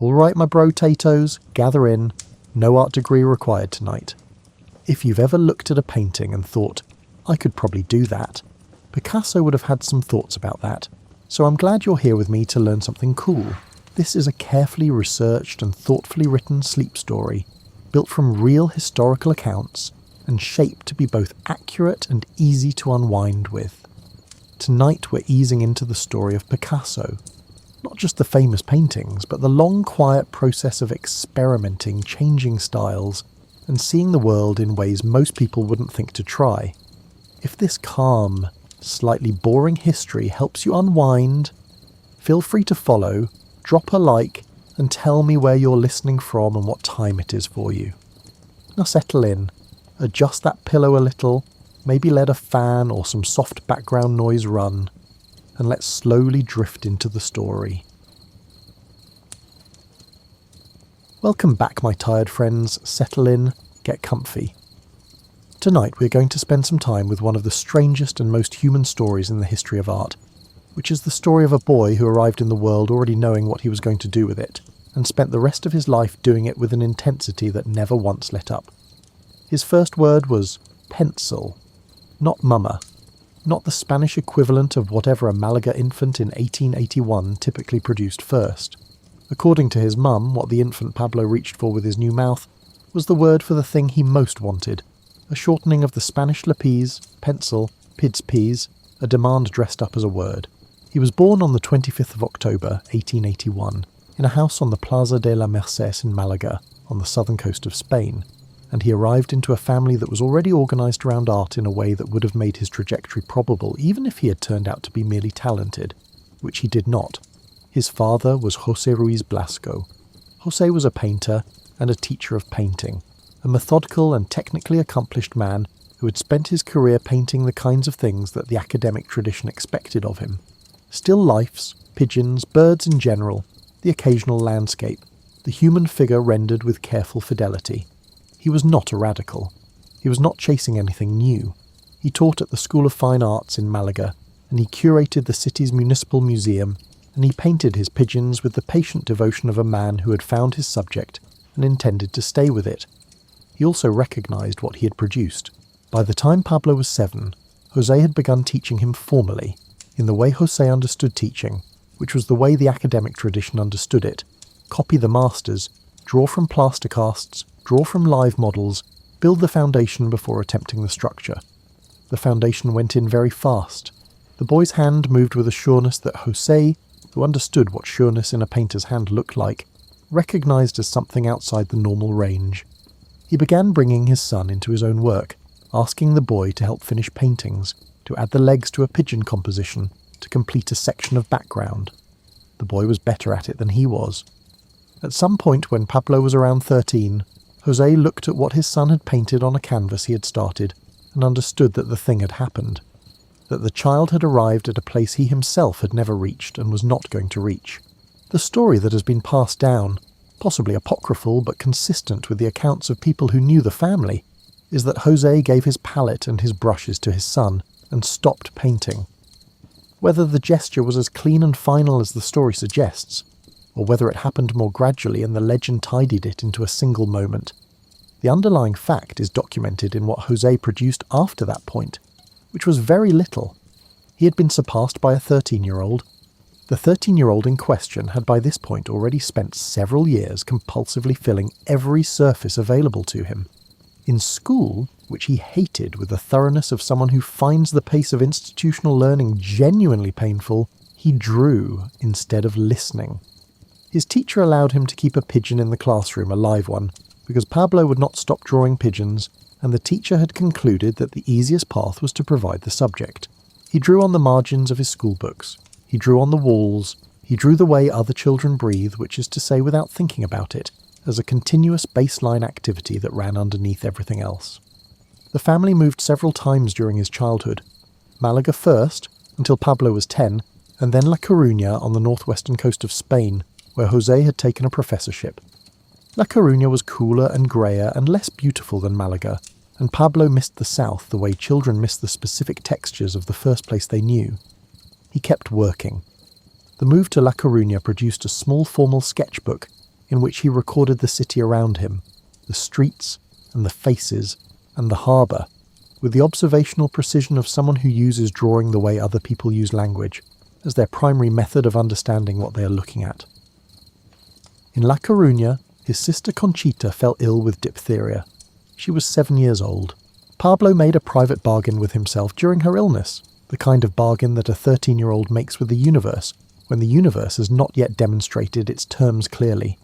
All right, my bro-tatoes, gather in. No art degree required tonight. If you've ever looked at a painting and thought, I could probably do that, Picasso would have had some thoughts about that. So I'm glad you're here with me to learn something cool. This is a carefully researched and thoughtfully written sleep story, built from real historical accounts and shaped to be both accurate and easy to unwind with. Tonight we're easing into the story of Picasso. Not just the famous paintings, but the long, quiet process of experimenting, changing styles, and seeing the world in ways most people wouldn't think to try. If this calm, slightly boring history helps you unwind, feel free to follow, drop a like, and tell me where you're listening from and what time it is for you. Now settle in, adjust that pillow a little, maybe let a fan or some soft background noise run, and let's slowly drift into the story. Welcome back, my tired friends. Settle in, get comfy. Tonight we're going to spend some time with one of the strangest and most human stories in the history of art, which is the story of a boy who arrived in the world already knowing what he was going to do with it, and spent the rest of his life doing it with an intensity that never once let up. His first word was pencil, not mama. Not the Spanish equivalent of whatever a Malaga infant in 1881 typically produced first. According to his mum, what the infant Pablo reached for with his new mouth was the word for the thing he most wanted, a shortening of the Spanish lapis, pencil, pids peas, a demand dressed up as a word. He was born on the 25th of October, 1881, in a house on the Plaza de la Merced in Malaga, on the southern coast of Spain, and he arrived into a family that was already organised around art in a way that would have made his trajectory probable even if he had turned out to be merely talented, which he did not. His father was José Ruiz Blasco. José was a painter and a teacher of painting, a methodical and technically accomplished man who had spent his career painting the kinds of things that the academic tradition expected of him. Still lifes, pigeons, birds in general, the occasional landscape, the human figure rendered with careful fidelity. He was not a radical. He was not chasing anything new. He taught at the School of Fine Arts in Malaga, and he curated the city's municipal museum, and he painted his pigeons with the patient devotion of a man who had found his subject and intended to stay with it. He also recognised what he had produced. By the time Pablo was 7, José had begun teaching him formally, in the way José understood teaching, which was the way the academic tradition understood it: copy the masters, draw from plaster casts, draw from live models, build the foundation before attempting the structure. The foundation went in very fast. The boy's hand moved with a sureness that José, who understood what sureness in a painter's hand looked like, recognised as something outside the normal range. He began bringing his son into his own work, asking the boy to help finish paintings, to add the legs to a pigeon composition, to complete a section of background. The boy was better at it than he was. At some point when Pablo was around 13, José looked at what his son had painted on a canvas he had started and understood that the thing had happened, that the child had arrived at a place he himself had never reached and was not going to reach. The story that has been passed down, possibly apocryphal but consistent with the accounts of people who knew the family, is that José gave his palette and his brushes to his son and stopped painting. Whether the gesture was as clean and final as the story suggests, or whether it happened more gradually and the legend tidied it into a single moment, the underlying fact is documented in what José produced after that point, which was very little. He had been surpassed by a 13-year-old. The 13-year-old in question had by this point already spent several years compulsively filling every surface available to him. In school, which he hated with the thoroughness of someone who finds the pace of institutional learning genuinely painful, he drew instead of listening. His teacher allowed him to keep a pigeon in the classroom, a live one, because Pablo would not stop drawing pigeons, and the teacher had concluded that the easiest path was to provide the subject. He drew on the margins of his school books. He drew on the walls. He drew the way other children breathe, which is to say without thinking about it, as a continuous baseline activity that ran underneath everything else. The family moved several times during his childhood. Malaga first, until Pablo was 10, and then La Coruña on the northwestern coast of Spain, where José had taken a professorship. La Coruña was cooler and greyer and less beautiful than Malaga, and Pablo missed the south the way children miss the specific textures of the first place they knew. He kept working. The move to La Coruña produced a small formal sketchbook, in which he recorded the city around him, the streets and the faces and the harbour, with the observational precision of someone who uses drawing the way other people use language, as their primary method of understanding what they are looking at. In La Coruña, his sister Conchita fell ill with diphtheria. She was 7 years old. Pablo made a private bargain with himself during her illness, the kind of bargain that a 13-year-old makes with the universe, when the universe has not yet demonstrated its terms clearly.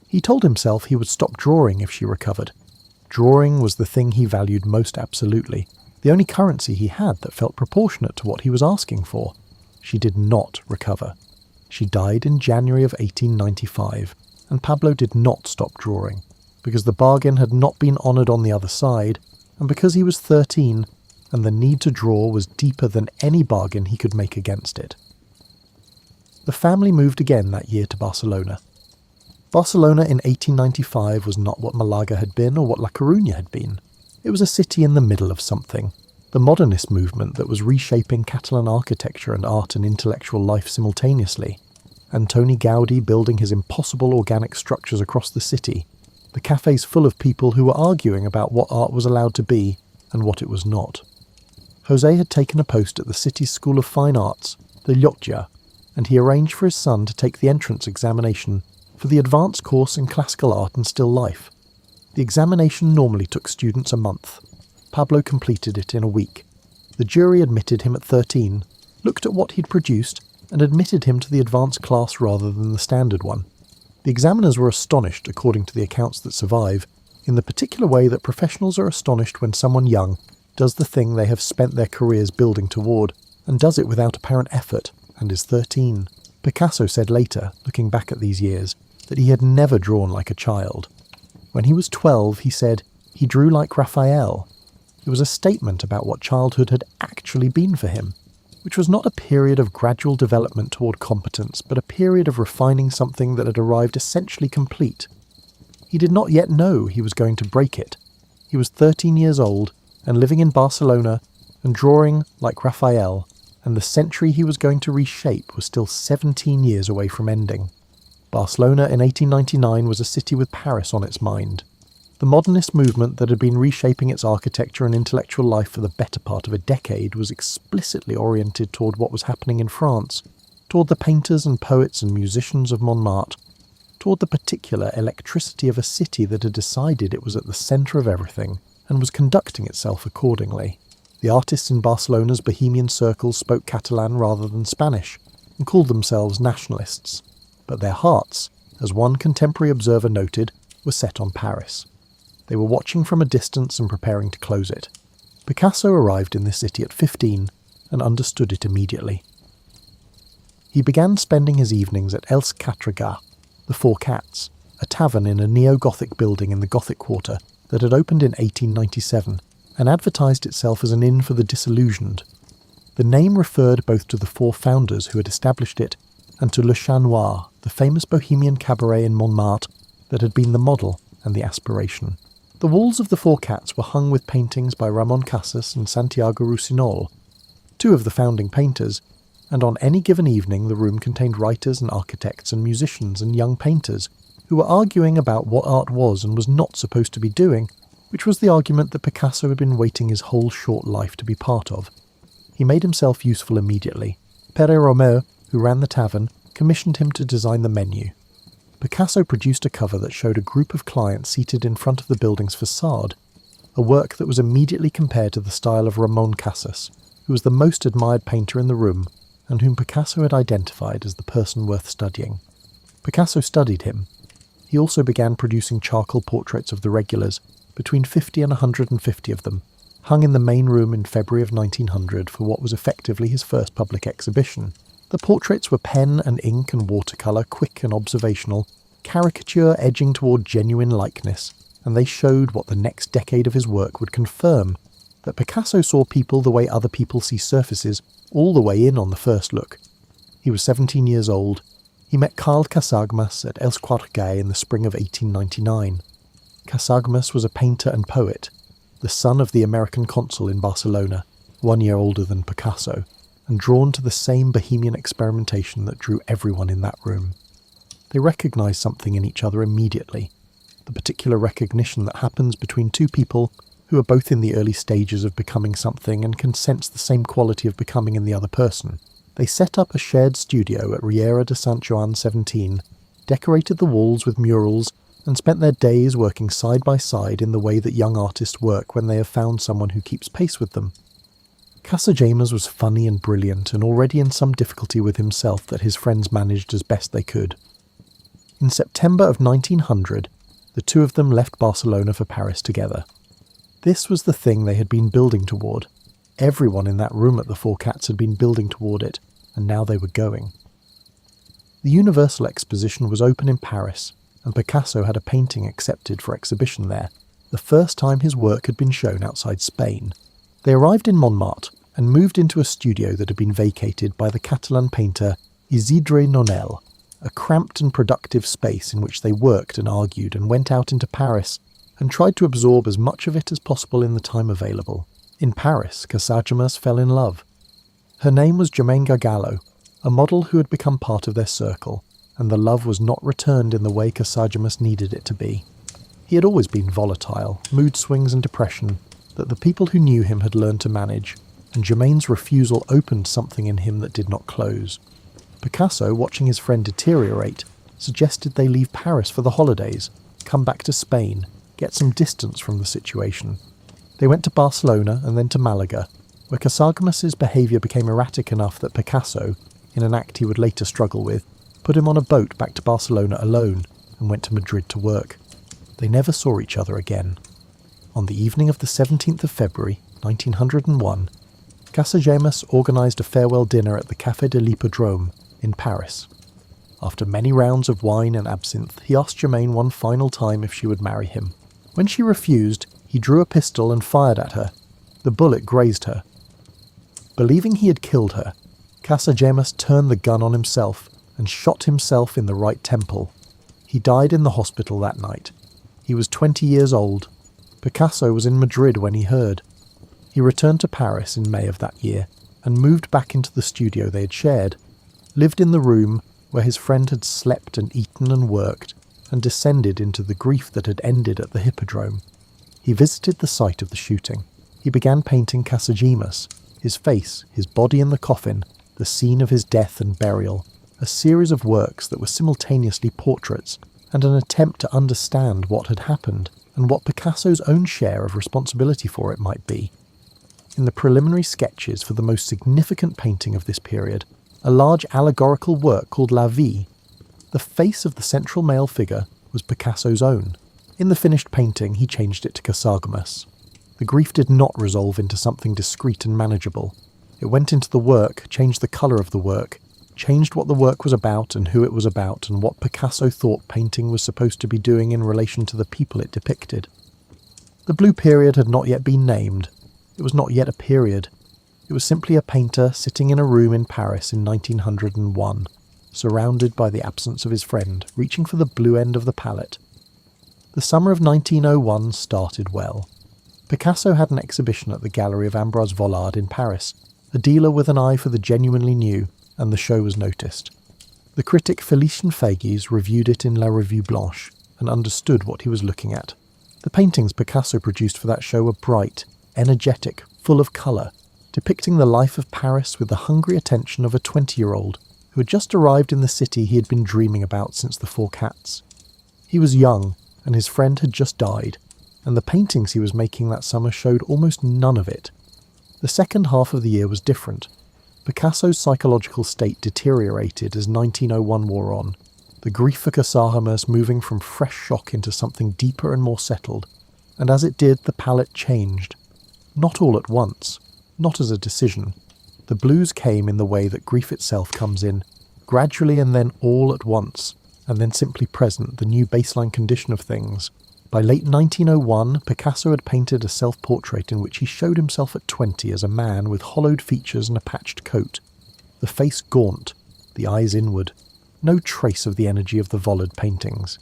He told himself he would stop drawing if she recovered. Drawing was the thing he valued most absolutely, the only currency he had that felt proportionate to what he was asking for. She did not recover. She died in January of 1895, and Pablo did not stop drawing, because the bargain had not been honoured on the other side, and because he was 13, and the need to draw was deeper than any bargain he could make against it. The family moved again that year to Barcelona. Barcelona in 1895 was not what Malaga had been or what La Coruña had been. It was a city in the middle of something, the modernist movement that was reshaping Catalan architecture and art and intellectual life simultaneously. Antoni Gaudí building his impossible organic structures across the city, the cafes full of people who were arguing about what art was allowed to be and what it was not. José had taken a post at the city's School of Fine Arts, the Llotja, and he arranged for his son to take the entrance examination for the advanced course in classical art and still life. The examination normally took students a month. Pablo completed it in a week. The jury admitted him at 13, looked at what he'd produced, and admitted him to the advanced class rather than the standard one. The examiners were astonished, according to the accounts that survive, in the particular way that professionals are astonished when someone young does the thing they have spent their careers building toward, and does it without apparent effort, and is 13. Picasso said later, looking back at these years, that he had never drawn like a child. When he was 12, he said he drew like Raphael. It was a statement about what childhood had actually been for him, which was not a period of gradual development toward competence, but a period of refining something that had arrived essentially complete. He did not yet know he was going to break it. He was 13 years old, and living in Barcelona, and drawing like Raphael, and the century he was going to reshape was still 17 years away from ending. Barcelona in 1899 was a city with Paris on its mind. The modernist movement that had been reshaping its architecture and intellectual life for the better part of a decade was explicitly oriented toward what was happening in France, toward the painters and poets and musicians of Montmartre, toward the particular electricity of a city that had decided it was at the centre of everything and was conducting itself accordingly. The artists in Barcelona's bohemian circles spoke Catalan rather than Spanish, and called themselves nationalists. But their hearts, as one contemporary observer noted, were set on Paris. They were watching from a distance and preparing to close it. Picasso arrived in this city at 15 and understood it immediately. He began spending his evenings at Els Quatre Gats, the Four Cats, a tavern in a neo-Gothic building in the Gothic Quarter that had opened in 1897 and advertised itself as an inn for the disillusioned. The name referred both to the four founders who had established it and to Le Chat Noir, the famous bohemian cabaret in Montmartre that had been the model and the aspiration. The walls of the Four Cats were hung with paintings by Ramon Casas and Santiago Rusinol, two of the founding painters, and on any given evening the room contained writers and architects and musicians and young painters who were arguing about what art was and was not supposed to be doing, which was the argument that Picasso had been waiting his whole short life to be part of. He made himself useful immediately. Pere Romeu, who ran the tavern, commissioned him to design the menu. Picasso produced a cover that showed a group of clients seated in front of the building's facade, a work that was immediately compared to the style of Ramon Casas, who was the most admired painter in the room and whom Picasso had identified as the person worth studying. Picasso studied him. He also began producing charcoal portraits of the regulars, between 50 and 150 of them, hung in the main room in February of 1900 for what was effectively his first public exhibition. The portraits were pen and ink and watercolour, quick and observational, caricature edging toward genuine likeness, and they showed what the next decade of his work would confirm, that Picasso saw people the way other people see surfaces, all the way in on the first look. He was 17 years old. He met Carl Casagmas at Els Quatre Gats in the spring of 1899. Casagmas was a painter and poet, the son of the American consul in Barcelona, 1 year older than Picasso, and drawn to the same bohemian experimentation that drew everyone in that room. They recognise something in each other immediately, the particular recognition that happens between two people who are both in the early stages of becoming something and can sense the same quality of becoming in the other person. They set up a shared studio at Riera de Sant Joan 17, decorated the walls with murals, and spent their days working side by side in the way that young artists work when they have found someone who keeps pace with them. Casagemas was funny and brilliant, and already in some difficulty with himself that his friends managed as best they could. In September of 1900, the two of them left Barcelona for Paris together. This was the thing they had been building toward. Everyone in that room at the Four Cats had been building toward it, and now they were going. The Universal Exposition was open in Paris, and Picasso had a painting accepted for exhibition there, the first time his work had been shown outside Spain. They arrived in Montmartre and moved into a studio that had been vacated by the Catalan painter Isidre Nonel, a cramped and productive space in which they worked and argued and went out into Paris and tried to absorb as much of it as possible in the time available. In Paris, Casagemas fell in love. Her name was Germaine Gargallo, a model who had become part of their circle, and the love was not returned in the way Casagemas needed it to be. He had always been volatile, mood swings and depression that the people who knew him had learned to manage, and Germaine's refusal opened something in him that did not close. Picasso, watching his friend deteriorate, suggested they leave Paris for the holidays, come back to Spain, get some distance from the situation. They went to Barcelona and then to Malaga, where Casagemas's behaviour became erratic enough that Picasso, in an act he would later struggle with, put him on a boat back to Barcelona alone and went to Madrid to work. They never saw each other again. On the evening of the 17th of February, 1901, Casagemas organised a farewell dinner at the Café de l'Hippodrome in Paris. After many rounds of wine and absinthe, he asked Germaine one final time if she would marry him. When she refused, he drew a pistol and fired at her. The bullet grazed her. Believing he had killed her, Casagemas turned the gun on himself and shot himself in the right temple. He died in the hospital that night. He was 20 years old. Picasso was in Madrid when he heard. He returned to Paris in May of that year and moved back into the studio they had shared, lived in the room where his friend had slept and eaten and worked, and descended into the grief that had ended at the Hippodrome. He visited the site of the shooting. He began painting Casagemas, his face, his body in the coffin, the scene of his death and burial, a series of works that were simultaneously portraits and an attempt to understand what had happened and what Picasso's own share of responsibility for it might be. In the preliminary sketches for the most significant painting of this period, a large allegorical work called La Vie, the face of the central male figure was Picasso's own. In the finished painting, he changed it to Casagemas. The grief did not resolve into something discreet and manageable. It went into the work, changed the colour of the work, changed what the work was about and who it was about and what Picasso thought painting was supposed to be doing in relation to the people it depicted. The Blue Period had not yet been named. It was not yet a period. It was simply a painter sitting in a room in Paris in 1901, surrounded by the absence of his friend, reaching for the blue end of the palette. The summer of 1901 started well. Picasso had an exhibition at the gallery of Ambroise Vollard in Paris, a dealer with an eye for the genuinely new, and the show was noticed. The critic Félicien Fagues reviewed it in La Revue Blanche and understood what he was looking at. The paintings Picasso produced for that show were bright, energetic, full of colour, depicting the life of Paris with the hungry attention of a 20-year-old who had just arrived in the city he had been dreaming about since the Four Cats. He was young, and his friend had just died, and the paintings he was making that summer showed almost none of it. The second half of the year was different. Picasso's psychological state deteriorated as 1901 wore on, the grief for Casagemas moving from fresh shock into something deeper and more settled, and as it did, the palette changed. Not all at once, not as a decision. The blues came in the way that grief itself comes in, gradually and then all at once, and then simply present, the new baseline condition of things. By late 1901, Picasso had painted a self-portrait in which he showed himself at 20 as a man with hollowed features and a patched coat, the face gaunt, the eyes inward, no trace of the energy of the Vollard paintings.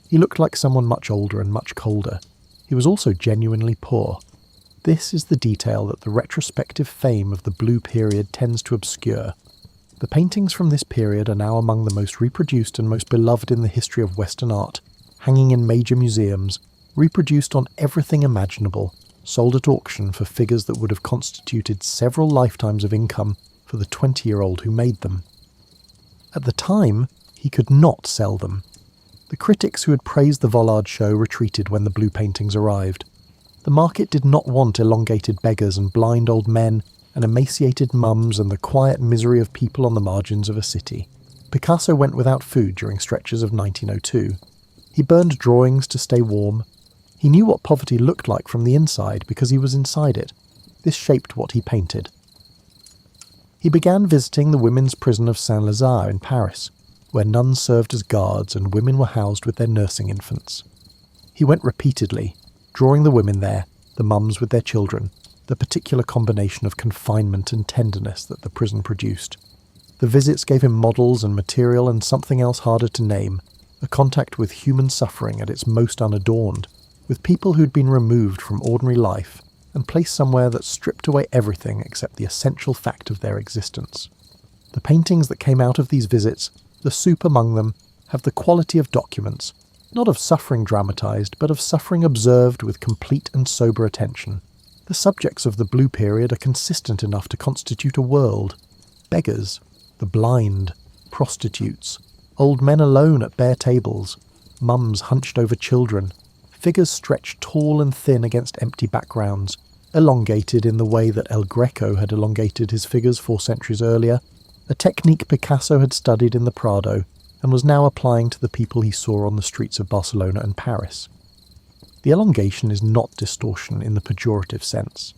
He looked like someone much older and much colder. He was also genuinely poor. This is the detail that the retrospective fame of the Blue Period tends to obscure. The paintings from this period are now among the most reproduced and most beloved in the history of Western art, hanging in major museums, reproduced on everything imaginable, sold at auction for figures that would have constituted several lifetimes of income for the 20-year-old who made them. At the time, he could not sell them. The critics who had praised the Vollard show retreated when the blue paintings arrived. The market did not want elongated beggars and blind old men and emaciated mums and the quiet misery of people on the margins of a city. Picasso went without food during stretches of 1902. He burned drawings to stay warm. He knew what poverty looked like from the inside because he was inside it. This shaped what he painted. He began visiting the women's prison of Saint-Lazare in Paris, where nuns served as guards and women were housed with their nursing infants. He went repeatedly, drawing the women there, the mums with their children, the particular combination of confinement and tenderness that the prison produced. The visits gave him models and material and something else harder to name, a contact with human suffering at its most unadorned, with people who'd been removed from ordinary life and placed somewhere that stripped away everything except the essential fact of their existence. The paintings that came out of these visits, the soup among them, have the quality of documents, not of suffering dramatized, but of suffering observed with complete and sober attention. The subjects of the blue period are consistent enough to constitute a world. Beggars, the blind, prostitutes, old men alone at bare tables, mums hunched over children, figures stretched tall and thin against empty backgrounds, elongated in the way that El Greco had elongated his figures 4 centuries earlier, a technique Picasso had studied in the Prado and was now applying to the people he saw on the streets of Barcelona and Paris. The elongation is not distortion in the pejorative sense.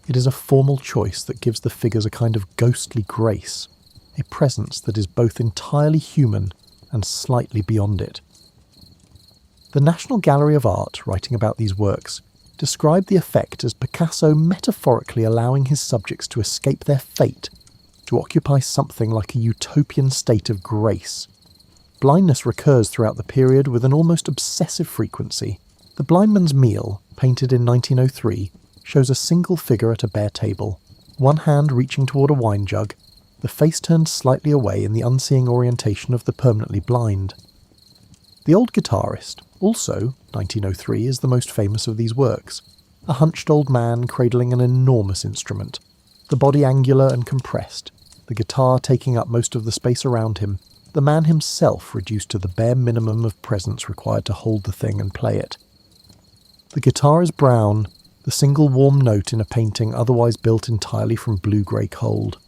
It is a formal choice that gives the figures a kind of ghostly grace, a presence that is both entirely human and slightly beyond it. The National Gallery of Art, writing about these works, described the effect as Picasso metaphorically allowing his subjects to escape their fate, to occupy something like a utopian state of grace. Blindness recurs throughout the period with an almost obsessive frequency. The Blind Man's Meal, painted in 1903, shows a single figure at a bare table, one hand reaching toward a wine jug, the face turned slightly away in the unseeing orientation of the permanently blind. The Old Guitarist, also 1903, is the most famous of these works, a hunched old man cradling an enormous instrument, the body angular and compressed, the guitar taking up most of the space around him, the man himself reduced to the bare minimum of presence required to hold the thing and play it. The guitar is brown, the single warm note in a painting otherwise built entirely from blue-grey cold.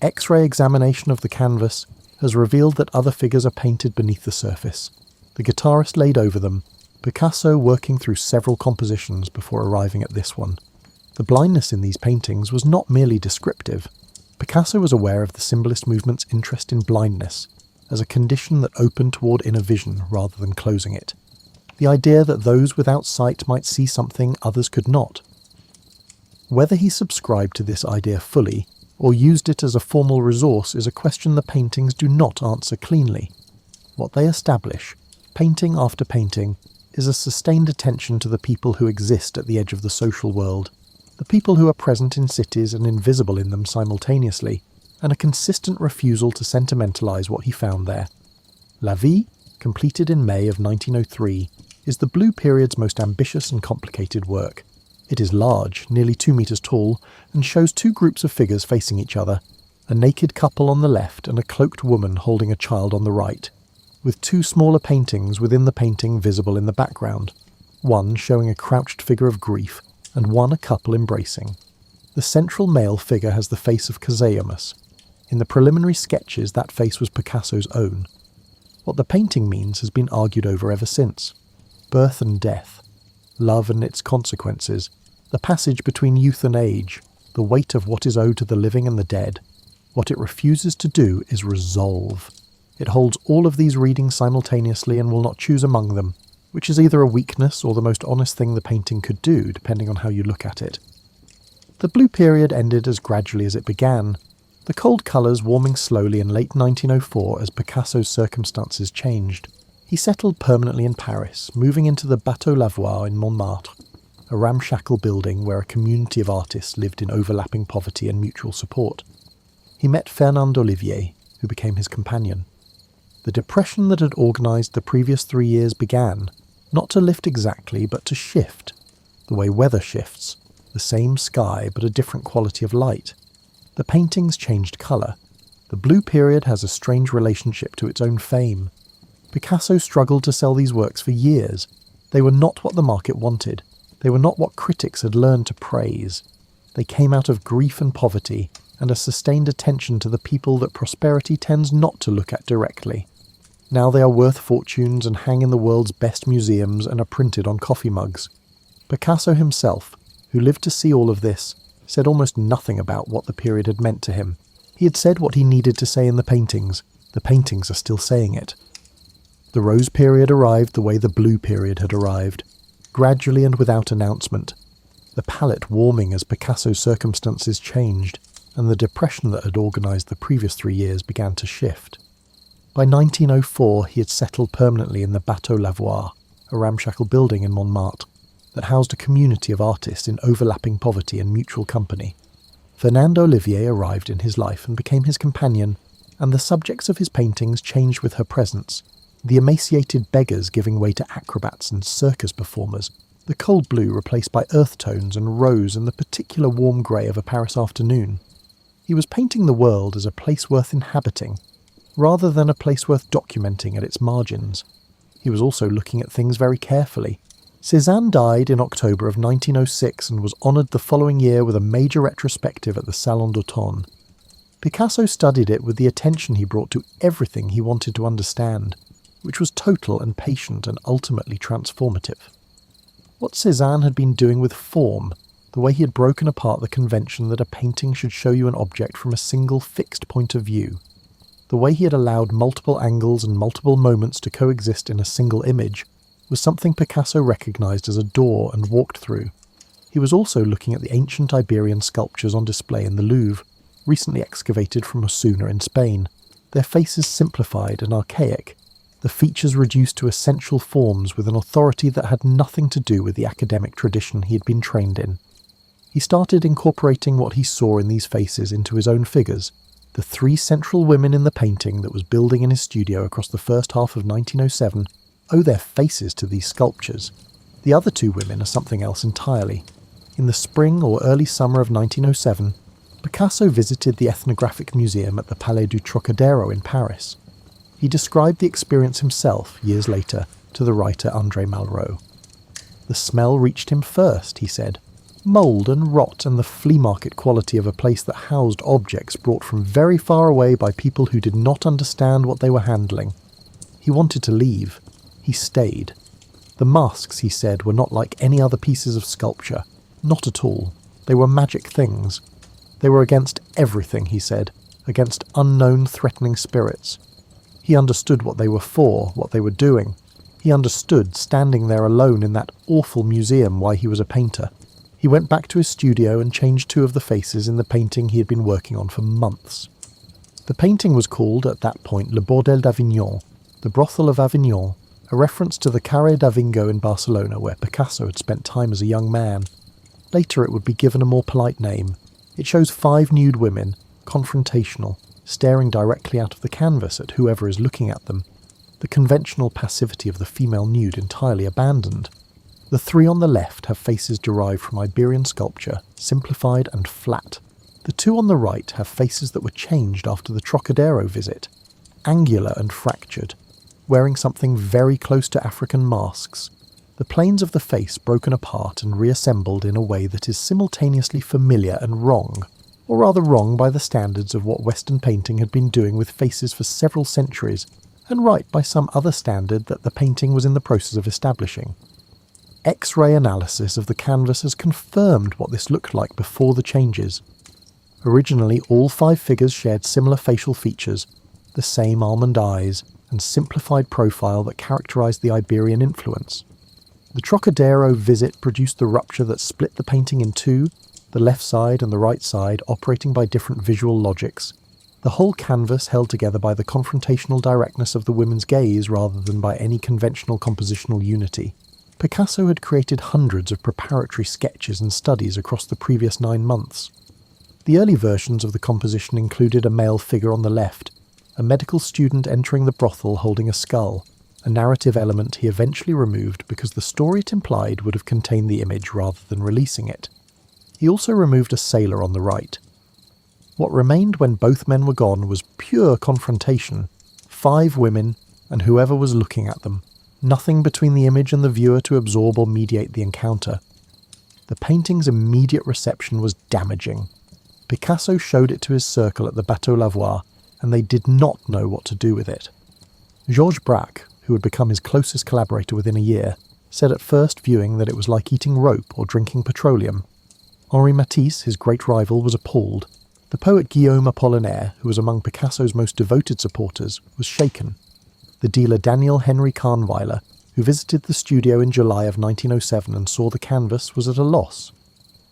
X-ray examination of the canvas has revealed that other figures are painted beneath the surface, the guitarist laid over them, Picasso working through several compositions before arriving at this one. The blindness in these paintings was not merely descriptive. Picasso was aware of the symbolist movement's interest in blindness as a condition that opened toward inner vision rather than closing it. The idea that those without sight might see something others could not. Whether he subscribed to this idea fully, or used it as a formal resource, is a question the paintings do not answer cleanly. What they establish, painting after painting, is a sustained attention to the people who exist at the edge of the social world, the people who are present in cities and invisible in them simultaneously, and a consistent refusal to sentimentalize what he found there. La Vie, completed in May of 1903, is the blue period's most ambitious and complicated work. It is large, nearly 2 meters tall, and shows 2 groups of figures facing each other, a naked couple on the left and a cloaked woman holding a child on the right, with 2 smaller paintings within the painting visible in the background, one showing a crouched figure of grief and one a couple embracing. The central male figure has the face of Casaemus. In the preliminary sketches, that face was Picasso's own. What the painting means has been argued over ever since. Birth and death, love and its consequences, the passage between youth and age, the weight of what is owed to the living and the dead. What it refuses to do is resolve. It holds all of these readings simultaneously and will not choose among them, which is either a weakness or the most honest thing the painting could do, depending on how you look at it. The blue period ended as gradually as it began, the cold colours warming slowly in late 1904 as Picasso's circumstances changed. He settled permanently in Paris, moving into the Bateau Lavoir in Montmartre, a ramshackle building where a community of artists lived in overlapping poverty and mutual support. he met Fernand Olivier, who became his companion. The depression that had organised the previous 3 years began, not to lift exactly, but to shift, the way weather shifts, the same sky but a different quality of light. The paintings changed colour. The blue period has a strange relationship to its own fame. Picasso struggled to sell these works for years. They were not what the market wanted. They were not what critics had learned to praise. They came out of grief and poverty, and a sustained attention to the people that prosperity tends not to look at directly. Now they are worth fortunes and hang in the world's best museums and are printed on coffee mugs. Picasso himself, who lived to see all of this, said almost nothing about what the period had meant to him. He had said what he needed to say in the paintings. The paintings are still saying it. The rose period arrived the way the blue period had arrived, gradually and without announcement, the palette warming as Picasso's circumstances changed, and the depression that had organised the previous 3 years began to shift. By 1904 he had settled permanently in the Bateau Lavoir, a ramshackle building in Montmartre, that housed a community of artists in overlapping poverty and mutual company. Fernand Olivier arrived in his life and became his companion, and the subjects of his paintings changed with her presence. The emaciated beggars giving way to acrobats and circus performers, the cold blue replaced by earth tones and rose and the particular warm grey of a Paris afternoon. He was painting the world as a place worth inhabiting, rather than a place worth documenting at its margins. He was also looking at things very carefully. Cézanne died in October of 1906 and was honoured the following year with a major retrospective at the Salon d'Automne. Picasso studied it with the attention he brought to everything he wanted to understand, which was total and patient and ultimately transformative. What Cézanne had been doing with form, the way he had broken apart the convention that a painting should show you an object from a single fixed point of view, the way he had allowed multiple angles and multiple moments to coexist in a single image, was something Picasso recognised as a door and walked through. He was also looking at the ancient Iberian sculptures on display in the Louvre, recently excavated from Osuna in Spain, their faces simplified and archaic, the features reduced to essential forms with an authority that had nothing to do with the academic tradition he had been trained in. He started incorporating what he saw in these faces into his own figures. The 3 central women in the painting that was building in his studio across the first half of 1907 owe their faces to these sculptures. The other 2 women are something else entirely. In the spring or early summer of 1907, Picasso visited the Ethnographic Museum at the Palais du Trocadero in Paris. He described the experience himself, years later, to the writer André Malraux. The smell reached him first, he said. Mould and rot and the flea market quality of a place that housed objects brought from very far away by people who did not understand what they were handling. He wanted to leave. He stayed. The masks, he said, were not like any other pieces of sculpture. Not at all. They were magic things. They were against everything, he said, against unknown threatening spirits. He understood what they were for, what they were doing. He understood, standing there alone in that awful museum, why he was a painter. He went back to his studio and changed 2 of the faces in the painting he had been working on for months. The painting was called, at that point, Le Bordel d'Avignon, the brothel of Avignon, a reference to the Carré d'Avingo in Barcelona, where Picasso had spent time as a young man. Later it would be given a more polite name. It shows 5 nude women, confrontational, staring directly out of the canvas at whoever is looking at them, the conventional passivity of the female nude entirely abandoned. The 3 on the left have faces derived from Iberian sculpture, simplified and flat. The 2 on the right have faces that were changed after the Trocadero visit, angular and fractured, wearing something very close to African masks, the planes of the face broken apart and reassembled in a way that is simultaneously familiar and wrong, or rather wrong by the standards of what Western painting had been doing with faces for several centuries, and right by some other standard that the painting was in the process of establishing. X-ray analysis of the canvas has confirmed what this looked like before the changes. Originally, all 5 figures shared similar facial features, the same almond eyes, and simplified profile that characterised the Iberian influence. The Trocadero visit produced the rupture that split the painting in 2, the left side and the right side operating by different visual logics. The whole canvas held together by the confrontational directness of the women's gaze rather than by any conventional compositional unity. Picasso had created hundreds of preparatory sketches and studies across the previous 9 months. The early versions of the composition included a male figure on the left, a medical student entering the brothel holding a skull, a narrative element he eventually removed because the story it implied would have contained the image rather than releasing it. He also removed a sailor on the right. What remained when both men were gone was pure confrontation. 5 women, and whoever was looking at them. Nothing between the image and the viewer to absorb or mediate the encounter. The painting's immediate reception was damaging. Picasso showed it to his circle at the Bateau Lavoir, and they did not know what to do with it. Georges Braque, who had become his closest collaborator within a year, said at first viewing that it was like eating rope or drinking petroleum. Henri Matisse, his great rival, was appalled. The poet Guillaume Apollinaire, who was among Picasso's most devoted supporters, was shaken. The dealer Daniel Henry Kahnweiler, who visited the studio in July of 1907 and saw the canvas, was at a loss.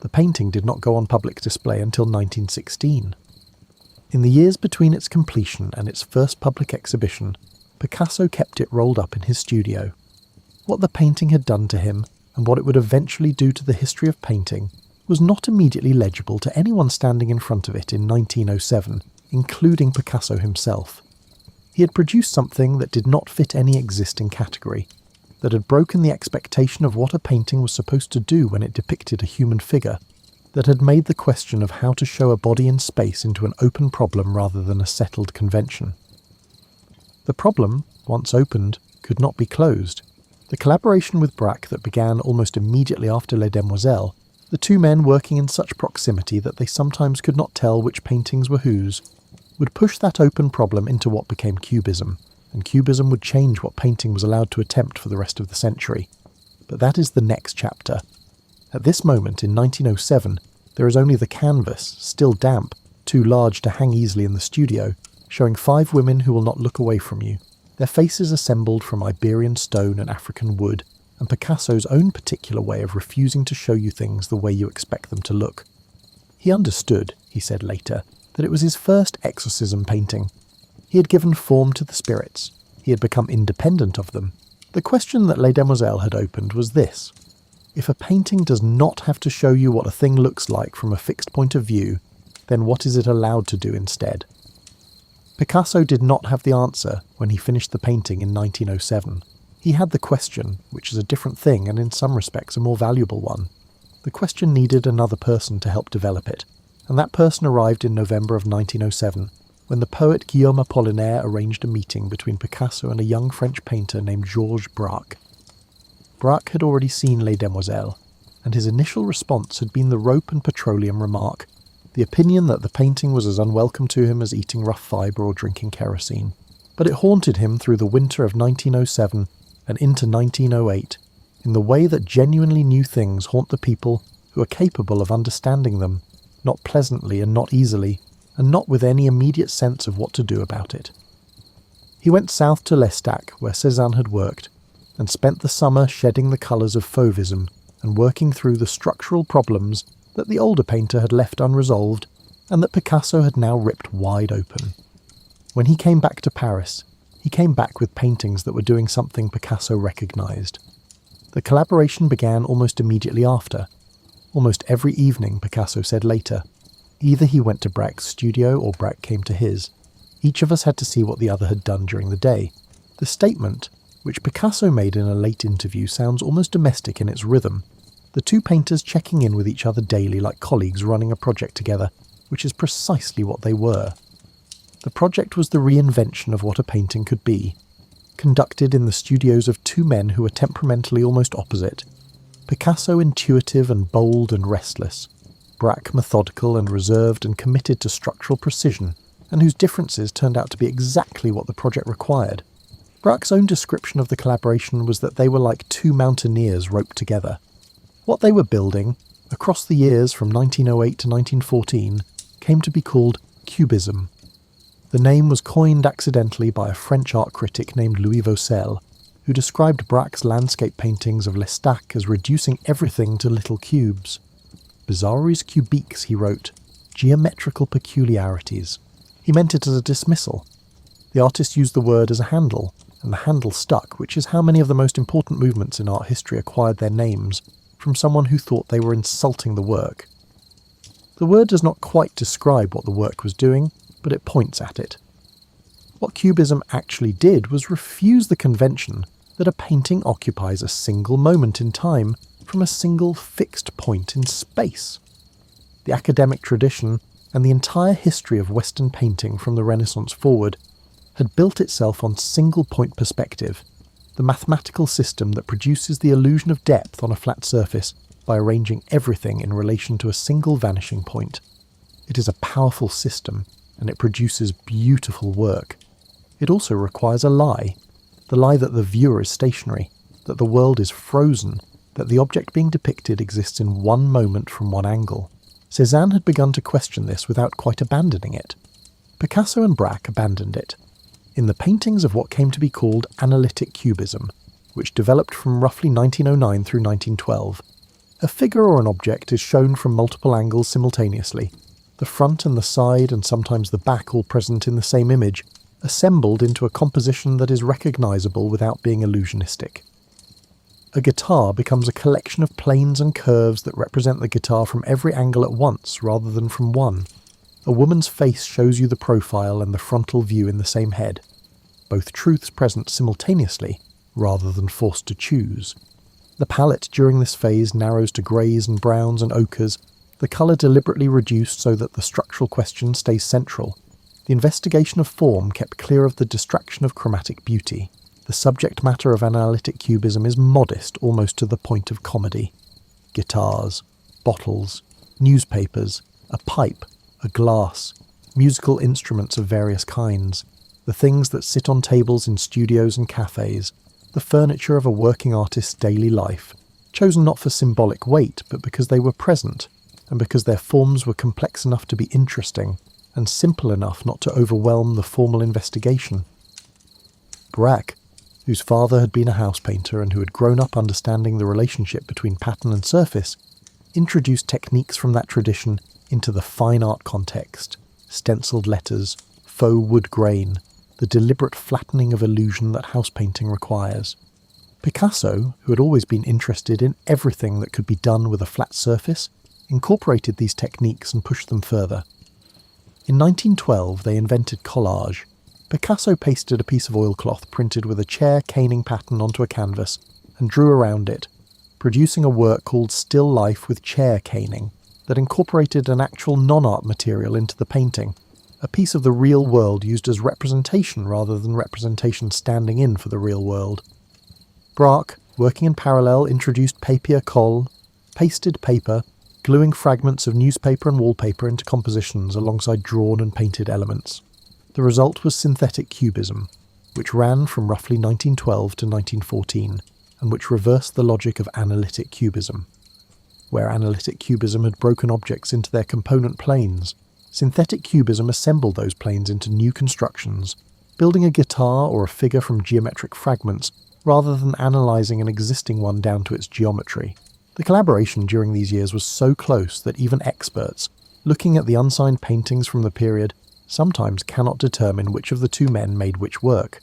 The painting did not go on public display until 1916. In the years between its completion and its first public exhibition, Picasso kept it rolled up in his studio. What the painting had done to him, and what it would eventually do to the history of painting, was not immediately legible to anyone standing in front of it in 1907, including Picasso himself. He had produced something that did not fit any existing category, that had broken the expectation of what a painting was supposed to do when it depicted a human figure, that had made the question of how to show a body in space into an open problem rather than a settled convention. The problem, once opened, could not be closed. The collaboration with Braque that began almost immediately after Les Demoiselles, the 2 men working in such proximity that they sometimes could not tell which paintings were whose, would push that open problem into what became Cubism, and Cubism would change what painting was allowed to attempt for the rest of the century. But that is the next chapter. At this moment, in 1907, there is only the canvas, still damp, too large to hang easily in the studio, showing 5 women who will not look away from you, their faces assembled from Iberian stone and African wood, and Picasso's own particular way of refusing to show you things the way you expect them to look. He understood, he said later, that it was his first exorcism painting. He had given form to the spirits. He had become independent of them. The question that Les Demoiselles had opened was this: if a painting does not have to show you what a thing looks like from a fixed point of view, then what is it allowed to do instead? Picasso did not have the answer when he finished the painting in 1907. He had the question, which is a different thing and in some respects a more valuable one. The question needed another person to help develop it, and that person arrived in November of 1907, when the poet Guillaume Apollinaire arranged a meeting between Picasso and a young French painter named Georges Braque. Braque had already seen Les Demoiselles, and his initial response had been the rope and petroleum remark, the opinion that the painting was as unwelcome to him as eating rough fibre or drinking kerosene. But it haunted him through the winter of 1907 and into 1908, in the way that genuinely new things haunt the people who are capable of understanding them, not pleasantly and not easily, and not with any immediate sense of what to do about it. He went south to L'Estaque, where Cézanne had worked, and spent the summer shedding the colours of Fauvism and working through the structural problems that the older painter had left unresolved and that Picasso had now ripped wide open. When he came back to Paris, he came back with paintings that were doing something Picasso recognised. The collaboration began almost immediately after. Almost every evening, Picasso said later. Either he went to Braque's studio or Braque came to his. Each of us had to see what the other had done during the day. The statement, which Picasso made in a late interview, sounds almost domestic in its rhythm. The 2 painters checking in with each other daily like colleagues running a project together, which is precisely what they were. The project was the reinvention of what a painting could be, conducted in the studios of 2 men who were temperamentally almost opposite. Picasso intuitive and bold and restless, Braque methodical and reserved and committed to structural precision, and whose differences turned out to be exactly what the project required. Braque's own description of the collaboration was that they were like 2 mountaineers roped together. What they were building, across the years from 1908 to 1914, came to be called Cubism. The name was coined accidentally by a French art critic named Louis Vaucel, who described Braque's landscape paintings of L'Estaque as reducing everything to little cubes. Bizarreries cubiques, he wrote, geometrical peculiarities. He meant it as a dismissal. The artist used the word as a handle, and the handle stuck, which is how many of the most important movements in art history acquired their names, from someone who thought they were insulting the work. The word does not quite describe what the work was doing, but it points at it. What Cubism actually did was refuse the convention that a painting occupies a single moment in time from a single fixed point in space. The academic tradition and the entire history of Western painting from the Renaissance forward had built itself on single-point perspective, the mathematical system that produces the illusion of depth on a flat surface by arranging everything in relation to a single vanishing point. It is a powerful system, and it produces beautiful work. It also requires a lie, the lie that the viewer is stationary, that the world is frozen, that the object being depicted exists in one moment from one angle. Cézanne had begun to question this without quite abandoning it. Picasso and Braque abandoned it. In the paintings of what came to be called analytic cubism, which developed from roughly 1909 through 1912, a figure or an object is shown from multiple angles simultaneously, the front and the side and sometimes the back all present in the same image, assembled into a composition that is recognisable without being illusionistic. A guitar becomes a collection of planes and curves that represent the guitar from every angle at once rather than from one. A woman's face shows you the profile and the frontal view in the same head, both truths present simultaneously rather than forced to choose. The palette during this phase narrows to greys and browns and ochres, the colour deliberately reduced so that the structural question stays central. The investigation of form kept clear of the distraction of chromatic beauty. The subject matter of analytic cubism is modest almost to the point of comedy. Guitars, bottles, newspapers, a pipe, a glass, musical instruments of various kinds, the things that sit on tables in studios and cafes, the furniture of a working artist's daily life, chosen not for symbolic weight but because they were present, and because their forms were complex enough to be interesting, and simple enough not to overwhelm the formal investigation. Braque, whose father had been a house painter and who had grown up understanding the relationship between pattern and surface, introduced techniques from that tradition into the fine art context, stenciled letters, faux wood grain, the deliberate flattening of illusion that house painting requires. Picasso, who had always been interested in everything that could be done with a flat surface, incorporated these techniques and pushed them further. In 1912 they invented collage. Picasso pasted a piece of oilcloth printed with a chair caning pattern onto a canvas and drew around it, producing a work called Still Life with Chair Caning that incorporated an actual non-art material into the painting, a piece of the real world used as representation rather than representation standing in for the real world. Braque, working in parallel, introduced papier-colle, pasted paper, gluing fragments of newspaper and wallpaper into compositions alongside drawn and painted elements. The result was synthetic cubism, which ran from roughly 1912 to 1914, and which reversed the logic of analytic cubism. Where analytic cubism had broken objects into their component planes, synthetic cubism assembled those planes into new constructions, building a guitar or a figure from geometric fragments rather than analysing an existing one down to its geometry. The collaboration during these years was so close that even experts, looking at the unsigned paintings from the period, sometimes cannot determine which of the two men made which work.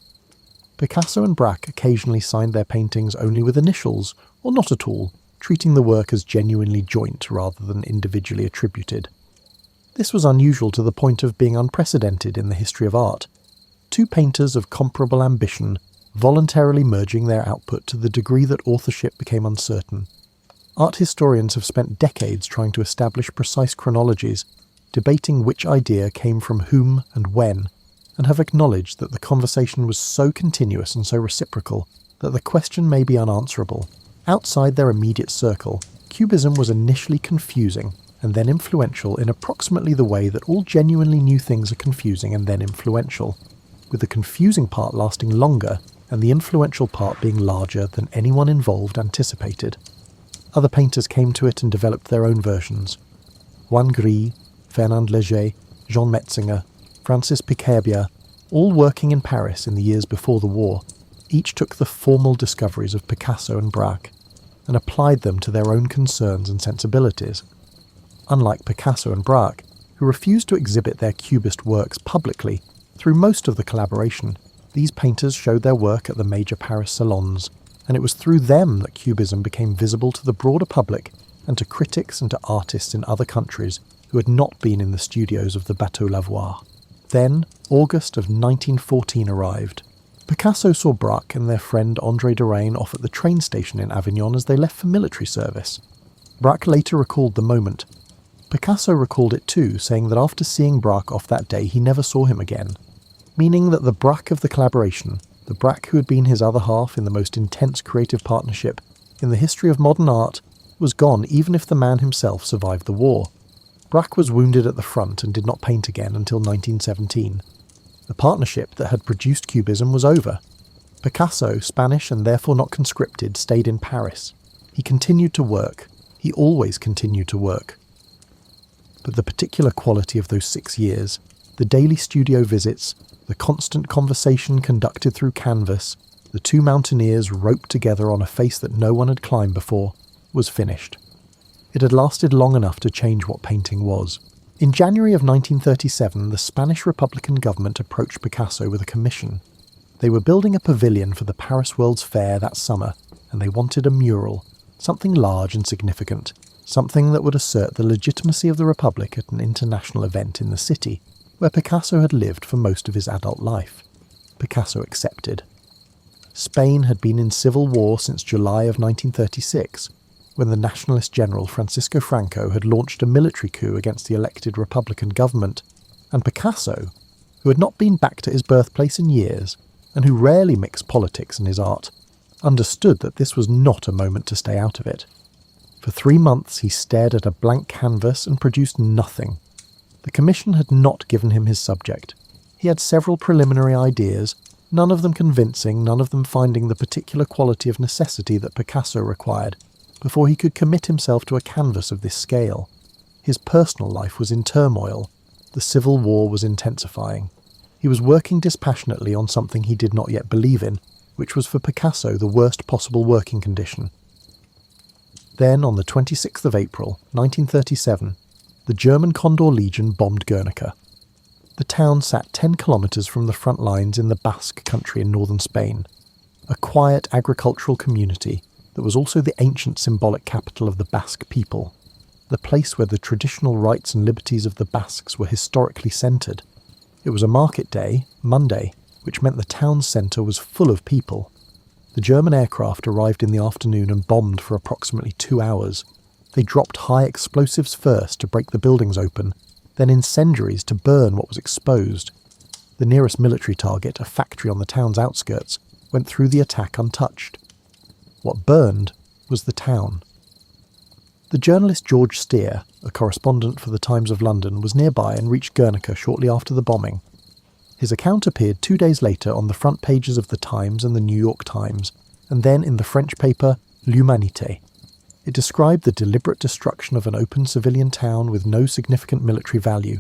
Picasso and Braque occasionally signed their paintings only with initials, or not at all, treating the work as genuinely joint rather than individually attributed. This was unusual to the point of being unprecedented in the history of art. Two painters of comparable ambition voluntarily merging their output to the degree that authorship became uncertain. Art historians have spent decades trying to establish precise chronologies, debating which idea came from whom and when, and have acknowledged that the conversation was so continuous and so reciprocal that the question may be unanswerable. Outside their immediate circle, Cubism was initially confusing and then influential in approximately the way that all genuinely new things are confusing and then influential, with the confusing part lasting longer and the influential part being larger than anyone involved anticipated. Other painters came to it and developed their own versions. Juan Gris, Fernand Léger, Jean Metzinger, Francis Picabia, all working in Paris in the years before the war, each took the formal discoveries of Picasso and Braque and applied them to their own concerns and sensibilities. Unlike Picasso and Braque, who refused to exhibit their Cubist works publicly, through most of the collaboration, these painters showed their work at the major Paris salons, and it was through them that Cubism became visible to the broader public and to critics and to artists in other countries who had not been in the studios of the Bateau Lavoir. Then, August of 1914 arrived. Picasso saw Braque and their friend André Derain off at the train station in Avignon as they left for military service. Braque later recalled the moment. Picasso recalled it too, saying that after seeing Braque off that day he never saw him again, meaning that the Braque of the collaboration, the Braque who had been his other half in the most intense creative partnership in the history of modern art, was gone even if the man himself survived the war. Braque was wounded at the front and did not paint again until 1917. The partnership that had produced Cubism was over. Picasso, Spanish and therefore not conscripted, stayed in Paris. He continued to work. He always continued to work. But the particular quality of those 6 years, the daily studio visits, the constant conversation conducted through canvas, the two mountaineers roped together on a face that no one had climbed before, was finished. It had lasted long enough to change what painting was. In January of 1937, the Spanish Republican government approached Picasso with a commission. They were building a pavilion for the Paris World's Fair that summer, and they wanted a mural, something large and significant, something that would assert the legitimacy of the Republic at an international event in the city, where Picasso had lived for most of his adult life. Picasso accepted. Spain had been in civil war since July of 1936, when the nationalist general Francisco Franco had launched a military coup against the elected Republican government, and Picasso, who had not been back to his birthplace in years, and who rarely mixed politics and his art, understood that this was not a moment to stay out of it. For 3 months he stared at a blank canvas and produced nothing. The commission had not given him his subject. He had several preliminary ideas, none of them convincing, none of them finding the particular quality of necessity that Picasso required, before he could commit himself to a canvas of this scale. His personal life was in turmoil. The civil war was intensifying. He was working dispassionately on something he did not yet believe in, which was for Picasso the worst possible working condition. Then, on the 26th of April, 1937, the German Condor Legion bombed Guernica. The town sat 10 kilometres from the front lines in the Basque country in northern Spain, a quiet agricultural community that was also the ancient symbolic capital of the Basque people, the place where the traditional rights and liberties of the Basques were historically centred. It was a market day, Monday, which meant the town's centre was full of people. The German aircraft arrived in the afternoon and bombed for approximately 2 hours. They dropped high explosives first to break the buildings open, then incendiaries to burn what was exposed. The nearest military target, a factory on the town's outskirts, went through the attack untouched. What burned was the town. The journalist George Steer, a correspondent for the Times of London, was nearby and reached Guernica shortly after the bombing. His account appeared 2 days later on the front pages of the Times and the New York Times, and then in the French paper L'Humanité. It described the deliberate destruction of an open civilian town with no significant military value,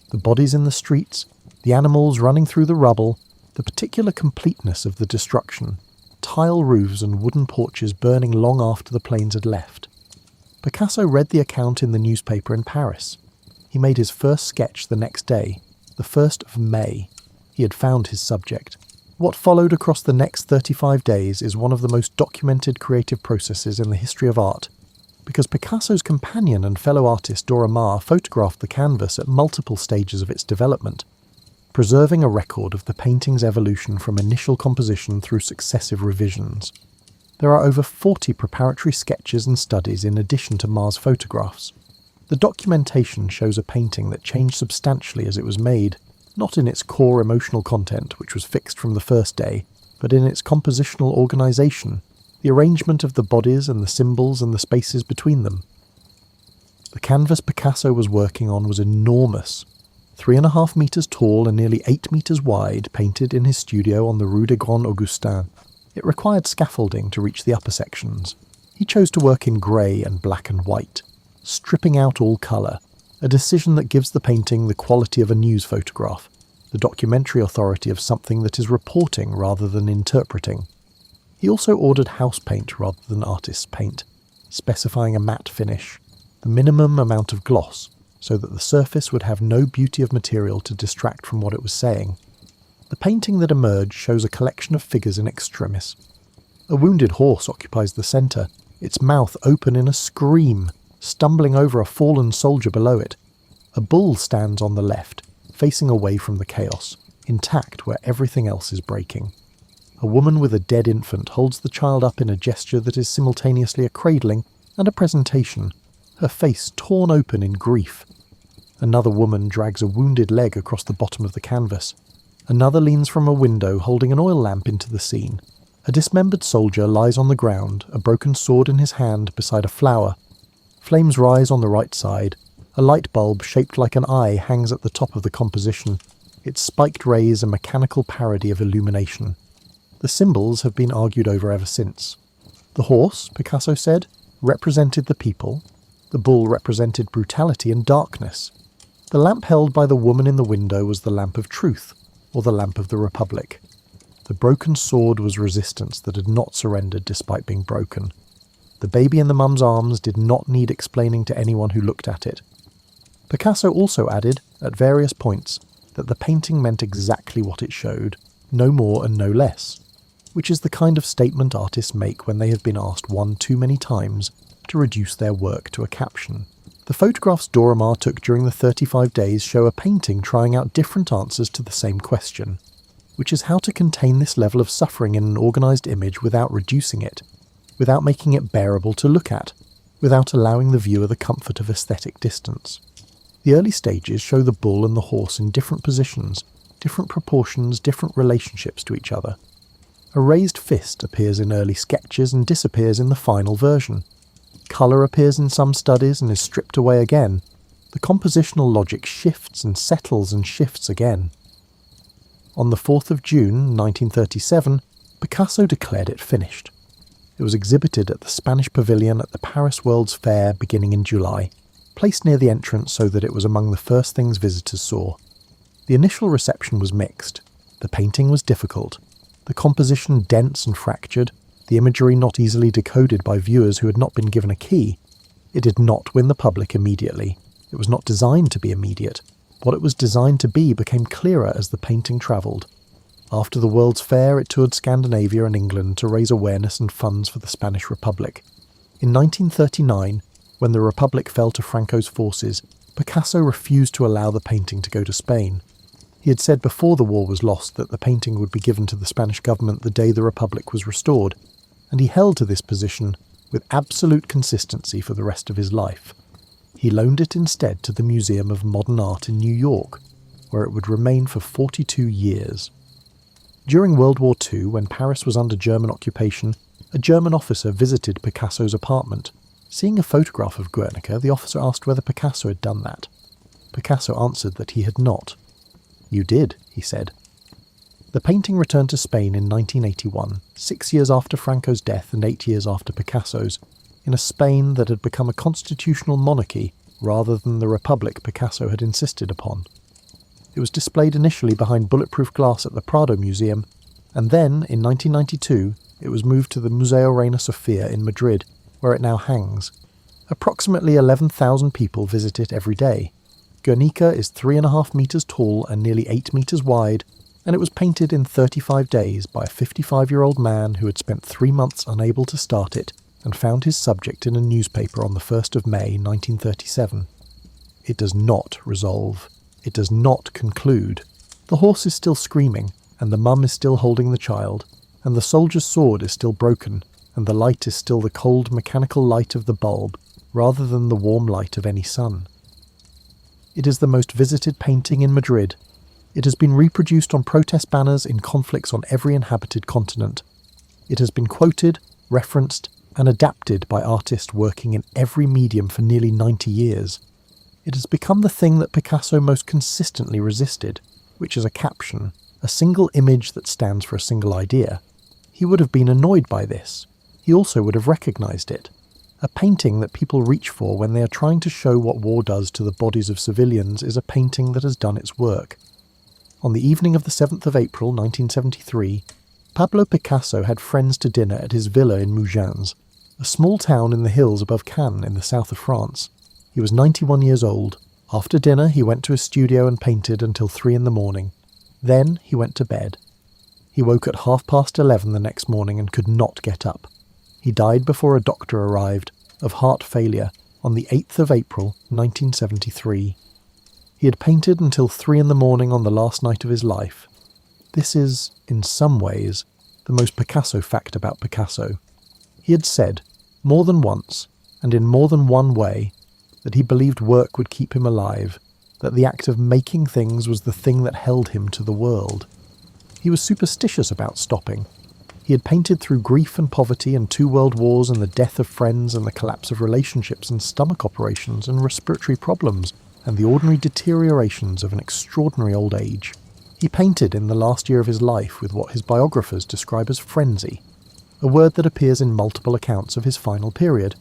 the bodies in the streets, the animals running through the rubble, the particular completeness of the destruction, tile roofs and wooden porches burning long after the planes had left. Picasso read the account in the newspaper in Paris. He made his first sketch the next day, the 1st of May. He had found his subject. What followed across the next 35 days is one of the most documented creative processes in the history of art, because Picasso's companion and fellow artist Dora Maar photographed the canvas at multiple stages of its development, preserving a record of the painting's evolution from initial composition through successive revisions. There are over 40 preparatory sketches and studies in addition to Maar's photographs. The documentation shows a painting that changed substantially as it was made, not in its core emotional content, which was fixed from the first day, but in its compositional organisation, the arrangement of the bodies and the symbols and the spaces between them. The canvas Picasso was working on was enormous, 3.5 metres tall and nearly 8 metres wide, painted in his studio on the Rue des Grands Augustins. It required scaffolding to reach the upper sections. He chose to work in grey and black and white, stripping out all colour, a decision that gives the painting the quality of a news photograph, the documentary authority of something that is reporting rather than interpreting. He also ordered house paint rather than artist's paint, specifying a matte finish, the minimum amount of gloss, so that the surface would have no beauty of material to distract from what it was saying. The painting that emerged shows a collection of figures in extremis. A wounded horse occupies the centre, its mouth open in a scream, stumbling over a fallen soldier below it. A bull stands on the left, facing away from the chaos, intact where everything else is breaking. A woman with a dead infant holds the child up in a gesture that is simultaneously a cradling and a presentation, her face torn open in grief. Another woman drags a wounded leg across the bottom of the canvas. Another leans from a window holding an oil lamp into the scene. A dismembered soldier lies on the ground, a broken sword in his hand beside a flower. Flames rise on the right side. A light bulb shaped like an eye hangs at the top of the composition, its spiked rays a mechanical parody of illumination. The symbols have been argued over ever since. The horse, Picasso said, represented the people. The bull represented brutality and darkness. The lamp held by the woman in the window was the lamp of truth, or the lamp of the Republic. The broken sword was resistance that had not surrendered despite being broken. The baby in the mum's arms did not need explaining to anyone who looked at it. Picasso also added, at various points, that the painting meant exactly what it showed, no more and no less, which is the kind of statement artists make when they have been asked one too many times to reduce their work to a caption. The photographs Dora Maar took during the 35 days show a painting trying out different answers to the same question, which is how to contain this level of suffering in an organised image without reducing it, without making it bearable to look at, without allowing the viewer the comfort of aesthetic distance. The early stages show the bull and the horse in different positions, different proportions, different relationships to each other. A raised fist appears in early sketches and disappears in the final version. Colour appears in some studies and is stripped away again. The compositional logic shifts and settles and shifts again. On the 4th of June 1937, Picasso declared it finished. It was exhibited at the Spanish Pavilion at the Paris World's Fair beginning in July, placed near the entrance so that it was among the first things visitors saw. The initial reception was mixed. The painting was difficult, the composition dense and fractured, the imagery not easily decoded by viewers who had not been given a key. It did not win the public immediately. It was not designed to be immediate. What it was designed to be became clearer as the painting travelled. After the World's Fair, it toured Scandinavia and England to raise awareness and funds for the Spanish Republic. In 1939, when the Republic fell to Franco's forces, Picasso refused to allow the painting to go to Spain. He had said before the war was lost that the painting would be given to the Spanish government the day the Republic was restored, and he held to this position with absolute consistency for the rest of his life. He loaned it instead to the Museum of Modern Art in New York, where it would remain for 42 years. During World War II, when Paris was under German occupation, a German officer visited Picasso's apartment. Seeing a photograph of Guernica, the officer asked whether Picasso had done that. Picasso answered that he had not. "You did," he said. The painting returned to Spain in 1981, 6 years after Franco's death and 8 years after Picasso's, in a Spain that had become a constitutional monarchy rather than the republic Picasso had insisted upon. It was displayed initially behind bulletproof glass at the Prado Museum, and then, in 1992, it was moved to the Museo Reina Sofia in Madrid, where it now hangs. Approximately 11,000 people visit it every day. Guernica is 3.5 metres tall and nearly 8 metres wide, and it was painted in 35 days by a 55-year-old man who had spent 3 months unable to start it and found his subject in a newspaper on the 1st of May 1937. It does not resolve. It does not conclude. The horse is still screaming, and the mum is still holding the child, and the soldier's sword is still broken, and the light is still the cold mechanical light of the bulb, rather than the warm light of any sun. It is the most visited painting in Madrid. It has been reproduced on protest banners in conflicts on every inhabited continent. It has been quoted, referenced, and adapted by artists working in every medium for nearly 90 years. It has become the thing that Picasso most consistently resisted, which is a caption, a single image that stands for a single idea. He would have been annoyed by this. He also would have recognised it. A painting that people reach for when they are trying to show what war does to the bodies of civilians is a painting that has done its work. On the evening of the 7th of April 1973, Pablo Picasso had friends to dinner at his villa in Mougins, a small town in the hills above Cannes in the south of France. He was 91 years old. After dinner he went to his studio and painted until 3 in the morning. Then he went to bed. He woke at 11:30 the next morning and could not get up. He died before a doctor arrived, of heart failure, on the 8th of April 1973. He had painted until 3 a.m. on the last night of his life. This is, in some ways, the most Picasso fact about Picasso. He had said, more than once, and in more than one way, that he believed work would keep him alive, that the act of making things was the thing that held him to the world. He was superstitious about stopping. He had painted through grief and poverty and 2 world wars and the death of friends and the collapse of relationships and stomach operations and respiratory problems and the ordinary deteriorations of an extraordinary old age. He painted in the last year of his life with what his biographers describe as frenzy, a word that appears in multiple accounts of his final period,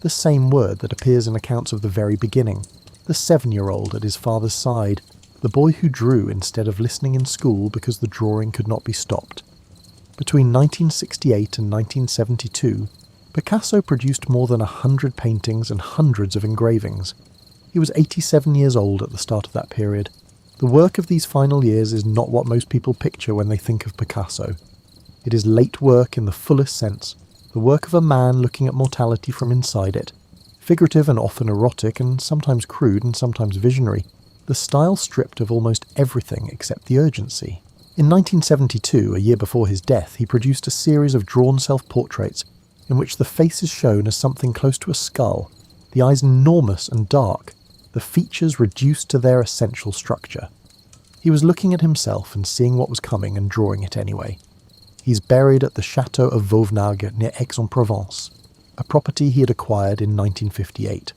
the same word that appears in accounts of the very beginning, the 7-year-old at his father's side, the boy who drew instead of listening in school because the drawing could not be stopped. Between 1968 and 1972, Picasso produced more than 100 paintings and hundreds of engravings. He was 87 years old at the start of that period. The work of these final years is not what most people picture when they think of Picasso. It is late work in the fullest sense, the work of a man looking at mortality from inside it, figurative and often erotic and sometimes crude and sometimes visionary, the style stripped of almost everything except the urgency. In 1972, a year before his death, he produced a series of drawn self-portraits in which the face is shown as something close to a skull, the eyes enormous and dark, the features reduced to their essential structure. He was looking at himself and seeing what was coming and drawing it anyway. He's buried at the Château of Vauvenargues near Aix-en-Provence, a property he had acquired in 1958.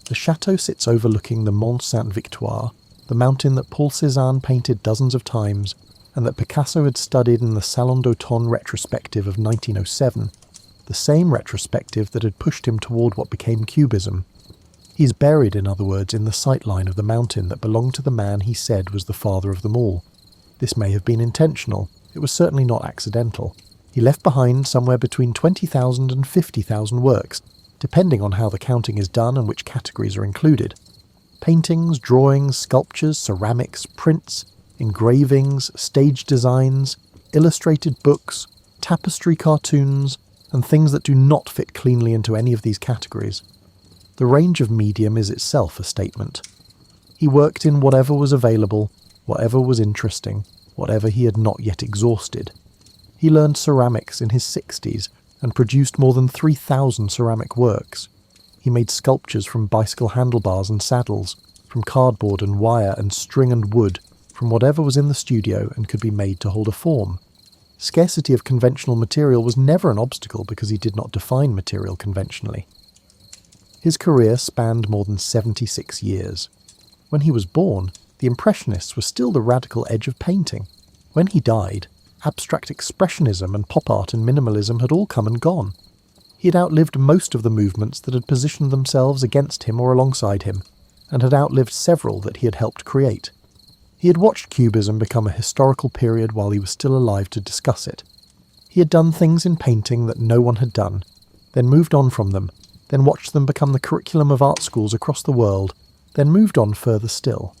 The chateau sits overlooking the Mont Sainte-Victoire, the mountain that Paul Cézanne painted dozens of times and that Picasso had studied in the Salon d'Automne retrospective of 1907, the same retrospective that had pushed him toward what became Cubism. He's buried, in other words, in the sightline of the mountain that belonged to the man he said was the father of them all. This may have been intentional. It was certainly not accidental. He left behind somewhere between 20,000 and 50,000 works, depending on how the counting is done and which categories are included. Paintings, drawings, sculptures, ceramics, prints, engravings, stage designs, illustrated books, tapestry cartoons, and things that do not fit cleanly into any of these categories. The range of medium is itself a statement. He worked in whatever was available, whatever was interesting, whatever he had not yet exhausted. He learned ceramics in his 60s and produced more than 3,000 ceramic works. He made sculptures from bicycle handlebars and saddles, from cardboard and wire and string and wood, from whatever was in the studio and could be made to hold a form. Scarcity of conventional material was never an obstacle because he did not define material conventionally. His career spanned more than 76 years. When he was born, the Impressionists were still the radical edge of painting. When he died, abstract expressionism and pop art and minimalism had all come and gone. He had outlived most of the movements that had positioned themselves against him or alongside him, and had outlived several that he had helped create. He had watched Cubism become a historical period while he was still alive to discuss it. He had done things in painting that no one had done, then moved on from them, then watched them become the curriculum of art schools across the world, then moved on further still.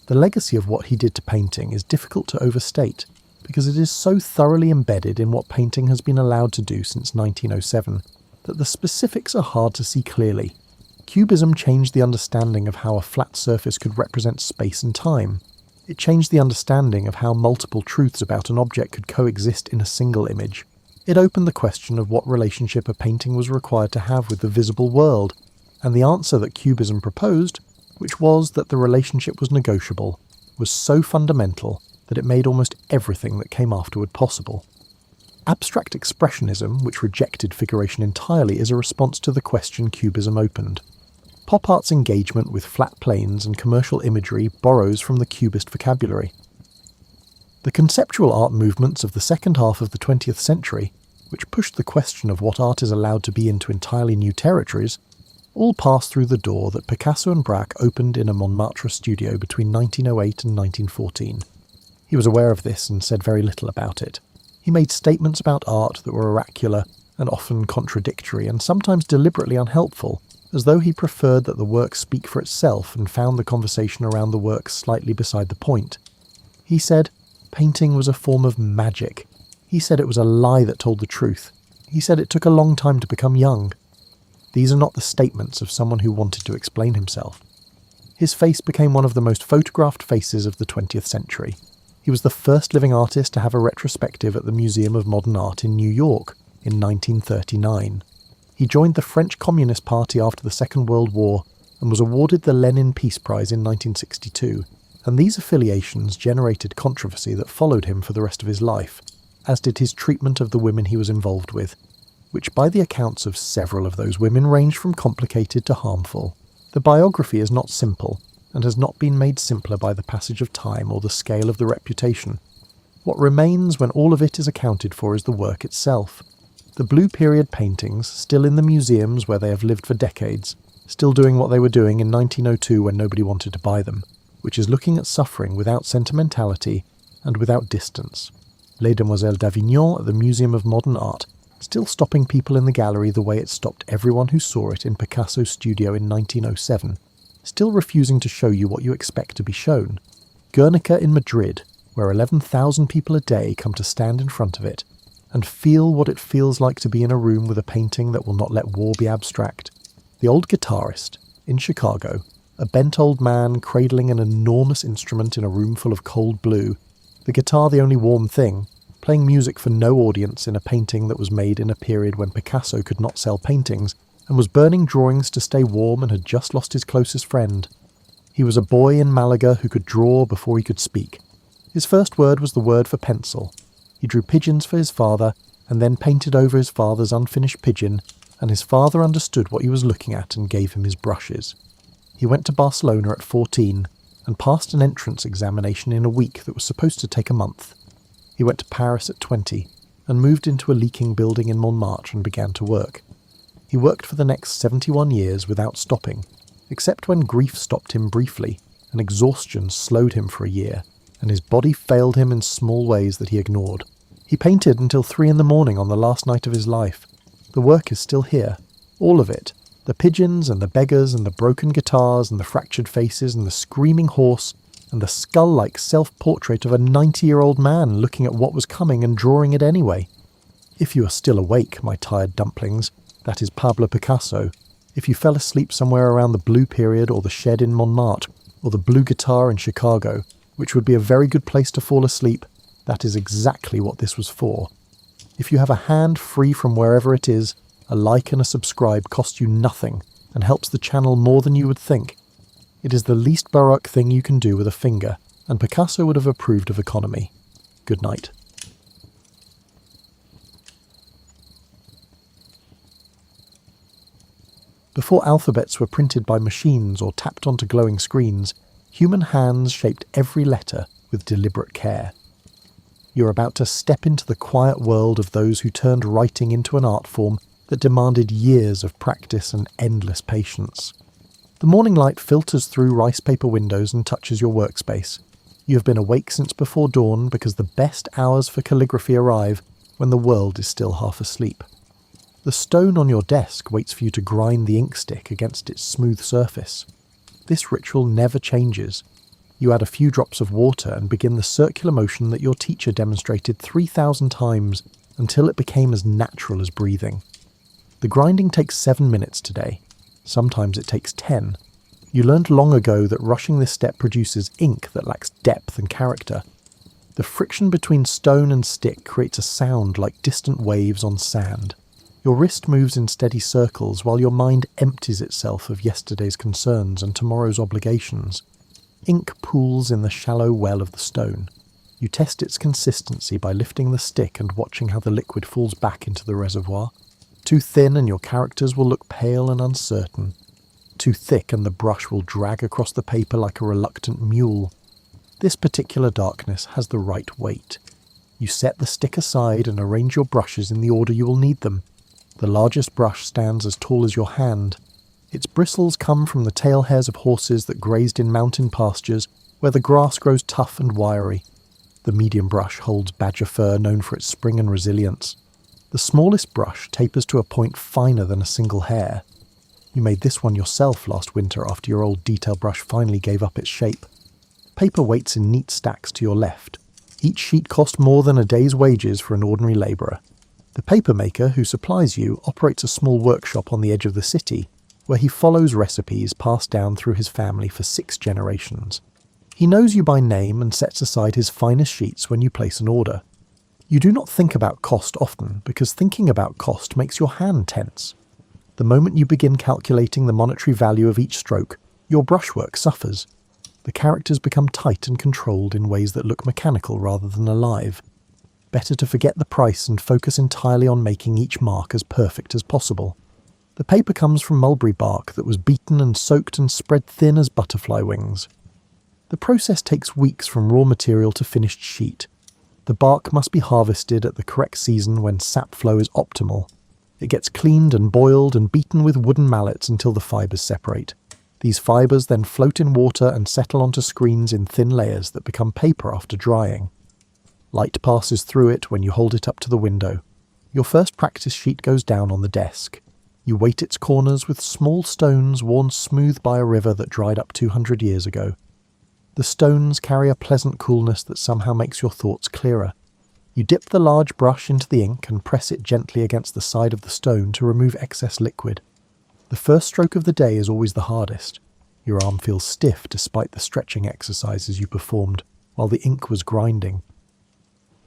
The legacy of what he did to painting is difficult to overstate, because it is so thoroughly embedded in what painting has been allowed to do since 1907, that the specifics are hard to see clearly. Cubism changed the understanding of how a flat surface could represent space and time. It changed the understanding of how multiple truths about an object could coexist in a single image. It opened the question of what relationship a painting was required to have with the visible world, and the answer that Cubism proposed, which was that the relationship was negotiable, was so fundamental that it made almost everything that came afterward possible. Abstract expressionism, which rejected figuration entirely, is a response to the question Cubism opened. Pop art's engagement with flat planes and commercial imagery borrows from the Cubist vocabulary. The conceptual art movements of the second half of the 20th century, which pushed the question of what art is allowed to be into entirely new territories, all passed through the door that Picasso and Braque opened in a Montmartre studio between 1908 and 1914. He was aware of this and said very little about it. He made statements about art that were oracular and often contradictory and sometimes deliberately unhelpful, as though he preferred that the work speak for itself and found the conversation around the work slightly beside the point. He said painting was a form of magic. He said it was a lie that told the truth. He said it took a long time to become young. These are not the statements of someone who wanted to explain himself. His face became one of the most photographed faces of the 20th century. He was the first living artist to have a retrospective at the Museum of Modern Art in New York in 1939. He joined the French Communist Party after the Second World War and was awarded the Lenin Peace Prize in 1962, and these affiliations generated controversy that followed him for the rest of his life, as did his treatment of the women he was involved with, which by the accounts of several of those women ranged from complicated to harmful. The biography is not simple, and has not been made simpler by the passage of time or the scale of the reputation. What remains when all of it is accounted for is the work itself. The Blue Period paintings, still in the museums where they have lived for decades, still doing what they were doing in 1902 when nobody wanted to buy them, which is looking at suffering without sentimentality and without distance. Les Demoiselles d'Avignon at the Museum of Modern Art, still stopping people in the gallery the way it stopped everyone who saw it in Picasso's studio in 1907, still refusing to show you what you expect to be shown. Guernica in Madrid, where 11,000 people a day come to stand in front of it, and feel what it feels like to be in a room with a painting that will not let war be abstract. The Old Guitarist, in Chicago, a bent old man cradling an enormous instrument in a room full of cold blue, the guitar the only warm thing, playing music for no audience in a painting that was made in a period when Picasso could not sell paintings, and was burning drawings to stay warm and had just lost his closest friend. He was a boy in Malaga who could draw before he could speak. His first word was the word for pencil. He drew pigeons for his father, and then painted over his father's unfinished pigeon, and his father understood what he was looking at and gave him his brushes. He went to Barcelona at 14, and passed an entrance examination in a week that was supposed to take a month. He went to Paris at 20, and moved into a leaking building in Montmartre and began to work. He worked for the next 71 years without stopping, except when grief stopped him briefly, and exhaustion slowed him for a year, and his body failed him in small ways that he ignored. He painted until 3 in the morning on the last night of his life. The work is still here, all of it, the pigeons and the beggars and the broken guitars and the fractured faces and the screaming horse and the skull-like self-portrait of a 90-year-old man looking at what was coming and drawing it anyway. If you are still awake, my tired dumplings, that is Pablo Picasso. If you fell asleep somewhere around the Blue Period or the shed in Montmartre or the Blue Guitar in Chicago, which would be a very good place to fall asleep, that is exactly what this was for. If you have a hand free from wherever it is, a like and a subscribe cost you nothing and helps the channel more than you would think. It is the least baroque thing you can do with a finger, and Picasso would have approved of economy. Good night. Before alphabets were printed by machines or tapped onto glowing screens, human hands shaped every letter with deliberate care. You're about to step into the quiet world of those who turned writing into an art form that demanded years of practice and endless patience. The morning light filters through rice paper windows and touches your workspace. You have been awake since before dawn because the best hours for calligraphy arrive when the world is still half asleep. The stone on your desk waits for you to grind the ink stick against its smooth surface. This ritual never changes. You add a few drops of water and begin the circular motion that your teacher demonstrated 3,000 times until it became as natural as breathing. The grinding takes 7 minutes today. Sometimes it takes 10. You learned long ago that rushing this step produces ink that lacks depth and character. The friction between stone and stick creates a sound like distant waves on sand. Your wrist moves in steady circles while your mind empties itself of yesterday's concerns and tomorrow's obligations. Ink pools in the shallow well of the stone. You test its consistency by lifting the stick and watching how the liquid falls back into the reservoir. Too thin and your characters will look pale and uncertain. Too thick and the brush will drag across the paper like a reluctant mule. This particular darkness has the right weight. You set the stick aside and arrange your brushes in the order you will need them. The largest brush stands as tall as your hand. Its bristles come from the tail hairs of horses that grazed in mountain pastures where the grass grows tough and wiry. The medium brush holds badger fur known for its spring and resilience. The smallest brush tapers to a point finer than a single hair. You made this one yourself last winter after your old detail brush finally gave up its shape. Paper waits in neat stacks to your left. Each sheet cost more than a day's wages for an ordinary labourer. The paper maker who supplies you operates a small workshop on the edge of the city. where he follows recipes passed down through his family for 6 generations. He knows you by name and sets aside his finest sheets when you place an order. You do not think about cost often, because thinking about cost makes your hand tense. The moment you begin calculating the monetary value of each stroke, your brushwork suffers. The characters become tight and controlled in ways that look mechanical rather than alive. Better to forget the price and focus entirely on making each mark as perfect as possible. The paper comes from mulberry bark that was beaten and soaked and spread thin as butterfly wings. The process takes weeks from raw material to finished sheet. The bark must be harvested at the correct season when sap flow is optimal. It gets cleaned and boiled and beaten with wooden mallets until the fibres separate. These fibres then float in water and settle onto screens in thin layers that become paper after drying. Light passes through it when you hold it up to the window. Your first practice sheet goes down on the desk. You weight its corners with small stones worn smooth by a river that dried up 200 years ago. The stones carry a pleasant coolness that somehow makes your thoughts clearer. You dip the large brush into the ink and press it gently against the side of the stone to remove excess liquid. The first stroke of the day is always the hardest. Your arm feels stiff despite the stretching exercises you performed, while the ink was grinding.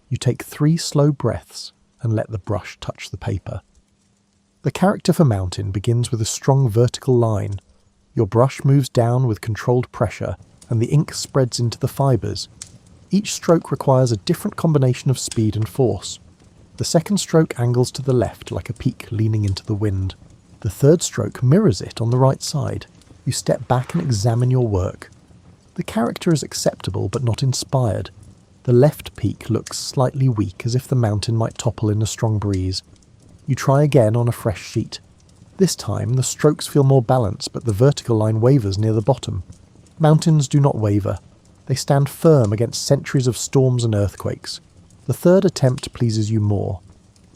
You take 3 slow breaths and let the brush touch the paper. The character for Mountain begins with a strong vertical line. Your brush moves down with controlled pressure, and the ink spreads into the fibres. Each stroke requires a different combination of speed and force. The second stroke angles to the left like a peak leaning into the wind. The third stroke mirrors it on the right side. You step back and examine your work. The character is acceptable but not inspired. The left peak looks slightly weak, as if the mountain might topple in a strong breeze. You try again on a fresh sheet. This time the strokes feel more balanced, but the vertical line wavers near the bottom. Mountains do not waver. They stand firm against centuries of storms and earthquakes. The third attempt pleases you more.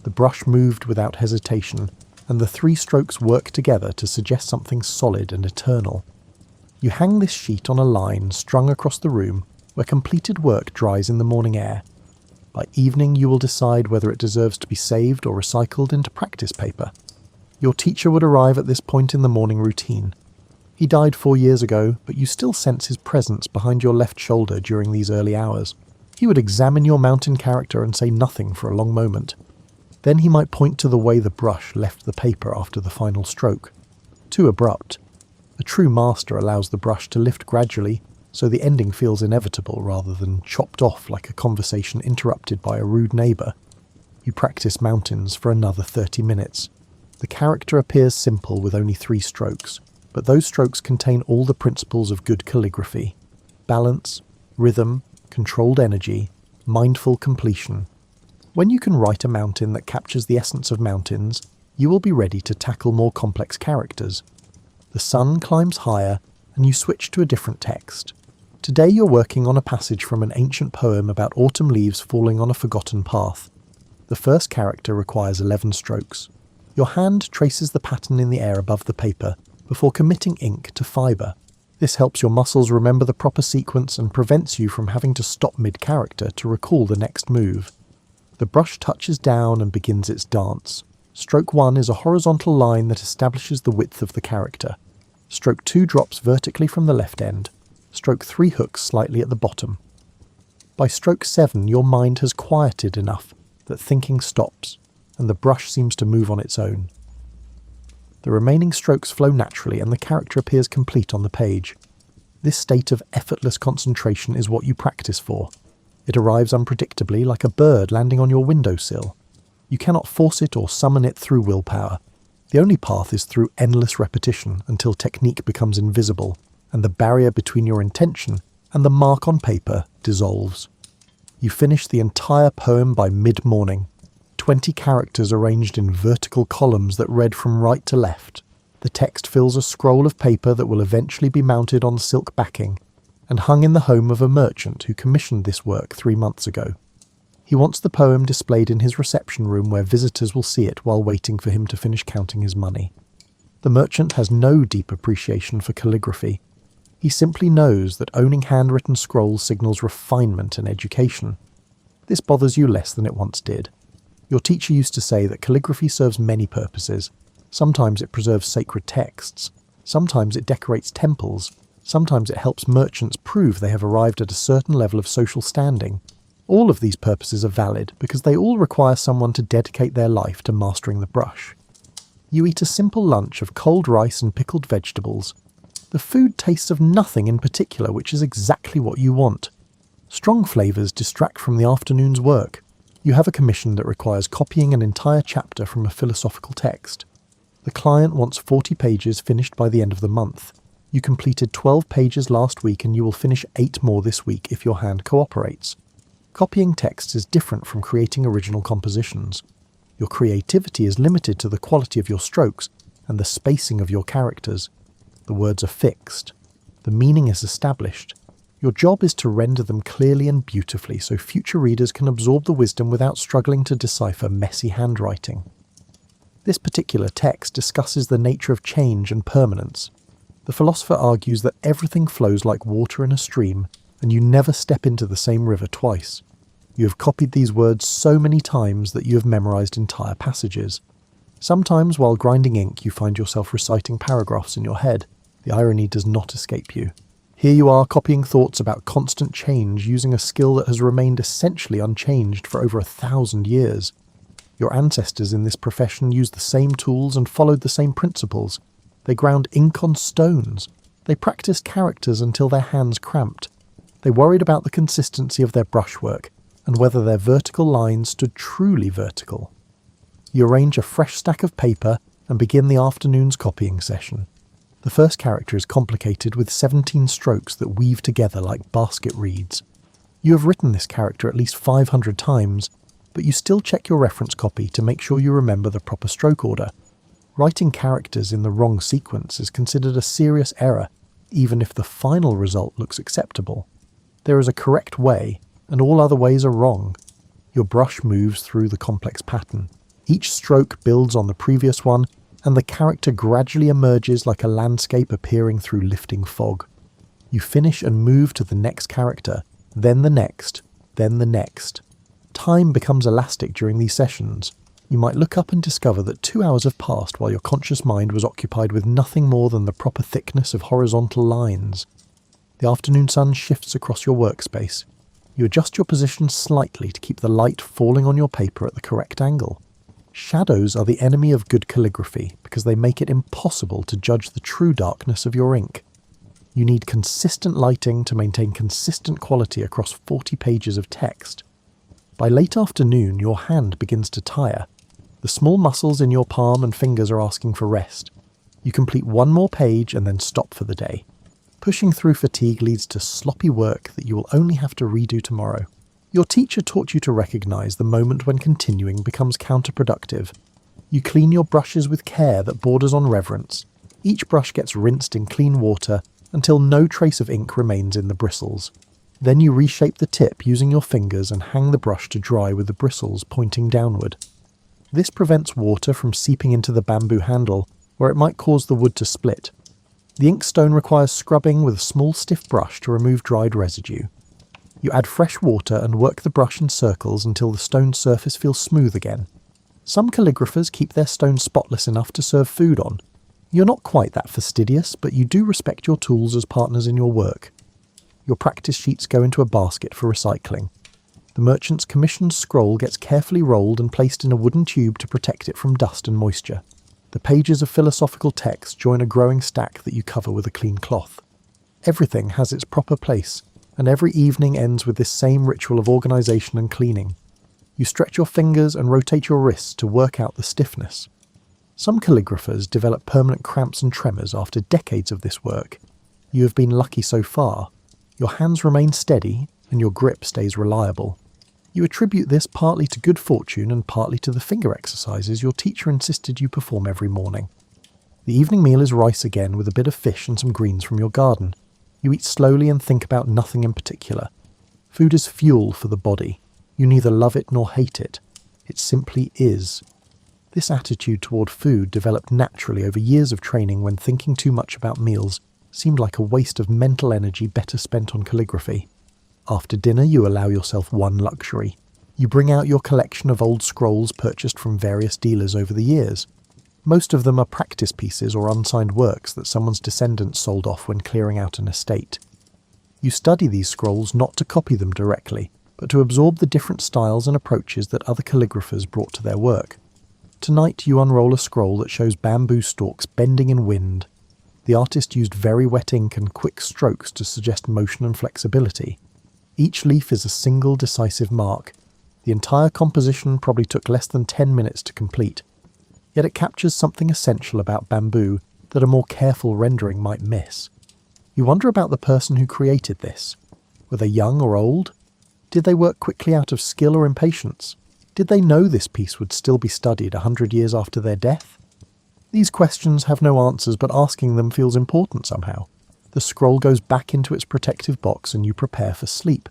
The brush moved without hesitation, and the 3 strokes work together to suggest something solid and eternal. You hang this sheet on a line strung across the room where completed work dries in the morning air. By evening you will decide whether it deserves to be saved or recycled into practice paper. Your teacher would arrive at this point in the morning routine. He died 4 years ago, but you still sense his presence behind your left shoulder during these early hours. He would examine your mountain character and say nothing for a long moment. Then he might point to the way the brush left the paper after the final stroke. Too abrupt. A true master allows the brush to lift gradually, so the ending feels inevitable rather than chopped off like a conversation interrupted by a rude neighbour. You practice Mountains for another 30 minutes. The character appears simple with only 3 strokes, but those strokes contain all the principles of good calligraphy: balance, rhythm, controlled energy, mindful completion. When you can write a mountain that captures the essence of mountains, you will be ready to tackle more complex characters. The sun climbs higher, and you switch to a different text. Today you're working on a passage from an ancient poem about autumn leaves falling on a forgotten path. The first character requires 11 strokes. Your hand traces the pattern in the air above the paper, before committing ink to fibre. This helps your muscles remember the proper sequence and prevents you from having to stop mid-character to recall the next move. The brush touches down and begins its dance. Stroke 1 is a horizontal line that establishes the width of the character. Stroke 2 drops vertically from the left end. Stroke 3 hooks slightly at the bottom. By stroke 7 your mind has quieted enough that thinking stops, and the brush seems to move on its own. The remaining strokes flow naturally and the character appears complete on the page. This state of effortless concentration is what you practice for. It arrives unpredictably, like a bird landing on your windowsill. You cannot force it or summon it through willpower. The only path is through endless repetition until technique becomes invisible, and the barrier between your intention and the mark on paper dissolves. You finish the entire poem by mid-morning. 20 characters arranged in vertical columns that read from right to left. The text fills a scroll of paper that will eventually be mounted on silk backing and hung in the home of a merchant who commissioned this work 3 months ago. He wants the poem displayed in his reception room where visitors will see it while waiting for him to finish counting his money. The merchant has no deep appreciation for calligraphy. He simply knows that owning handwritten scrolls signals refinement and education. This bothers you less than it once did. Your teacher used to say that calligraphy serves many purposes. Sometimes it preserves sacred texts. Sometimes it decorates temples. Sometimes it helps merchants prove they have arrived at a certain level of social standing. All of these purposes are valid because they all require someone to dedicate their life to mastering the brush. You eat a simple lunch of cold rice and pickled vegetables. The food tastes of nothing in particular, which is exactly what you want. Strong flavours distract from the afternoon's work. You have a commission that requires copying an entire chapter from a philosophical text. The client wants 40 pages finished by the end of the month. You completed 12 pages last week and you will finish 8 more this week if your hand cooperates. Copying text is different from creating original compositions. Your creativity is limited to the quality of your strokes and the spacing of your characters. The words are fixed. The meaning is established. Your job is to render them clearly and beautifully so future readers can absorb the wisdom without struggling to decipher messy handwriting. This particular text discusses the nature of change and permanence. The philosopher argues that everything flows like water in a stream, and you never step into the same river twice. You have copied these words so many times that you have memorized entire passages. Sometimes while grinding ink you find yourself reciting paragraphs in your head. The irony does not escape you. Here you are copying thoughts about constant change using a skill that has remained essentially unchanged for over 1,000 years. Your ancestors in this profession used the same tools and followed the same principles. They ground ink on stones. They practiced characters until their hands cramped. They worried about the consistency of their brushwork and whether their vertical lines stood truly vertical. You arrange a fresh stack of paper and begin the afternoon's copying session. The first character is complicated with 17 strokes that weave together like basket reeds. You have written this character at least 500 times, but you still check your reference copy to make sure you remember the proper stroke order. Writing characters in the wrong sequence is considered a serious error, even if the final result looks acceptable. There is a correct way, and all other ways are wrong. Your brush moves through the complex pattern. Each stroke builds on the previous one, and the character gradually emerges like a landscape appearing through lifting fog. You finish and move to the next character, then the next, then the next. Time becomes elastic during these sessions. You might look up and discover that 2 hours have passed while your conscious mind was occupied with nothing more than the proper thickness of horizontal lines. The afternoon sun shifts across your workspace. You adjust your position slightly to keep the light falling on your paper at the correct angle. Shadows are the enemy of good calligraphy because they make it impossible to judge the true darkness of your ink. You need consistent lighting to maintain consistent quality across 40 pages of text. By late afternoon, your hand begins to tire. The small muscles in your palm and fingers are asking for rest. You complete one more page and then stop for the day. Pushing through fatigue leads to sloppy work that you will only have to redo tomorrow. Your teacher taught you to recognize the moment when continuing becomes counterproductive. You clean your brushes with care that borders on reverence. Each brush gets rinsed in clean water until no trace of ink remains in the bristles. Then you reshape the tip using your fingers and hang the brush to dry with the bristles pointing downward. This prevents water from seeping into the bamboo handle, where it might cause the wood to split. The inkstone requires scrubbing with a small stiff brush to remove dried residue. You add fresh water and work the brush in circles until the stone surface feels smooth again. Some calligraphers keep their stone spotless enough to serve food on. You're not quite that fastidious, but you do respect your tools as partners in your work. Your practice sheets go into a basket for recycling. The merchant's commissioned scroll gets carefully rolled and placed in a wooden tube to protect it from dust and moisture. The pages of philosophical text join a growing stack that you cover with a clean cloth. Everything has its proper place, and every evening ends with this same ritual of organisation and cleaning. You stretch your fingers and rotate your wrists to work out the stiffness. Some calligraphers develop permanent cramps and tremors after decades of this work. You have been lucky so far. Your hands remain steady, and your grip stays reliable. You attribute this partly to good fortune and partly to the finger exercises your teacher insisted you perform every morning. The evening meal is rice again with a bit of fish and some greens from your garden. You eat slowly and think about nothing in particular. Food is fuel for the body. You neither love it nor hate it. It simply is. This attitude toward food developed naturally over years of training when thinking too much about meals seemed like a waste of mental energy better spent on calligraphy. After dinner, you allow yourself one luxury. You bring out your collection of old scrolls purchased from various dealers over the years. Most of them are practice pieces or unsigned works that someone's descendants sold off when clearing out an estate. You study these scrolls not to copy them directly, but to absorb the different styles and approaches that other calligraphers brought to their work. Tonight you unroll a scroll that shows bamboo stalks bending in wind. The artist used very wet ink and quick strokes to suggest motion and flexibility. Each leaf is a single decisive mark. The entire composition probably took less than 10 minutes to complete, yet it captures something essential about bamboo that a more careful rendering might miss. You wonder about the person who created this. Were they young or old? Did they work quickly out of skill or impatience? Did they know this piece would still be studied 100 years after their death? These questions have no answers, but asking them feels important somehow. The scroll goes back into its protective box and you prepare for sleep.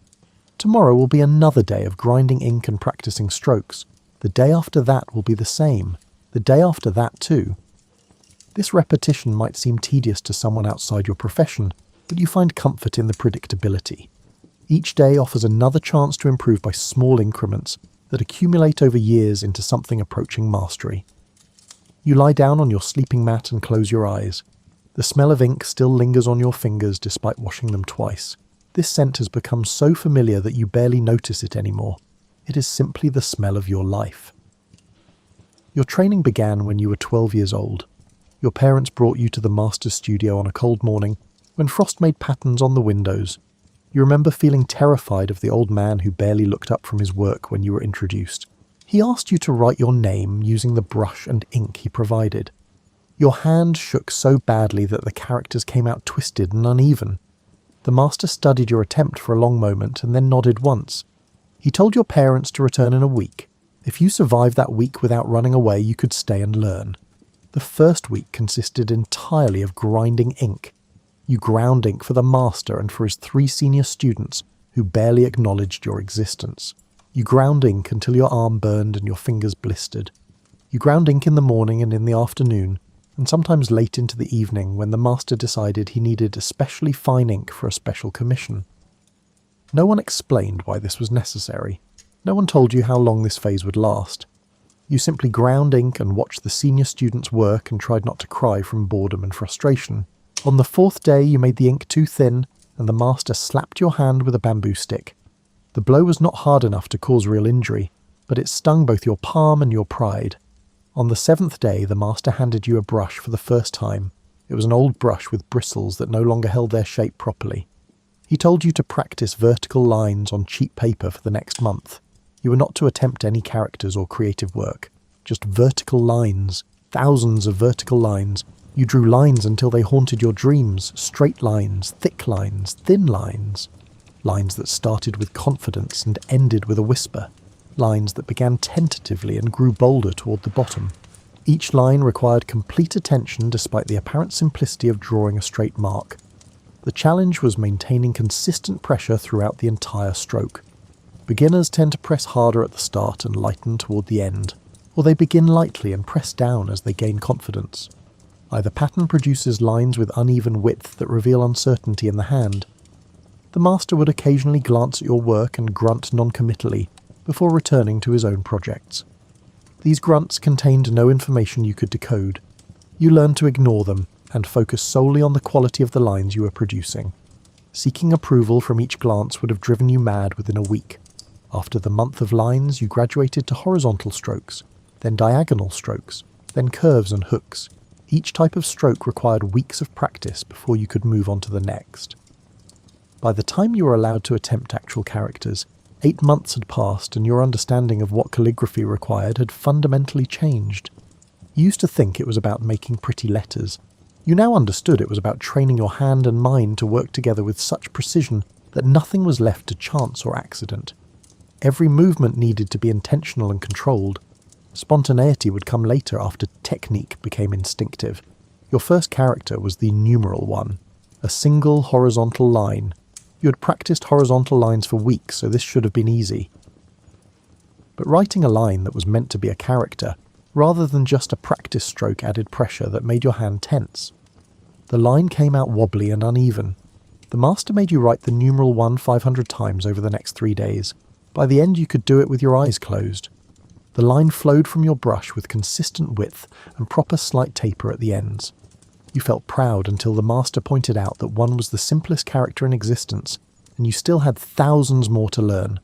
Tomorrow will be another day of grinding ink and practicing strokes. The day after that will be the same. The day after that too. This repetition might seem tedious to someone outside your profession, but you find comfort in the predictability. Each day offers another chance to improve by small increments that accumulate over years into something approaching mastery. You lie down on your sleeping mat and close your eyes. The smell of ink still lingers on your fingers despite washing them twice. This scent has become so familiar that you barely notice it anymore. It is simply the smell of your life. Your training began when you were 12 years old. Your parents brought you to the master's studio on a cold morning when frost made patterns on the windows. You remember feeling terrified of the old man who barely looked up from his work when you were introduced. He asked you to write your name using the brush and ink he provided. Your hand shook so badly that the characters came out twisted and uneven. The master studied your attempt for a long moment and then nodded once. He told your parents to return in a week. If you survived that week without running away, you could stay and learn. The first week consisted entirely of grinding ink. You ground ink for the master and for his 3 senior students who barely acknowledged your existence. You ground ink until your arm burned and your fingers blistered. You ground ink in the morning and in the afternoon, and sometimes late into the evening when the master decided he needed especially fine ink for a special commission. No one explained why this was necessary. No one told you how long this phase would last. You simply ground ink and watched the senior students work and tried not to cry from boredom and frustration. On the 4th day you made the ink too thin, and the master slapped your hand with a bamboo stick. The blow was not hard enough to cause real injury, but it stung both your palm and your pride. On the 7th day, the master handed you a brush for the first time. It was an old brush with bristles that no longer held their shape properly. He told you to practice vertical lines on cheap paper for the next month. You were not to attempt any characters or creative work, just vertical lines, thousands of vertical lines. You drew lines until they haunted your dreams, straight lines, thick lines, thin lines. Lines that started with confidence and ended with a whisper. Lines that began tentatively and grew bolder toward the bottom. Each line required complete attention despite the apparent simplicity of drawing a straight mark. The challenge was maintaining consistent pressure throughout the entire stroke. Beginners tend to press harder at the start and lighten toward the end, or they begin lightly and press down as they gain confidence. Either pattern produces lines with uneven width that reveal uncertainty in the hand. The master would occasionally glance at your work and grunt non-committally before returning to his own projects. These grunts contained no information you could decode. You learned to ignore them and focus solely on the quality of the lines you were producing. Seeking approval from each glance would have driven you mad within a week. After the month of lines, you graduated to horizontal strokes, then diagonal strokes, then curves and hooks. Each type of stroke required weeks of practice before you could move on to the next. By the time you were allowed to attempt actual characters, 8 months had passed and your understanding of what calligraphy required had fundamentally changed. You used to think it was about making pretty letters. You now understood it was about training your hand and mind to work together with such precision that nothing was left to chance or accident. Every movement needed to be intentional and controlled. Spontaneity would come later after technique became instinctive. Your first character was the numeral one, a single horizontal line. You had practiced horizontal lines for weeks, so this should have been easy. But writing a line that was meant to be a character, rather than just a practice stroke, added pressure that made your hand tense. The line came out wobbly and uneven. The master made you write the numeral 1 500 times over the next 3 days. By the end you could do it with your eyes closed. The line flowed from your brush with consistent width and proper slight taper at the ends. You felt proud until the master pointed out that one was the simplest character in existence, and you still had thousands more to learn.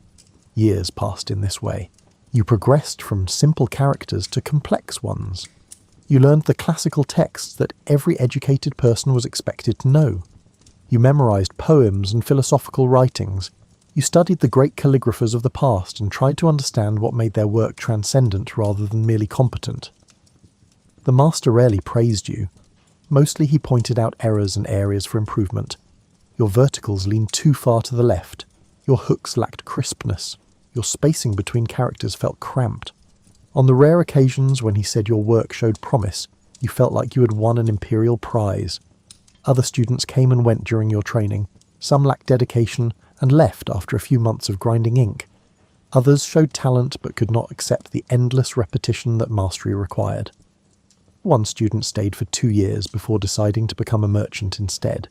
Years passed in this way. You progressed from simple characters to complex ones. You learned the classical texts that every educated person was expected to know. You memorized poems and philosophical writings. You studied the great calligraphers of the past and tried to understand what made their work transcendent rather than merely competent. The master rarely praised you. Mostly he pointed out errors and areas for improvement. Your verticals leaned too far to the left. Your hooks lacked crispness. Your spacing between characters felt cramped. On the rare occasions when he said your work showed promise, you felt like you had won an imperial prize. Other students came and went during your training. Some lacked dedication and left after a few months of grinding ink. Others showed talent but could not accept the endless repetition that mastery required. One student stayed for 2 years before deciding to become a merchant instead.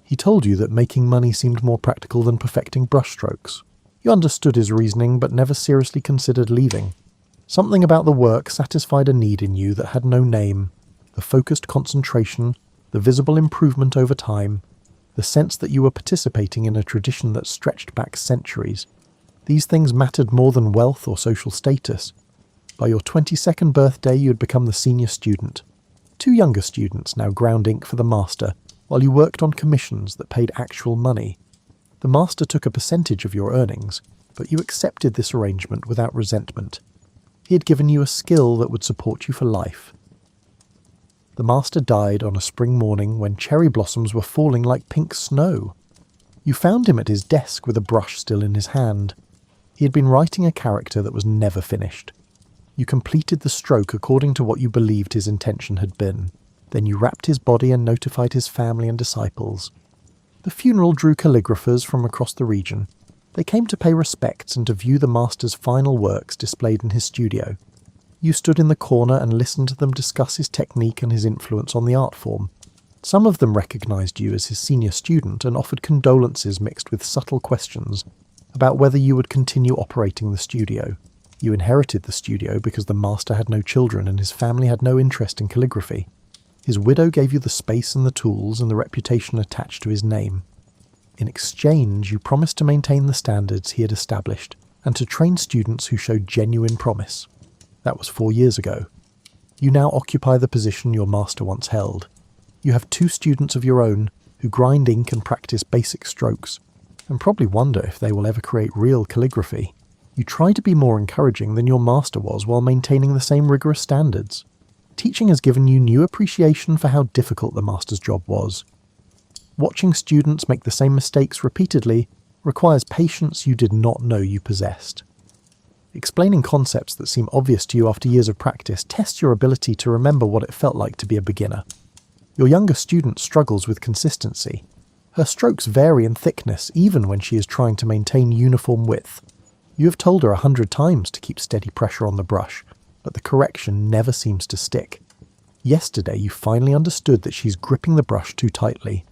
He told you that making money seemed more practical than perfecting brushstrokes. You understood his reasoning but never seriously considered leaving. Something about the work satisfied a need in you that had no name. The focused concentration, the visible improvement over time, the sense that you were participating in a tradition that stretched back centuries. These things mattered more than wealth or social status. By your 22nd birthday you had become the senior student. 2 younger students now ground ink for the master, while you worked on commissions that paid actual money. The master took a percentage of your earnings, but you accepted this arrangement without resentment. He had given you a skill that would support you for life. The master died on a spring morning when cherry blossoms were falling like pink snow. You found him at his desk with a brush still in his hand. He had been writing a character that was never finished. You completed the stroke according to what you believed his intention had been. Then you wrapped his body and notified his family and disciples. The funeral drew calligraphers from across the region. They came to pay respects and to view the master's final works displayed in his studio. You stood in the corner and listened to them discuss his technique and his influence on the art form. Some of them recognized you as his senior student and offered condolences mixed with subtle questions about whether you would continue operating the studio. You inherited the studio because the master had no children and his family had no interest in calligraphy. His widow gave you the space and the tools and the reputation attached to his name. In exchange, you promised to maintain the standards he had established and to train students who showed genuine promise. That was 4 years ago. You now occupy the position your master once held. You have 2 students of your own who grind ink and practice basic strokes, and probably wonder if they will ever create real calligraphy. You try to be more encouraging than your master was while maintaining the same rigorous standards. Teaching has given you new appreciation for how difficult the master's job was. Watching students make the same mistakes repeatedly requires patience you did not know you possessed. Explaining concepts that seem obvious to you after years of practice tests your ability to remember what it felt like to be a beginner. Your younger student struggles with consistency. Her strokes vary in thickness even when she is trying to maintain uniform width. You have told her 100 times to keep steady pressure on the brush, but the correction never seems to stick. Yesterday you finally understood that she's gripping the brush too tightly.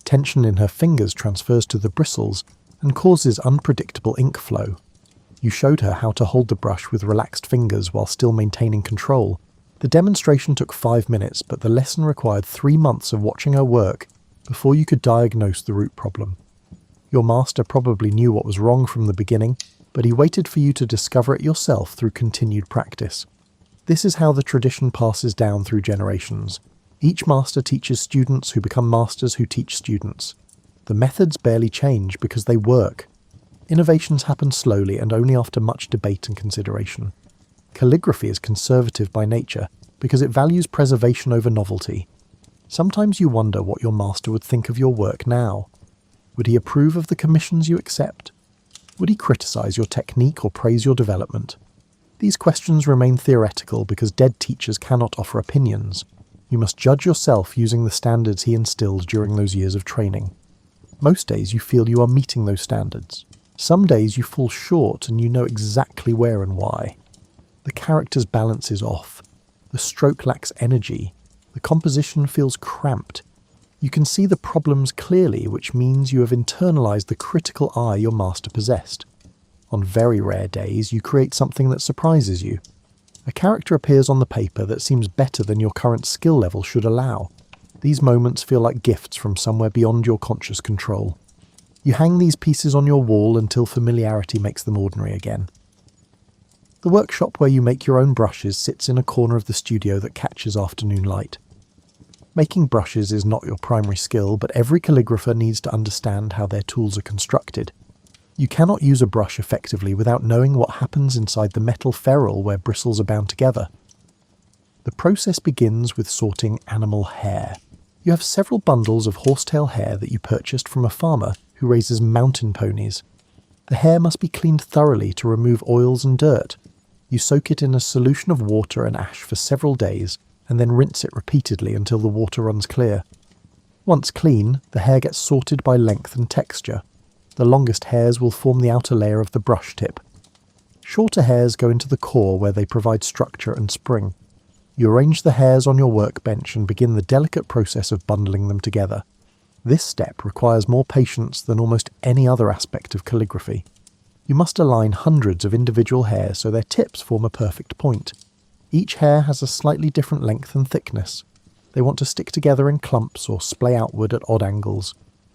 Tension in her fingers transfers to the bristles and causes unpredictable ink flow. You showed her how to hold the brush with relaxed fingers while still maintaining control. The demonstration took 5 minutes, but the lesson required 3 months of watching her work before you could diagnose the root problem. Your master probably knew what was wrong from the beginning, but he waited for you to discover it yourself through continued practice. This is how the tradition passes down through generations. Each master teaches students who become masters who teach students. The methods barely change because they work. Innovations happen slowly and only after much debate and consideration. Calligraphy is conservative by nature because it values preservation over novelty. Sometimes you wonder what your master would think of your work now. Would he approve of the commissions you accept? Would he criticize your technique or praise your development? These questions remain theoretical because dead teachers cannot offer opinions. You must judge yourself using the standards he instilled during those years of training. Most days you feel you are meeting those standards. Some days you fall short and you know exactly where and why. The character's balance is off. The stroke lacks energy. The composition feels cramped. You can see the problems clearly, which means you have internalized the critical eye your master possessed. On very rare days, you create something that surprises you. A character appears on the paper that seems better than your current skill level should allow. These moments feel like gifts from somewhere beyond your conscious control. You hang these pieces on your wall until familiarity makes them ordinary again. The workshop where you make your own brushes sits in a corner of the studio that catches afternoon light. Making brushes is not your primary skill, but every calligrapher needs to understand how their tools are constructed. You cannot use a brush effectively without knowing what happens inside the metal ferrule where bristles are bound together. The process begins with sorting animal hair. You have several bundles of horsetail hair that you purchased from a farmer who raises mountain ponies. The hair must be cleaned thoroughly to remove oils and dirt. You soak it in a solution of water and ash for several days and then rinse it repeatedly until the water runs clear. Once clean, the hair gets sorted by length and texture. The longest hairs will form the outer layer of the brush tip. Shorter hairs go into the core where they provide structure and spring. You arrange the hairs on your workbench and begin the delicate process of bundling them together. This step requires more patience than almost any other aspect of calligraphy. You must align hundreds of individual hairs so their tips form a perfect point. Each hair has a slightly different length and thickness. They want to stick together in clumps or splay outward at odd angles.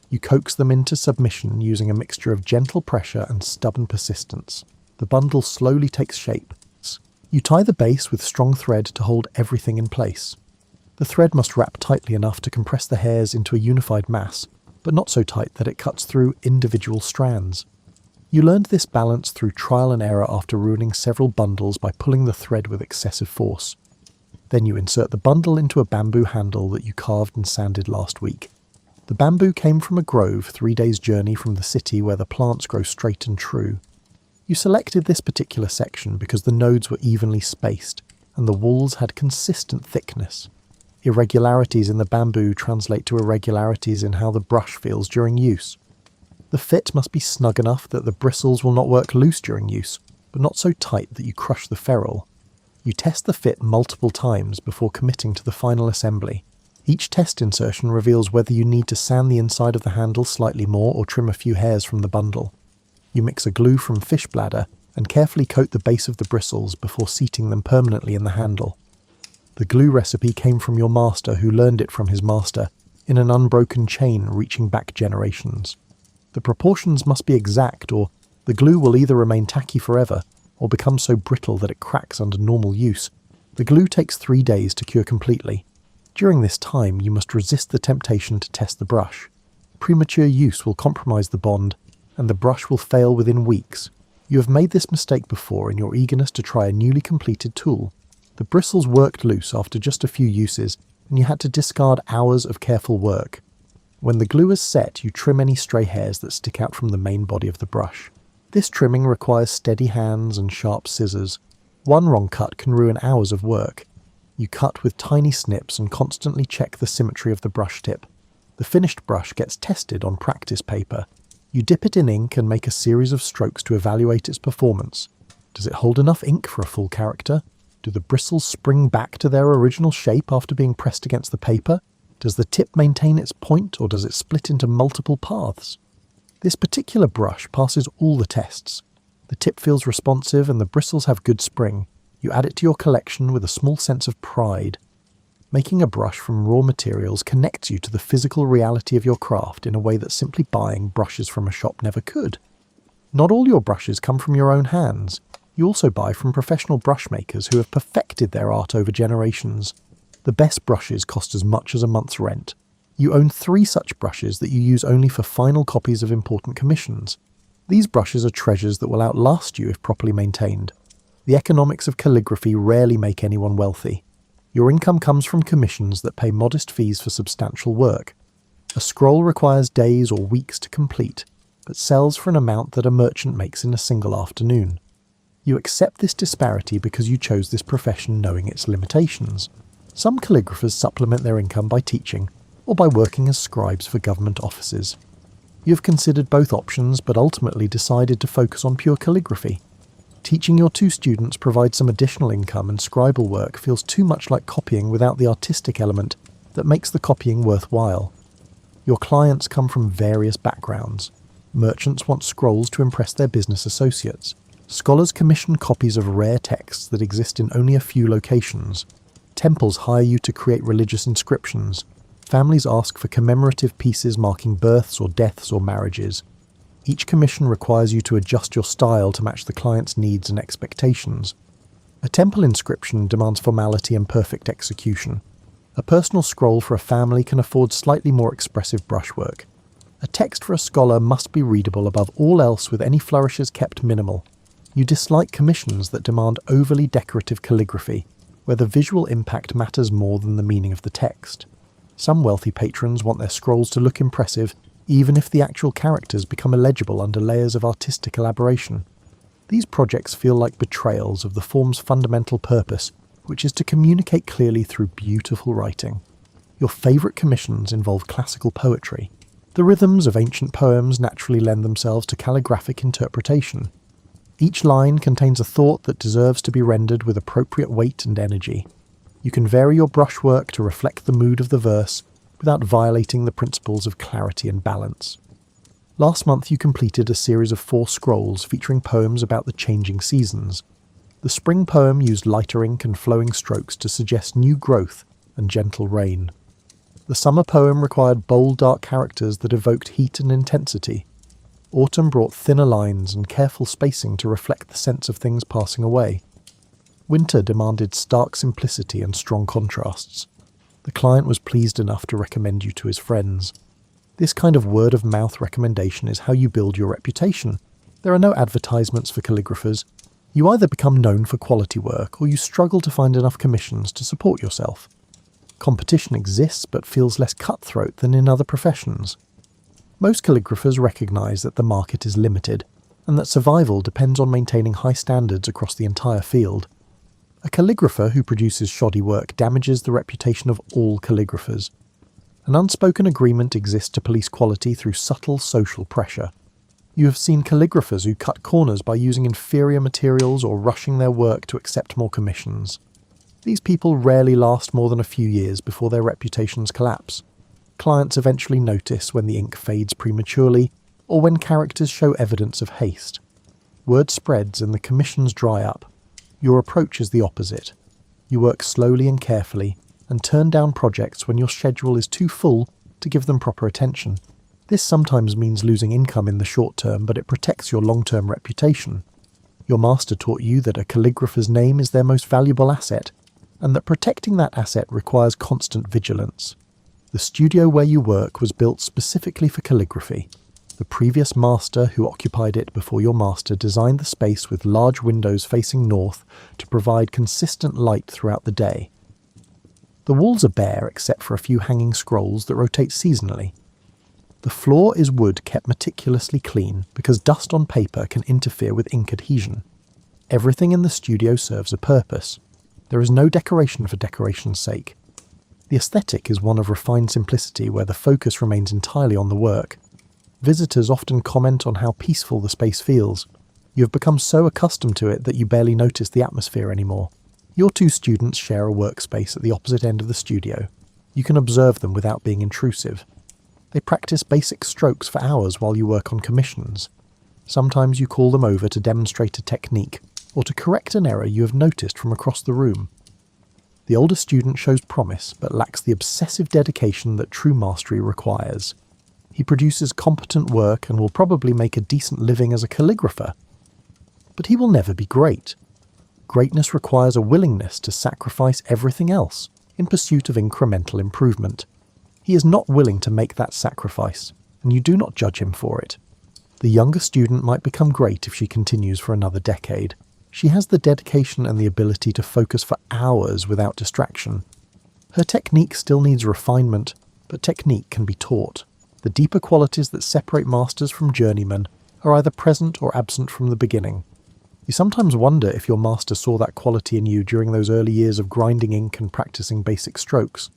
You coax them into submission using a mixture of gentle pressure and stubborn persistence. The bundle slowly takes shape. You tie the base with strong thread to hold everything in place. The thread must wrap tightly enough to compress the hairs into a unified mass, but not so tight that it cuts through individual strands. You learned this balance through trial and error after ruining several bundles by pulling the thread with excessive force. Then you insert the bundle into a bamboo handle that you carved and sanded last week. The bamboo came from a grove 3 days' journey from the city where the plants grow straight and true. You selected this particular section because the nodes were evenly spaced, and the walls had consistent thickness. Irregularities in the bamboo translate to irregularities in how the brush feels during use. The fit must be snug enough that the bristles will not work loose during use, but not so tight that you crush the ferrule. You test the fit multiple times before committing to the final assembly. Each test insertion reveals whether you need to sand the inside of the handle slightly more or trim a few hairs from the bundle. You mix a glue from fish bladder and carefully coat the base of the bristles before seating them permanently in the handle. The glue recipe came from your master who learned it from his master, in an unbroken chain reaching back generations. The proportions must be exact, or the glue will either remain tacky forever or become so brittle that it cracks under normal use. The glue takes 3 days to cure completely. During this time, you must resist the temptation to test the brush. Premature use will compromise the bond, and the brush will fail within weeks. You have made this mistake before in your eagerness to try a newly completed tool. The bristles worked loose after just a few uses, and you had to discard hours of careful work. When the glue is set, you trim any stray hairs that stick out from the main body of the brush. This trimming requires steady hands and sharp scissors. One wrong cut can ruin hours of work. You cut with tiny snips and constantly check the symmetry of the brush tip. The finished brush gets tested on practice paper. You dip it in ink and make a series of strokes to evaluate its performance. Does it hold enough ink for a full character? Do the bristles spring back to their original shape after being pressed against the paper? Does the tip maintain its point, or does it split into multiple paths? This particular brush passes all the tests. The tip feels responsive and the bristles have good spring. You add it to your collection with a small sense of pride. Making a brush from raw materials connects you to the physical reality of your craft in a way that simply buying brushes from a shop never could. Not all your brushes come from your own hands. You also buy from professional brush makers who have perfected their art over generations. The best brushes cost as much as a month's rent. You own 3 such brushes that you use only for final copies of important commissions. These brushes are treasures that will outlast you if properly maintained. The economics of calligraphy rarely make anyone wealthy. Your income comes from commissions that pay modest fees for substantial work. A scroll requires days or weeks to complete, but sells for an amount that a merchant makes in a single afternoon. You accept this disparity because you chose this profession knowing its limitations. Some calligraphers supplement their income by teaching, or by working as scribes for government offices. You have considered both options, but ultimately decided to focus on pure calligraphy. Teaching your 2 students provides some additional income, and scribal work feels too much like copying without the artistic element that makes the copying worthwhile. Your clients come from various backgrounds. Merchants want scrolls to impress their business associates. Scholars commission copies of rare texts that exist in only a few locations. Temples hire you to create religious inscriptions. Families ask for commemorative pieces marking births or deaths or marriages. Each commission requires you to adjust your style to match the client's needs and expectations. A temple inscription demands formality and perfect execution. A personal scroll for a family can afford slightly more expressive brushwork. A text for a scholar must be readable above all else, with any flourishes kept minimal. You dislike commissions that demand overly decorative calligraphy, where the visual impact matters more than the meaning of the text. Some wealthy patrons want their scrolls to look impressive, even if the actual characters become illegible under layers of artistic elaboration. These projects feel like betrayals of the form's fundamental purpose, which is to communicate clearly through beautiful writing. Your favourite commissions involve classical poetry. The rhythms of ancient poems naturally lend themselves to calligraphic interpretation. Each line contains a thought that deserves to be rendered with appropriate weight and energy. You can vary your brushwork to reflect the mood of the verse without violating the principles of clarity and balance. Last month you completed a series of 4 scrolls featuring poems about the changing seasons. The spring poem used lighter ink and flowing strokes to suggest new growth and gentle rain. The summer poem required bold, dark characters that evoked heat and intensity. Autumn brought thinner lines and careful spacing to reflect the sense of things passing away. Winter demanded stark simplicity and strong contrasts. The client was pleased enough to recommend you to his friends. This kind of word-of-mouth recommendation is how you build your reputation. There are no advertisements for calligraphers. You either become known for quality work, or you struggle to find enough commissions to support yourself. Competition exists, but feels less cutthroat than in other professions. Most calligraphers recognise that the market is limited, and that survival depends on maintaining high standards across the entire field. A calligrapher who produces shoddy work damages the reputation of all calligraphers. An unspoken agreement exists to police quality through subtle social pressure. You have seen calligraphers who cut corners by using inferior materials or rushing their work to accept more commissions. These people rarely last more than a few years before their reputations collapse. Clients eventually notice when the ink fades prematurely, or when characters show evidence of haste. Word spreads and the commissions dry up. Your approach is the opposite. You work slowly and carefully, and turn down projects when your schedule is too full to give them proper attention. This sometimes means losing income in the short term, but it protects your long-term reputation. Your master taught you that a calligrapher's name is their most valuable asset, and that protecting that asset requires constant vigilance. The studio where you work was built specifically for calligraphy. The previous master who occupied it before your master designed the space with large windows facing north to provide consistent light throughout the day. The walls are bare except for a few hanging scrolls that rotate seasonally. The floor is wood kept meticulously clean because dust on paper can interfere with ink adhesion. Everything in the studio serves a purpose. There is no decoration for decoration's sake. The aesthetic is one of refined simplicity where the focus remains entirely on the work. Visitors often comment on how peaceful the space feels. You have become so accustomed to it that you barely notice the atmosphere anymore. Your 2 students share a workspace at the opposite end of the studio. You can observe them without being intrusive. They practice basic strokes for hours while you work on commissions. Sometimes you call them over to demonstrate a technique, or to correct an error you have noticed from across the room. The older student shows promise, but lacks the obsessive dedication that true mastery requires. He produces competent work and will probably make a decent living as a calligrapher. But he will never be great. Greatness requires a willingness to sacrifice everything else in pursuit of incremental improvement. He is not willing to make that sacrifice, and you do not judge him for it. The younger student might become great if she continues for another decade. She has the dedication and the ability to focus for hours without distraction. Her technique still needs refinement, but technique can be taught. The deeper qualities that separate masters from journeymen are either present or absent from the beginning. You sometimes wonder if your master saw that quality in you during those early years of grinding ink and practicing basic strokes.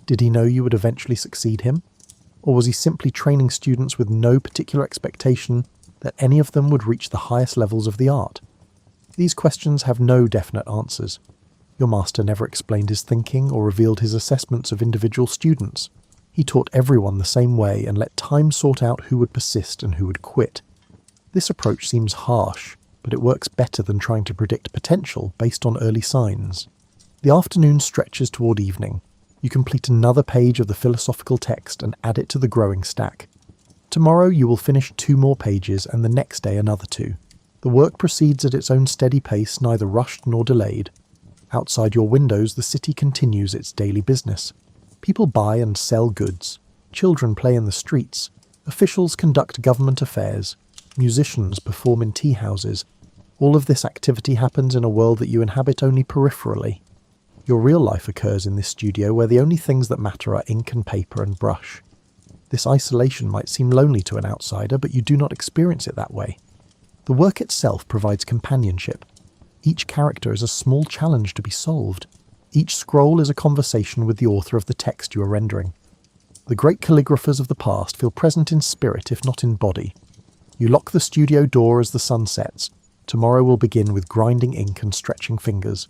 Did he know you would eventually succeed him? Or was he simply training students with no particular expectation that any of them would reach the highest levels of the art? These questions have no definite answers. Your master never explained his thinking or revealed his assessments of individual students. He taught everyone the same way and let time sort out who would persist and who would quit. This approach seems harsh, but it works better than trying to predict potential based on early signs. The afternoon stretches toward evening. You complete another page of the philosophical text and add it to the growing stack. Tomorrow you will finish 2 more pages and the next day another 2. The work proceeds at its own steady pace, neither rushed nor delayed. Outside your windows the city continues its daily business. People buy and sell goods. Children play in the streets. Officials conduct government affairs. Musicians perform in tea houses. All of this activity happens in a world that you inhabit only peripherally. Your real life occurs in this studio where the only things that matter are ink and paper and brush. This isolation might seem lonely to an outsider, but you do not experience it that way. The work itself provides companionship. Each character is a small challenge to be solved. Each scroll is a conversation with the author of the text you are rendering. The great calligraphers of the past feel present in spirit if not in body. You lock the studio door as the sun sets. Tomorrow will begin with grinding ink and stretching fingers.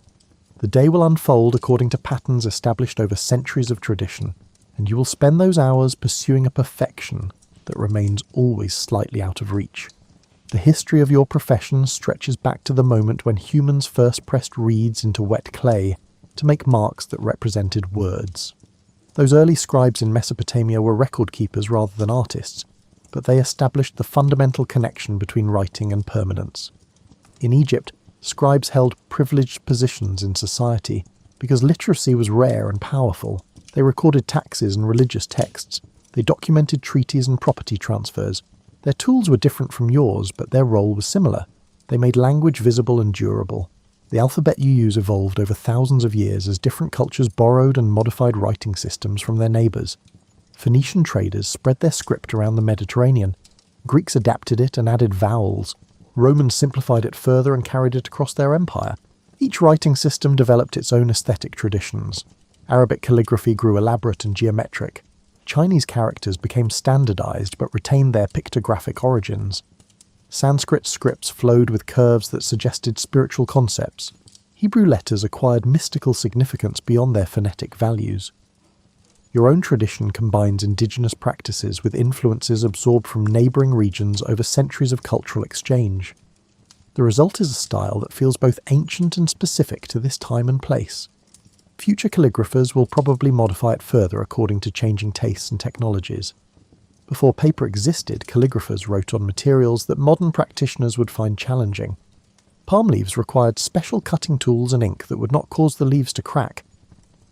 The day will unfold according to patterns established over centuries of tradition, and you will spend those hours pursuing a perfection that remains always slightly out of reach. The history of your profession stretches back to the moment when humans first pressed reeds into wet clay to make marks that represented words. Those early scribes in Mesopotamia were record keepers rather than artists, but they established the fundamental connection between writing and permanence. In Egypt, scribes held privileged positions in society because literacy was rare and powerful. They recorded taxes and religious texts. They documented treaties and property transfers. Their tools were different from yours, but their role was similar. They made language visible and durable. The alphabet you use evolved over thousands of years as different cultures borrowed and modified writing systems from their neighbours. Phoenician traders spread their script around the Mediterranean. Greeks adapted it and added vowels. Romans simplified it further and carried it across their empire. Each writing system developed its own aesthetic traditions. Arabic calligraphy grew elaborate and geometric. Chinese characters became standardized but retained their pictographic origins. Sanskrit scripts flowed with curves that suggested spiritual concepts. Hebrew letters acquired mystical significance beyond their phonetic values. Your own tradition combines indigenous practices with influences absorbed from neighbouring regions over centuries of cultural exchange. The result is a style that feels both ancient and specific to this time and place. Future calligraphers will probably modify it further according to changing tastes and technologies. Before paper existed, calligraphers wrote on materials that modern practitioners would find challenging. Palm leaves required special cutting tools and ink that would not cause the leaves to crack.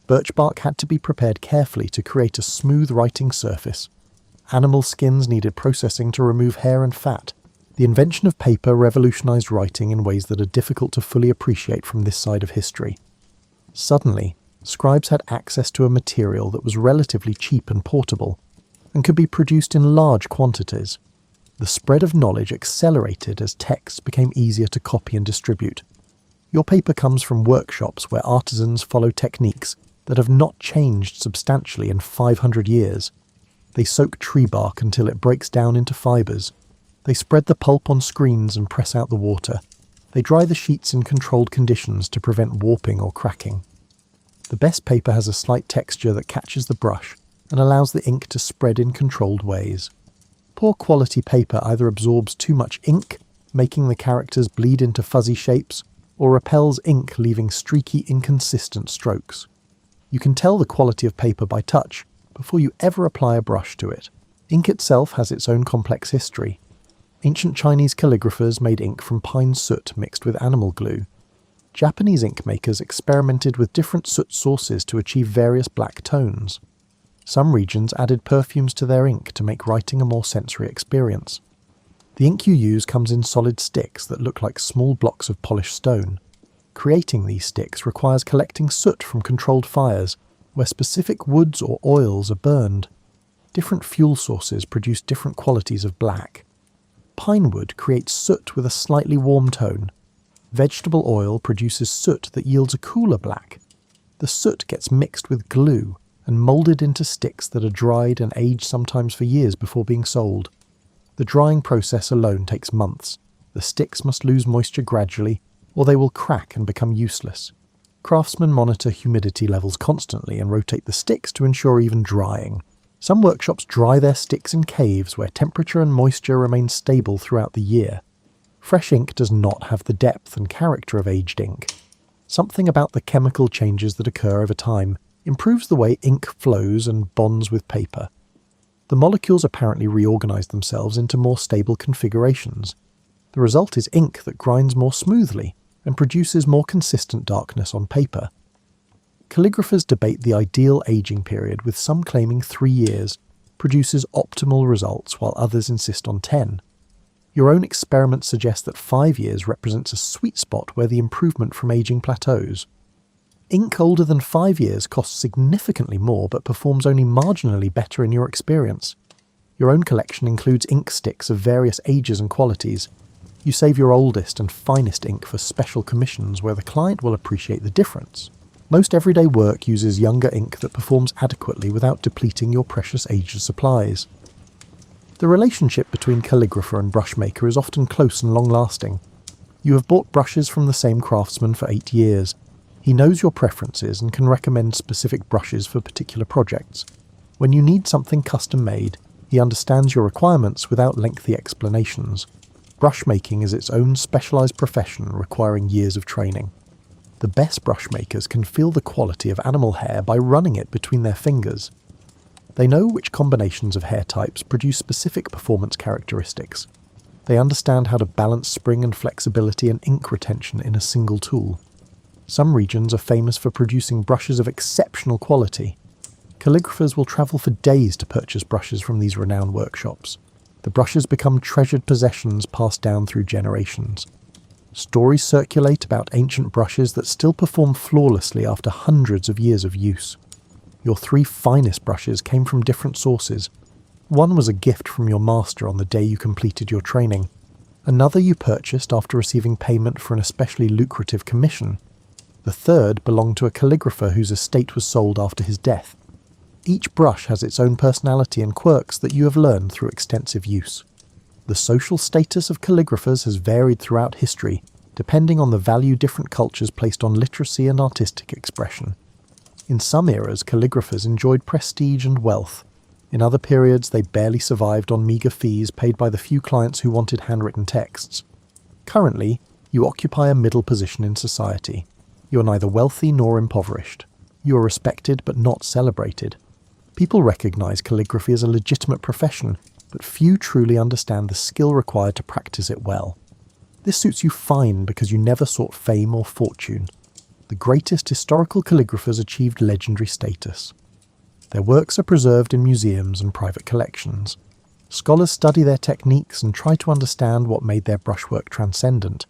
Birch bark had to be prepared carefully to create a smooth writing surface. Animal skins needed processing to remove hair and fat. The invention of paper revolutionized writing in ways that are difficult to fully appreciate from this side of history. Suddenly, scribes had access to a material that was relatively cheap and portable, and could be produced in large quantities. The spread of knowledge accelerated as texts became easier to copy and distribute. Your paper comes from workshops where artisans follow techniques that have not changed substantially in 500 years. They soak tree bark until it breaks down into fibres. They spread the pulp on screens and press out the water. They dry the sheets in controlled conditions to prevent warping or cracking. The best paper has a slight texture that catches the brush and allows the ink to spread in controlled ways. Poor quality paper either absorbs too much ink, making the characters bleed into fuzzy shapes, or repels ink, leaving streaky, inconsistent strokes. You can tell the quality of paper by touch before you ever apply a brush to it. Ink itself has its own complex history. Ancient Chinese calligraphers made ink from pine soot mixed with animal glue. Japanese ink makers experimented with different soot sources to achieve various black tones. Some regions added perfumes to their ink to make writing a more sensory experience. The ink you use comes in solid sticks that look like small blocks of polished stone. Creating these sticks requires collecting soot from controlled fires, where specific woods or oils are burned. Different fuel sources produce different qualities of black. Pine wood creates soot with a slightly warm tone. Vegetable oil produces soot that yields a cooler black. The soot gets mixed with glue and moulded into sticks that are dried and aged sometimes for years before being sold. The drying process alone takes months. The sticks must lose moisture gradually, or they will crack and become useless. Craftsmen monitor humidity levels constantly and rotate the sticks to ensure even drying. Some workshops dry their sticks in caves where temperature and moisture remain stable throughout the year. Fresh ink does not have the depth and character of aged ink. Something about the chemical changes that occur over time improves the way ink flows and bonds with paper. The molecules apparently reorganize themselves into more stable configurations. The result is ink that grinds more smoothly and produces more consistent darkness on paper. Calligraphers debate the ideal aging period, with some claiming 3 years produces optimal results while others insist on 10. Your own experiments suggest that 5 years represents a sweet spot where the improvement from aging plateaus. Ink older than 5 years costs significantly more but performs only marginally better in your experience. Your own collection includes ink sticks of various ages and qualities. You save your oldest and finest ink for special commissions where the client will appreciate the difference. Most everyday work uses younger ink that performs adequately without depleting your precious aged supplies. The relationship between calligrapher and brushmaker is often close and long-lasting. You have bought brushes from the same craftsman for 8 years. He knows your preferences and can recommend specific brushes for particular projects. When you need something custom-made, he understands your requirements without lengthy explanations. Brushmaking is its own specialised profession requiring years of training. The best brushmakers can feel the quality of animal hair by running it between their fingers. They know which combinations of hair types produce specific performance characteristics. They understand how to balance spring and flexibility and ink retention in a single tool. Some regions are famous for producing brushes of exceptional quality. Calligraphers will travel for days to purchase brushes from these renowned workshops. The brushes become treasured possessions passed down through generations. Stories circulate about ancient brushes that still perform flawlessly after hundreds of years of use. Your 3 finest brushes came from different sources. One was a gift from your master on the day you completed your training. Another you purchased after receiving payment for an especially lucrative commission. The third belonged to a calligrapher whose estate was sold after his death. Each brush has its own personality and quirks that you have learned through extensive use. The social status of calligraphers has varied throughout history, depending on the value different cultures placed on literacy and artistic expression. In some eras, calligraphers enjoyed prestige and wealth. In other periods, they barely survived on meagre fees paid by the few clients who wanted handwritten texts. Currently, you occupy a middle position in society. You are neither wealthy nor impoverished. You are respected but not celebrated. People recognize calligraphy as a legitimate profession, but few truly understand the skill required to practice it well. This suits you fine because you never sought fame or fortune. The greatest historical calligraphers achieved legendary status. Their works are preserved in museums and private collections. Scholars study their techniques and try to understand what made their brushwork transcendent.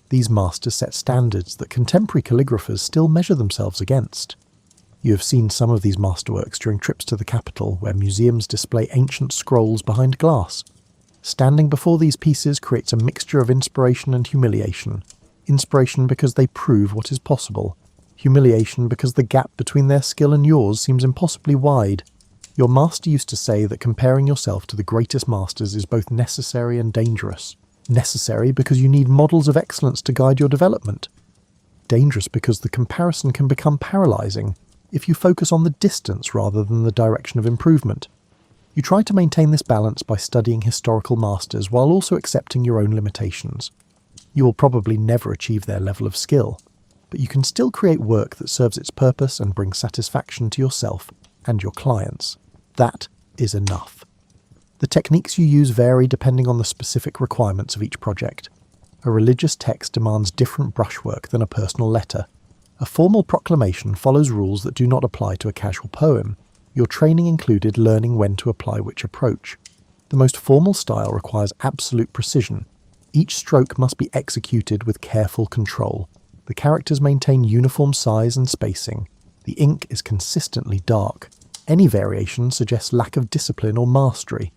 These masters set standards that contemporary calligraphers still measure themselves against. You have seen some of these masterworks during trips to the capital, where museums display ancient scrolls behind glass. Standing before these pieces creates a mixture of inspiration and humiliation. Inspiration because they prove what is possible. Humiliation because the gap between their skill and yours seems impossibly wide. Your master used to say that comparing yourself to the greatest masters is both necessary and dangerous. Necessary because you need models of excellence to guide your development. Dangerous because the comparison can become paralyzing if you focus on the distance rather than the direction of improvement. You try to maintain this balance by studying historical masters while also accepting your own limitations. You will probably never achieve their level of skill, but you can still create work that serves its purpose and brings satisfaction to yourself and your clients. That is enough. The techniques you use vary depending on the specific requirements of each project. A religious text demands different brushwork than a personal letter. A formal proclamation follows rules that do not apply to a casual poem. Your training included learning when to apply which approach. The most formal style requires absolute precision. Each stroke must be executed with careful control. The characters maintain uniform size and spacing. The ink is consistently dark. Any variation suggests lack of discipline or mastery.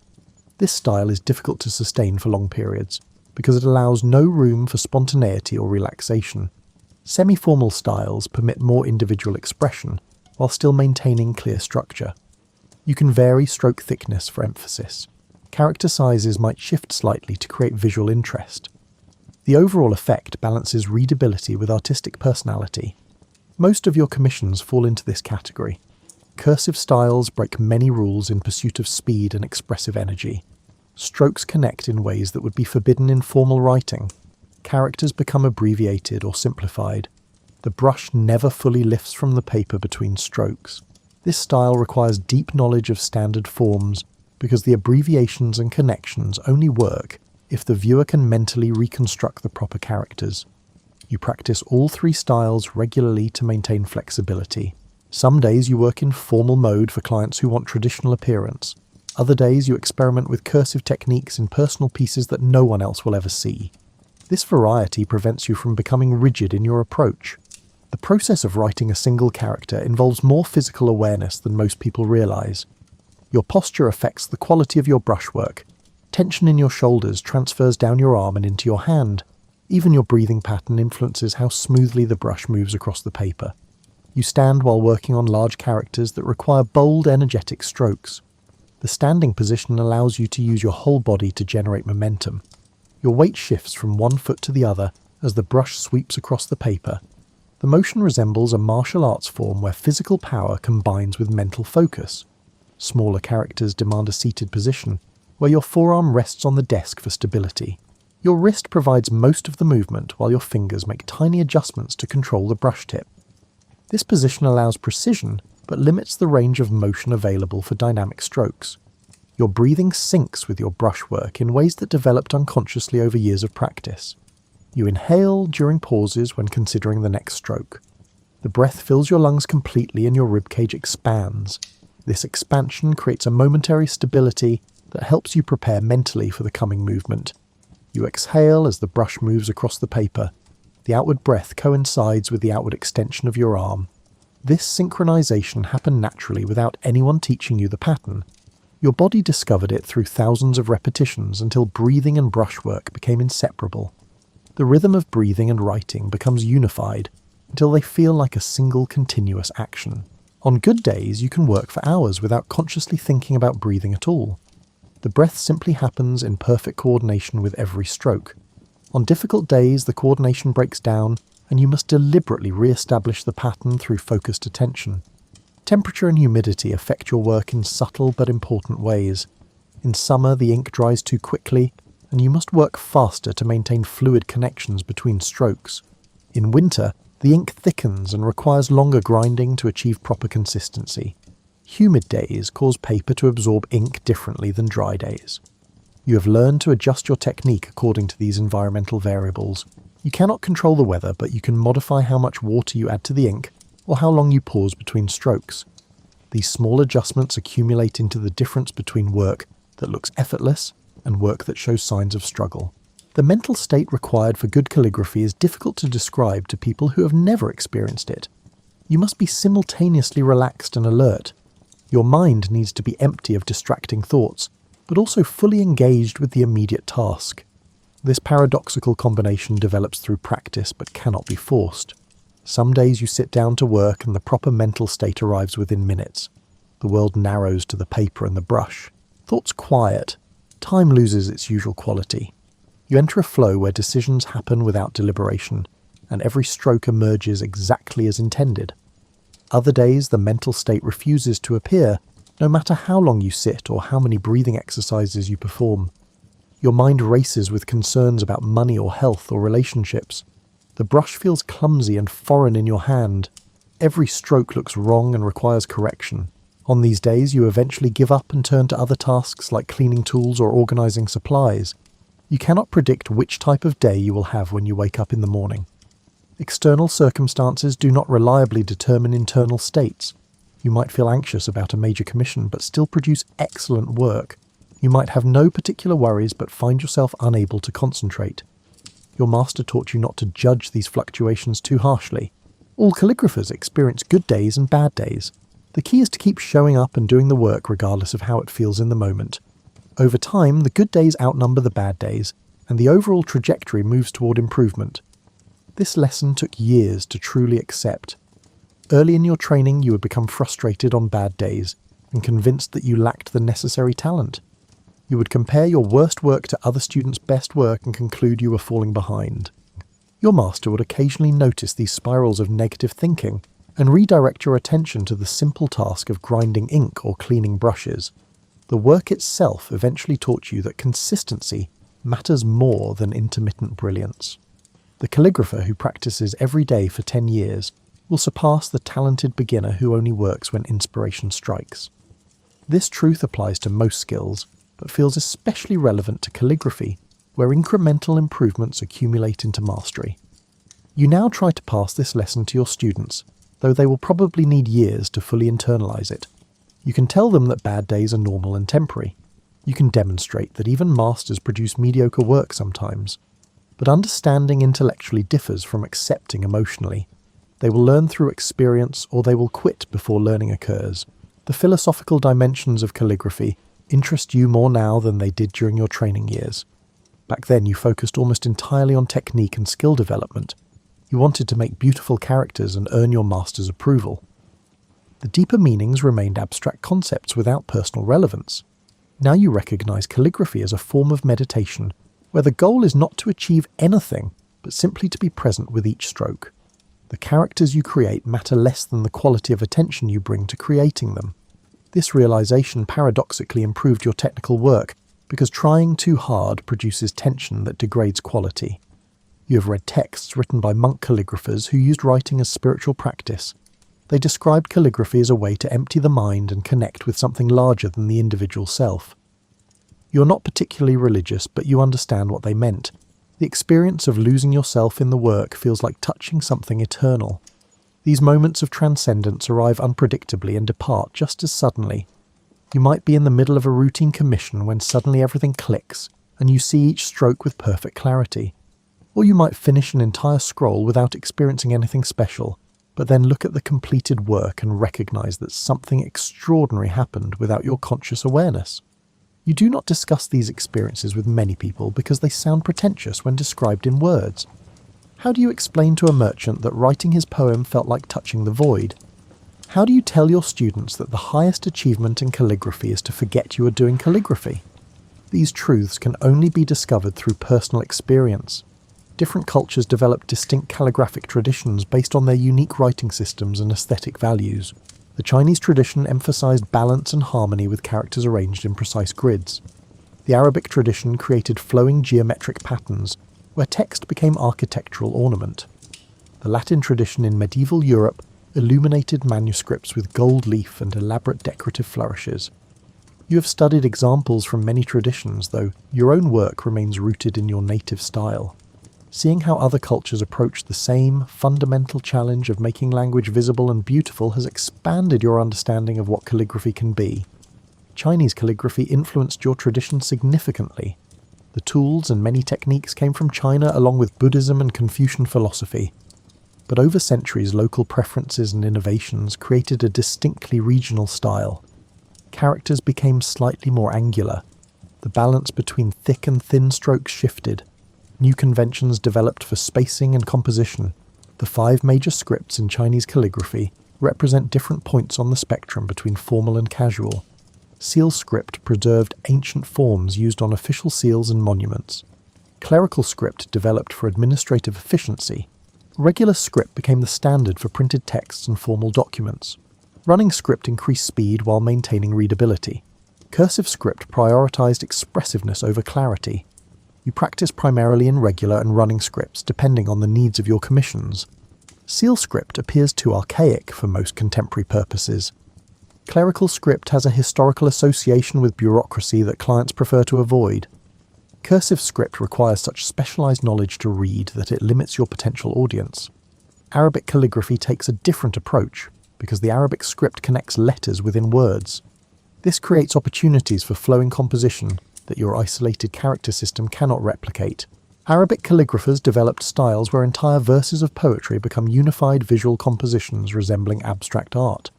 This style is difficult to sustain for long periods, because it allows no room for spontaneity or relaxation. Semi-formal styles permit more individual expression, while still maintaining clear structure. You can vary stroke thickness for emphasis. Character sizes might shift slightly to create visual interest. The overall effect balances readability with artistic personality. Most of your commissions fall into this category. Cursive styles break many rules in pursuit of speed and expressive energy. Strokes connect in ways that would be forbidden in formal writing. Characters become abbreviated or simplified. The brush never fully lifts from the paper between strokes. This style requires deep knowledge of standard forms because the abbreviations and connections only work if the viewer can mentally reconstruct the proper characters. You practice all three styles regularly to maintain flexibility. Some days you work in formal mode for clients who want traditional appearance. Other days you experiment with cursive techniques in personal pieces that no one else will ever see. This variety prevents you from becoming rigid in your approach. The process of writing a single character involves more physical awareness than most people realize. Your posture affects the quality of your brushwork. Tension in your shoulders transfers down your arm and into your hand. Even your breathing pattern influences how smoothly the brush moves across the paper. You stand while working on large characters that require bold, energetic strokes. The standing position allows you to use your whole body to generate momentum. Your weight shifts from one foot to the other as the brush sweeps across the paper. The motion resembles a martial arts form where physical power combines with mental focus. Smaller characters demand a seated position, where your forearm rests on the desk for stability. Your wrist provides most of the movement while your fingers make tiny adjustments to control the brush tip. This position allows precision, but limits the range of motion available for dynamic strokes. Your breathing syncs with your brushwork in ways that developed unconsciously over years of practice. You inhale during pauses when considering the next stroke. The breath fills your lungs completely and your ribcage expands. This expansion creates a momentary stability that helps you prepare mentally for the coming movement. You exhale as the brush moves across the paper. The outward breath coincides with the outward extension of your arm. This synchronization happened naturally without anyone teaching you the pattern. Your body discovered it through thousands of repetitions until breathing and brushwork became inseparable. The rhythm of breathing and writing becomes unified until they feel like a single continuous action. On good days, you can work for hours without consciously thinking about breathing at all. The breath simply happens in perfect coordination with every stroke. On difficult days, the coordination breaks down, and you must deliberately re-establish the pattern through focused attention. Temperature and humidity affect your work in subtle but important ways. In summer, the ink dries too quickly, and you must work faster to maintain fluid connections between strokes. In winter, the ink thickens and requires longer grinding to achieve proper consistency. Humid days cause paper to absorb ink differently than dry days. You have learned to adjust your technique according to these environmental variables. You cannot control the weather, but you can modify how much water you add to the ink or how long you pause between strokes. These small adjustments accumulate into the difference between work that looks effortless and work that shows signs of struggle. The mental state required for good calligraphy is difficult to describe to people who have never experienced it. You must be simultaneously relaxed and alert. Your mind needs to be empty of distracting thoughts, but also fully engaged with the immediate task. This paradoxical combination develops through practice but cannot be forced. Some days you sit down to work and the proper mental state arrives within minutes. The world narrows to the paper and the brush. Thoughts quiet. Time loses its usual quality. You enter a flow where decisions happen without deliberation, and every stroke emerges exactly as intended. Other days the mental state refuses to appear, no matter how long you sit or how many breathing exercises you perform. Your mind races with concerns about money or health or relationships. The brush feels clumsy and foreign in your hand. Every stroke looks wrong and requires correction. On these days, you eventually give up and turn to other tasks like cleaning tools or organizing supplies. You cannot predict which type of day you will have when you wake up in the morning. External circumstances do not reliably determine internal states. You might feel anxious about a major commission but still produce excellent work. You might have no particular worries but find yourself unable to concentrate. Your master taught you not to judge these fluctuations too harshly. All calligraphers experience good days and bad days. The key is to keep showing up and doing the work regardless of how it feels in the moment. Over time, the good days outnumber the bad days, and the overall trajectory moves toward improvement. This lesson took years to truly accept. Early in your training, you would become frustrated on bad days and convinced that you lacked the necessary talent. You would compare your worst work to other students' best work and conclude you were falling behind. Your master would occasionally notice these spirals of negative thinking and redirect your attention to the simple task of grinding ink or cleaning brushes. The work itself eventually taught you that consistency matters more than intermittent brilliance. The calligrapher who practices every day for 10 years will surpass the talented beginner who only works when inspiration strikes. This truth applies to most skills, but feels especially relevant to calligraphy, where incremental improvements accumulate into mastery. You now try to pass this lesson to your students, though they will probably need years to fully internalize it. You can tell them that bad days are normal and temporary. You can demonstrate that even masters produce mediocre work sometimes. But understanding intellectually differs from accepting emotionally. They will learn through experience, or they will quit before learning occurs. The philosophical dimensions of calligraphy interest you more now than they did during your training years. Back then you focused almost entirely on technique and skill development. You wanted to make beautiful characters and earn your master's approval. The deeper meanings remained abstract concepts without personal relevance. Now you recognize calligraphy as a form of meditation, where the goal is not to achieve anything, but simply to be present with each stroke. The characters you create matter less than the quality of attention you bring to creating them. This realization paradoxically improved your technical work, because trying too hard produces tension that degrades quality. You have read texts written by monk calligraphers who used writing as spiritual practice. They described calligraphy as a way to empty the mind and connect with something larger than the individual self. You're not particularly religious, but you understand what they meant. The experience of losing yourself in the work feels like touching something eternal. These moments of transcendence arrive unpredictably and depart just as suddenly. You might be in the middle of a routine commission when suddenly everything clicks, and you see each stroke with perfect clarity. Or you might finish an entire scroll without experiencing anything special, but then look at the completed work and recognize that something extraordinary happened without your conscious awareness. You do not discuss these experiences with many people because they sound pretentious when described in words. How do you explain to a merchant that writing his poem felt like touching the void? How do you tell your students that the highest achievement in calligraphy is to forget you are doing calligraphy? These truths can only be discovered through personal experience. Different cultures develop distinct calligraphic traditions based on their unique writing systems and aesthetic values. The Chinese tradition emphasized balance and harmony with characters arranged in precise grids. The Arabic tradition created flowing geometric patterns, where text became architectural ornament. The Latin tradition in medieval Europe illuminated manuscripts with gold leaf and elaborate decorative flourishes. You have studied examples from many traditions, though your own work remains rooted in your native style. Seeing how other cultures approach the same fundamental challenge of making language visible and beautiful has expanded your understanding of what calligraphy can be. Chinese calligraphy influenced your tradition significantly. The tools and many techniques came from China along with Buddhism and Confucian philosophy. But over centuries, local preferences and innovations created a distinctly regional style. Characters became slightly more angular. The balance between thick and thin strokes shifted. New conventions developed for spacing and composition. The 5 major scripts in Chinese calligraphy represent different points on the spectrum between formal and casual. Seal script preserved ancient forms used on official seals and monuments. Clerical script developed for administrative efficiency. Regular script became the standard for printed texts and formal documents. Running script increased speed while maintaining readability. Cursive script prioritized expressiveness over clarity. You practice primarily in regular and running scripts depending on the needs of your commissions. Seal script appears too archaic for most contemporary purposes. Clerical script has a historical association with bureaucracy that clients prefer to avoid. Cursive script requires such specialized knowledge to read that it limits your potential audience. Arabic calligraphy takes a different approach because the Arabic script connects letters within words. This creates opportunities for flowing composition that your isolated character system cannot replicate. Arabic calligraphers developed styles where entire verses of poetry become unified visual compositions resembling abstract art.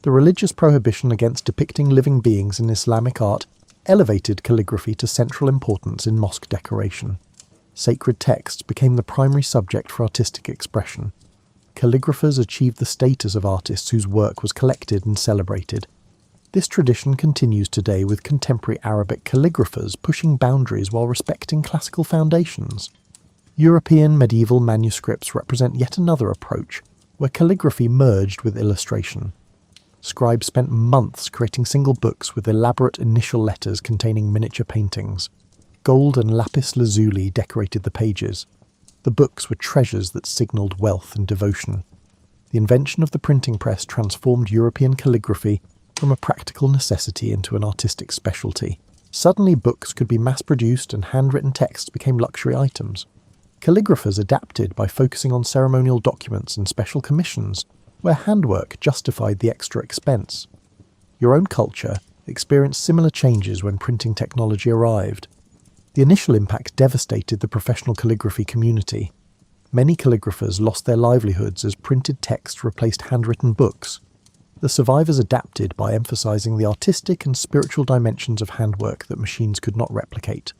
The religious prohibition against depicting living beings in Islamic art elevated calligraphy to central importance in mosque decoration. Sacred texts became the primary subject for artistic expression. Calligraphers achieved the status of artists whose work was collected and celebrated. This tradition continues today with contemporary Arabic calligraphers pushing boundaries while respecting classical foundations. European medieval manuscripts represent yet another approach, where calligraphy merged with illustration. Scribes spent months creating single books with elaborate initial letters containing miniature paintings. Gold and lapis lazuli decorated the pages. The books were treasures that signalled wealth and devotion. The invention of the printing press transformed European calligraphy from a practical necessity into an artistic specialty. Suddenly books could be mass-produced and handwritten texts became luxury items. Calligraphers adapted by focusing on ceremonial documents and special commissions, where handwork justified the extra expense. Your own culture experienced similar changes when printing technology arrived. The initial impact devastated the professional calligraphy community. Many calligraphers lost their livelihoods as printed text replaced handwritten books. The survivors adapted by emphasizing the artistic and spiritual dimensions of handwork that machines could not replicate.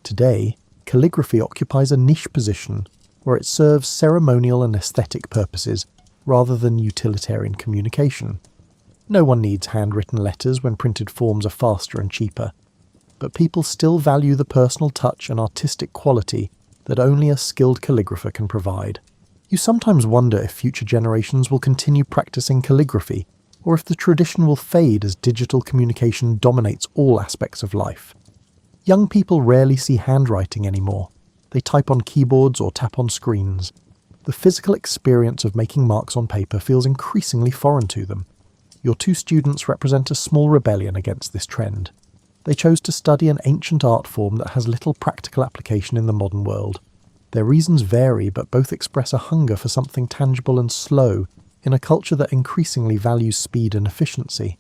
Today, calligraphy occupies a niche position where it serves ceremonial and aesthetic purposes rather than utilitarian communication. No one needs handwritten letters when printed forms are faster and cheaper. But people still value the personal touch and artistic quality that only a skilled calligrapher can provide. You sometimes wonder if future generations will continue practicing calligraphy, or if the tradition will fade as digital communication dominates all aspects of life. Young people rarely see handwriting anymore. They type on keyboards or tap on screens. The physical experience of making marks on paper feels increasingly foreign to them. Your two students represent a small rebellion against this trend. They chose to study an ancient art form that has little practical application in the modern world. Their reasons vary, but both express a hunger for something tangible and slow in a culture that increasingly values speed and efficiency.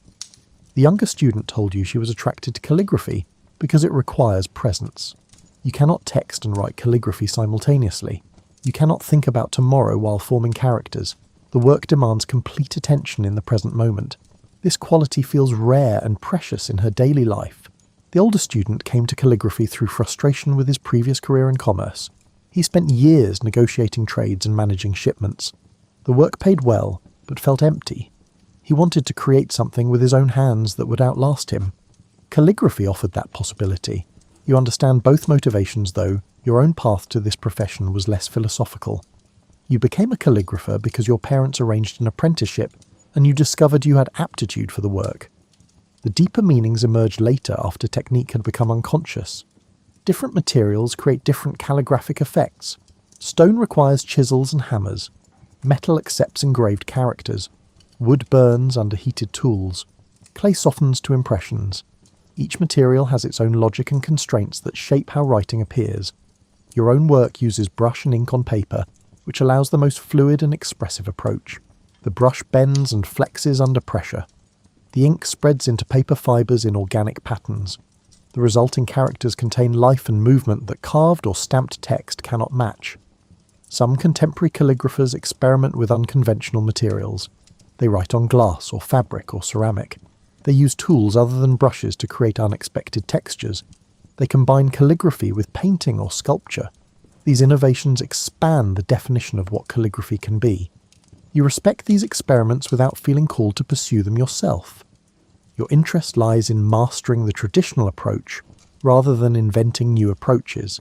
The younger student told you she was attracted to calligraphy because it requires presence. You cannot text and write calligraphy simultaneously. You cannot think about tomorrow while forming characters. The work demands complete attention in the present moment. This quality feels rare and precious in her daily life. The older student came to calligraphy through frustration with his previous career in commerce. He spent years negotiating trades and managing shipments. The work paid well, but felt empty. He wanted to create something with his own hands that would outlast him. Calligraphy offered that possibility. You understand both motivations, though. Your own path to this profession was less philosophical. You became a calligrapher because your parents arranged an apprenticeship and you discovered you had aptitude for the work. The deeper meanings emerged later after technique had become unconscious. Different materials create different calligraphic effects. Stone requires chisels and hammers. Metal accepts engraved characters. Wood burns under heated tools. Clay softens to impressions. Each material has its own logic and constraints that shape how writing appears. Your own work uses brush and ink on paper, which allows the most fluid and expressive approach. The brush bends and flexes under pressure. The ink spreads into paper fibres in organic patterns. The resulting characters contain life and movement that carved or stamped text cannot match. Some contemporary calligraphers experiment with unconventional materials. They write on glass or fabric or ceramic. They use tools other than brushes to create unexpected textures. They combine calligraphy with painting or sculpture. These innovations expand the definition of what calligraphy can be. You respect these experiments without feeling called to pursue them yourself. Your interest lies in mastering the traditional approach rather than inventing new approaches.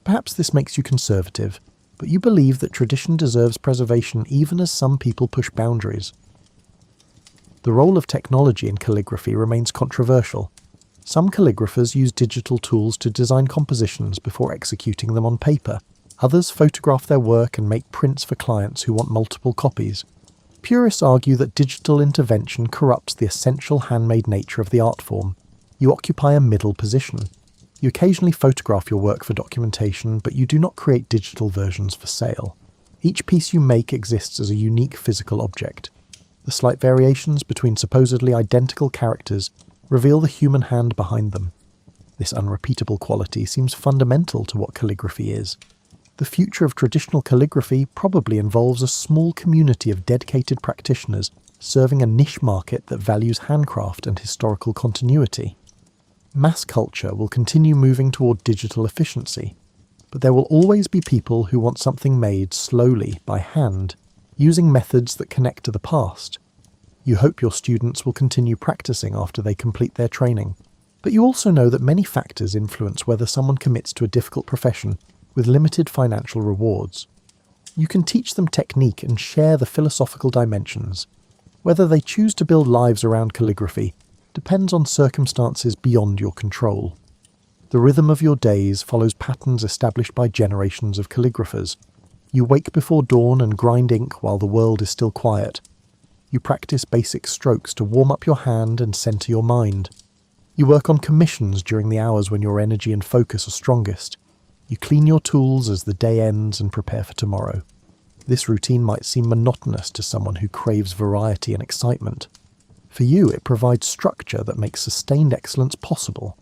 Perhaps this makes you conservative, but you believe that tradition deserves preservation even as some people push boundaries. The role of technology in calligraphy remains controversial. Some calligraphers use digital tools to design compositions before executing them on paper. Others photograph their work and make prints for clients who want multiple copies. Purists argue that digital intervention corrupts the essential handmade nature of the art form. You occupy a middle position. You occasionally photograph your work for documentation, but you do not create digital versions for sale. Each piece you make exists as a unique physical object. The slight variations between supposedly identical characters reveal the human hand behind them. This unrepeatable quality seems fundamental to what calligraphy is. The future of traditional calligraphy probably involves a small community of dedicated practitioners serving a niche market that values handcraft and historical continuity. Mass culture will continue moving toward digital efficiency, but there will always be people who want something made slowly, by hand, using methods that connect to the past. You hope your students will continue practicing after they complete their training, but you also know that many factors influence whether someone commits to a difficult profession with limited financial rewards. You can teach them technique and share the philosophical dimensions. Whether they choose to build lives around calligraphy depends on circumstances beyond your control. The rhythm of your days follows patterns established by generations of calligraphers. You wake before dawn and grind ink while the world is still quiet. You practice basic strokes to warm up your hand and centre your mind. You work on commissions during the hours when your energy and focus are strongest. You clean your tools as the day ends and prepare for tomorrow. This routine might seem monotonous to someone who craves variety and excitement. For you, it provides structure that makes sustained excellence possible.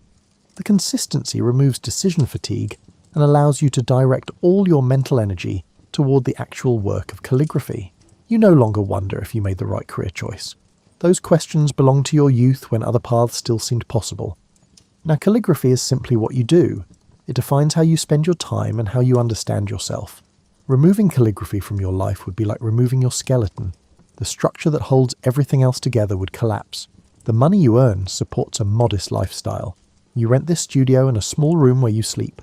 The consistency removes decision fatigue and allows you to direct all your mental energy toward the actual work of calligraphy. You no longer wonder if you made the right career choice. Those questions belong to your youth when other paths still seemed possible. Now, calligraphy is simply what you do. It defines how you spend your time and how you understand yourself. Removing calligraphy from your life would be like removing your skeleton. The structure that holds everything else together would collapse. The money you earn supports a modest lifestyle. You rent this studio and a small room where you sleep.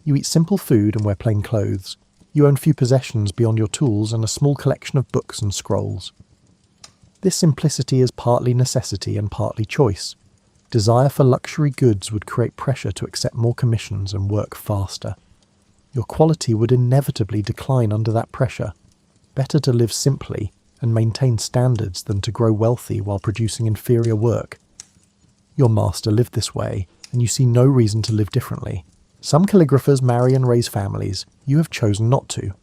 You eat simple food and wear plain clothes. You own few possessions beyond your tools and a small collection of books and scrolls. This simplicity is partly necessity and partly choice. Desire for luxury goods would create pressure to accept more commissions and work faster. Your quality would inevitably decline under that pressure. Better to live simply and maintain standards than to grow wealthy while producing inferior work. Your master lived this way, and you see no reason to live differently. Some calligraphers marry and raise families. You have chosen not to.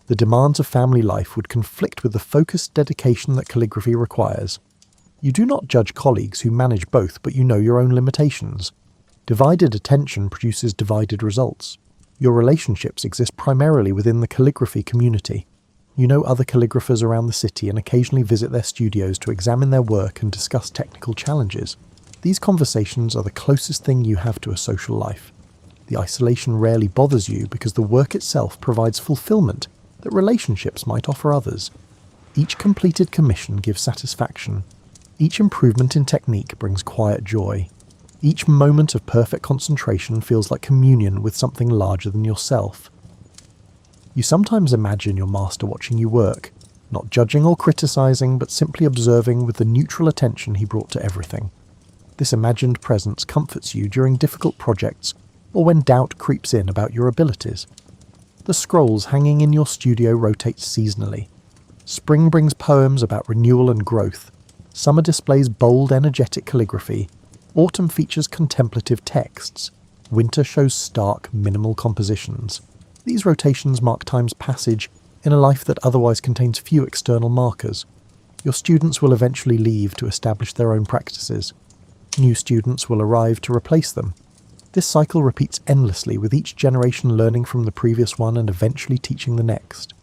The demands of family life would conflict with the focused dedication that calligraphy requires. You do not judge colleagues who manage both, but you know your own limitations. Divided attention produces divided results. Your relationships exist primarily within the calligraphy community. You know other calligraphers around the city and occasionally visit their studios to examine their work and discuss technical challenges. These conversations are the closest thing you have to a social life. The isolation rarely bothers you because the work itself provides fulfillment that relationships might offer others. Each completed commission gives satisfaction. Each improvement in technique brings quiet joy. Each moment of perfect concentration feels like communion with something larger than yourself. You sometimes imagine your master watching you work, not judging or criticizing, but simply observing with the neutral attention he brought to everything. This imagined presence comforts you during difficult projects or when doubt creeps in about your abilities. The scrolls hanging in your studio rotate seasonally. Spring brings poems about renewal and growth. Summer displays bold, energetic calligraphy. Autumn features contemplative texts. Winter shows stark, minimal compositions. These rotations mark time's passage in a life that otherwise contains few external markers. Your students will eventually leave to establish their own practices. New students will arrive to replace them. This cycle repeats endlessly, with each generation learning from the previous one and eventually teaching the next.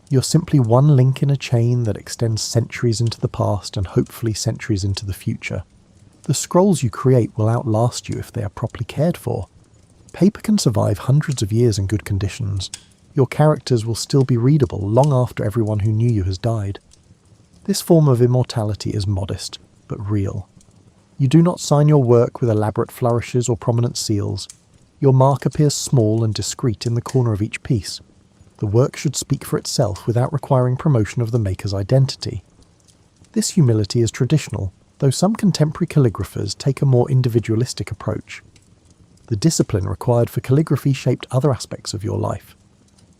You're simply one link in a chain that extends centuries into the past and hopefully centuries into the future. The scrolls you create will outlast you if they are properly cared for. Paper can survive hundreds of years in good conditions. Your characters will still be readable long after everyone who knew you has died. This form of immortality is modest, but real. You do not sign your work with elaborate flourishes or prominent seals. Your mark appears small and discreet in the corner of each piece. The work should speak for itself without requiring promotion of the maker's identity. This humility is traditional, though some contemporary calligraphers take a more individualistic approach. The discipline required for calligraphy shaped other aspects of your life.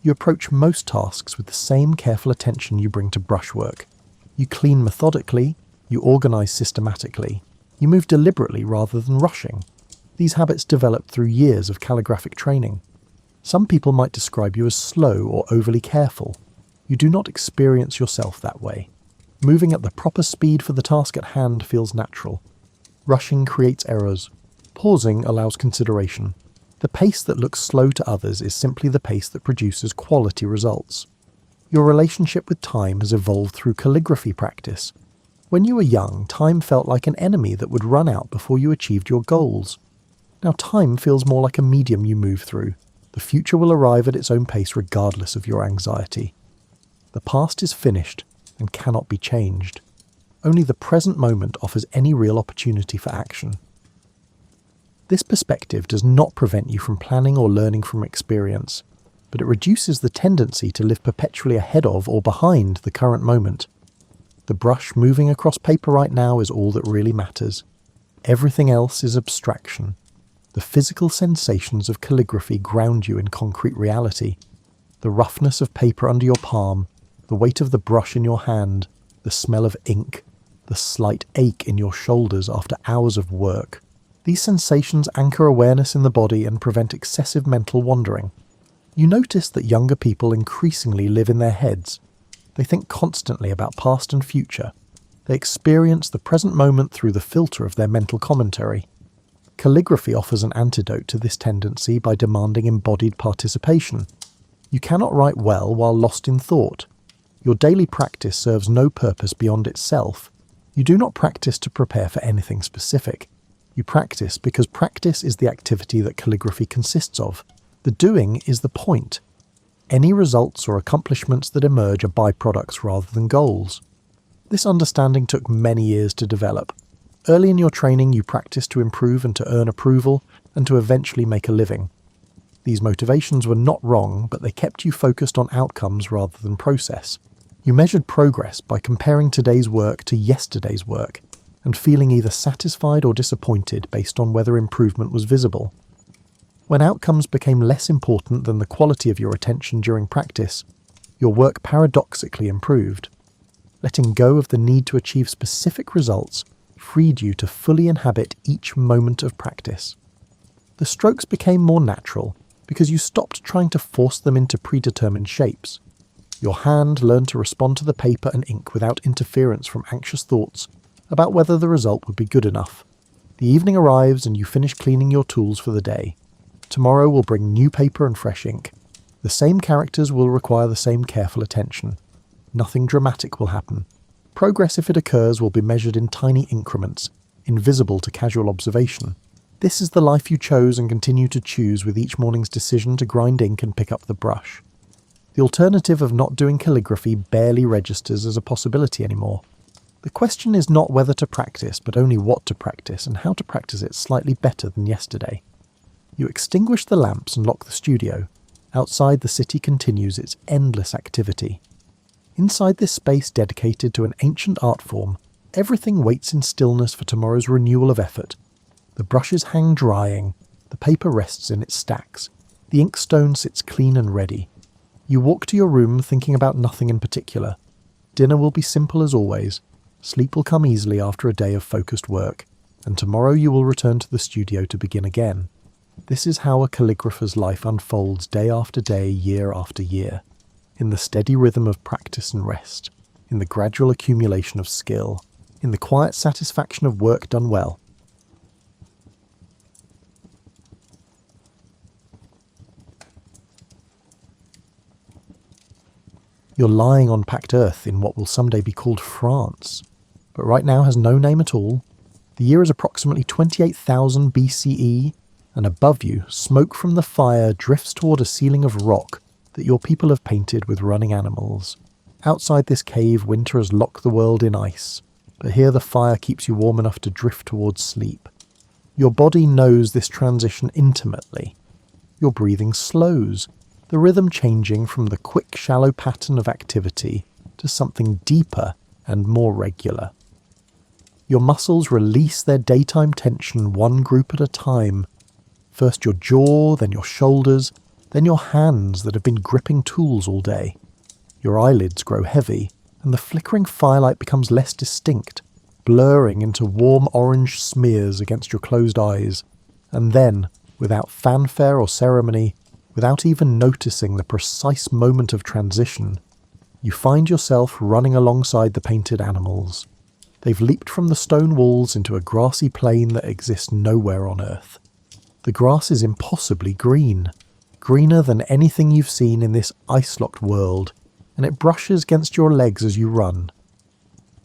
You approach most tasks with the same careful attention you bring to brushwork. You clean methodically, you organize systematically, you move deliberately rather than rushing. These habits develop through years of calligraphic training. Some people might describe you as slow or overly careful. You do not experience yourself that way. Moving at the proper speed for the task at hand feels natural. Rushing creates errors. Pausing allows consideration. The pace that looks slow to others is simply the pace that produces quality results. Your relationship with time has evolved through calligraphy practice. When you were young, time felt like an enemy that would run out before you achieved your goals. Now time feels more like a medium you move through. The future will arrive at its own pace regardless of your anxiety. The past is finished and cannot be changed. Only the present moment offers any real opportunity for action. This perspective does not prevent you from planning or learning from experience, but it reduces the tendency to live perpetually ahead of or behind the current moment. The brush moving across paper right now is all that really matters. Everything else is abstraction. The physical sensations of calligraphy ground you in concrete reality. The roughness of paper under your palm, the weight of the brush in your hand, the smell of ink, the slight ache in your shoulders after hours of work. These sensations anchor awareness in the body and prevent excessive mental wandering. You notice that younger people increasingly live in their heads. They think constantly about past and future. They experience the present moment through the filter of their mental commentary. Calligraphy offers an antidote to this tendency by demanding embodied participation. You cannot write well while lost in thought. Your daily practice serves no purpose beyond itself. You do not practice to prepare for anything specific. You practice because practice is the activity that calligraphy consists of. The doing is the point. Any results or accomplishments that emerge are byproducts rather than goals. This understanding took many years to develop. Early in your training, you practiced to improve and to earn approval, and to eventually make a living. These motivations were not wrong, but they kept you focused on outcomes rather than process. You measured progress by comparing today's work to yesterday's work, and feeling either satisfied or disappointed based on whether improvement was visible. When outcomes became less important than the quality of your attention during practice, your work paradoxically improved. Letting go of the need to achieve specific results freed you to fully inhabit each moment of practice. The strokes became more natural because you stopped trying to force them into predetermined shapes. Your hand learned to respond to the paper and ink without interference from anxious thoughts about whether the result would be good enough. The evening arrives and you finish cleaning your tools for the day. Tomorrow will bring new paper and fresh ink. The same characters will require the same careful attention. Nothing dramatic will happen. Progress, if it occurs, will be measured in tiny increments, invisible to casual observation. This is the life you chose and continue to choose with each morning's decision to grind ink and pick up the brush. The alternative of not doing calligraphy barely registers as a possibility anymore. The question is not whether to practice, but only what to practice and how to practice it slightly better than yesterday. You extinguish the lamps and lock the studio. Outside, the city continues its endless activity. Inside this space dedicated to an ancient art form, everything waits in stillness for tomorrow's renewal of effort. The brushes hang drying, the paper rests in its stacks, the inkstone sits clean and ready. You walk to your room thinking about nothing in particular. Dinner will be simple as always. Sleep will come easily after a day of focused work, and tomorrow you will return to the studio to begin again. This is how a calligrapher's life unfolds day after day, year after year, in the steady rhythm of practice and rest, in the gradual accumulation of skill, in the quiet satisfaction of work done well. You're lying on packed earth in what will someday be called France, but right now has no name at all. The year is approximately 28,000 BCE, and above you, smoke from the fire drifts toward a ceiling of rock that your people have painted with running animals. Outside this cave, winter has locked the world in ice, but here the fire keeps you warm enough to drift towards sleep. Your body knows this transition intimately. Your breathing slows, the rhythm changing from the quick, shallow pattern of activity to something deeper and more regular. Your muscles release their daytime tension one group at a time. First your jaw, then your shoulders, then your hands that have been gripping tools all day. Your eyelids grow heavy, and the flickering firelight becomes less distinct, blurring into warm orange smears against your closed eyes. And then, without fanfare or ceremony, without even noticing the precise moment of transition, you find yourself running alongside the painted animals. They've leaped from the stone walls into a grassy plain that exists nowhere on Earth. The grass is impossibly green, greener than anything you've seen in this ice-locked world, and it brushes against your legs as you run.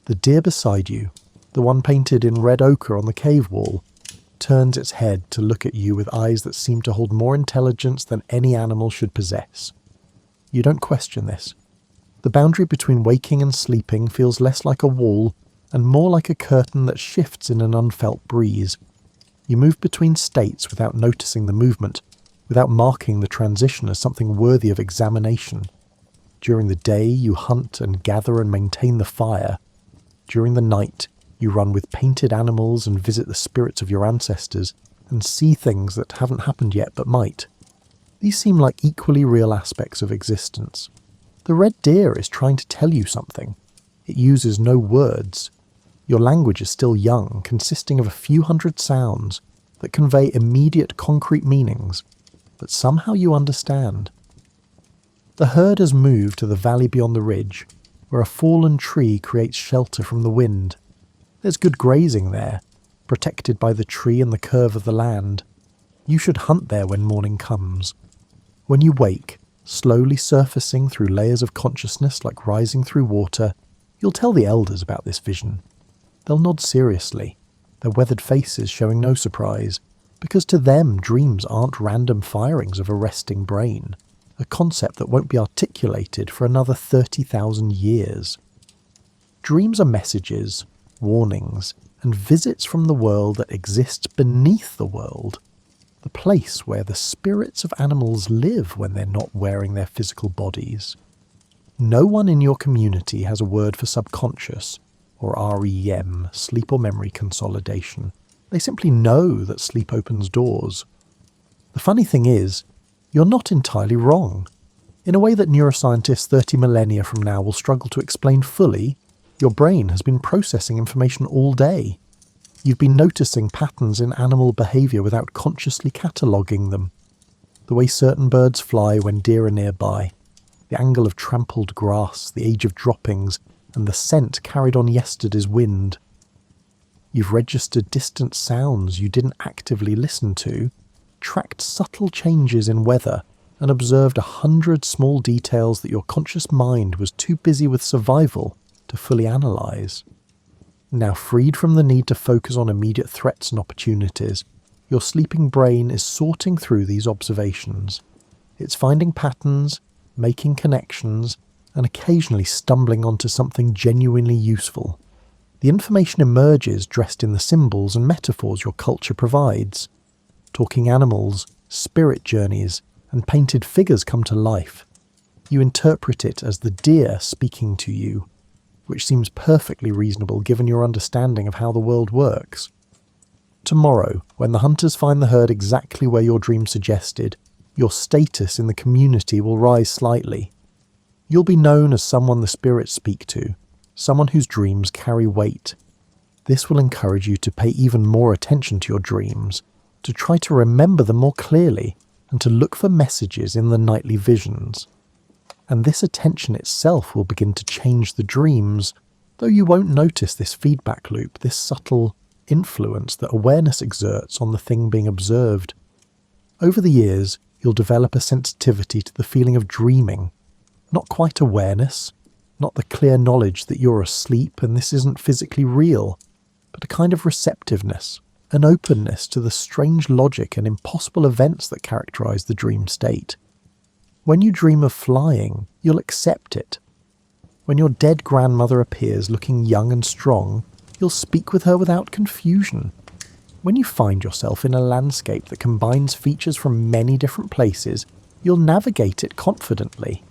The deer beside you, the one painted in red ochre on the cave wall, turns its head to look at you with eyes that seem to hold more intelligence than any animal should possess. You don't question this. The boundary between waking and sleeping feels less like a wall and more like a curtain that shifts in an unfelt breeze. You move between states without noticing the movement, without marking the transition as something worthy of examination. During the day, you hunt and gather and maintain the fire. During the night, you run with painted animals and visit the spirits of your ancestors and see things that haven't happened yet but might. These seem like equally real aspects of existence. The red deer is trying to tell you something. It uses no words. Your language is still young, consisting of a few hundred sounds that convey immediate concrete meanings, but somehow you understand. The herd has moved to the valley beyond the ridge, where a fallen tree creates shelter from the wind. There's good grazing there, protected by the tree and the curve of the land. You should hunt there when morning comes. When you wake, slowly surfacing through layers of consciousness like rising through water, you'll tell the elders about this vision. They'll nod seriously, their weathered faces showing no surprise, because to them dreams aren't random firings of a resting brain, a concept that won't be articulated for another 30,000 years. Dreams are messages, warnings, and visits from the world that exists beneath the world, the place where the spirits of animals live when they're not wearing their physical bodies. No one in your community has a word for subconscious, or REM, sleep or memory consolidation. They simply know that sleep opens doors. The funny thing is, you're not entirely wrong. In a way that neuroscientists 30 millennia from now will struggle to explain fully, your brain has been processing information all day. You've been noticing patterns in animal behaviour without consciously cataloguing them. The way certain birds fly when deer are nearby, the angle of trampled grass, the age of droppings, and the scent carried on yesterday's wind. You've registered distant sounds you didn't actively listen to, tracked subtle changes in weather, and observed 100 small details that your conscious mind was too busy with survival to fully analyse. Now freed from the need to focus on immediate threats and opportunities, your sleeping brain is sorting through these observations. It's finding patterns, making connections, and occasionally stumbling onto something genuinely useful. The information emerges dressed in the symbols and metaphors your culture provides. Talking animals, spirit journeys, and painted figures come to life. You interpret it as the deer speaking to you, which seems perfectly reasonable given your understanding of how the world works. Tomorrow, when the hunters find the herd exactly where your dream suggested, your status in the community will rise slightly. You'll be known as someone the spirits speak to, someone whose dreams carry weight. This will encourage you to pay even more attention to your dreams, to try to remember them more clearly, and to look for messages in the nightly visions. And this attention itself will begin to change the dreams, though you won't notice this feedback loop, this subtle influence that awareness exerts on the thing being observed. Over the years, you'll develop a sensitivity to the feeling of dreaming, not quite awareness, not the clear knowledge that you're asleep and this isn't physically real, but a kind of receptiveness, an openness to the strange logic and impossible events that characterize the dream state. When you dream of flying, you'll accept it. When your dead grandmother appears looking young and strong, you'll speak with her without confusion. When you find yourself in a landscape that combines features from many different places, you'll navigate it confidently.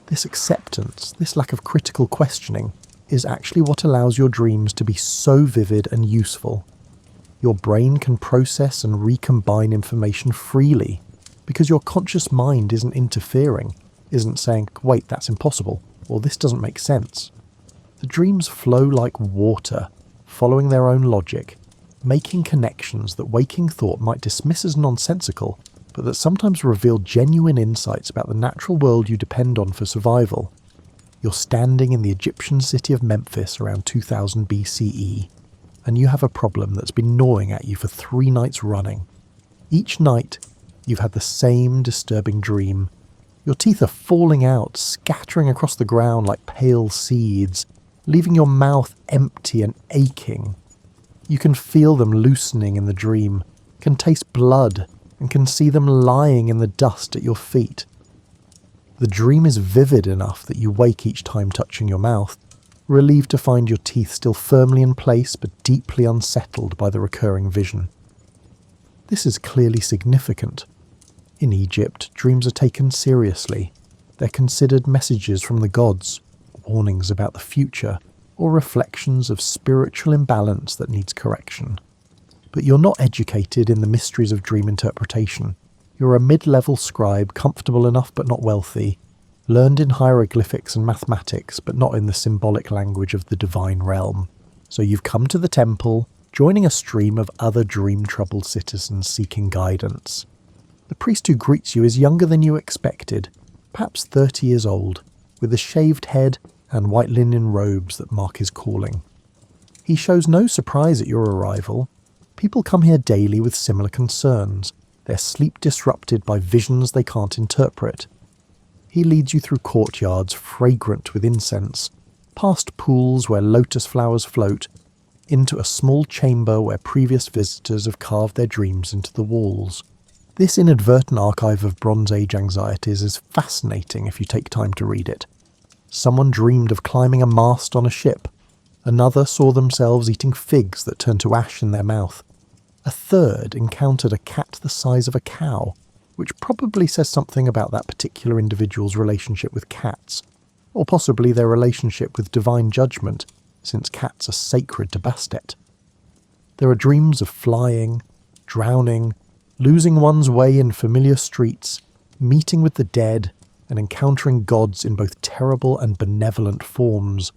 This acceptance, this lack of critical questioning, is actually what allows your dreams to be so vivid and useful. Your brain can process and recombine information freely, because your conscious mind isn't interfering, isn't saying, wait, that's impossible, or this doesn't make sense. The dreams flow like water, following their own logic, making connections that waking thought might dismiss as nonsensical, but that sometimes reveal genuine insights about the natural world you depend on for survival. You're standing in the Egyptian city of Memphis around 2000 BCE, and you have a problem that's been gnawing at you for 3 nights running. Each night, you've had the same disturbing dream. Your teeth are falling out, scattering across the ground like pale seeds, leaving your mouth empty and aching. You can feel them loosening in the dream, can taste blood, and can see them lying in the dust at your feet. The dream is vivid enough that you wake each time touching your mouth, relieved to find your teeth still firmly in place but deeply unsettled by the recurring vision. This is clearly significant. In Egypt, dreams are taken seriously. They're considered messages from the gods, warnings about the future, or reflections of spiritual imbalance that needs correction. But you're not educated in the mysteries of dream interpretation. You're a mid-level scribe, comfortable enough but not wealthy, learned in hieroglyphics and mathematics but not in the symbolic language of the divine realm. So you've come to the temple, joining a stream of other dream-troubled citizens seeking guidance. The priest who greets you is younger than you expected, perhaps 30 years old, with a shaved head and white linen robes that mark his calling. He shows no surprise at your arrival. People come here daily with similar concerns, their sleep disrupted by visions they can't interpret. He leads you through courtyards fragrant with incense, past pools where lotus flowers float, into a small chamber where previous visitors have carved their dreams into the walls. This inadvertent archive of Bronze Age anxieties is fascinating if you take time to read it. Someone dreamed of climbing a mast on a ship. Another saw themselves eating figs that turned to ash in their mouth. A third encountered a cat the size of a cow, which probably says something about that particular individual's relationship with cats, or possibly their relationship with divine judgment, since cats are sacred to Bastet. There are dreams of flying, drowning, losing one's way in familiar streets, meeting with the dead, and encountering gods in both terrible and benevolent forms.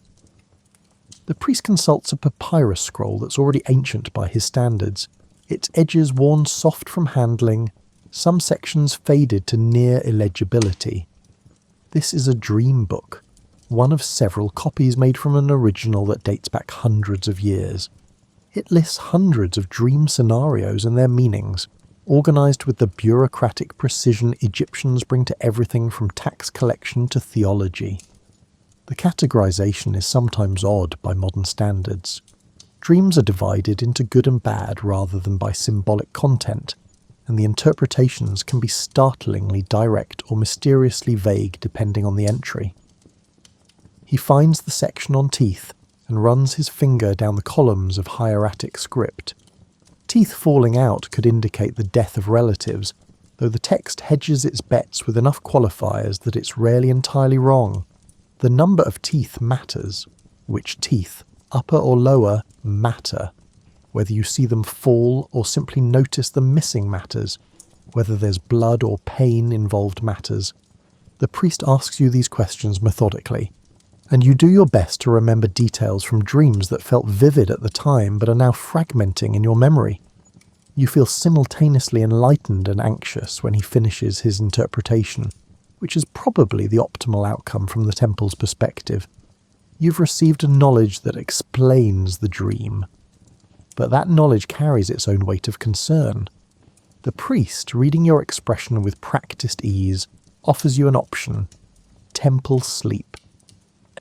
The priest consults a papyrus scroll that's already ancient by his standards, its edges worn soft from handling, some sections faded to near illegibility. This is a dream book, one of several copies made from an original that dates back hundreds of years. It lists hundreds of dream scenarios and their meanings, organised with the bureaucratic precision Egyptians bring to everything from tax collection to theology. The categorisation is sometimes odd by modern standards. Dreams are divided into good and bad rather than by symbolic content, and the interpretations can be startlingly direct or mysteriously vague depending on the entry. He finds the section on teeth and runs his finger down the columns of hieratic script. Teeth falling out could indicate the death of relatives, though the text hedges its bets with enough qualifiers that it's rarely entirely wrong. The number of teeth matters. Which teeth, upper or lower, matter. Whether you see them fall or simply notice them missing matters. Whether there's blood or pain involved matters. The priest asks you these questions methodically, and you do your best to remember details from dreams that felt vivid at the time but are now fragmenting in your memory. You feel simultaneously enlightened and anxious when he finishes his interpretation, which is probably the optimal outcome from the temple's perspective. You've received a knowledge that explains the dream, but that knowledge carries its own weight of concern. The priest, reading your expression with practiced ease, offers you an option: temple sleep.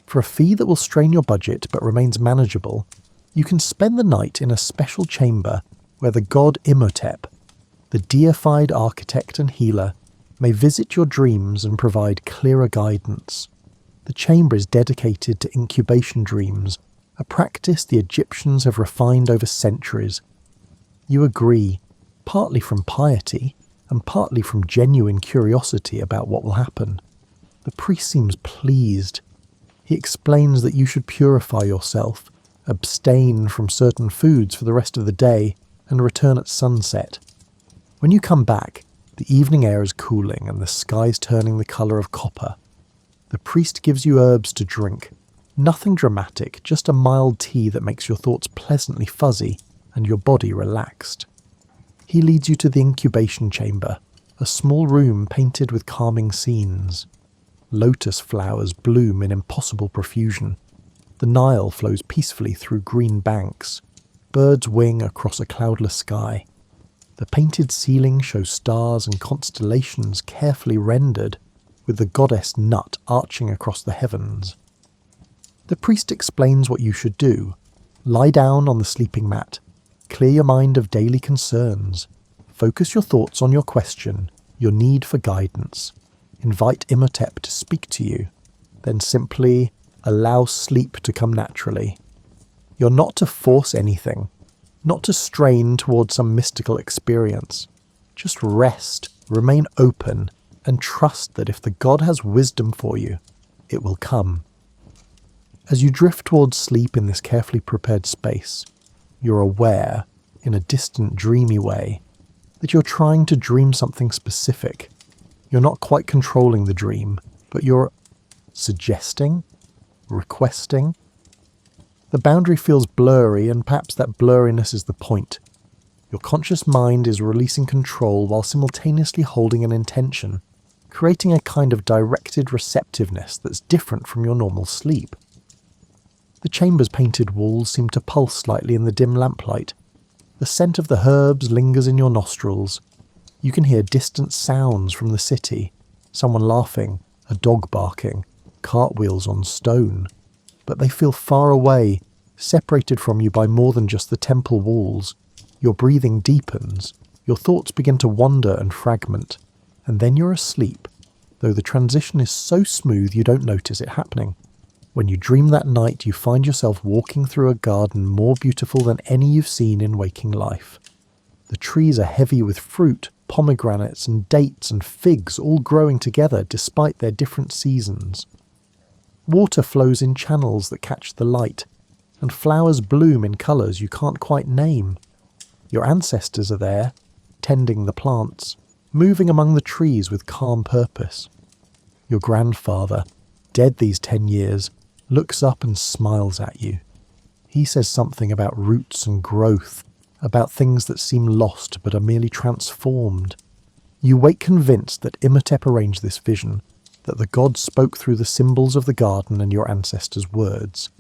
For a fee that will strain your budget but remains manageable, you can spend the night in a special chamber where the god Imhotep, the deified architect and healer, may visit your dreams and provide clearer guidance. The chamber is dedicated to incubation dreams, a practice the Egyptians have refined over centuries. You agree, partly from piety and partly from genuine curiosity about what will happen. The priest seems pleased. He explains that you should purify yourself, abstain from certain foods for the rest of the day, and return at sunset. When you come back, the evening air is cooling and the sky's turning the colour of copper. The priest gives you herbs to drink. Nothing dramatic, just a mild tea that makes your thoughts pleasantly fuzzy and your body relaxed. He leads you to the incubation chamber, a small room painted with calming scenes. Lotus flowers bloom in impossible profusion. The Nile flows peacefully through green banks. Birds wing across a cloudless sky. The painted ceiling shows stars and constellations carefully rendered, with the goddess Nut arching across the heavens. The priest explains what you should do. Lie down on the sleeping mat. Clear your mind of daily concerns. Focus your thoughts on your question, your need for guidance. Invite Imhotep to speak to you. Then simply allow sleep to come naturally. You're not to force anything, not to strain towards some mystical experience. Just rest remain open, and trust that if the god has wisdom for you, it will come. As you drift towards sleep in this carefully prepared space, you're aware, in a distant, dreamy way, that you're trying to dream something specific. You're not quite controlling the dream, but you're suggesting, requesting. The boundary feels blurry, and perhaps that blurriness is the point. Your conscious mind is releasing control while simultaneously holding an intention, creating a kind of directed receptiveness that's different from your normal sleep. The chamber's painted walls seem to pulse slightly in the dim lamplight. The scent of the herbs lingers in your nostrils. You can hear distant sounds from the city, someone laughing, a dog barking, cartwheels on stone. But they feel far away, separated from you by more than just the temple walls. Your breathing deepens, your thoughts begin to wander and fragment, and then you're asleep, though the transition is so smooth you don't notice it happening. When you dream that night, you find yourself walking through a garden more beautiful than any you've seen in waking life. The trees are heavy with fruit, pomegranates and dates and figs all growing together despite their different seasons. Water flows in channels that catch the light, and flowers bloom in colours you can't quite name. Your ancestors are there, tending the plants, moving among the trees with calm purpose. Your grandfather, dead these 10 years, looks up and smiles at you. He says something about roots and growth, about things that seem lost but are merely transformed. You wake convinced that Imhotep arranged this vision, that the god spoke through the symbols of the garden and your ancestors' words.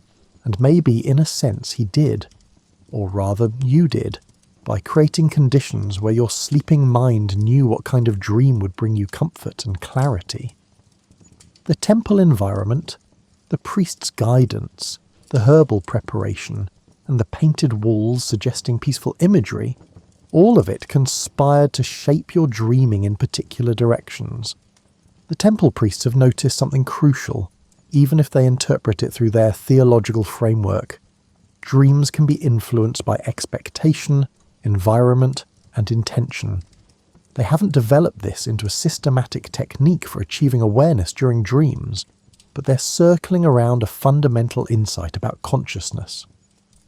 And maybe, in a sense, he did, or rather you did, by creating conditions where your sleeping mind knew what kind of dream would bring you comfort and clarity. The temple environment, the priest's guidance, the herbal preparation, and the painted walls suggesting peaceful imagery, all of it conspired to shape your dreaming in particular directions. The temple priests have noticed something crucial, even if they interpret it through their theological framework. Dreams can be influenced by expectation, environment, and intention. They haven't developed this into a systematic technique for achieving awareness during dreams, but they're circling around a fundamental insight about consciousness.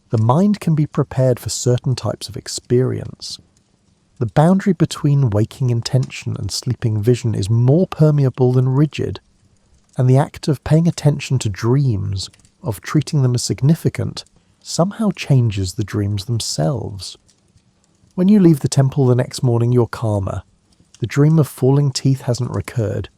The mind can be prepared for certain types of experience. The boundary between waking intention and sleeping vision is more permeable than rigid, and the act of paying attention to dreams, of treating them as significant, somehow changes the dreams themselves. When you leave the temple the next morning, you're calmer. The dream of falling teeth hasn't recurred.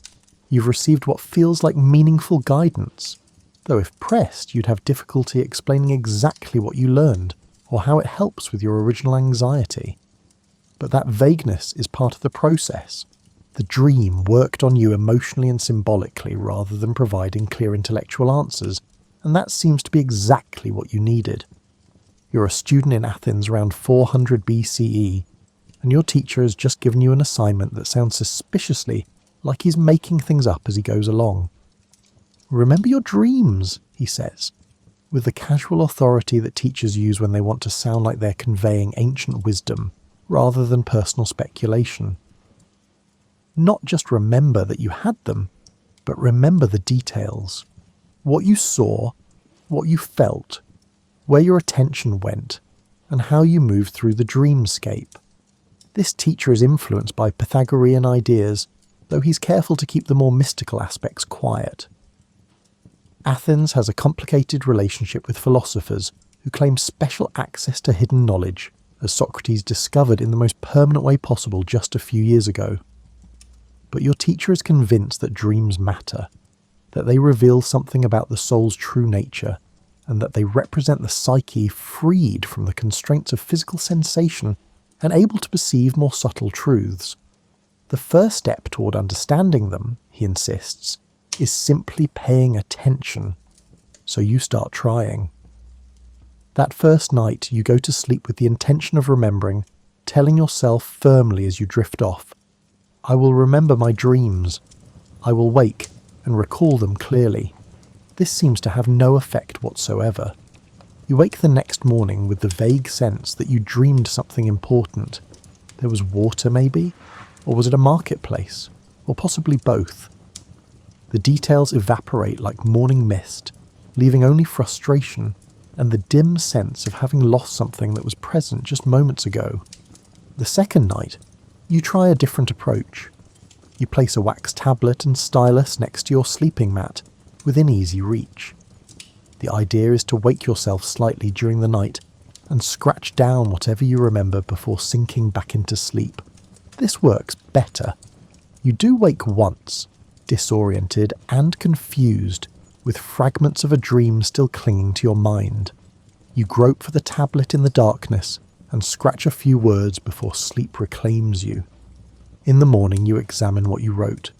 You've received what feels like meaningful guidance, though if pressed, you'd have difficulty explaining exactly what you learned, or how it helps with your original anxiety. But that vagueness is part of the process. The dream worked on you emotionally and symbolically rather than providing clear intellectual answers, and that seems to be exactly what you needed. You're a student in Athens around 400 BCE, and your teacher has just given you an assignment that sounds suspiciously like he's making things up as he goes along. Remember your dreams, he says, with the casual authority that teachers use when they want to sound like they're conveying ancient wisdom rather than personal speculation. Not just remember that you had them, but remember the details. What you saw, what you felt, where your attention went, and how you moved through the dreamscape. This teacher is influenced by Pythagorean ideas, though he's careful to keep the more mystical aspects quiet. Athens has a complicated relationship with philosophers who claim special access to hidden knowledge, as Socrates discovered in the most permanent way possible just a few years ago. But your teacher is convinced that dreams matter, that they reveal something about the soul's true nature, and that they represent the psyche freed from the constraints of physical sensation and able to perceive more subtle truths. The first step toward understanding them, he insists, is simply paying attention. So you start trying. That first night you go to sleep with the intention of remembering, telling yourself firmly as you drift off, I will remember my dreams. I will wake and recall them clearly. This seems to have no effect whatsoever. You wake the next morning with the vague sense that you dreamed something important. There was water maybe? Or was it a marketplace? Or possibly both? The details evaporate like morning mist, leaving only frustration and the dim sense of having lost something that was present just moments ago. The second night, you try a different approach. You place a wax tablet and stylus next to your sleeping mat, within easy reach. The idea is to wake yourself slightly during the night and scratch down whatever you remember before sinking back into sleep. This works better. You do wake once, disoriented and confused, with fragments of a dream still clinging to your mind. You grope for the tablet in the darkness and scratch a few words before sleep reclaims you. In the morning you examine what you wrote.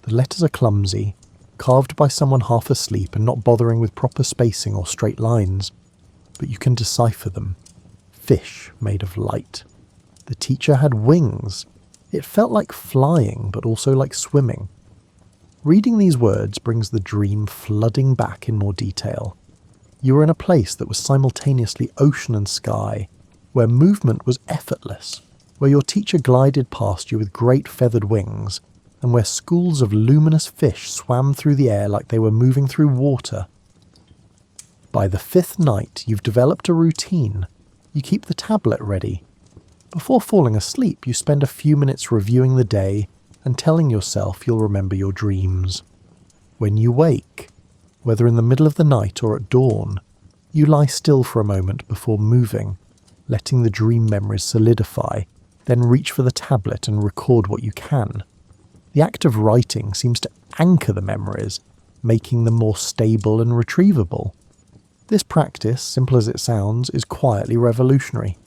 The letters are clumsy, carved by someone half asleep and not bothering with proper spacing or straight lines, but you can decipher them. Fish made of light. The teacher had wings. It felt like flying, but also like swimming. Reading these words brings the dream flooding back in more detail. You were in a place that was simultaneously ocean and sky, where movement was effortless, where your teacher glided past you with great feathered wings, and where schools of luminous fish swam through the air like they were moving through water. By the fifth night, you've developed a routine. You keep the tablet ready. Before falling asleep, you spend a few minutes reviewing the day and telling yourself you'll remember your dreams. When you wake, whether in the middle of the night or at dawn, you lie still for a moment before moving, letting the dream memories solidify, then reach for the tablet and record what you can. The act of writing seems to anchor the memories, making them more stable and retrievable. This practice, simple as it sounds, is quietly revolutionary.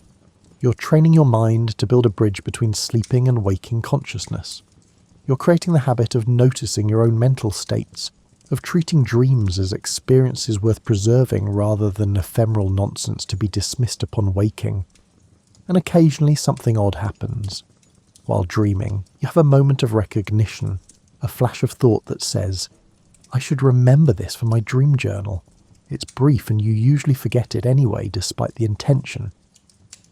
You're training your mind to build a bridge between sleeping and waking consciousness. You're creating the habit of noticing your own mental states, of treating dreams as experiences worth preserving rather than ephemeral nonsense to be dismissed upon waking. And occasionally something odd happens. While dreaming, you have a moment of recognition, a flash of thought that says, I should remember this for my dream journal. It's brief and you usually forget it anyway despite the intention.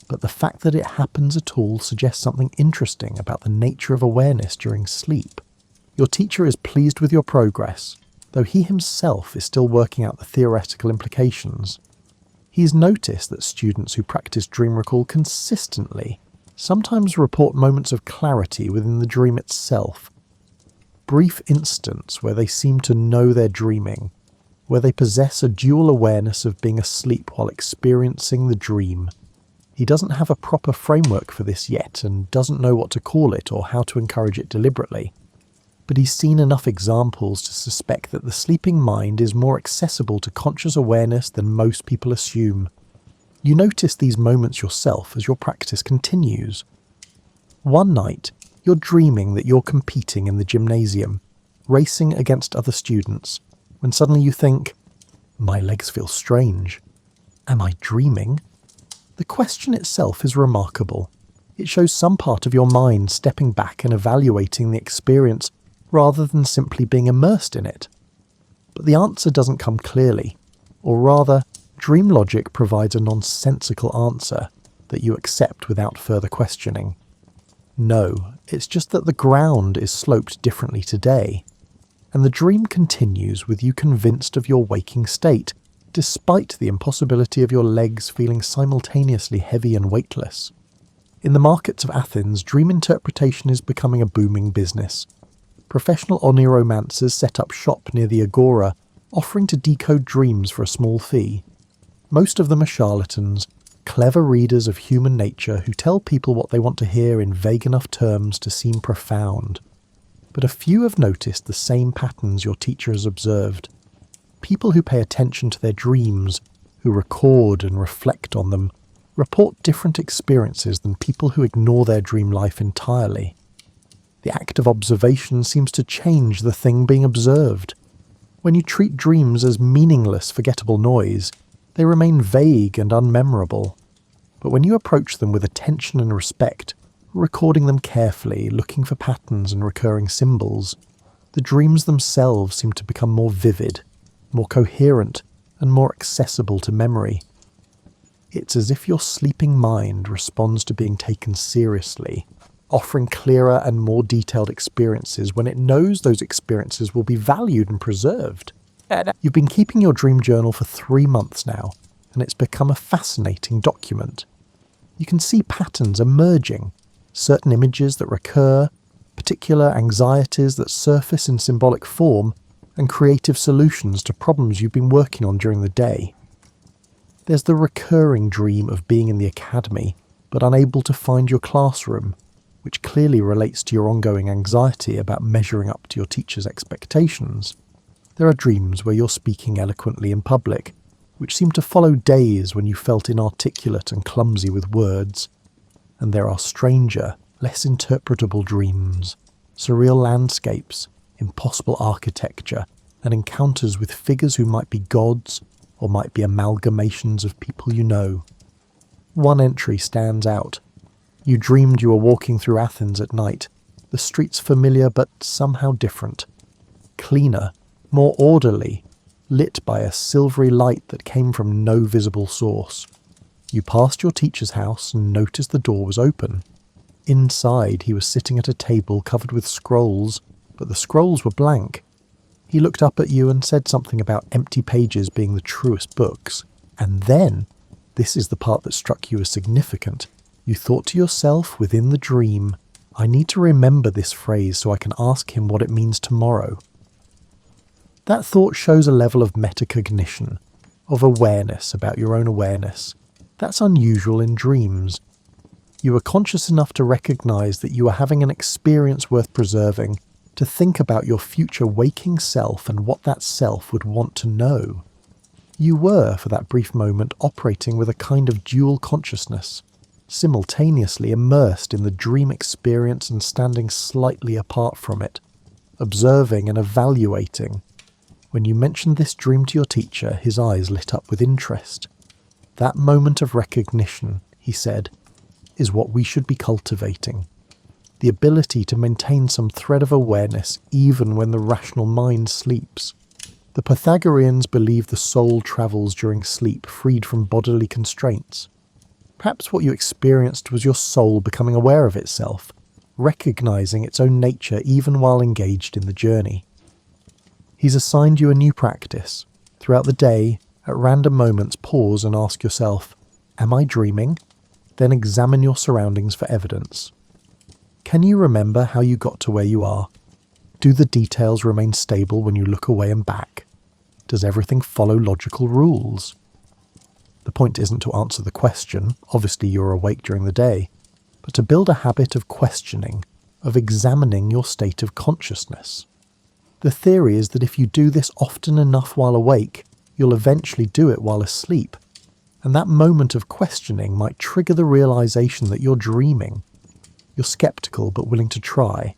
But the fact that it happens at all suggests something interesting about the nature of awareness during sleep. Your teacher is pleased with your progress, though he himself is still working out the theoretical implications. He's noticed that students who practice dream recall consistently sometimes report moments of clarity within the dream itself. Brief instants where they seem to know they're dreaming, where they possess a dual awareness of being asleep while experiencing the dream. He doesn't have a proper framework for this yet and doesn't know what to call it or how to encourage it deliberately. But he's seen enough examples to suspect that the sleeping mind is more accessible to conscious awareness than most people assume. You notice these moments yourself as your practice continues. One night, you're dreaming that you're competing in the gymnasium, racing against other students, when suddenly you think, my legs feel strange. Am I dreaming? The question itself is remarkable. It shows some part of your mind stepping back and evaluating the experience rather than simply being immersed in it. But the answer doesn't come clearly, or rather, dream logic provides a nonsensical answer that you accept without further questioning. No, it's just that the ground is sloped differently today, and the dream continues with you convinced of your waking state, despite the impossibility of your legs feeling simultaneously heavy and weightless. In the markets of Athens, dream interpretation is becoming a booming business. Professional oniromancers set up shop near the agora, offering to decode dreams for a small fee. Most of them are charlatans, clever readers of human nature who tell people what they want to hear in vague enough terms to seem profound. But a few have noticed the same patterns your teacher has observed. People who pay attention to their dreams, who record and reflect on them, report different experiences than people who ignore their dream life entirely. The act of observation seems to change the thing being observed. When you treat dreams as meaningless, forgettable noise, they remain vague and unmemorable. But when you approach them with attention and respect, recording them carefully, looking for patterns and recurring symbols, the dreams themselves seem to become more vivid, more coherent, and more accessible to memory. It's as if your sleeping mind responds to being taken seriously, offering clearer and more detailed experiences when it knows those experiences will be valued and preserved. You've been keeping your dream journal for 3 months now, and it's become a fascinating document. You can see patterns emerging, certain images that recur, particular anxieties that surface in symbolic form, and creative solutions to problems you've been working on during the day. There's the recurring dream of being in the academy, but unable to find your classroom, which clearly relates to your ongoing anxiety about measuring up to your teacher's expectations. There are dreams where you're speaking eloquently in public, which seem to follow days when you felt inarticulate and clumsy with words. And there are stranger, less interpretable dreams, surreal landscapes, impossible architecture, and encounters with figures who might be gods or might be amalgamations of people you know. One entry stands out. You dreamed you were walking through Athens at night, the streets familiar but somehow different. Cleaner, more orderly, lit by a silvery light that came from no visible source. You passed your teacher's house and noticed the door was open. Inside, he was sitting at a table covered with scrolls, but the scrolls were blank. He looked up at you and said something about empty pages being the truest books. And then, this is the part that struck you as significant, you thought to yourself within the dream, I need to remember this phrase so I can ask him what it means tomorrow. That thought shows a level of metacognition, of awareness about your own awareness. That's unusual in dreams. You were conscious enough to recognize that you were having an experience worth preserving, to think about your future waking self and what that self would want to know. You were, for that brief moment, operating with a kind of dual consciousness, simultaneously immersed in the dream experience and standing slightly apart from it, observing and evaluating. When you mentioned this dream to your teacher, his eyes lit up with interest. That moment of recognition, he said, is what we should be cultivating. The ability to maintain some thread of awareness even when the rational mind sleeps. The Pythagoreans believe the soul travels during sleep, freed from bodily constraints. Perhaps what you experienced was your soul becoming aware of itself, recognizing its own nature even while engaged in the journey. He's assigned you a new practice. Throughout the day, at random moments, pause and ask yourself, am I dreaming? Then examine your surroundings for evidence. Can you remember how you got to where you are? Do the details remain stable when you look away and back? Does everything follow logical rules? The point isn't to answer the question, obviously you're awake during the day, but to build a habit of questioning, of examining your state of consciousness. The theory is that if you do this often enough while awake, you'll eventually do it while asleep, and that moment of questioning might trigger the realization that you're dreaming. You're skeptical but willing to try.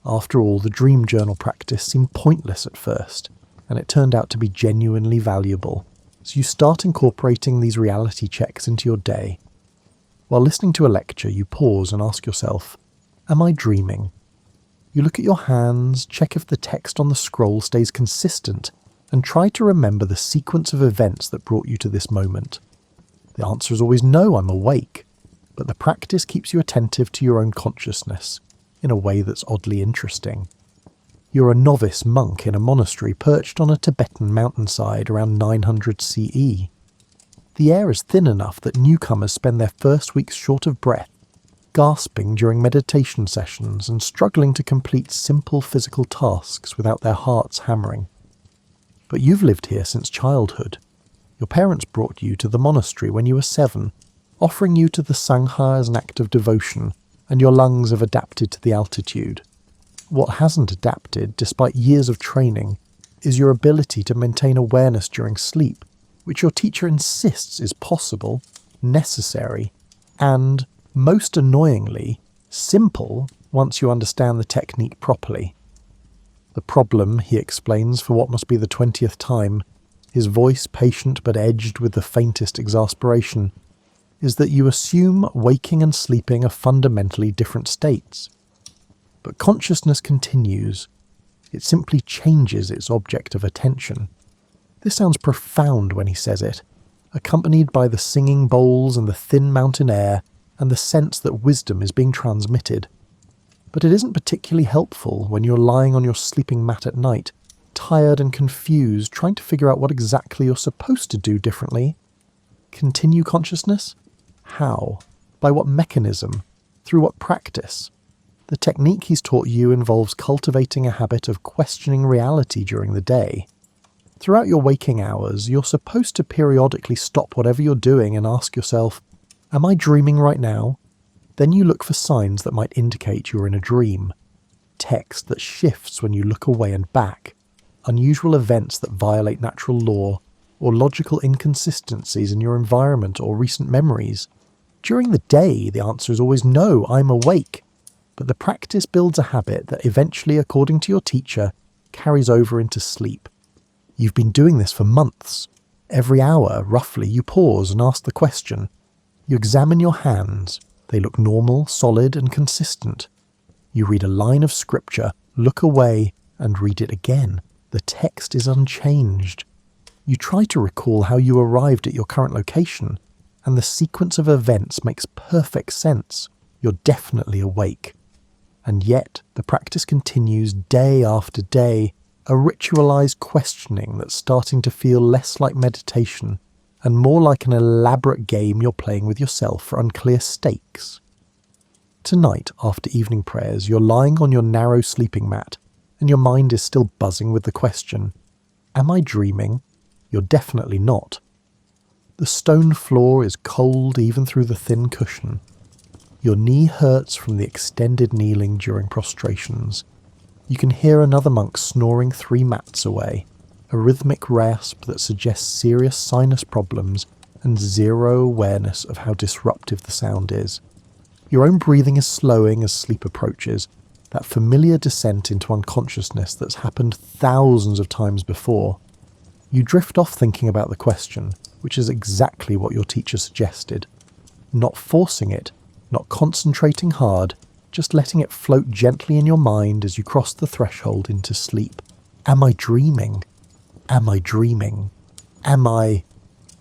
After all, the dream journal practice seemed pointless at first, and it turned out to be genuinely valuable. So you start incorporating these reality checks into your day. While listening to a lecture, you pause and ask yourself, am I dreaming? You look at your hands, check if the text on the scroll stays consistent, and try to remember the sequence of events that brought you to this moment. The answer is always no, I'm awake. But the practice keeps you attentive to your own consciousness, in a way that's oddly interesting. You're a novice monk in a monastery perched on a Tibetan mountainside around 900 CE. The air is thin enough that newcomers spend their first weeks short of breath, gasping during meditation sessions and struggling to complete simple physical tasks without their hearts hammering. But you've lived here since childhood. Your parents brought you to the monastery when you were 7, offering you to the Sangha as an act of devotion, and your lungs have adapted to the altitude. What hasn't adapted, despite years of training, is your ability to maintain awareness during sleep, which your teacher insists is possible, necessary, and, most annoyingly, simple once you understand the technique properly. The problem, he explains for what must be the 20th time, his voice patient but edged with the faintest exasperation, is that you assume waking and sleeping are fundamentally different states. But consciousness continues. It simply changes its object of attention. This sounds profound when he says it, accompanied by the singing bowls and the thin mountain air and the sense that wisdom is being transmitted. But it isn't particularly helpful when you're lying on your sleeping mat at night, tired and confused, trying to figure out what exactly you're supposed to do differently. Continue consciousness? How? By what mechanism? Through what practice? The technique he's taught you involves cultivating a habit of questioning reality during the day. Throughout your waking hours, you're supposed to periodically stop whatever you're doing and ask yourself, am I dreaming right now? Then you look for signs that might indicate you're in a dream. Text that shifts when you look away and back. Unusual events that violate natural law, or logical inconsistencies in your environment or recent memories. During the day, the answer is always no, I'm awake. But the practice builds a habit that eventually, according to your teacher, carries over into sleep. You've been doing this for months. Every hour, roughly, you pause and ask the question. You examine your hands. They look normal, solid, and consistent. You read a line of scripture, look away, and read it again. The text is unchanged. You try to recall how you arrived at your current location, and the sequence of events makes perfect sense. You're definitely awake. And yet, the practice continues day after day, a ritualized questioning that's starting to feel less like meditation and more like an elaborate game you're playing with yourself for unclear stakes. Tonight, after evening prayers, you're lying on your narrow sleeping mat, and your mind is still buzzing with the question, am I dreaming? You're definitely not. The stone floor is cold even through the thin cushion. Your knee hurts from the extended kneeling during prostrations. You can hear another monk snoring 3 mats away, a rhythmic rasp that suggests serious sinus problems and zero awareness of how disruptive the sound is. Your own breathing is slowing as sleep approaches, that familiar descent into unconsciousness that's happened thousands of times before. You drift off thinking about the question, which is exactly what your teacher suggested. Not forcing it, not concentrating hard, just letting it float gently in your mind as you cross the threshold into sleep. Am I dreaming? Am I dreaming? Am I...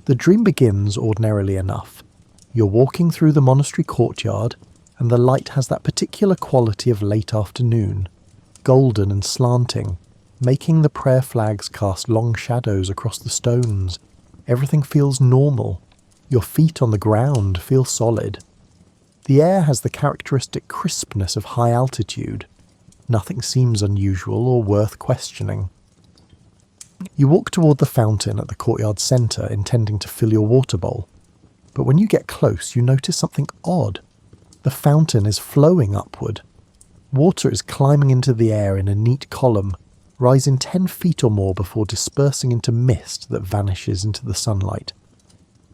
The dream begins ordinarily enough. You're walking through the monastery courtyard, and the light has that particular quality of late afternoon, golden and slanting, making the prayer flags cast long shadows across the stones. Everything feels normal. Your feet on the ground feel solid. The air has the characteristic crispness of high altitude. Nothing seems unusual or worth questioning. You walk toward the fountain at the courtyard centre, intending to fill your water bowl. But when you get close, you notice something odd. The fountain is flowing upward. Water is climbing into the air in a neat column, rising 10 feet or more before dispersing into mist that vanishes into the sunlight.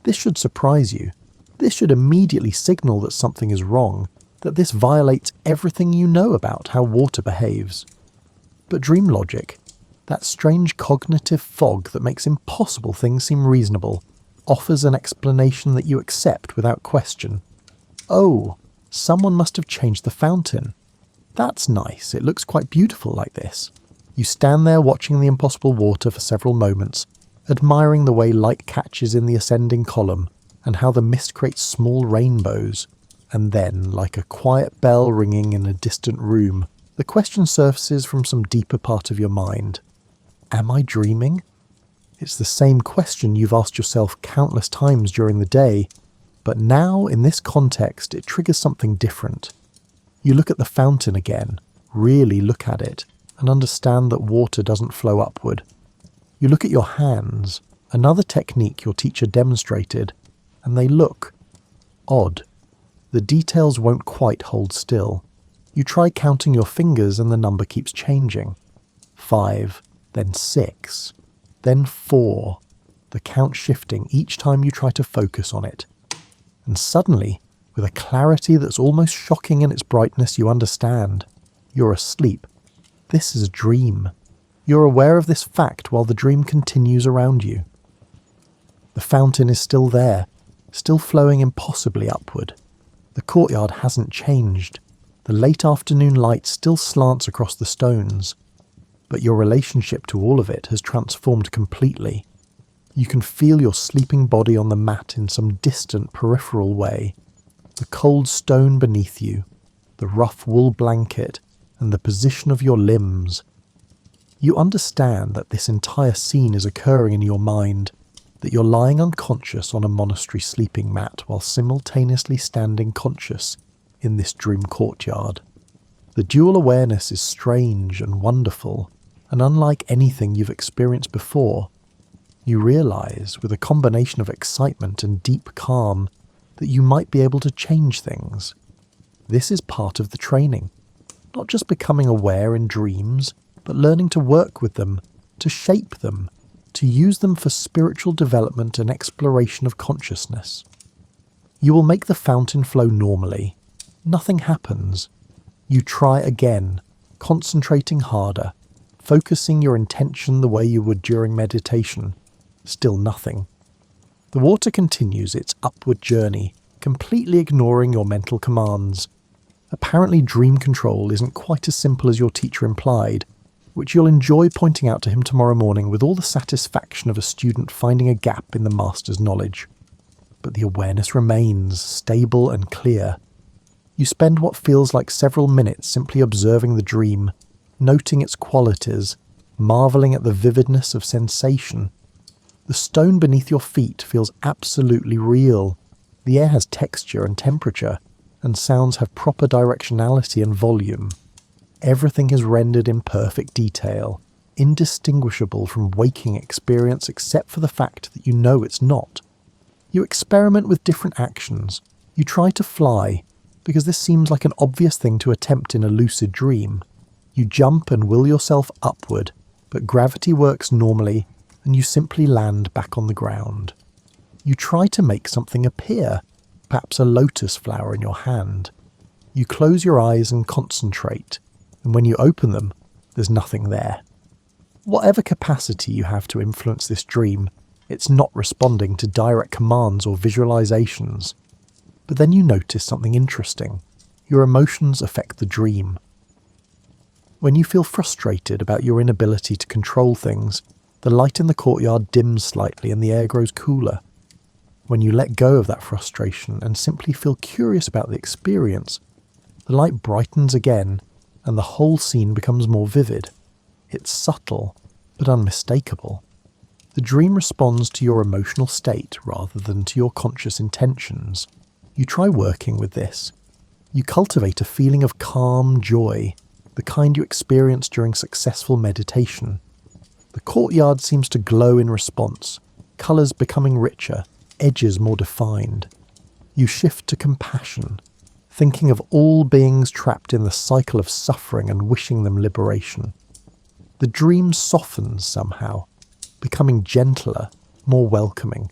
This should surprise you. This should immediately signal that something is wrong, that this violates everything you know about how water behaves. But dream logic, that strange cognitive fog that makes impossible things seem reasonable, offers an explanation that you accept without question. Oh, someone must have changed the fountain. That's nice, it looks quite beautiful like this. You stand there watching the impossible water for several moments, admiring the way light catches in the ascending column, and how the mist creates small rainbows. And then, like a quiet bell ringing in a distant room, the question surfaces from some deeper part of your mind. Am I dreaming? It's the same question you've asked yourself countless times during the day, but now, in this context, it triggers something different. You look at the fountain again, really look at it, and understand that water doesn't flow upward. You look at your hands, another technique your teacher demonstrated, and they look odd. The details won't quite hold still. You try counting your fingers and the number keeps changing. 5, then 6, then 4, the count shifting each time you try to focus on it. And suddenly, with a clarity that's almost shocking in its brightness, you understand. You're asleep. This is a dream. You're aware of this fact while the dream continues around you. The fountain is still there, still flowing impossibly upward. The courtyard hasn't changed. The late afternoon light still slants across the stones. But your relationship to all of it has transformed completely. You can feel your sleeping body on the mat in some distant peripheral way. The cold stone beneath you, the rough wool blanket, and the position of your limbs. You understand that this entire scene is occurring in your mind, that you're lying unconscious on a monastery sleeping mat while simultaneously standing conscious in this dream courtyard. The dual awareness is strange and wonderful, and unlike anything you've experienced before. You realise, with a combination of excitement and deep calm, that you might be able to change things. This is part of the training, not just becoming aware in dreams, but learning to work with them, to shape them, to use them for spiritual development and exploration of consciousness. You will make the fountain flow normally. Nothing happens. You try again, concentrating harder, focusing your intention the way you would during meditation. Still nothing. The water continues its upward journey, completely ignoring your mental commands. Apparently dream control isn't quite as simple as your teacher implied, which you'll enjoy pointing out to him tomorrow morning with all the satisfaction of a student finding a gap in the master's knowledge. But the awareness remains stable and clear. You spend what feels like several minutes simply observing the dream, noting its qualities, marvelling at the vividness of sensation. The stone beneath your feet feels absolutely real. The air has texture and temperature, and sounds have proper directionality and volume. Everything is rendered in perfect detail, indistinguishable from waking experience except for the fact that you know it's not. You experiment with different actions. You try to fly, because this seems like an obvious thing to attempt in a lucid dream. You jump and will yourself upward, but gravity works normally, and you simply land back on the ground. You try to make something appear, perhaps a lotus flower in your hand. You close your eyes and concentrate, and when you open them, there's nothing there. Whatever capacity you have to influence this dream, it's not responding to direct commands or visualizations. But then you notice something interesting. Your emotions affect the dream. When you feel frustrated about your inability to control things, the light in the courtyard dims slightly and the air grows cooler. When you let go of that frustration and simply feel curious about the experience, the light brightens again and the whole scene becomes more vivid. It's subtle, but unmistakable. The dream responds to your emotional state rather than to your conscious intentions. You try working with this. You cultivate a feeling of calm joy, the kind you experience during successful meditation. The courtyard seems to glow in response, colours becoming richer, edges more defined. You shift to compassion, thinking of all beings trapped in the cycle of suffering and wishing them liberation. The dream softens somehow, becoming gentler, more welcoming.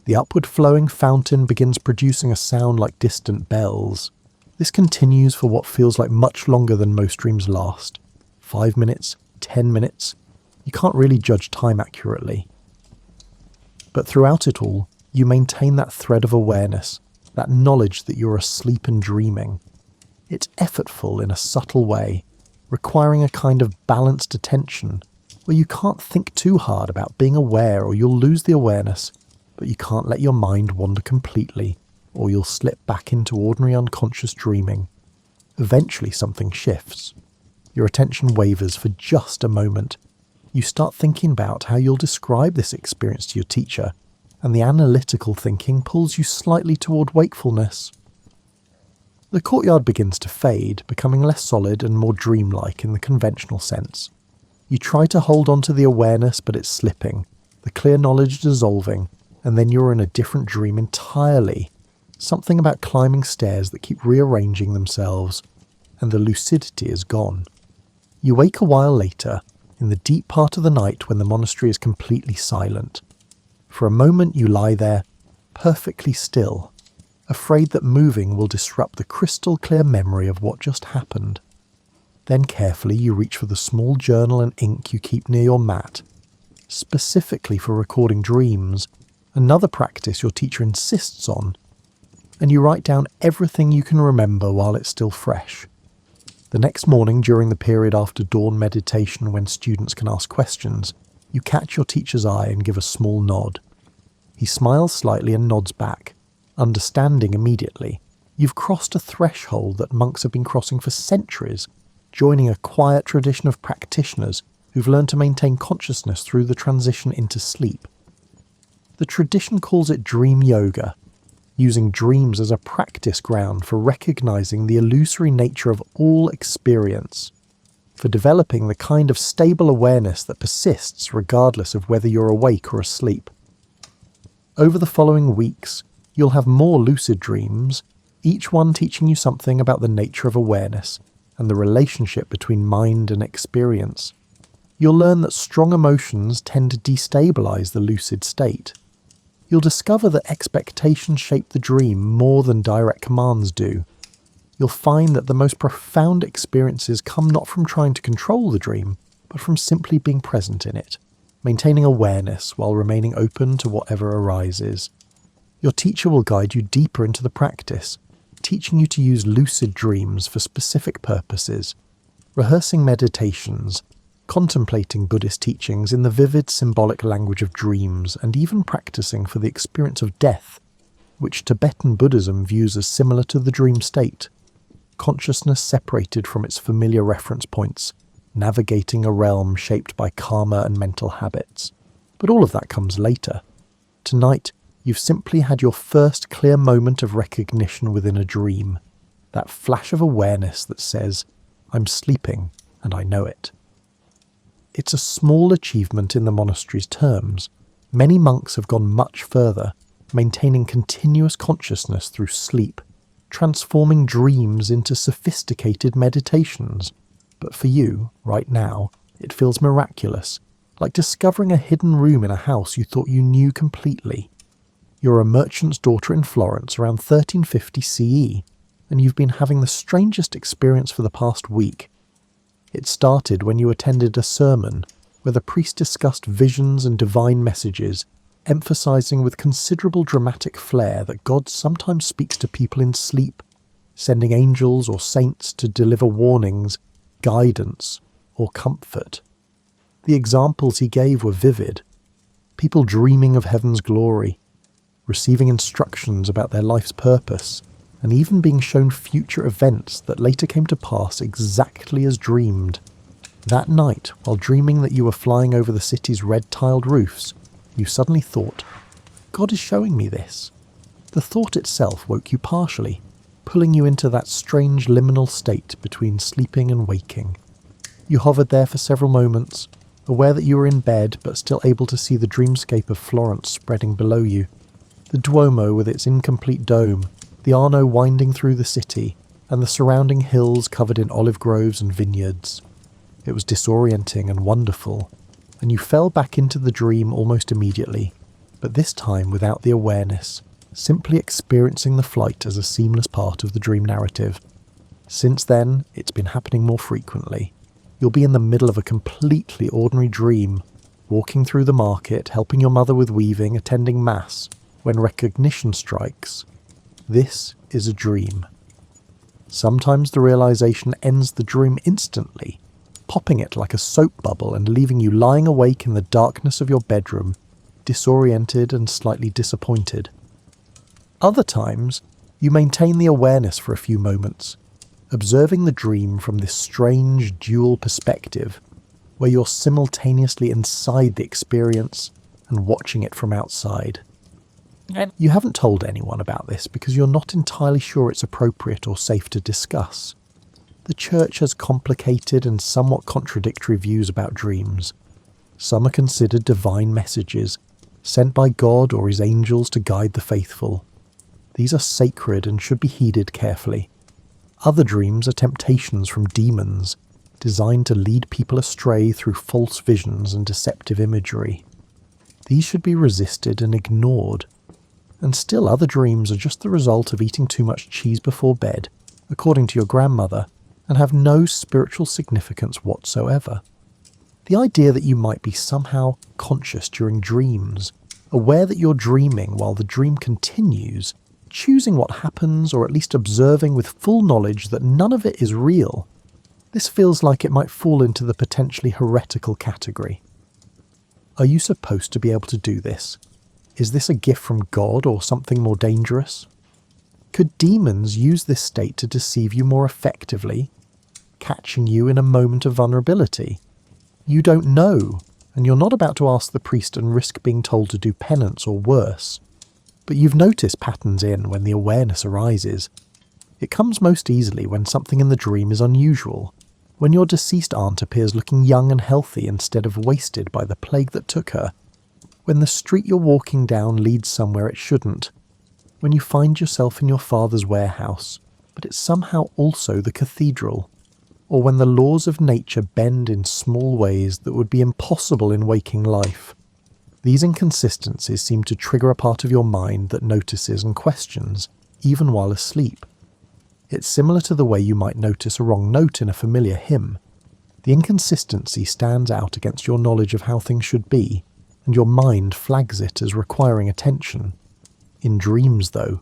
The upward flowing fountain begins producing a sound like distant bells. This continues for what feels like much longer than most dreams last. 5 minutes, 10 minutes. You can't really judge time accurately. But throughout it all, you maintain that thread of awareness, that knowledge that you're asleep and dreaming. It's effortful in a subtle way, requiring a kind of balanced attention, where you can't think too hard about being aware or you'll lose the awareness, but you can't let your mind wander completely, or you'll slip back into ordinary unconscious dreaming. Eventually something shifts. Your attention wavers for just a moment. You start thinking about how you'll describe this experience to your teacher, and the analytical thinking pulls you slightly toward wakefulness. The courtyard begins to fade, becoming less solid and more dreamlike in the conventional sense. You try to hold on to the awareness, but it's slipping, the clear knowledge dissolving, and then you're in a different dream entirely. Something about climbing stairs that keep rearranging themselves, and the lucidity is gone. You wake a while later, in the deep part of the night when the monastery is completely silent. For a moment you lie there, perfectly still, afraid that moving will disrupt the crystal clear memory of what just happened. Then carefully you reach for the small journal and ink you keep near your mat, specifically for recording dreams, another practice your teacher insists on, and you write down everything you can remember while it's still fresh. The next morning, during the period after dawn meditation when students can ask questions, you catch your teacher's eye and give a small nod. He smiles slightly and nods back, understanding immediately. You've crossed a threshold that monks have been crossing for centuries, joining a quiet tradition of practitioners who've learned to maintain consciousness through the transition into sleep. The tradition calls it dream yoga, using dreams as a practice ground for recognizing the illusory nature of all experience, for developing the kind of stable awareness that persists regardless of whether you're awake or asleep. Over the following weeks, you'll have more lucid dreams, each one teaching you something about the nature of awareness and the relationship between mind and experience. You'll learn that strong emotions tend to destabilize the lucid state. You'll discover that expectations shape the dream more than direct commands do. You'll find that the most profound experiences come not from trying to control the dream, but from simply being present in it, maintaining awareness while remaining open to whatever arises. Your teacher will guide you deeper into the practice, teaching you to use lucid dreams for specific purposes, rehearsing meditations, contemplating Buddhist teachings in the vivid symbolic language of dreams, and even practicing for the experience of death, which Tibetan Buddhism views as similar to the dream state, consciousness separated from its familiar reference points, navigating a realm shaped by karma and mental habits. But all of that comes later. Tonight, you've simply had your first clear moment of recognition within a dream, that flash of awareness that says, "I'm sleeping and I know it." It's a small achievement in the monastery's terms. Many monks have gone much further, maintaining continuous consciousness through sleep, transforming dreams into sophisticated meditations. But for you, right now, it feels miraculous, like discovering a hidden room in a house you thought you knew completely. You're a merchant's daughter in Florence around 1350 CE, and you've been having the strangest experience for the past week. It started when you attended a sermon where the priest discussed visions and divine messages, emphasizing with considerable dramatic flair that God sometimes speaks to people in sleep, sending angels or saints to deliver warnings, guidance, or comfort. The examples he gave were vivid. People dreaming of heaven's glory, receiving instructions about their life's purpose, and even being shown future events that later came to pass exactly as dreamed. That night, while dreaming that you were flying over the city's red-tiled roofs, you suddenly thought, "God is showing me this." The thought itself woke you partially, pulling you into that strange liminal state between sleeping and waking. You hovered there for several moments, aware that you were in bed but still able to see the dreamscape of Florence spreading below you. The Duomo with its incomplete dome, the Arno winding through the city, and the surrounding hills covered in olive groves and vineyards. It was disorienting and wonderful, and you fell back into the dream almost immediately, but this time without the awareness, simply experiencing the flight as a seamless part of the dream narrative. Since then, it's been happening more frequently. You'll be in the middle of a completely ordinary dream, walking through the market, helping your mother with weaving, attending mass, when recognition strikes. This is a dream. Sometimes the realization ends the dream instantly, popping it like a soap bubble and leaving you lying awake in the darkness of your bedroom, disoriented and slightly disappointed. Other times, you maintain the awareness for a few moments, observing the dream from this strange dual perspective, where you're simultaneously inside the experience and watching it from outside. You haven't told anyone about this because you're not entirely sure it's appropriate or safe to discuss. The Church has complicated and somewhat contradictory views about dreams. Some are considered divine messages, sent by God or his angels to guide the faithful. These are sacred and should be heeded carefully. Other dreams are temptations from demons, designed to lead people astray through false visions and deceptive imagery. These should be resisted and ignored. And still other dreams are just the result of eating too much cheese before bed, according to your grandmother, and have no spiritual significance whatsoever. The idea that you might be somehow conscious during dreams, aware that you're dreaming while the dream continues, choosing what happens or at least observing with full knowledge that none of it is real, this feels like it might fall into the potentially heretical category. Are you supposed to be able to do this? Is this a gift from God or something more dangerous? Could demons use this state to deceive you more effectively, catching you in a moment of vulnerability? You don't know, and you're not about to ask the priest and risk being told to do penance or worse. But you've noticed patterns in when the awareness arises. It comes most easily when something in the dream is unusual, when your deceased aunt appears looking young and healthy instead of wasted by the plague that took her, when the street you're walking down leads somewhere it shouldn't, when you find yourself in your father's warehouse, but it's somehow also the cathedral, or when the laws of nature bend in small ways that would be impossible in waking life. These inconsistencies seem to trigger a part of your mind that notices and questions, even while asleep. It's similar to the way you might notice a wrong note in a familiar hymn. The inconsistency stands out against your knowledge of how things should be, and your mind flags it as requiring attention. In dreams, though,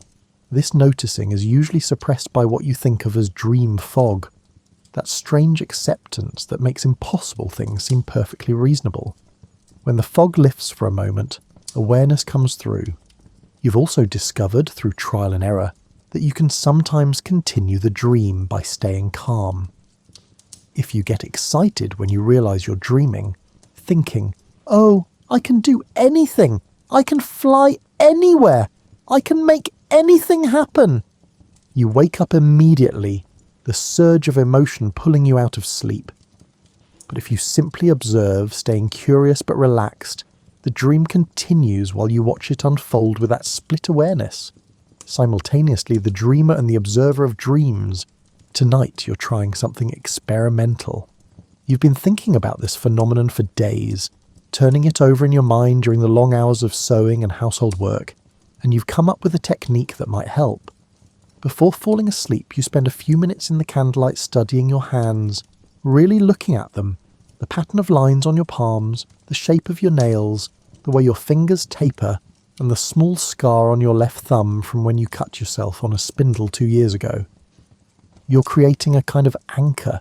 this noticing is usually suppressed by what you think of as dream fog, that strange acceptance that makes impossible things seem perfectly reasonable. When the fog lifts for a moment, awareness comes through. You've also discovered, through trial and error, that you can sometimes continue the dream by staying calm. If you get excited when you realise you're dreaming, thinking, "Oh, I can do anything! I can fly anywhere! I can make anything happen!" You wake up immediately, the surge of emotion pulling you out of sleep. But if you simply observe, staying curious but relaxed, the dream continues while you watch it unfold with that split awareness. Simultaneously, the dreamer and the observer of dreams. Tonight you're trying something experimental. You've been thinking about this phenomenon for days, turning it over in your mind during the long hours of sewing and household work, and you've come up with a technique that might help. Before falling asleep, you spend a few minutes in the candlelight studying your hands, really looking at them, the pattern of lines on your palms, the shape of your nails, the way your fingers taper, and the small scar on your left thumb from when you cut yourself on a spindle 2 years ago. You're creating a kind of anchor,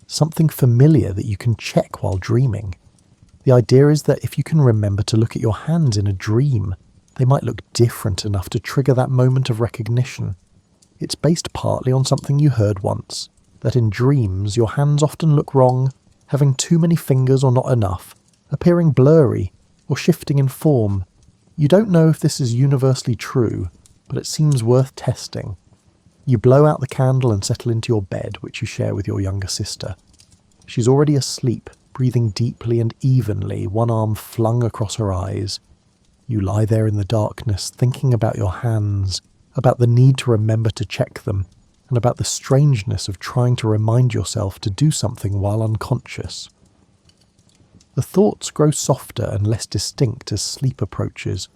something familiar that you can check while dreaming. The idea is that if you can remember to look at your hands in a dream, they might look different enough to trigger that moment of recognition. It's based partly on something you heard once, that in dreams your hands often look wrong, having too many fingers or not enough, appearing blurry, or shifting in form. You don't know if this is universally true, but it seems worth testing. You blow out the candle and settle into your bed, which you share with your younger sister. She's already asleep, breathing deeply and evenly, one arm flung across her eyes. You lie there in the darkness, thinking about your hands, about the need to remember to check them, and about the strangeness of trying to remind yourself to do something while unconscious. The thoughts grow softer and less distinct as sleep approaches,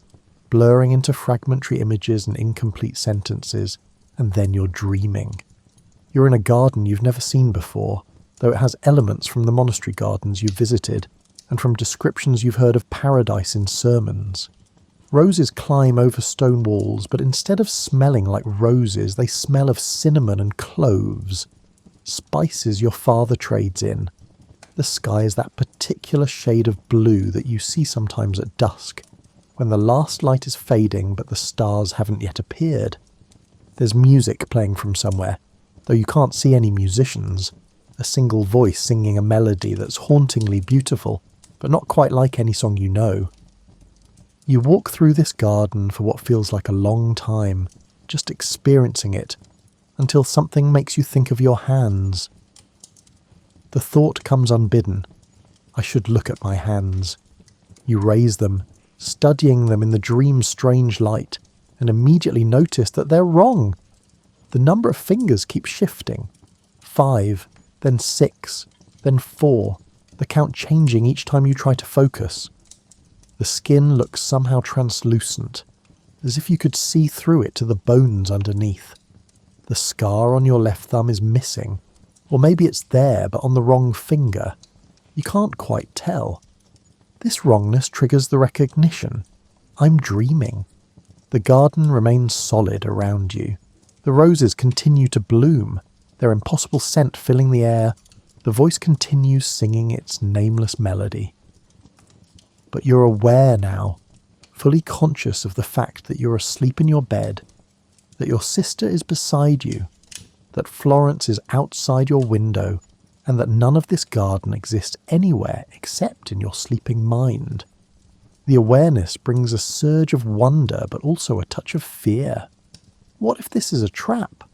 blurring into fragmentary images and incomplete sentences, and then you're dreaming. You're in a garden you've never seen before, though it has elements from the monastery gardens you've visited, and from descriptions you've heard of paradise in sermons. Roses climb over stone walls, but instead of smelling like roses, they smell of cinnamon and cloves. Spices your father trades in. The sky is that particular shade of blue that you see sometimes at dusk, when the last light is fading but the stars haven't yet appeared. There's music playing from somewhere, though you can't see any musicians. A single voice singing a melody that's hauntingly beautiful, but not quite like any song you know. You walk through this garden for what feels like a long time, just experiencing it, until something makes you think of your hands. The thought comes unbidden. I should look at my hands. You raise them, studying them in the dream's strange light, and immediately notice that they're wrong. The number of fingers keeps shifting. 5, then 6, then 4, the count changing each time you try to focus. The skin looks somehow translucent, as if you could see through it to the bones underneath. The scar on your left thumb is missing, or maybe it's there but on the wrong finger. You can't quite tell. This wrongness triggers the recognition. I'm dreaming. The garden remains solid around you. The roses continue to bloom, their impossible scent filling the air. The voice continues singing its nameless melody. But you're aware now, fully conscious of the fact that you're asleep in your bed, that your sister is beside you, that Florence is outside your window, and that none of this garden exists anywhere except in your sleeping mind. The awareness brings a surge of wonder, but also a touch of fear. What if this is a trap?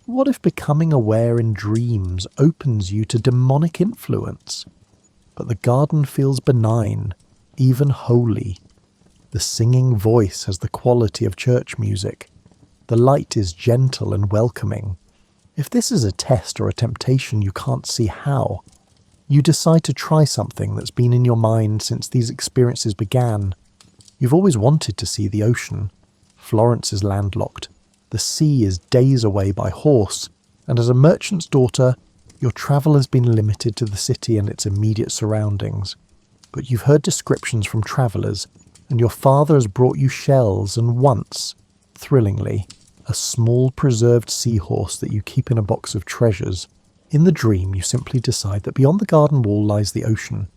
What if becoming aware in dreams opens you to demonic influence? But the garden feels benign, even holy. The singing voice has the quality of church music. The light is gentle and welcoming. If this is a test or a temptation, you can't see how. You decide to try something that's been in your mind since these experiences began. You've always wanted to see the ocean. Florence is landlocked. The sea is days away by horse, and as a merchant's daughter, your travel has been limited to the city and its immediate surroundings. But you've heard descriptions from travellers, and your father has brought you shells and once, thrillingly, a small preserved seahorse that you keep in a box of treasures. In the dream, you simply decide that beyond the garden wall lies the ocean.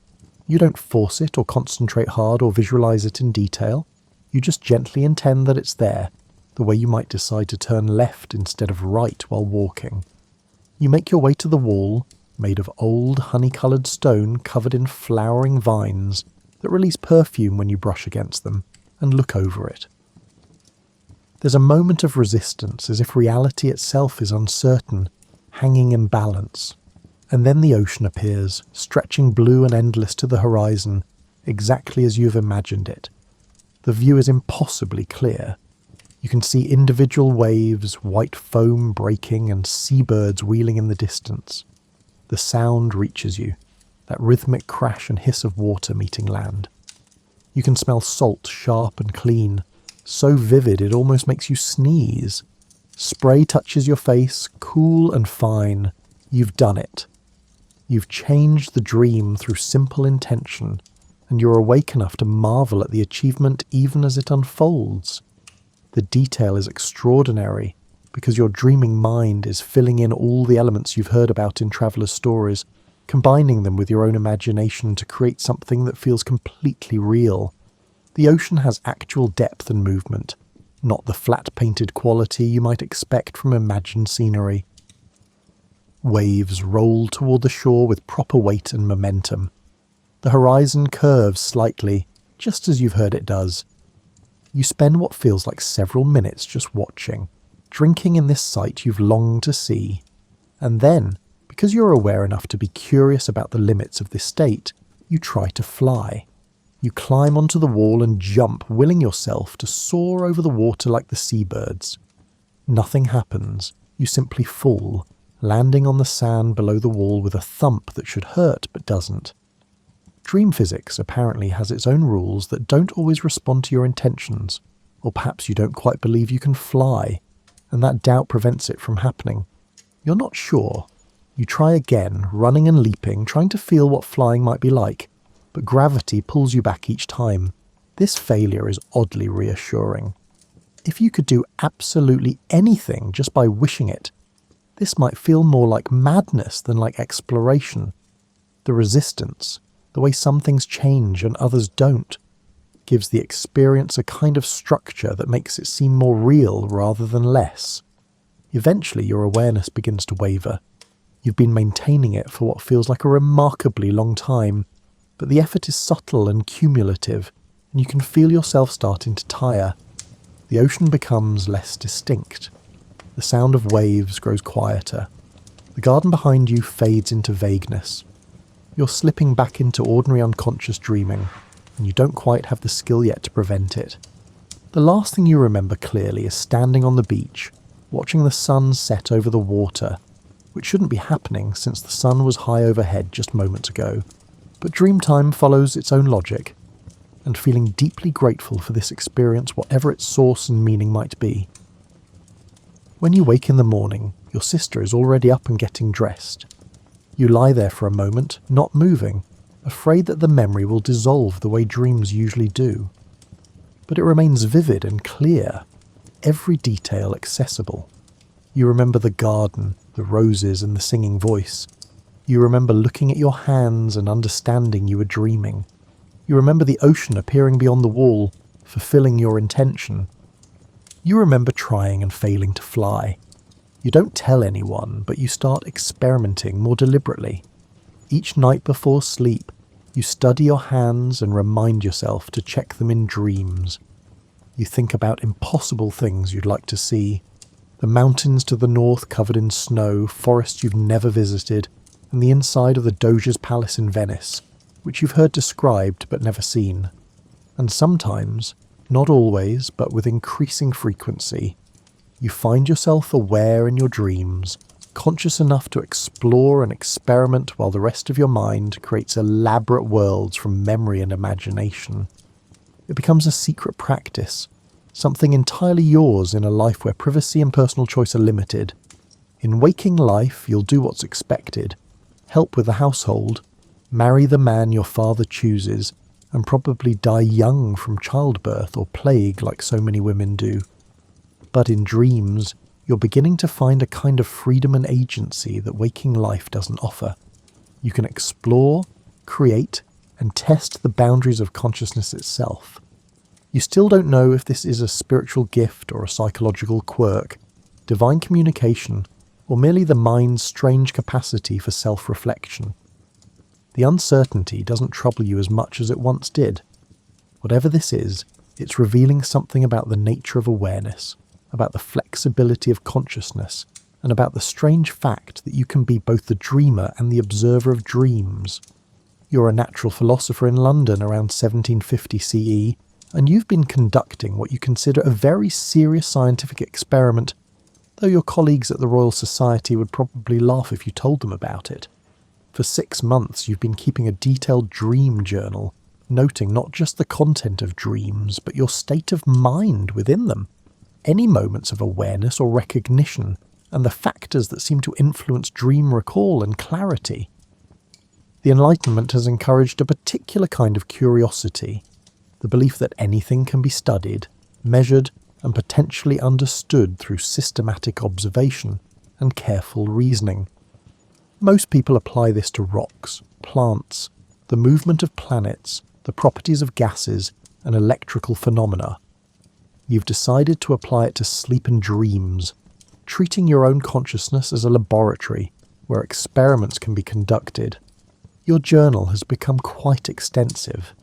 You don't force it or concentrate hard or visualize it in detail. You just gently intend that it's there, the way you might decide to turn left instead of right while walking. You make your way to the wall, made of old honey-coloured stone covered in flowering vines that release perfume when you brush against them, and look over it. There's a moment of resistance, as if reality itself is uncertain, hanging in balance, and then the ocean appears, stretching blue and endless to the horizon, exactly as you've imagined it. The view is impossibly clear. You can see individual waves, white foam breaking, and seabirds wheeling in the distance. The sound reaches you, that rhythmic crash and hiss of water meeting land. You can smell salt, sharp and clean, so vivid it almost makes you sneeze. Spray touches your face, cool and fine. You've done it. You've changed the dream through simple intention, and you're awake enough to marvel at the achievement even as it unfolds. The detail is extraordinary, because your dreaming mind is filling in all the elements you've heard about in travellers' stories, combining them with your own imagination to create something that feels completely real. The ocean has actual depth and movement, not the flat-painted quality you might expect from imagined scenery. Waves roll toward the shore with proper weight and momentum. The horizon curves slightly, just as you've heard it does. You spend what feels like several minutes just watching, drinking in this sight you've longed to see. And then, because you're aware enough to be curious about the limits of this state, you try to fly. You climb onto the wall and jump, willing yourself to soar over the water like the seabirds. Nothing happens. You simply fall, landing on the sand below the wall with a thump that should hurt but doesn't. Dream physics apparently has its own rules that don't always respond to your intentions, or perhaps you don't quite believe you can fly, and that doubt prevents it from happening. You're not sure. You try again, running and leaping, trying to feel what flying might be like, but gravity pulls you back each time. This failure is oddly reassuring. If you could do absolutely anything just by wishing it, this might feel more like madness than like exploration. The resistance, the way some things change and others don't, gives the experience a kind of structure that makes it seem more real rather than less. Eventually your awareness begins to waver. You've been maintaining it for what feels like a remarkably long time, but the effort is subtle and cumulative, and you can feel yourself starting to tire. The ocean becomes less distinct. The sound of waves grows quieter. The garden behind you fades into vagueness. You're slipping back into ordinary unconscious dreaming, and you don't quite have the skill yet to prevent it. The last thing you remember clearly is standing on the beach, watching the sun set over the water, which shouldn't be happening since the sun was high overhead just moments ago. But Dreamtime follows its own logic, and feeling deeply grateful for this experience, whatever its source and meaning might be. When you wake in the morning, your sister is already up and getting dressed. You lie there for a moment, not moving, afraid that the memory will dissolve the way dreams usually do. But it remains vivid and clear, every detail accessible. You remember the garden, the roses and the singing voice. You remember looking at your hands and understanding you were dreaming. You remember the ocean appearing beyond the wall, fulfilling your intention. You remember trying and failing to fly. You don't tell anyone, but you start experimenting more deliberately. Each night before sleep, you study your hands and remind yourself to check them in dreams. You think about impossible things you'd like to see. The mountains to the north covered in snow, forests you've never visited, and the inside of the Doge's palace in Venice, which you've heard described but never seen. And sometimes, not always, but with increasing frequency, you find yourself aware in your dreams, conscious enough to explore and experiment while the rest of your mind creates elaborate worlds from memory and imagination. It becomes a secret practice, something entirely yours in a life where privacy and personal choice are limited. In waking life, you'll do what's expected, help with the household, marry the man your father chooses, and probably die young from childbirth or plague like so many women do. But in dreams, you're beginning to find a kind of freedom and agency that waking life doesn't offer. You can explore, create, and test the boundaries of consciousness itself. You still don't know if this is a spiritual gift or a psychological quirk, divine communication, or merely the mind's strange capacity for self-reflection. The uncertainty doesn't trouble you as much as it once did. Whatever this is, it's revealing something about the nature of awareness, about the flexibility of consciousness, and about the strange fact that you can be both the dreamer and the observer of dreams. You're a natural philosopher in London around 1750 CE, and you've been conducting what you consider a very serious scientific experiment, though your colleagues at the Royal Society would probably laugh if you told them about it. For 6 months you've been keeping a detailed dream journal, noting not just the content of dreams, but your state of mind within them, any moments of awareness or recognition, and the factors that seem to influence dream recall and clarity. The Enlightenment has encouraged a particular kind of curiosity, the belief that anything can be studied, measured, and potentially understood through systematic observation and careful reasoning. Most people apply this to rocks, plants, the movement of planets, the properties of gases, and electrical phenomena. You've decided to apply it to sleep and dreams, treating your own consciousness as a laboratory where experiments can be conducted. Your journal has become quite extensive.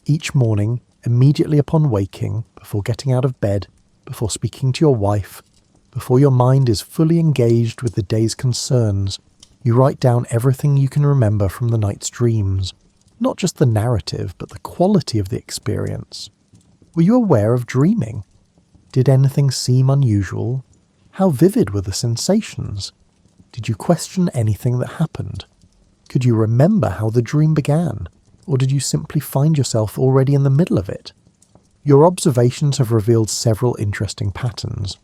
Each morning, immediately upon waking, before getting out of bed, before speaking to your wife, before your mind is fully engaged with the day's concerns, you write down everything you can remember from the night's dreams, not just the narrative, but the quality of the experience. Were you aware of dreaming? Did anything seem unusual? How vivid were the sensations? Did you question anything that happened? Could you remember how the dream began? Or did you simply find yourself already in the middle of it? Your observations have revealed several interesting patterns.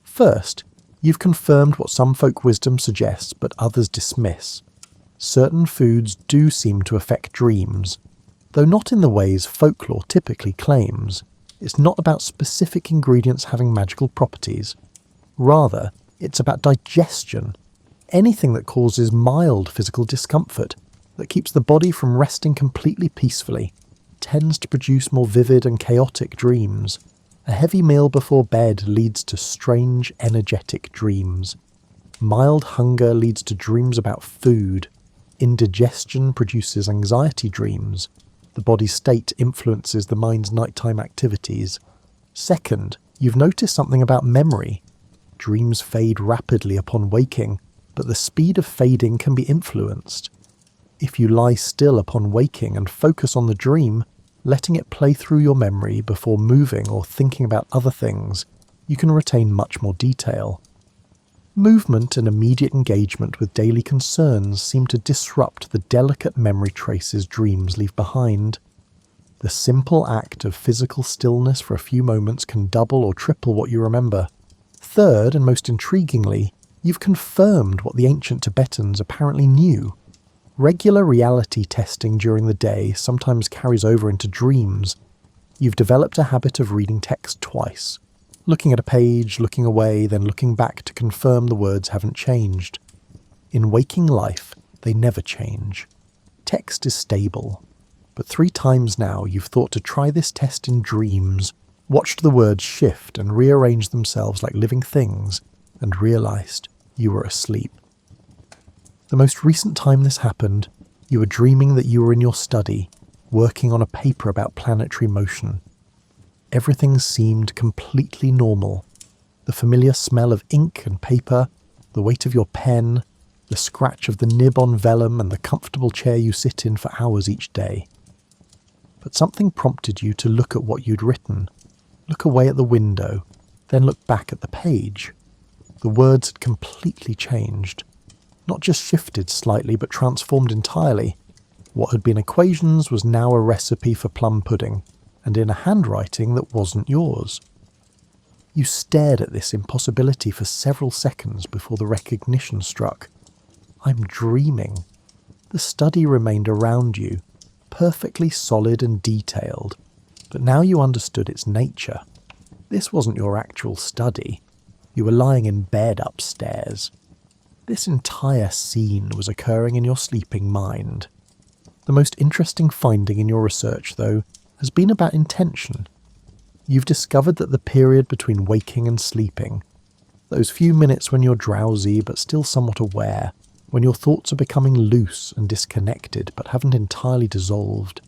First, you've confirmed what some folk wisdom suggests but others dismiss. Certain foods do seem to affect dreams, though not in the ways folklore typically claims. It's not about specific ingredients having magical properties. Rather, it's about digestion. Anything that causes mild physical discomfort, that keeps the body from resting completely peacefully, tends to produce more vivid and chaotic dreams. A heavy meal before bed leads to strange, energetic dreams. Mild hunger leads to dreams about food. Indigestion produces anxiety dreams. The body's state influences the mind's nighttime activities. Second, you've noticed something about memory. Dreams fade rapidly upon waking, but the speed of fading can be influenced. If you lie still upon waking and focus on the dream, letting it play through your memory before moving or thinking about other things, you can retain much more detail. Movement and immediate engagement with daily concerns seem to disrupt the delicate memory traces dreams leave behind. The simple act of physical stillness for a few moments can double or triple what you remember. Third, and most intriguingly, you've confirmed what the ancient Tibetans apparently knew. Regular reality testing during the day sometimes carries over into dreams. You've developed a habit of reading text twice, looking at a page, looking away, then looking back to confirm the words haven't changed. In waking life, they never change. Text is stable. But 3 times now you've thought to try this test in dreams, watched the words shift and rearrange themselves like living things, and realised you were asleep. The most recent time this happened, you were dreaming that you were in your study, working on a paper about planetary motion. Everything seemed completely normal. The familiar smell of ink and paper, the weight of your pen, the scratch of the nib on vellum, and the comfortable chair you sit in for hours each day. But something prompted you to look at what you'd written, look away at the window, then look back at the page. The words had completely changed. Not just shifted slightly, but transformed entirely. What had been equations was now a recipe for plum pudding, and in a handwriting that wasn't yours. You stared at this impossibility for several seconds before the recognition struck. I'm dreaming. The study remained around you, perfectly solid and detailed, but now you understood its nature. This wasn't your actual study. You were lying in bed upstairs. This entire scene was occurring in your sleeping mind. The most interesting finding in your research, though, has been about intention. You've discovered that the period between waking and sleeping, those few minutes when you're drowsy but still somewhat aware, when your thoughts are becoming loose and disconnected but haven't entirely dissolved,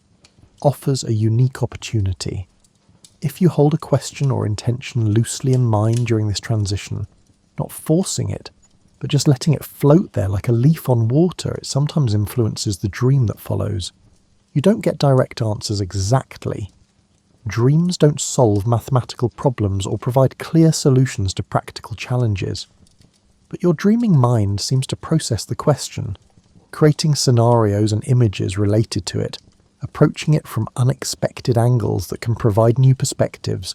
offers a unique opportunity. If you hold a question or intention loosely in mind during this transition, not forcing it, but just letting it float there like a leaf on water, it sometimes influences the dream that follows. You don't get direct answers exactly. Dreams don't solve mathematical problems or provide clear solutions to practical challenges. But your dreaming mind seems to process the question, creating scenarios and images related to it, approaching it from unexpected angles that can provide new perspectives.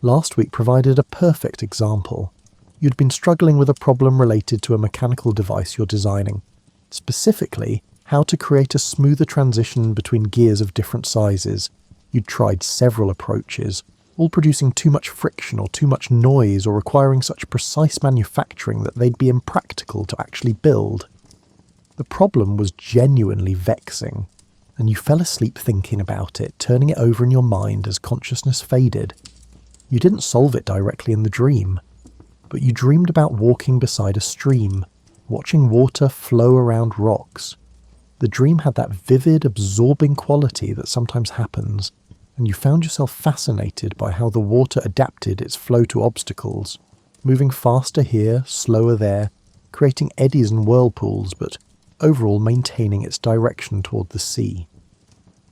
Last week provided a perfect example. You'd been struggling with a problem related to a mechanical device you're designing. Specifically, how to create a smoother transition between gears of different sizes. You'd tried several approaches, all producing too much friction or too much noise or requiring such precise manufacturing that they'd be impractical to actually build. The problem was genuinely vexing, and you fell asleep thinking about it, turning it over in your mind as consciousness faded. You didn't solve it directly in the dream, but you dreamed about walking beside a stream, watching water flow around rocks. The dream had that vivid, absorbing quality that sometimes happens, and you found yourself fascinated by how the water adapted its flow to obstacles, moving faster here, slower there, creating eddies and whirlpools, but overall maintaining its direction toward the sea.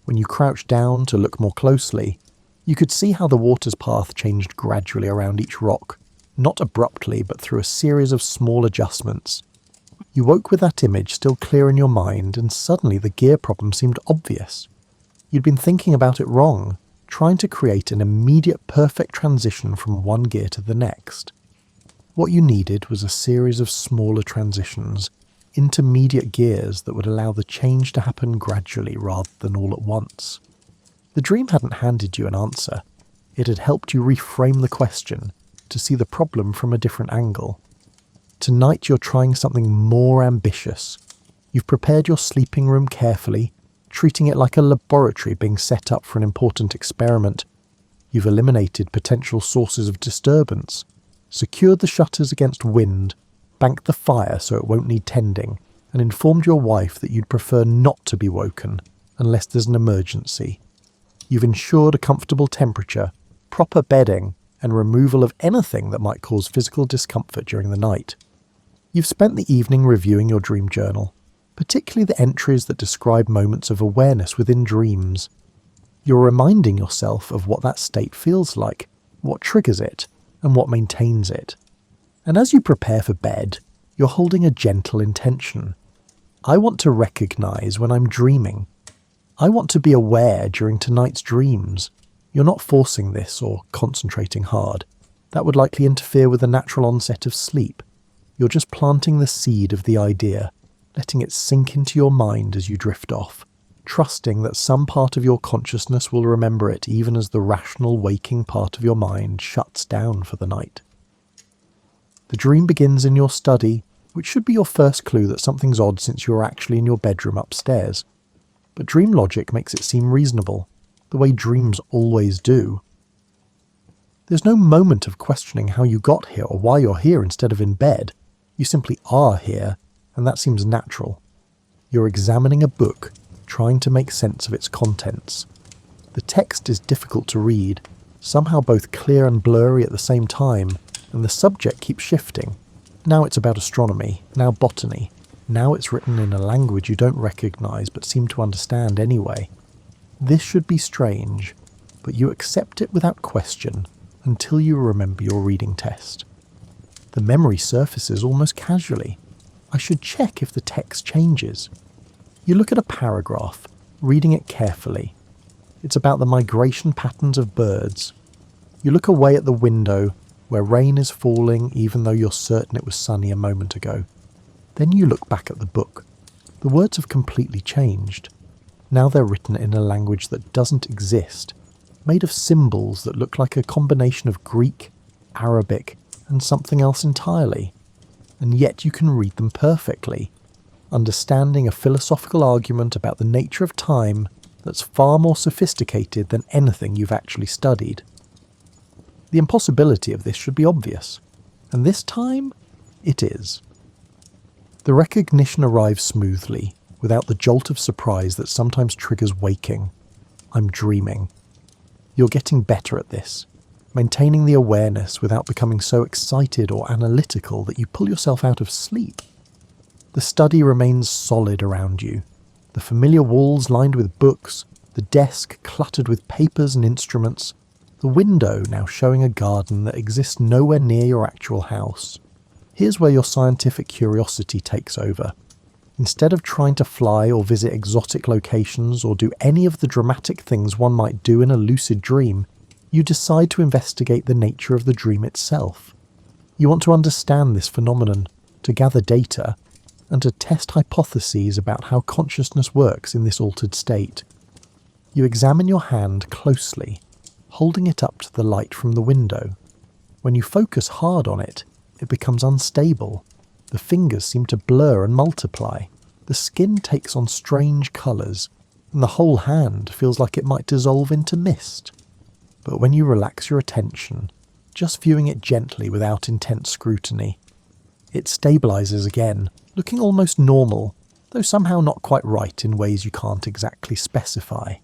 When you crouched down to look more closely, you could see how the water's path changed gradually around each rock, not abruptly but through a series of small adjustments. You woke with that image still clear in your mind, and suddenly the gear problem seemed obvious. You'd been thinking about it wrong, trying to create an immediate perfect transition from one gear to the next. What you needed was a series of smaller transitions, intermediate gears that would allow the change to happen gradually rather than all at once. The dream hadn't handed you an answer. It had helped you reframe the question, to see the problem from a different angle. Tonight you're trying something more ambitious. You've prepared your sleeping room carefully, treating it like a laboratory being set up for an important experiment. You've eliminated potential sources of disturbance, secured the shutters against wind, banked the fire so it won't need tending, and informed your wife that you'd prefer not to be woken unless there's an emergency. You've ensured a comfortable temperature, proper bedding, and removal of anything that might cause physical discomfort during the night. You've spent the evening reviewing your dream journal, particularly the entries that describe moments of awareness within dreams. You're reminding yourself of what that state feels like, what triggers it, and what maintains it. And as you prepare for bed, you're holding a gentle intention. I want to recognize when I'm dreaming. I want to be aware during tonight's dreams. You're not forcing this or concentrating hard. That would likely interfere with the natural onset of sleep. You're just planting the seed of the idea, letting it sink into your mind as you drift off, trusting that some part of your consciousness will remember it even as the rational waking part of your mind shuts down for the night. The dream begins in your study, which should be your first clue that something's odd since you're actually in your bedroom upstairs. But dream logic makes it seem reasonable, the way dreams always do. There's no moment of questioning how you got here or why you're here instead of in bed. You simply are here, and that seems natural. You're examining a book, trying to make sense of its contents. The text is difficult to read, somehow both clear and blurry at the same time, and the subject keeps shifting. Now it's about astronomy, now botany. Now it's written in a language you don't recognise but seem to understand anyway. This should be strange, but you accept it without question until you remember your reading test. The memory surfaces almost casually. I should check if the text changes. You look at a paragraph, reading it carefully. It's about the migration patterns of birds. You look away at the window where rain is falling even though you're certain it was sunny a moment ago. Then you look back at the book. The words have completely changed. Now they're written in a language that doesn't exist, made of symbols that look like a combination of Greek, Arabic, and something else entirely. And yet you can read them perfectly, understanding a philosophical argument about the nature of time that's far more sophisticated than anything you've actually studied. The impossibility of this should be obvious, and this time, it is. The recognition arrives smoothly, without the jolt of surprise that sometimes triggers waking. I'm dreaming. You're getting better at this, maintaining the awareness without becoming so excited or analytical that you pull yourself out of sleep. The study remains solid around you. The familiar walls lined with books, the desk cluttered with papers and instruments, the window now showing a garden that exists nowhere near your actual house. Here's where your scientific curiosity takes over. Instead of trying to fly or visit exotic locations or do any of the dramatic things one might do in a lucid dream, you decide to investigate the nature of the dream itself. You want to understand this phenomenon, to gather data, and to test hypotheses about how consciousness works in this altered state. You examine your hand closely, holding it up to the light from the window. When you focus hard on it, it becomes unstable. The fingers seem to blur and multiply. The skin takes on strange colours, and the whole hand feels like it might dissolve into mist. But when you relax your attention, just viewing it gently without intense scrutiny, it stabilises again, looking almost normal, though somehow not quite right in ways you can't exactly specify.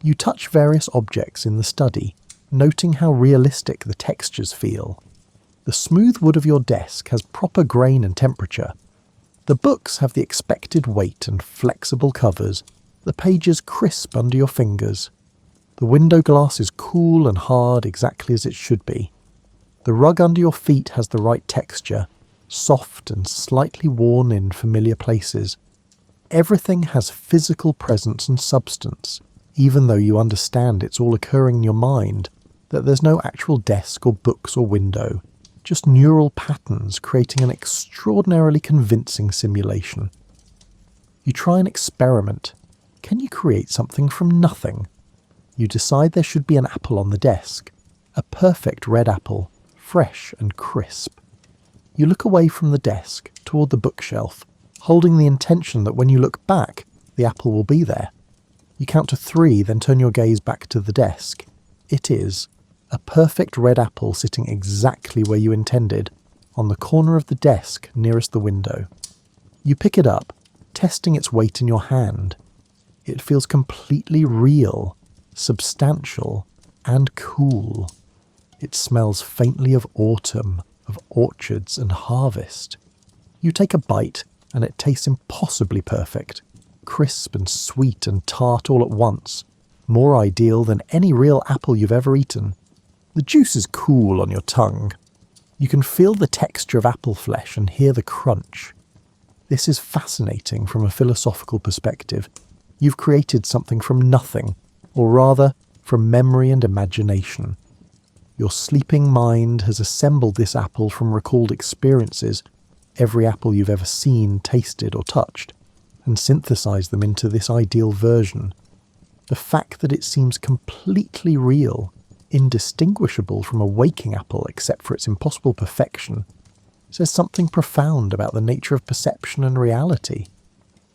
You touch various objects in the study, noting how realistic the textures feel. The smooth wood of your desk has proper grain and temperature. The books have the expected weight and flexible covers, the pages crisp under your fingers. The window glass is cool and hard exactly as it should be. The rug under your feet has the right texture, soft and slightly worn in familiar places. Everything has physical presence and substance, even though you understand it's all occurring in your mind, that there's no actual desk or books or window, just neural patterns creating an extraordinarily convincing simulation. You try an experiment. Can you create something from nothing? You decide there should be an apple on the desk, a perfect red apple, fresh and crisp. You look away from the desk, toward the bookshelf, holding the intention that when you look back, the apple will be there. You count to 3, then turn your gaze back to the desk. It is a perfect red apple sitting exactly where you intended, on the corner of the desk nearest the window. You pick it up, testing its weight in your hand. It feels completely real, substantial, and cool. It smells faintly of autumn, of orchards and harvest. You take a bite, and it tastes impossibly perfect. Crisp and sweet and tart all at once, more ideal than any real apple you've ever eaten. The juice is cool on your tongue. You can feel the texture of apple flesh and hear the crunch. This is fascinating from a philosophical perspective. You've created something from nothing, or rather, from memory and imagination. Your sleeping mind has assembled this apple from recalled experiences, every apple you've ever seen, tasted, or touched, and synthesize them into this ideal version. The fact that it seems completely real, indistinguishable from a waking apple except for its impossible perfection, says something profound about the nature of perception and reality.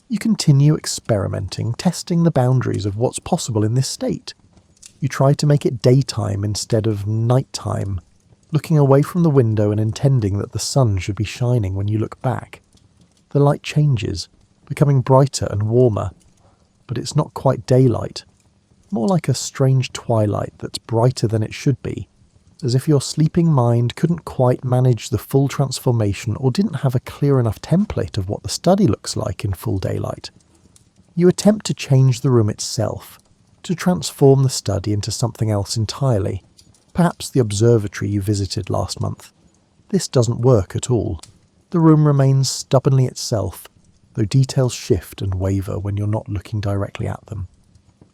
You continue experimenting, testing the boundaries of what's possible in this state. You try to make it daytime instead of nighttime, looking away from the window and intending that the sun should be shining when you look back. The light changes, becoming brighter and warmer, but it's not quite daylight, more like a strange twilight that's brighter than it should be, as if your sleeping mind couldn't quite manage the full transformation or didn't have a clear enough template of what the study looks like in full daylight. You attempt to change the room itself, to transform the study into something else entirely, perhaps the observatory you visited last month. This doesn't work at all. The room remains stubbornly itself, though details shift and waver when you're not looking directly at them.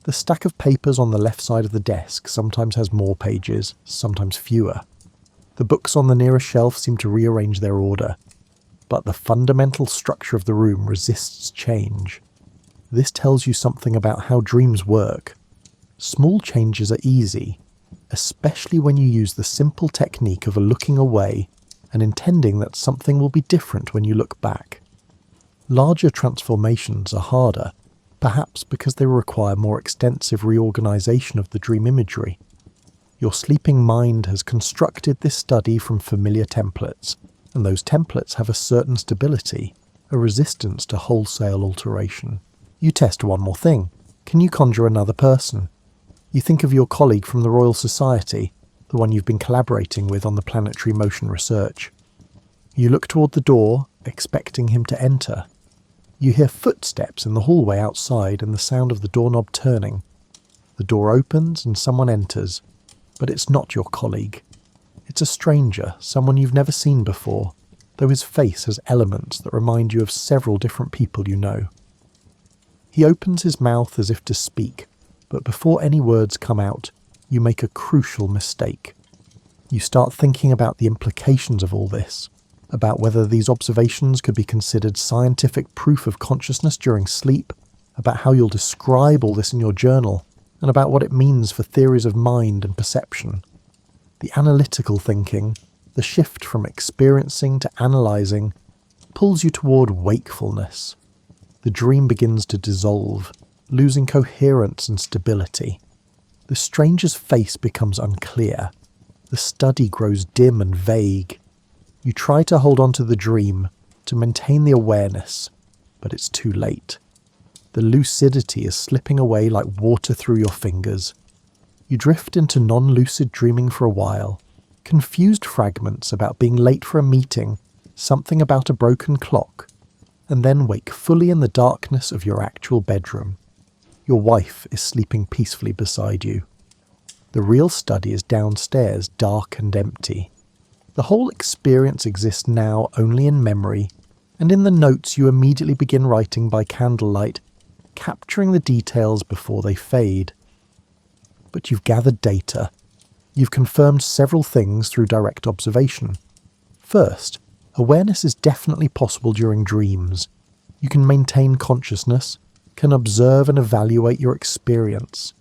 The stack of papers on the left side of the desk sometimes has more pages, sometimes fewer. The books on the nearest shelf seem to rearrange their order, but the fundamental structure of the room resists change. This tells you something about how dreams work. Small changes are easy, especially when you use the simple technique of looking away and intending that something will be different when you look back. Larger transformations are harder, perhaps because they require more extensive reorganization of the dream imagery. Your sleeping mind has constructed this study from familiar templates, and those templates have a certain stability, a resistance to wholesale alteration. You test one more thing. Can you conjure another person? You think of your colleague from the Royal Society, the one you've been collaborating with on the planetary motion research. You look toward the door, expecting him to enter. You hear footsteps in the hallway outside and the sound of the doorknob turning. The door opens and someone enters, but it's not your colleague. It's a stranger, someone you've never seen before, though his face has elements that remind you of several different people you know. He opens his mouth as if to speak, but before any words come out, you make a crucial mistake. You start thinking about the implications of all this, about whether these observations could be considered scientific proof of consciousness during sleep, about how you'll describe all this in your journal, and about what it means for theories of mind and perception. The analytical thinking, the shift from experiencing to analysing, pulls you toward wakefulness. The dream begins to dissolve, losing coherence and stability. The stranger's face becomes unclear. The study grows dim and vague. You try to hold on to the dream, to maintain the awareness, but it's too late. The lucidity is slipping away like water through your fingers. You drift into non-lucid dreaming for a while, confused fragments about being late for a meeting, something about a broken clock, and then wake fully in the darkness of your actual bedroom. Your wife is sleeping peacefully beside you. The real study is downstairs, dark and empty. The whole experience exists now only in memory, and in the notes you immediately begin writing by candlelight, capturing the details before they fade. But you've gathered data. You've confirmed several things through direct observation. First, awareness is definitely possible during dreams. You can maintain consciousness, can observe and evaluate your experience,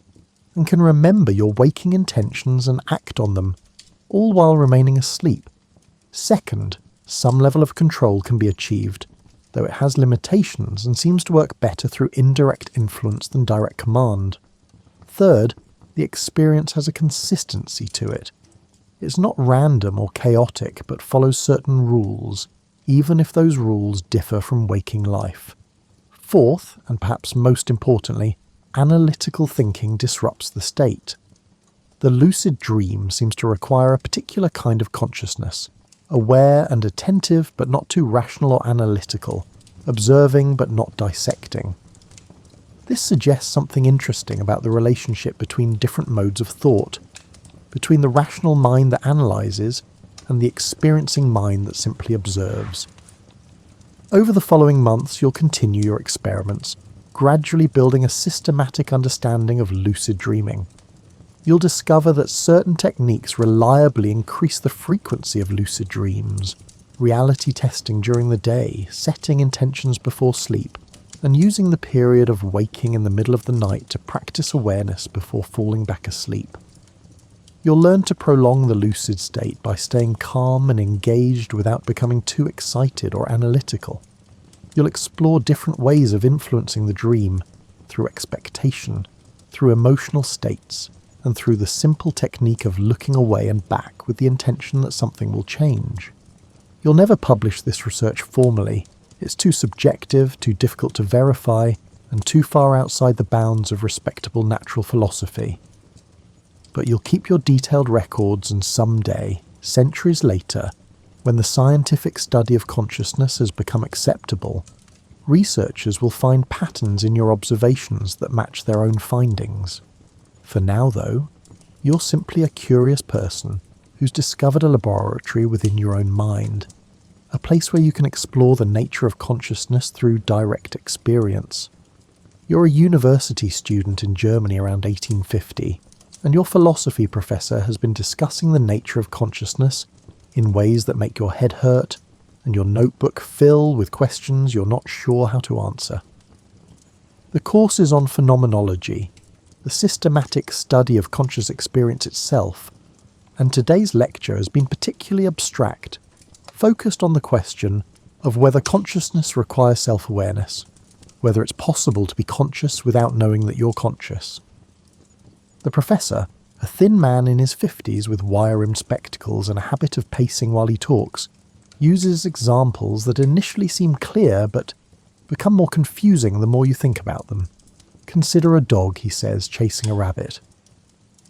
and can remember your waking intentions and act on them, all while remaining asleep. Second, some level of control can be achieved, though it has limitations and seems to work better through indirect influence than direct command. Third, the experience has a consistency to it. It's not random or chaotic, but follows certain rules, even if those rules differ from waking life. Fourth, and perhaps most importantly, analytical thinking disrupts the state. The lucid dream seems to require a particular kind of consciousness, aware and attentive but not too rational or analytical, observing but not dissecting. This suggests something interesting about the relationship between different modes of thought, between the rational mind that analyses and the experiencing mind that simply observes. Over the following months you'll continue your experiments, gradually building a systematic understanding of lucid dreaming. You'll discover that certain techniques reliably increase the frequency of lucid dreams, reality testing during the day, setting intentions before sleep, and using the period of waking in the middle of the night to practice awareness before falling back asleep. You'll learn to prolong the lucid state by staying calm and engaged without becoming too excited or analytical. You'll explore different ways of influencing the dream, through expectation, through emotional states, and through the simple technique of looking away and back with the intention that something will change. You'll never publish this research formally. It's too subjective, too difficult to verify, and too far outside the bounds of respectable natural philosophy. But you'll keep your detailed records, and someday, centuries later, when the scientific study of consciousness has become acceptable, researchers will find patterns in your observations that match their own findings. For now, though, you're simply a curious person who's discovered a laboratory within your own mind, a place where you can explore the nature of consciousness through direct experience. You're a university student in Germany around 1850, and your philosophy professor has been discussing the nature of consciousness in ways that make your head hurt and your notebook fill with questions you're not sure how to answer. The course is on phenomenology, the systematic study of conscious experience itself, and today's lecture has been particularly abstract, focused on the question of whether consciousness requires self-awareness, whether it's possible to be conscious without knowing that you're conscious. The professor, a thin man in his 50s with wire-rimmed spectacles and a habit of pacing while he talks, uses examples that initially seem clear but become more confusing the more you think about them. Consider a dog, he says, chasing a rabbit.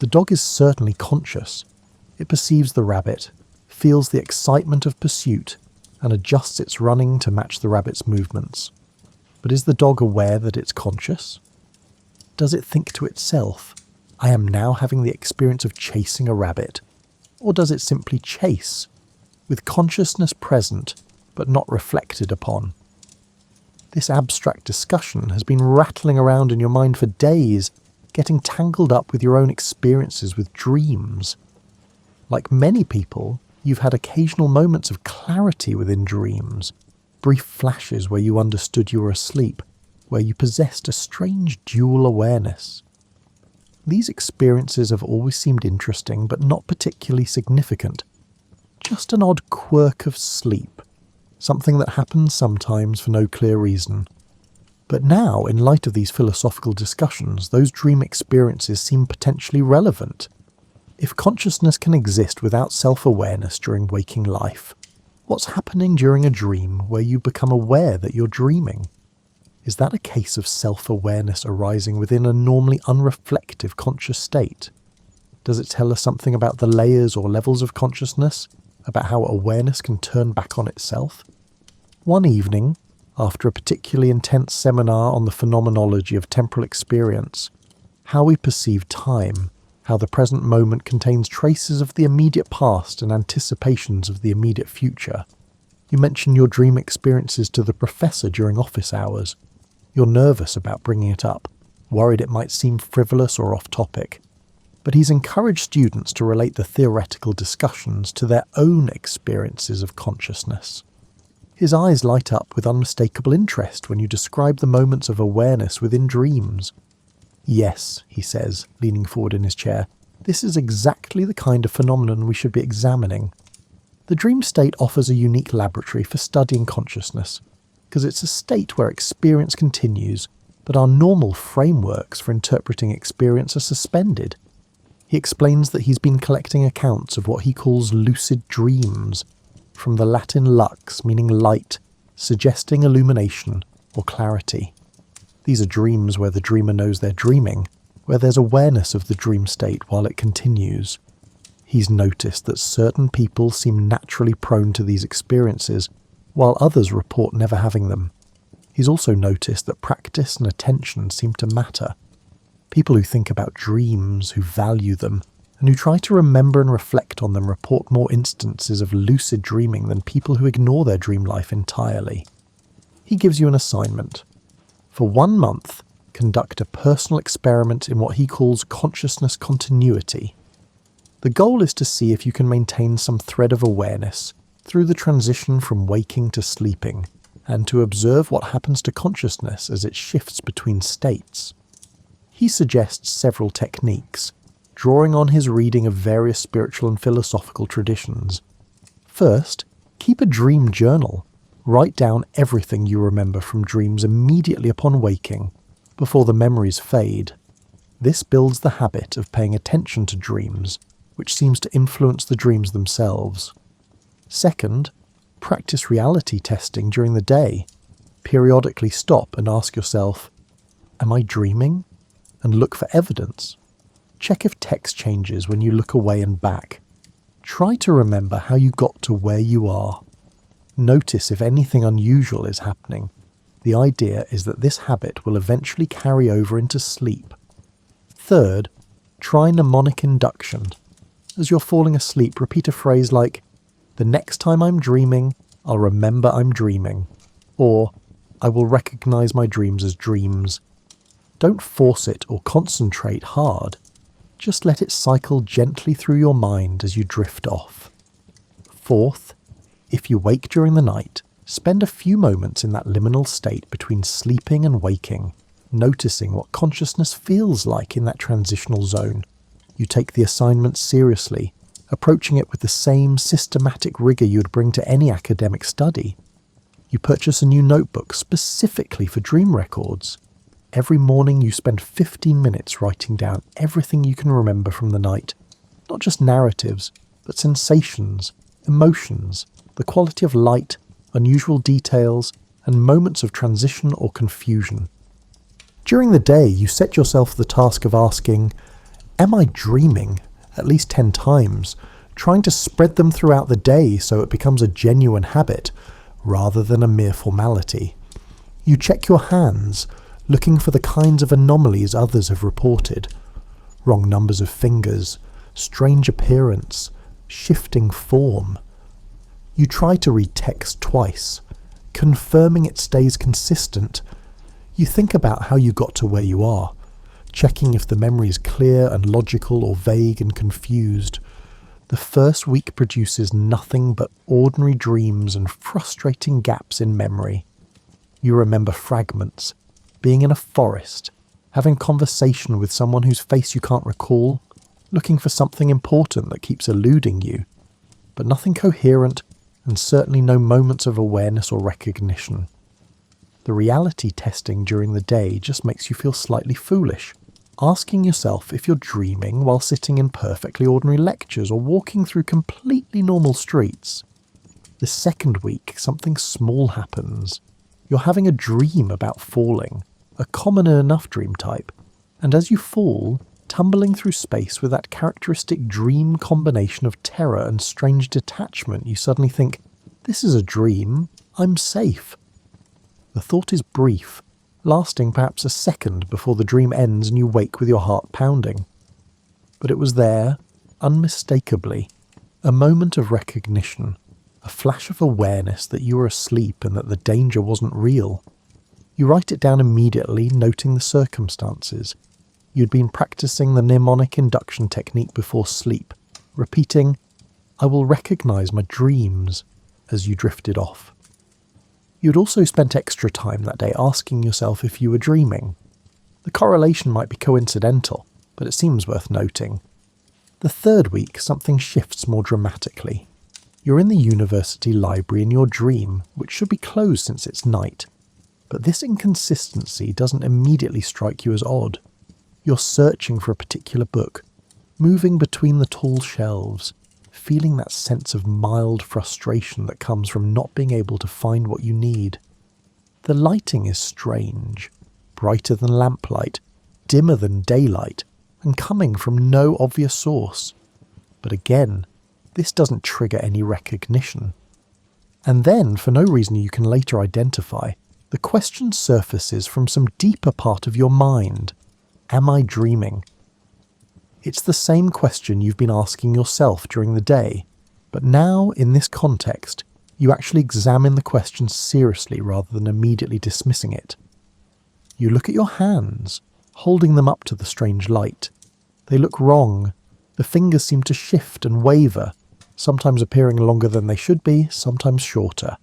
The dog is certainly conscious. It perceives the rabbit, feels the excitement of pursuit, and adjusts its running to match the rabbit's movements. But is the dog aware that it's conscious? Does it think to itself, I am now having the experience of chasing a rabbit? Or does it simply chase, with consciousness present but not reflected upon? This abstract discussion has been rattling around in your mind for days, getting tangled up with your own experiences with dreams. Like many people, you've had occasional moments of clarity within dreams, brief flashes where you understood you were asleep, where you possessed a strange dual awareness. These experiences have always seemed interesting but not particularly significant. Just an odd quirk of sleep, something that happens sometimes for no clear reason. But now, in light of these philosophical discussions, those dream experiences seem potentially relevant. If consciousness can exist without self-awareness during waking life, what's happening during a dream where you become aware that you're dreaming? Is that a case of self-awareness arising within a normally unreflective conscious state? Does it tell us something about the layers or levels of consciousness, about how awareness can turn back on itself? One evening, after a particularly intense seminar on the phenomenology of temporal experience, how we perceive time, how the present moment contains traces of the immediate past and anticipations of the immediate future, you mention your dream experiences to the professor during office hours. You're nervous about bringing it up, worried it might seem frivolous or off-topic. But he's encouraged students to relate the theoretical discussions to their own experiences of consciousness. His eyes light up with unmistakable interest when you describe the moments of awareness within dreams. Yes, he says, leaning forward in his chair, this is exactly the kind of phenomenon we should be examining. The dream state offers a unique laboratory for studying consciousness, because it's a state where experience continues, but our normal frameworks for interpreting experience are suspended. He explains that he's been collecting accounts of what he calls lucid dreams, from the Latin lux, meaning light, suggesting illumination or clarity. These are dreams where the dreamer knows they're dreaming, where there's awareness of the dream state while it continues. He's noticed that certain people seem naturally prone to these experiences, while others report never having them. He's also noticed that practice and attention seem to matter. People who think about dreams, who value them, and who try to remember and reflect on them report more instances of lucid dreaming than people who ignore their dream life entirely. He gives you an assignment. For 1 month, conduct a personal experiment in what he calls consciousness continuity. The goal is to see if you can maintain some thread of awareness through the transition from waking to sleeping, and to observe what happens to consciousness as it shifts between states. He suggests several techniques, drawing on his reading of various spiritual and philosophical traditions. First, keep a dream journal. Write down everything you remember from dreams immediately upon waking, before the memories fade. This builds the habit of paying attention to dreams, which seems to influence the dreams themselves. Second, practice reality testing during the day. Periodically stop and ask yourself, am I dreaming? And look for evidence. Check if text changes when you look away and back. Try to remember how you got to where you are. Notice if anything unusual is happening. The idea is that this habit will eventually carry over into sleep. Third, try mnemonic induction. As you're falling asleep, repeat a phrase like, "The next time I'm dreaming, I'll remember I'm dreaming," or "I will recognize my dreams as dreams." Don't force it or concentrate hard. Just let it cycle gently through your mind as you drift off. Fourth, if you wake during the night, spend a few moments in that liminal state between sleeping and waking, noticing what consciousness feels like in that transitional zone. You take the assignment seriously, approaching it with the same systematic rigour you would bring to any academic study. You purchase a new notebook specifically for dream records. Every morning you spend 15 minutes writing down everything you can remember from the night. Not just narratives, but sensations, emotions, the quality of light, unusual details, and moments of transition or confusion. During the day, you set yourself the task of asking, "Am I dreaming?" at least 10 times, trying to spread them throughout the day so it becomes a genuine habit, rather than a mere formality. You check your hands, looking for the kinds of anomalies others have reported. Wrong numbers of fingers, strange appearance, shifting form. You try to read text twice, confirming it stays consistent. You think about how you got to where you are, checking if the memory is clear and logical or vague and confused. The first week produces nothing but ordinary dreams and frustrating gaps in memory. You remember fragments, being in a forest, having conversation with someone whose face you can't recall, looking for something important that keeps eluding you, but nothing coherent and certainly no moments of awareness or recognition. The reality testing during the day just makes you feel slightly foolish, asking yourself if you're dreaming while sitting in perfectly ordinary lectures or walking through completely normal streets. The second week, something small happens. You're having a dream about falling, a common enough dream type, and as you fall, tumbling through space with that characteristic dream combination of terror and strange detachment, you suddenly think, "This is a dream, I'm safe." The thought is brief, lasting perhaps a second before the dream ends and you wake with your heart pounding. But it was there, unmistakably, a moment of recognition, a flash of awareness that you were asleep and that the danger wasn't real. You write it down immediately, noting the circumstances. You'd been practicing the mnemonic induction technique before sleep, repeating, "I will recognize my dreams," as you drifted off. You'd also spent extra time that day asking yourself if you were dreaming. The correlation might be coincidental, but it seems worth noting. The third week, something shifts more dramatically. You're in the university library in your dream, which should be closed since it's night. But this inconsistency doesn't immediately strike you as odd. You're searching for a particular book, moving between the tall shelves, feeling that sense of mild frustration that comes from not being able to find what you need. The lighting is strange, brighter than lamplight, dimmer than daylight, and coming from no obvious source. But again, this doesn't trigger any recognition. And then, for no reason you can later identify, the question surfaces from some deeper part of your mind. Am I dreaming? It's the same question you've been asking yourself during the day, but now, in this context, you actually examine the question seriously rather than immediately dismissing it. You look at your hands, holding them up to the strange light. They look wrong. The fingers seem to shift and waver, sometimes appearing longer than they should be, sometimes shorter.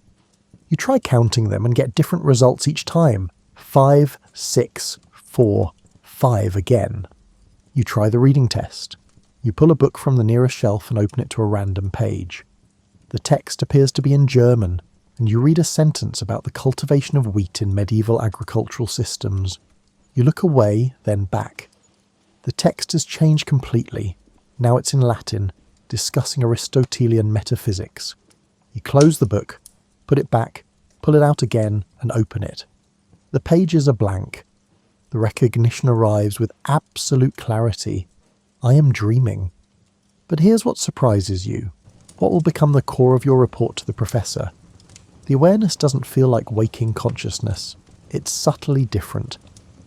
You try counting them and get different results each time. 5, 6, 4, 5 again. You try the reading test. You pull a book from the nearest shelf and open it to a random page. The text appears to be in German, and you read a sentence about the cultivation of wheat in medieval agricultural systems. You look away, then back. The text has changed completely. Now it's in Latin, discussing Aristotelian metaphysics. You close the book, put it back, pull it out again, and open it. The pages are blank. The recognition arrives with absolute clarity. I am dreaming. But here's what surprises you. What will become the core of your report to the professor? The awareness doesn't feel like waking consciousness. It's subtly different.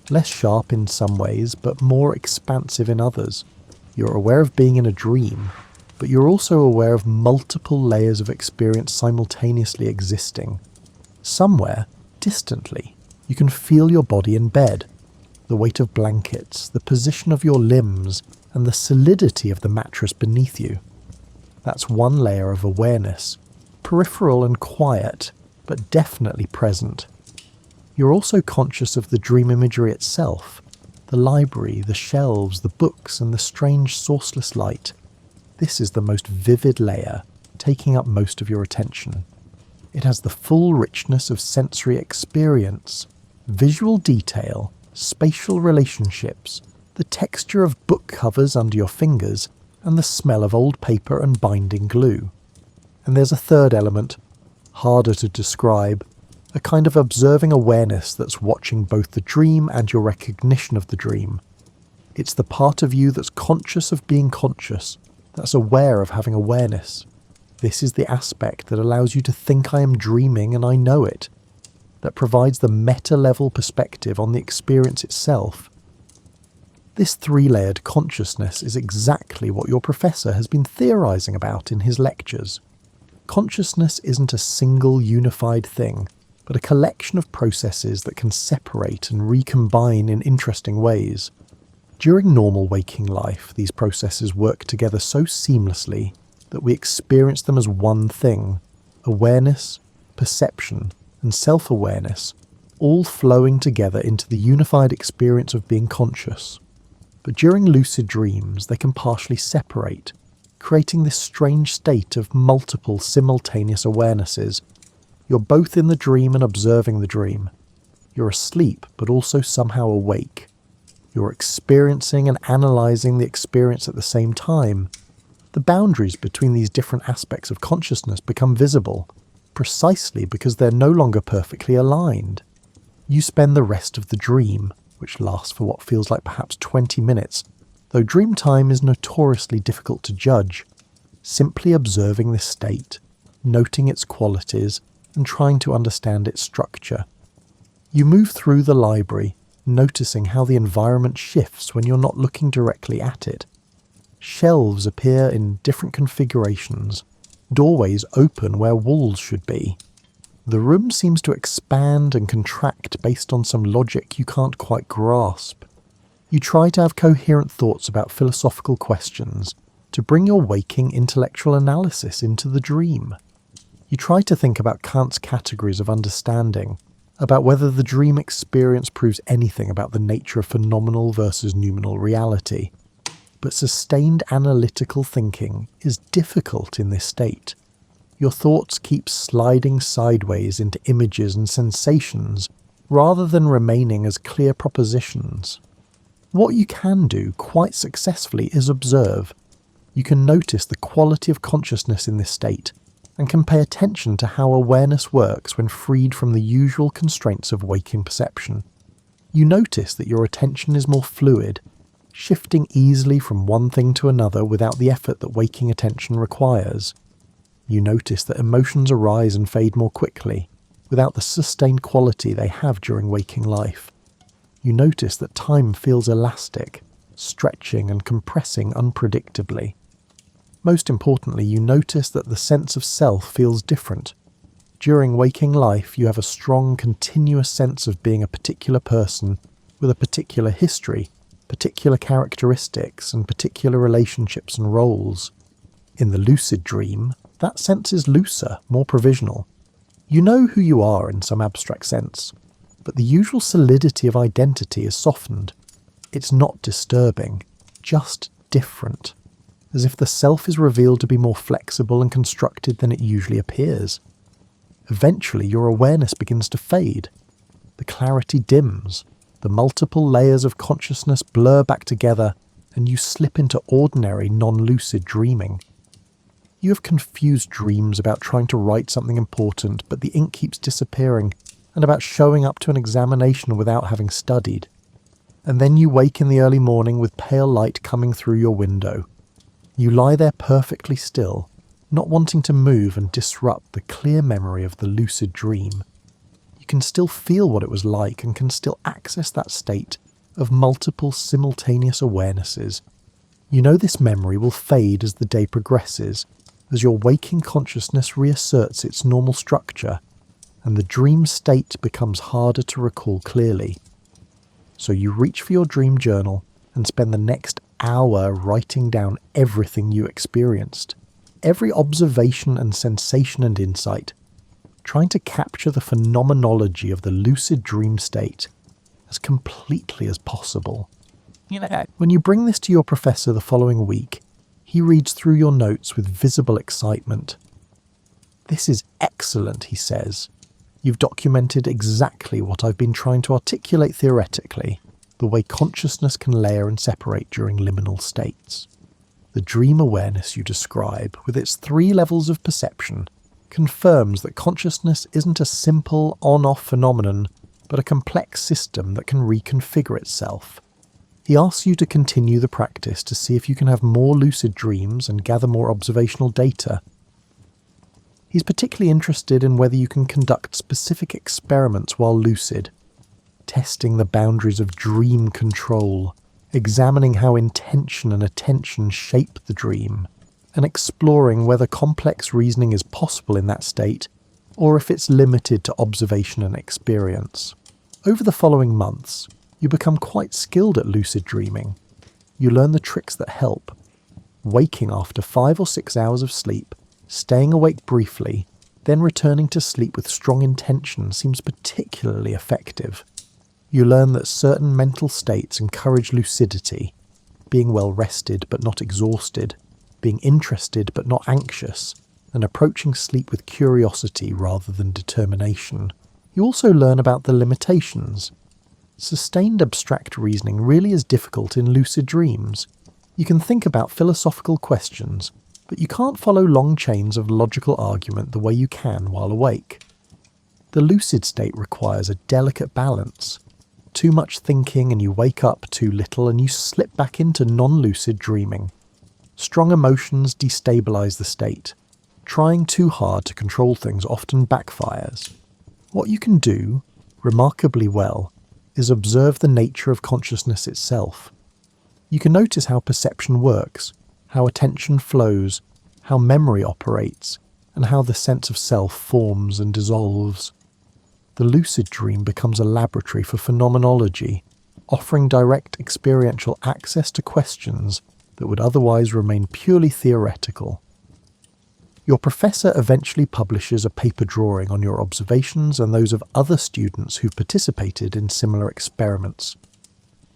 Less sharp in some ways, but more expansive in others. You're aware of being in a dream, but you're also aware of multiple layers of experience simultaneously existing. Somewhere, distantly, you can feel your body in bed. The weight of blankets, the position of your limbs, and the solidity of the mattress beneath you. That's one layer of awareness, peripheral and quiet, but definitely present. You're also conscious of the dream imagery itself, the library, the shelves, the books, and the strange sourceless light. This is the most vivid layer, taking up most of your attention. It has the full richness of sensory experience, visual detail, spatial relationships, the texture of book covers under your fingers, and the smell of old paper and binding glue. And there's a third element, harder to describe, a kind of observing awareness that's watching both the dream and your recognition of the dream. It's the part of you that's conscious of being conscious, that's aware of having awareness. This is the aspect that allows you to think I am dreaming and I know it, that provides the meta-level perspective on the experience itself. This three-layered consciousness is exactly what your professor has been theorizing about in his lectures. Consciousness isn't a single unified thing, but a collection of processes that can separate and recombine in interesting ways. During normal waking life, these processes work together so seamlessly that we experience them as one thing: awareness, perception, and self-awareness, all flowing together into the unified experience of being conscious. But during lucid dreams, they can partially separate, creating this strange state of multiple simultaneous awarenesses. You're both in the dream and observing the dream. You're asleep, but also somehow awake. You're experiencing and analysing the experience at the same time. The boundaries between these different aspects of consciousness become visible, precisely because they're no longer perfectly aligned. You spend the rest of the dream, which lasts for what feels like perhaps 20 minutes, though dream time is notoriously difficult to judge, simply observing this state, noting its qualities, and trying to understand its structure. You move through the library, noticing how the environment shifts when you're not looking directly at it. Shelves appear in different configurations, doorways open where walls should be. The room seems to expand and contract based on some logic you can't quite grasp. You try to have coherent thoughts about philosophical questions, to bring your waking intellectual analysis into the dream. You try to think about Kant's categories of understanding, about whether the dream experience proves anything about the nature of phenomenal versus noumenal reality. But sustained analytical thinking is difficult in this state. Your thoughts keep sliding sideways into images and sensations, rather than remaining as clear propositions. What you can do quite successfully is observe. You can notice the quality of consciousness in this state, and can pay attention to how awareness works when freed from the usual constraints of waking perception. You notice that your attention is more fluid, shifting easily from one thing to another without the effort that waking attention requires. You notice that emotions arise and fade more quickly, without the sustained quality they have during waking life. You notice that time feels elastic, stretching and compressing unpredictably. Most importantly, you notice that the sense of self feels different. During waking life, you have a strong, continuous sense of being a particular person with a particular history, particular characteristics, and particular relationships and roles. In the lucid dream, that sense is looser, more provisional. You know who you are in some abstract sense, but the usual solidity of identity is softened. It's not disturbing, just different, as if the self is revealed to be more flexible and constructed than it usually appears. Eventually, your awareness begins to fade. The clarity dims. The multiple layers of consciousness blur back together, and you slip into ordinary, non-lucid dreaming. You have confused dreams about trying to write something important, but the ink keeps disappearing, and about showing up to an examination without having studied. And then you wake in the early morning with pale light coming through your window. You lie there perfectly still, not wanting to move and disrupt the clear memory of the lucid dream. You can still feel what it was like and can still access that state of multiple simultaneous awarenesses. You know this memory will fade as the day progresses, as your waking consciousness reasserts its normal structure, and the dream state becomes harder to recall clearly. So you reach for your dream journal and spend the next hour writing down everything you experienced, every observation and sensation and insight, trying to capture the phenomenology of the lucid dream state as completely as possible. When you bring this to your professor the following week, he reads through your notes with visible excitement. "This is excellent," he says. "You've documented exactly what I've been trying to articulate theoretically, the way consciousness can layer and separate during liminal states. The dream awareness you describe, with its 3 levels of perception, confirms that consciousness isn't a simple on-off phenomenon, but a complex system that can reconfigure itself." He asks you to continue the practice to see if you can have more lucid dreams and gather more observational data. He's particularly interested in whether you can conduct specific experiments while lucid, testing the boundaries of dream control, examining how intention and attention shape the dream, and exploring whether complex reasoning is possible in that state, or if it's limited to observation and experience. Over the following months, you become quite skilled at lucid dreaming. You learn the tricks that help. Waking after 5 or 6 hours of sleep, staying awake briefly, then returning to sleep with strong intention seems particularly effective. You learn that certain mental states encourage lucidity, being well rested but not exhausted, being interested but not anxious, and approaching sleep with curiosity rather than determination. You also learn about the limitations. Sustained abstract reasoning really is difficult in lucid dreams. You can think about philosophical questions, but you can't follow long chains of logical argument the way you can while awake. The lucid state requires a delicate balance. Too much thinking and you wake up, too little and you slip back into non-lucid dreaming. Strong emotions destabilize the state. Trying too hard to control things often backfires. What you can do, remarkably well, is observe the nature of consciousness itself. You can notice how perception works, how attention flows, how memory operates, and how the sense of self forms and dissolves. The lucid dream becomes a laboratory for phenomenology, offering direct experiential access to questions that would otherwise remain purely theoretical. Your professor eventually publishes a paper drawing on your observations and those of other students who've participated in similar experiments.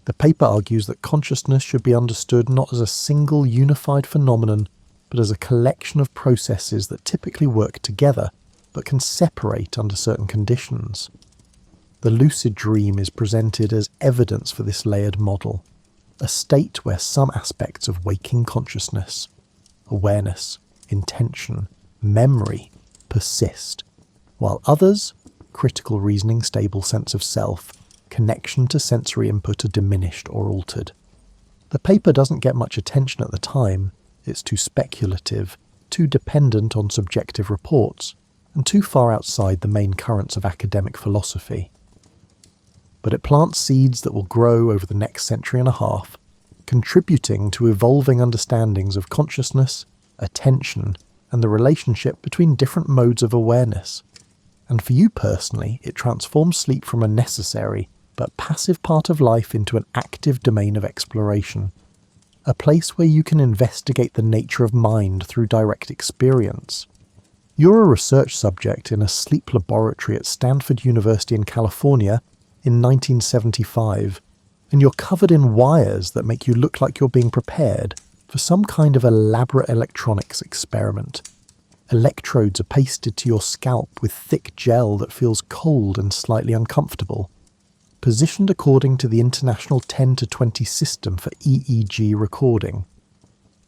The paper argues that consciousness should be understood not as a single unified phenomenon, but as a collection of processes that typically work together, but can separate under certain conditions. The lucid dream is presented as evidence for this layered model, a state where some aspects of waking consciousness, awareness, intention, memory, persist, while others, critical reasoning, stable sense of self, connection to sensory input, are diminished or altered. The paper doesn't get much attention at the time. It's too speculative, too dependent on subjective reports, and too far outside the main currents of academic philosophy. But it plants seeds that will grow over the next century and a half, contributing to evolving understandings of consciousness, attention, and the relationship between different modes of awareness. And for you personally, it transforms sleep from a necessary but passive part of life into an active domain of exploration, a place where you can investigate the nature of mind through direct experience. You're a research subject in a sleep laboratory at Stanford University in California in 1975, and you're covered in wires that make you look like you're being prepared for some kind of elaborate electronics experiment. Electrodes are pasted to your scalp with thick gel that feels cold and slightly uncomfortable. positioned according to the International 10 to 20 system for EEG recording.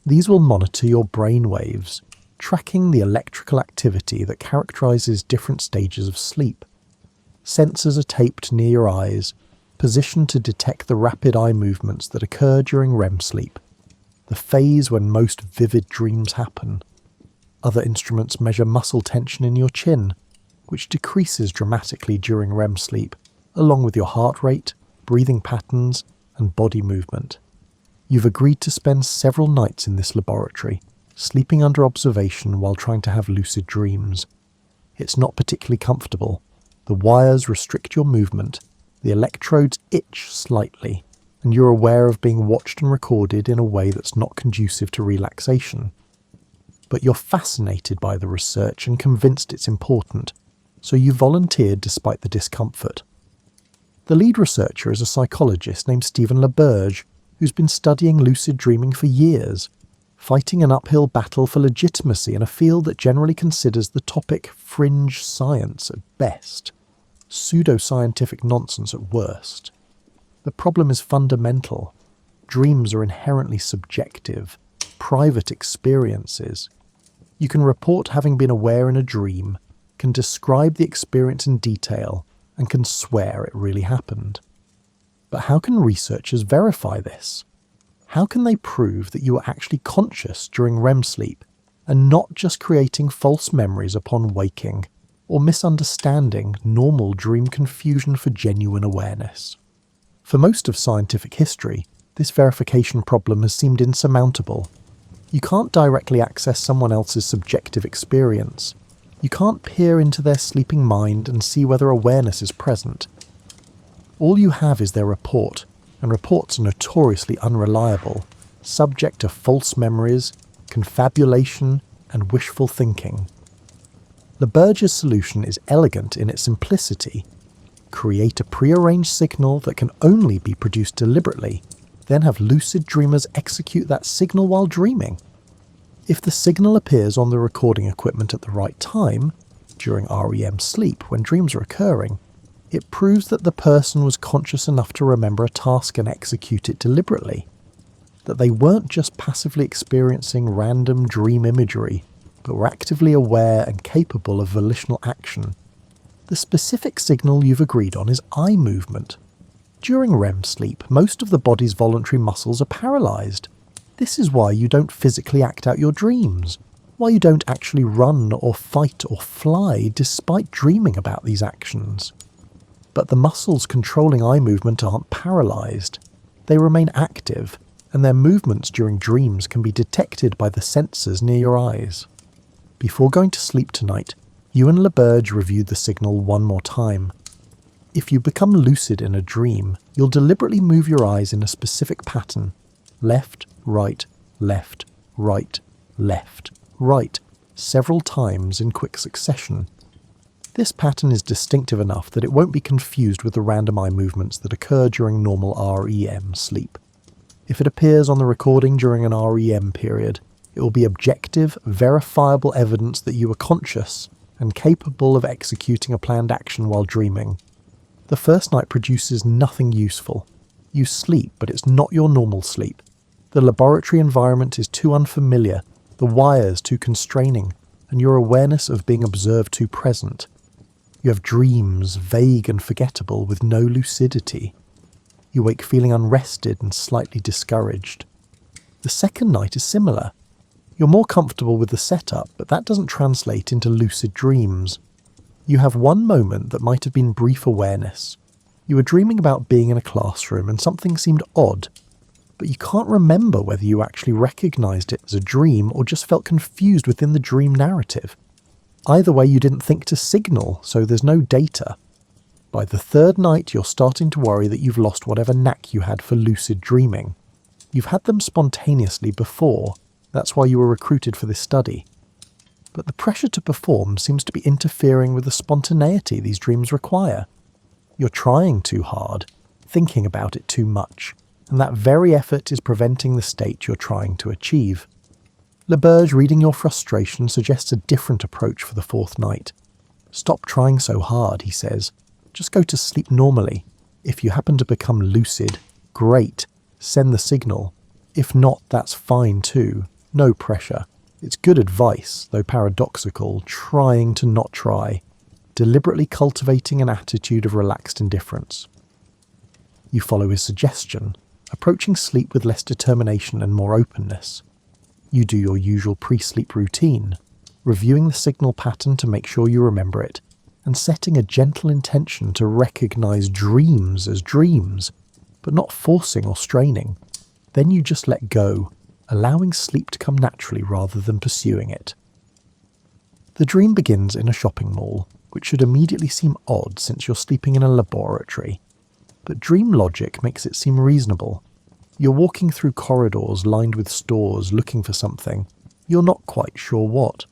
These will monitor your brain waves, tracking the electrical activity that characterises different stages of sleep. Sensors are taped near your eyes, positioned to detect the rapid eye movements that occur during REM sleep, the phase when most vivid dreams happen. Other instruments measure muscle tension in your chin, which decreases dramatically during REM sleep, along with your heart rate, breathing patterns, and body movement. You've agreed to spend several nights in this laboratory, sleeping under observation while trying to have lucid dreams. It's not particularly comfortable. The wires restrict your movement, the electrodes itch slightly, and you're aware of being watched and recorded in a way that's not conducive to relaxation. But you're fascinated by the research and convinced it's important, so you volunteered despite the discomfort. The lead researcher is a psychologist named Stephen LaBerge, who's been studying lucid dreaming for years, fighting an uphill battle for legitimacy in a field that generally considers the topic fringe science at best, pseudoscientific nonsense at worst. The problem is fundamental. Dreams are inherently subjective, private experiences. You can report having been aware in a dream, can describe the experience in detail, and can swear it really happened. But how can researchers verify this? How can they prove that you were actually conscious during REM sleep and not just creating false memories upon waking or misunderstanding normal dream confusion for genuine awareness? For most of scientific history, this verification problem has seemed insurmountable. You can't directly access someone else's subjective experience. You can't peer into their sleeping mind and see whether awareness is present. All you have is their report, and reports are notoriously unreliable, subject to false memories, confabulation, and wishful thinking. LaBerge's solution is elegant in its simplicity. Create a prearranged signal that can only be produced deliberately, then have lucid dreamers execute that signal while dreaming. If the signal appears on the recording equipment at the right time, during REM sleep when dreams are occurring, it proves that the person was conscious enough to remember a task and execute it deliberately. That they weren't just passively experiencing random dream imagery, but were actively aware and capable of volitional action. The specific signal you've agreed on is eye movement. During REM sleep, most of the body's voluntary muscles are paralysed. This is why you don't physically act out your dreams, why you don't actually run or fight or fly despite dreaming about these actions. But the muscles controlling eye movement aren't paralysed. They remain active, and their movements during dreams can be detected by the sensors near your eyes. Before going to sleep tonight, you and LaBerge reviewed the signal one more time. If you become lucid in a dream, you'll deliberately move your eyes in a specific pattern: left, right, left, right, left, right, several times in quick succession. This pattern is distinctive enough that it won't be confused with the random eye movements that occur during normal REM sleep. If it appears on the recording during an REM period, it will be objective, verifiable evidence that you were conscious and capable of executing a planned action while dreaming. The first night produces nothing useful. You sleep, but it's not your normal sleep. The laboratory environment is too unfamiliar, the wires too constraining, and your awareness of being observed too present. You have dreams, vague and forgettable, with no lucidity. You wake feeling unrested and slightly discouraged. The second night is similar. You're more comfortable with the setup, but that doesn't translate into lucid dreams. You have one moment that might have been brief awareness. You were dreaming about being in a classroom and something seemed odd, but you can't remember whether you actually recognised it as a dream or just felt confused within the dream narrative. Either way, you didn't think to signal, so there's no data. By the third night, you're starting to worry that you've lost whatever knack you had for lucid dreaming. You've had them spontaneously before, that's why you were recruited for this study. But the pressure to perform seems to be interfering with the spontaneity these dreams require. You're trying too hard, thinking about it too much, and that very effort is preventing the state you're trying to achieve. LaBerge, reading your frustration, suggests a different approach for the fourth night. Stop trying so hard, he says. Just go to sleep normally. If you happen to become lucid, great, send the signal. If not, that's fine too, no pressure. It's good advice, though paradoxical, trying to not try, deliberately cultivating an attitude of relaxed indifference. You follow his suggestion, approaching sleep with less determination and more openness. You do your usual pre-sleep routine, reviewing the signal pattern to make sure you remember it, and setting a gentle intention to recognize dreams as dreams, but not forcing or straining. Then you just let go, allowing sleep to come naturally rather than pursuing it. The dream begins in a shopping mall, which should immediately seem odd since you're sleeping in a laboratory. But dream logic makes it seem reasonable. You're walking through corridors lined with stores looking for something. You're not quite sure what.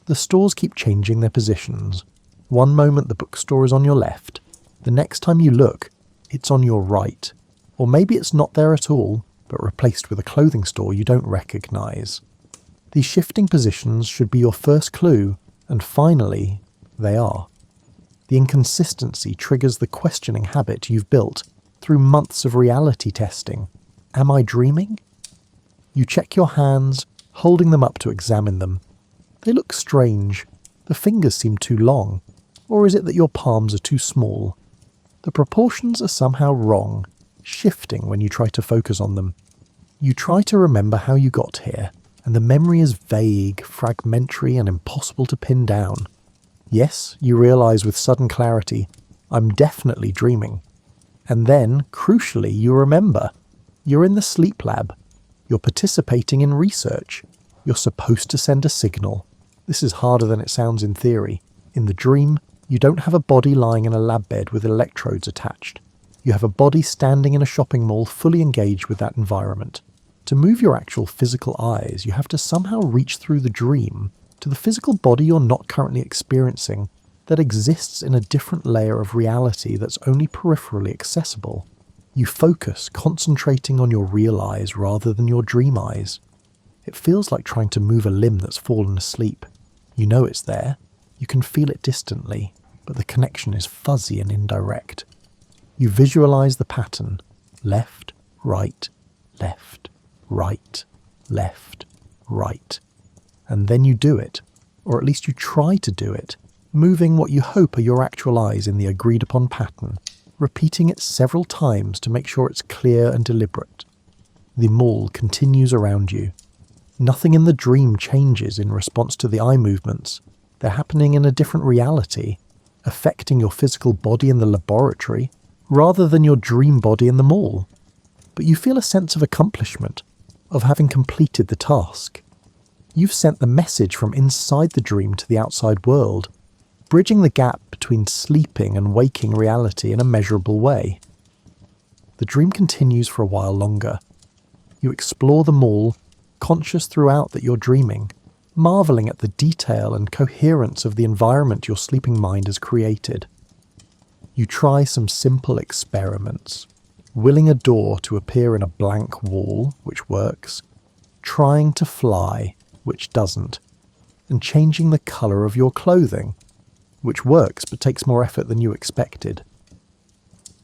The stores keep changing their positions. One moment the bookstore is on your left. The next time you look, it's on your right. Or maybe it's not there at all, but replaced with a clothing store you don't recognise. These shifting positions should be your first clue, and finally, they are. The inconsistency triggers the questioning habit you've built through months of reality testing. Am I dreaming? You check your hands, holding them up to examine them. They look strange. The fingers seem too long. Or is it that your palms are too small? The proportions are somehow wrong, shifting when you try to focus on them. You try to remember how you got here, and the memory is vague, fragmentary, and impossible to pin down. Yes, you realise with sudden clarity, I'm definitely dreaming. And then, crucially, you remember. You're in the sleep lab. You're participating in research. You're supposed to send a signal. This is harder than it sounds in theory. In the dream, you don't have a body lying in a lab bed with electrodes attached. You have a body standing in a shopping mall fully engaged with that environment. To move your actual physical eyes, you have to somehow reach through the dream to the physical body you're not currently experiencing that exists in a different layer of reality that's only peripherally accessible. You focus, concentrating on your real eyes rather than your dream eyes. It feels like trying to move a limb that's fallen asleep. You know it's there. You can feel it distantly, but the connection is fuzzy and indirect. You visualize the pattern: left, right, left, right, left, right. And then you do it, or at least you try to do it, moving what you hope are your actual eyes in the agreed upon pattern, repeating it several times to make sure it's clear and deliberate. The mall continues around you. Nothing in the dream changes in response to the eye movements. They're happening in a different reality, affecting your physical body in the laboratory, rather than your dream body in the mall. But you feel a sense of accomplishment, of having completed the task. You've sent the message from inside the dream to the outside world, bridging the gap between sleeping and waking reality in a measurable way. The dream continues for a while longer. You explore the mall, conscious throughout that you're dreaming, marvelling at the detail and coherence of the environment your sleeping mind has created. You try some simple experiments, willing a door to appear in a blank wall, which works, trying to fly, which doesn't, and changing the colour of your clothing, which works but takes more effort than you expected.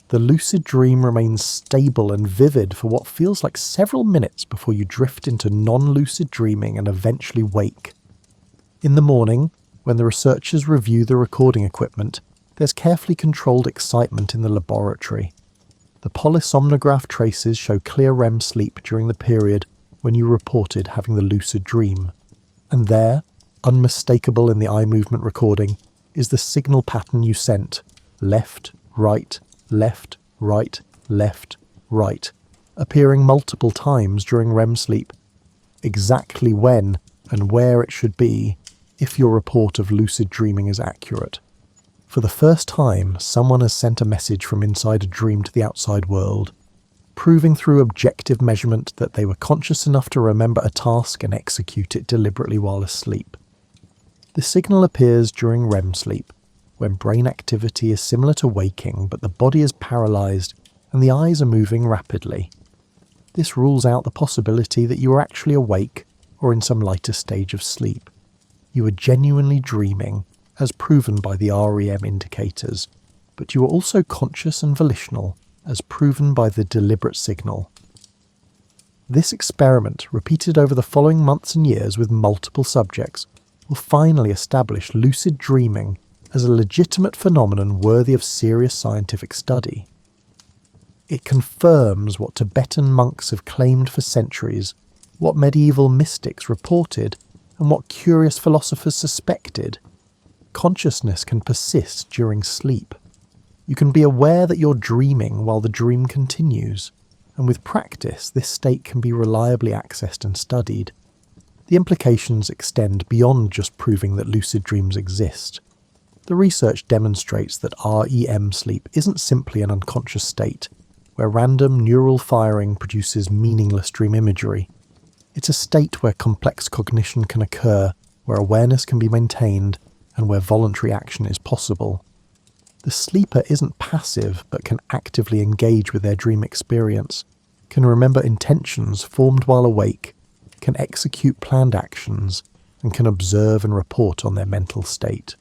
The lucid dream remains stable and vivid for what feels like several minutes before you drift into non-lucid dreaming and eventually wake. In the morning, when the researchers review the recording equipment, there's carefully controlled excitement in the laboratory. The polysomnograph traces show clear REM sleep during the period when you reported having the lucid dream. And there, unmistakable in the eye movement recording, is the signal pattern you sent: left, right, left, right, left, right, appearing multiple times during REM sleep, exactly when and where it should be if your report of lucid dreaming is accurate. For the first time, someone has sent a message from inside a dream to the outside world, proving through objective measurement that they were conscious enough to remember a task and execute it deliberately while asleep. The signal appears during REM sleep, when brain activity is similar to waking but the body is paralysed and the eyes are moving rapidly. This rules out the possibility that you are actually awake or in some lighter stage of sleep. You are genuinely dreaming, as proven by the REM indicators. but you are also conscious and volitional, as proven by the deliberate signal. This experiment, repeated over the following months and years with multiple subjects, will finally establish lucid dreaming as a legitimate phenomenon worthy of serious scientific study. It confirms what Tibetan monks have claimed for centuries, what medieval mystics reported, and what curious philosophers suspected. Consciousness can persist during sleep. You can be aware that you're dreaming while the dream continues, and with practice this state can be reliably accessed and studied. The implications extend beyond just proving that lucid dreams exist. The research demonstrates that REM sleep isn't simply an unconscious state, where random neural firing produces meaningless dream imagery. It's a state where complex cognition can occur, where awareness can be maintained, and where voluntary action is possible. The sleeper isn't passive, but can actively engage with their dream experience, can remember intentions formed while awake, can execute planned actions, and can observe and report on their mental state.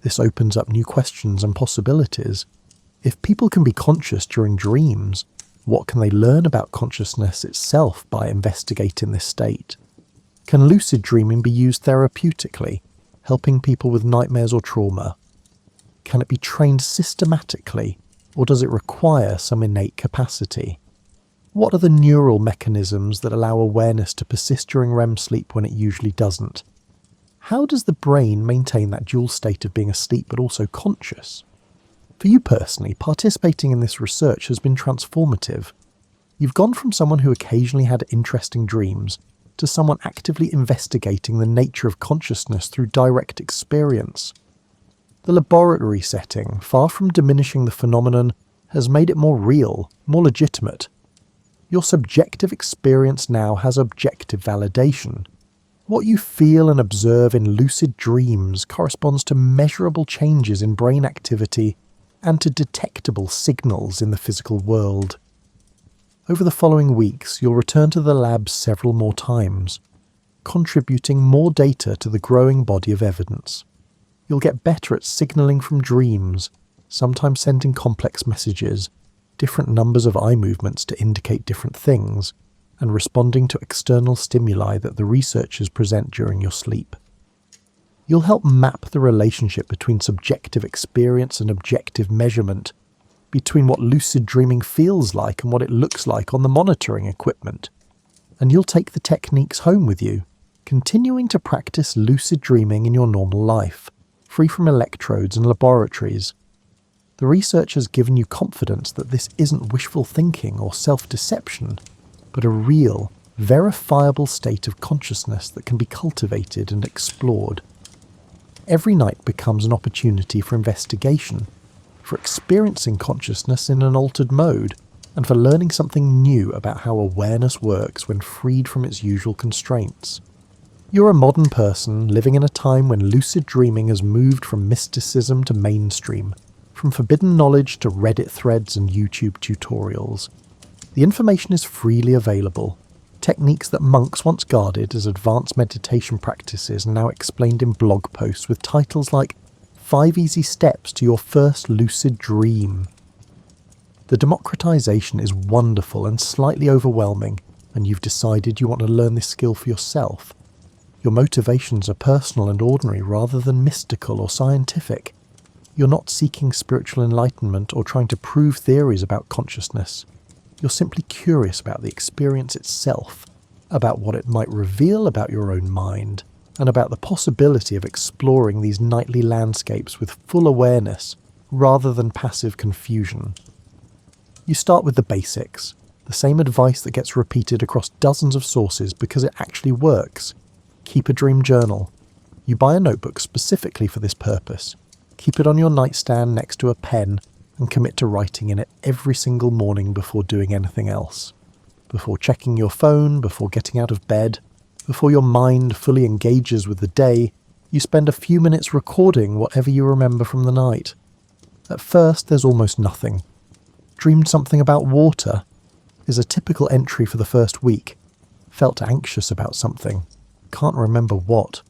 This opens up new questions and possibilities. If people can be conscious during dreams, what can they learn about consciousness itself by investigating this state? Can lucid dreaming be used therapeutically, helping people with nightmares or trauma? Can it be trained systematically, or does it require some innate capacity? What are the neural mechanisms that allow awareness to persist during REM sleep when it usually doesn't? How does the brain maintain that dual state of being asleep but also conscious? For you personally, participating in this research has been transformative. You've gone from someone who occasionally had interesting dreams to someone actively investigating the nature of consciousness through direct experience. The laboratory setting, far from diminishing the phenomenon, has made it more real, more legitimate. Your subjective experience now has objective validation. What you feel and observe in lucid dreams corresponds to measurable changes in brain activity and to detectable signals in the physical world. Over the following weeks, you'll return to the lab several more times, contributing more data to the growing body of evidence. You'll get better at signalling from dreams, sometimes sending complex messages, different numbers of eye movements to indicate different things, and responding to external stimuli that the researchers present during your sleep. You'll help map the relationship between subjective experience and objective measurement, between what lucid dreaming feels like and what it looks like on the monitoring equipment. And you'll take the techniques home with you, continuing to practice lucid dreaming in your normal life, free from electrodes and laboratories. The research has given you confidence that this isn't wishful thinking or self-deception, but a real, verifiable state of consciousness that can be cultivated and explored. Every night becomes an opportunity for investigation, for experiencing consciousness in an altered mode, and for learning something new about how awareness works when freed from its usual constraints. You're a modern person living in a time when lucid dreaming has moved from mysticism to mainstream, from forbidden knowledge to Reddit threads and YouTube tutorials. The information is freely available. Techniques that monks once guarded as advanced meditation practices are now explained in blog posts with titles like 5 Easy Steps to Your First Lucid Dream. The democratization is wonderful and slightly overwhelming, and you've decided you want to learn this skill for yourself. Your motivations are personal and ordinary rather than mystical or scientific. You're not seeking spiritual enlightenment or trying to prove theories about consciousness. You're simply curious about the experience itself, about what it might reveal about your own mind, and about the possibility of exploring these nightly landscapes with full awareness rather than passive confusion. You start with the basics, the same advice that gets repeated across dozens of sources because it actually works. Keep a dream journal. You buy a notebook specifically for this purpose. Keep it on your nightstand next to a pen and commit to writing in it every single morning before doing anything else. Before checking your phone, before getting out of bed, before your mind fully engages with the day, you spend a few minutes recording whatever you remember from the night. At first, there's almost nothing. Dreamed something about water is a typical entry for the first week. Felt anxious about something. Can't remember what.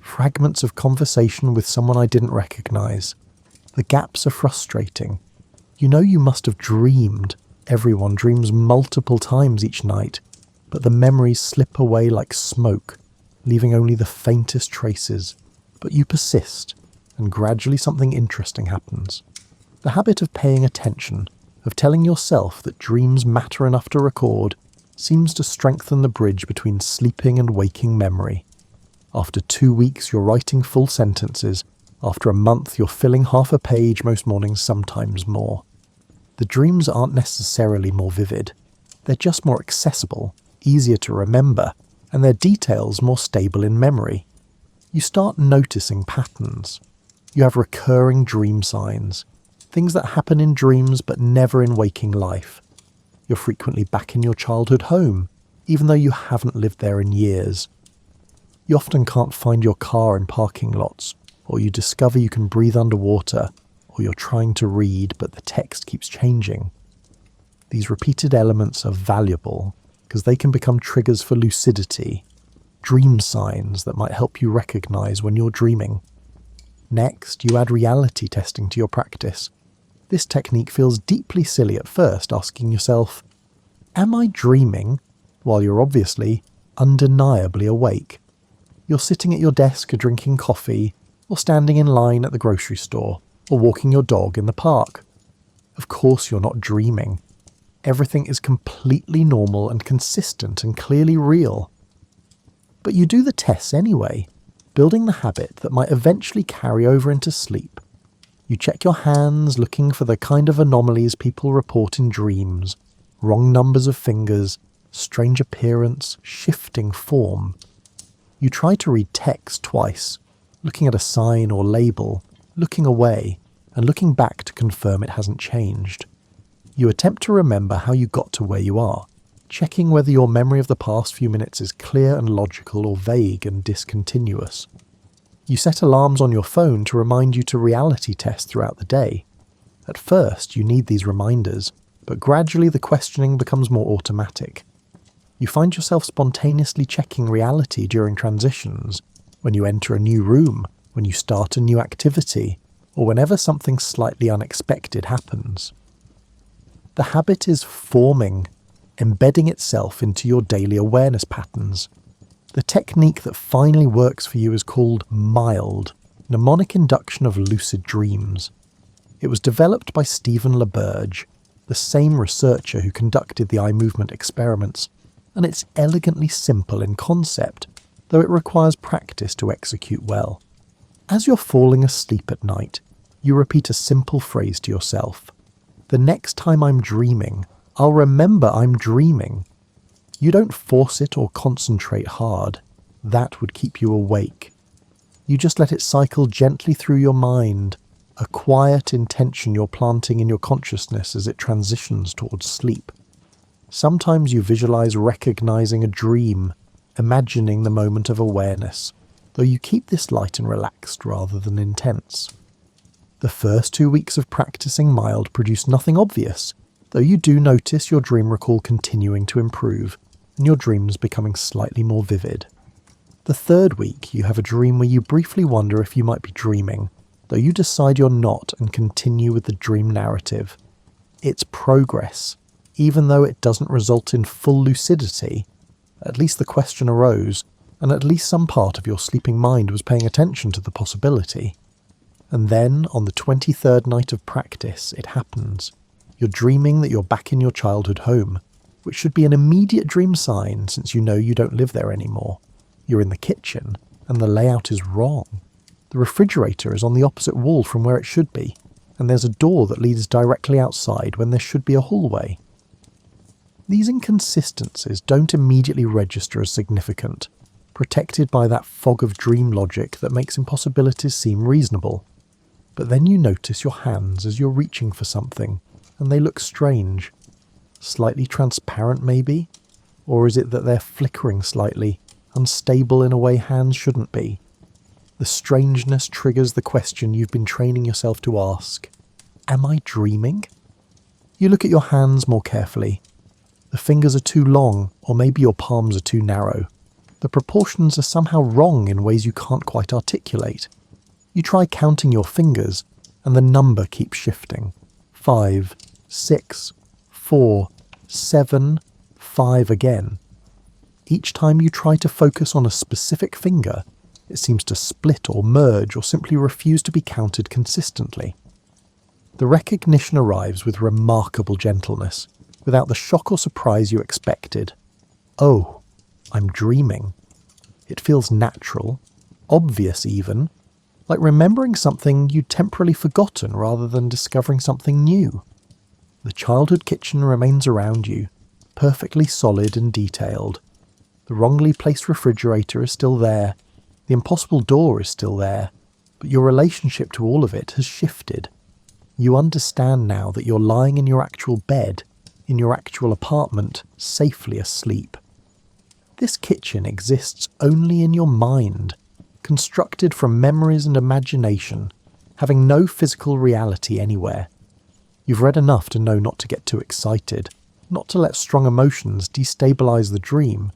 Fragments of conversation with someone I didn't recognise. The gaps are frustrating. You know you must have dreamed. Everyone dreams multiple times each night, but the memories slip away like smoke, leaving only the faintest traces. But you persist, and gradually something interesting happens. The habit of paying attention, of telling yourself that dreams matter enough to record, seems to strengthen the bridge between sleeping and waking memory. After 2 weeks you're writing full sentences, after a month you're filling half a page most mornings, sometimes more. The dreams aren't necessarily more vivid, they're just more accessible, easier to remember, and their details more stable in memory. You start noticing patterns. You have recurring dream signs, things that happen in dreams but never in waking life. You're frequently back in your childhood home, even though you haven't lived there in years. You often can't find your car in parking lots, or you discover you can breathe underwater, or you're trying to read but the text keeps changing. These repeated elements are valuable because they can become triggers for lucidity, dream signs that might help you recognize when you're dreaming. Next, you add reality testing to your practice. This technique feels deeply silly at first, asking yourself, am I dreaming? While you're obviously, undeniably awake. You're sitting at your desk drinking coffee, or standing in line at the grocery store, or walking your dog in the park. Of course you're not dreaming. Everything is completely normal and consistent and clearly real. But you do the tests anyway, building the habit that might eventually carry over into sleep. You check your hands, looking for the kind of anomalies people report in dreams. Wrong numbers of fingers, strange appearance, shifting form. You try to read text twice, looking at a sign or label, looking away, and looking back to confirm it hasn't changed. You attempt to remember how you got to where you are, checking whether your memory of the past few minutes is clear and logical or vague and discontinuous. You set alarms on your phone to remind you to reality test throughout the day. At first, you need these reminders, but gradually the questioning becomes more automatic. You find yourself spontaneously checking reality during transitions, when you enter a new room, when you start a new activity, or whenever something slightly unexpected happens. The habit is forming, embedding itself into your daily awareness patterns. The technique that finally works for you is called mild, mnemonic induction of lucid dreams. It was developed by Stephen LaBerge, the same researcher who conducted the eye movement experiments, and it's elegantly simple in concept, though it requires practice to execute well. As you're falling asleep at night, you repeat a simple phrase to yourself. The next time I'm dreaming, I'll remember I'm dreaming. You don't force it or concentrate hard. That would keep you awake. You just let it cycle gently through your mind, a quiet intention you're planting in your consciousness as it transitions towards sleep. Sometimes you visualize recognizing a dream, imagining the moment of awareness, though you keep this light and relaxed rather than intense. The first 2 weeks of practicing mild produce nothing obvious, though you do notice your dream recall continuing to improve, and your dreams becoming slightly more vivid. The third week, you have a dream where you briefly wonder if you might be dreaming, though you decide you're not and continue with the dream narrative. It's progress. Even though it doesn't result in full lucidity, at least the question arose, and at least some part of your sleeping mind was paying attention to the possibility. And then, on the 23rd night of practice, it happens. You're dreaming that you're back in your childhood home, which should be an immediate dream sign since you know you don't live there anymore. You're in the kitchen, and the layout is wrong. The refrigerator is on the opposite wall from where it should be, and there's a door that leads directly outside when there should be a hallway. These inconsistencies don't immediately register as significant, protected by that fog of dream logic that makes impossibilities seem reasonable. But then you notice your hands as you're reaching for something, and they look strange. Slightly transparent maybe? Or is it that they're flickering slightly, unstable in a way hands shouldn't be? The strangeness triggers the question you've been training yourself to ask. Am I dreaming? You look at your hands more carefully. The fingers are too long, or maybe your palms are too narrow. The proportions are somehow wrong in ways you can't quite articulate. You try counting your fingers, and the number keeps shifting. 5, 6, 4, 7, 5 again. Each time you try to focus on a specific finger, it seems to split or merge or simply refuse to be counted consistently. The recognition arrives with remarkable gentleness, without the shock or surprise you expected. Oh, I'm dreaming. It feels natural, obvious even, like remembering something you'd temporarily forgotten rather than discovering something new. The childhood kitchen remains around you, perfectly solid and detailed. The wrongly placed refrigerator is still there, the impossible door is still there, but your relationship to all of it has shifted. You understand now that you're lying in your actual bed, in your actual apartment, safely asleep. This kitchen exists only in your mind, constructed from memories and imagination, having no physical reality anywhere. You've read enough to know not to get too excited, not to let strong emotions destabilize the dream.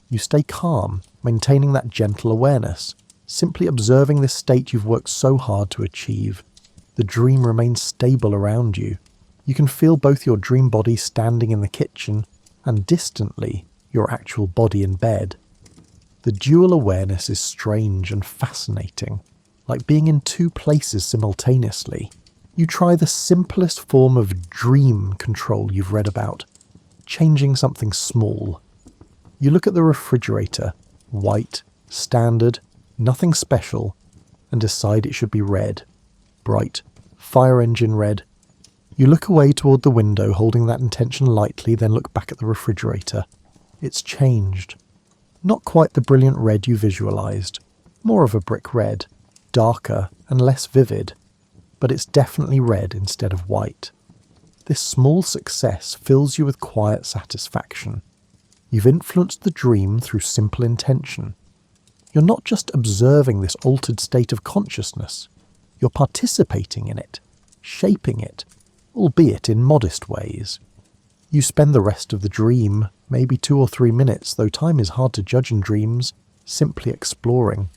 You stay calm, maintaining that gentle awareness, simply observing this state you've worked so hard to achieve. The dream remains stable around you. You can feel both your dream body standing in the kitchen and distantly your actual body in bed. The dual awareness is strange and fascinating, like being in two places simultaneously. You try the simplest form of dream control you've read about, changing something small. You look at the refrigerator, white, standard, nothing special, and decide it should be red. Bright, fire engine red. You look away toward the window, holding that intention lightly, then look back at the refrigerator. It's changed. Not quite the brilliant red you visualized, more of a brick red, darker and less vivid, but it's definitely red instead of white. This small success fills you with quiet satisfaction. You've influenced the dream through simple intention. You're not just observing this altered state of consciousness, you're participating in it, shaping it, albeit in modest ways. You spend the rest of the dream, maybe 2 or 3 minutes, though time is hard to judge in dreams, simply exploring.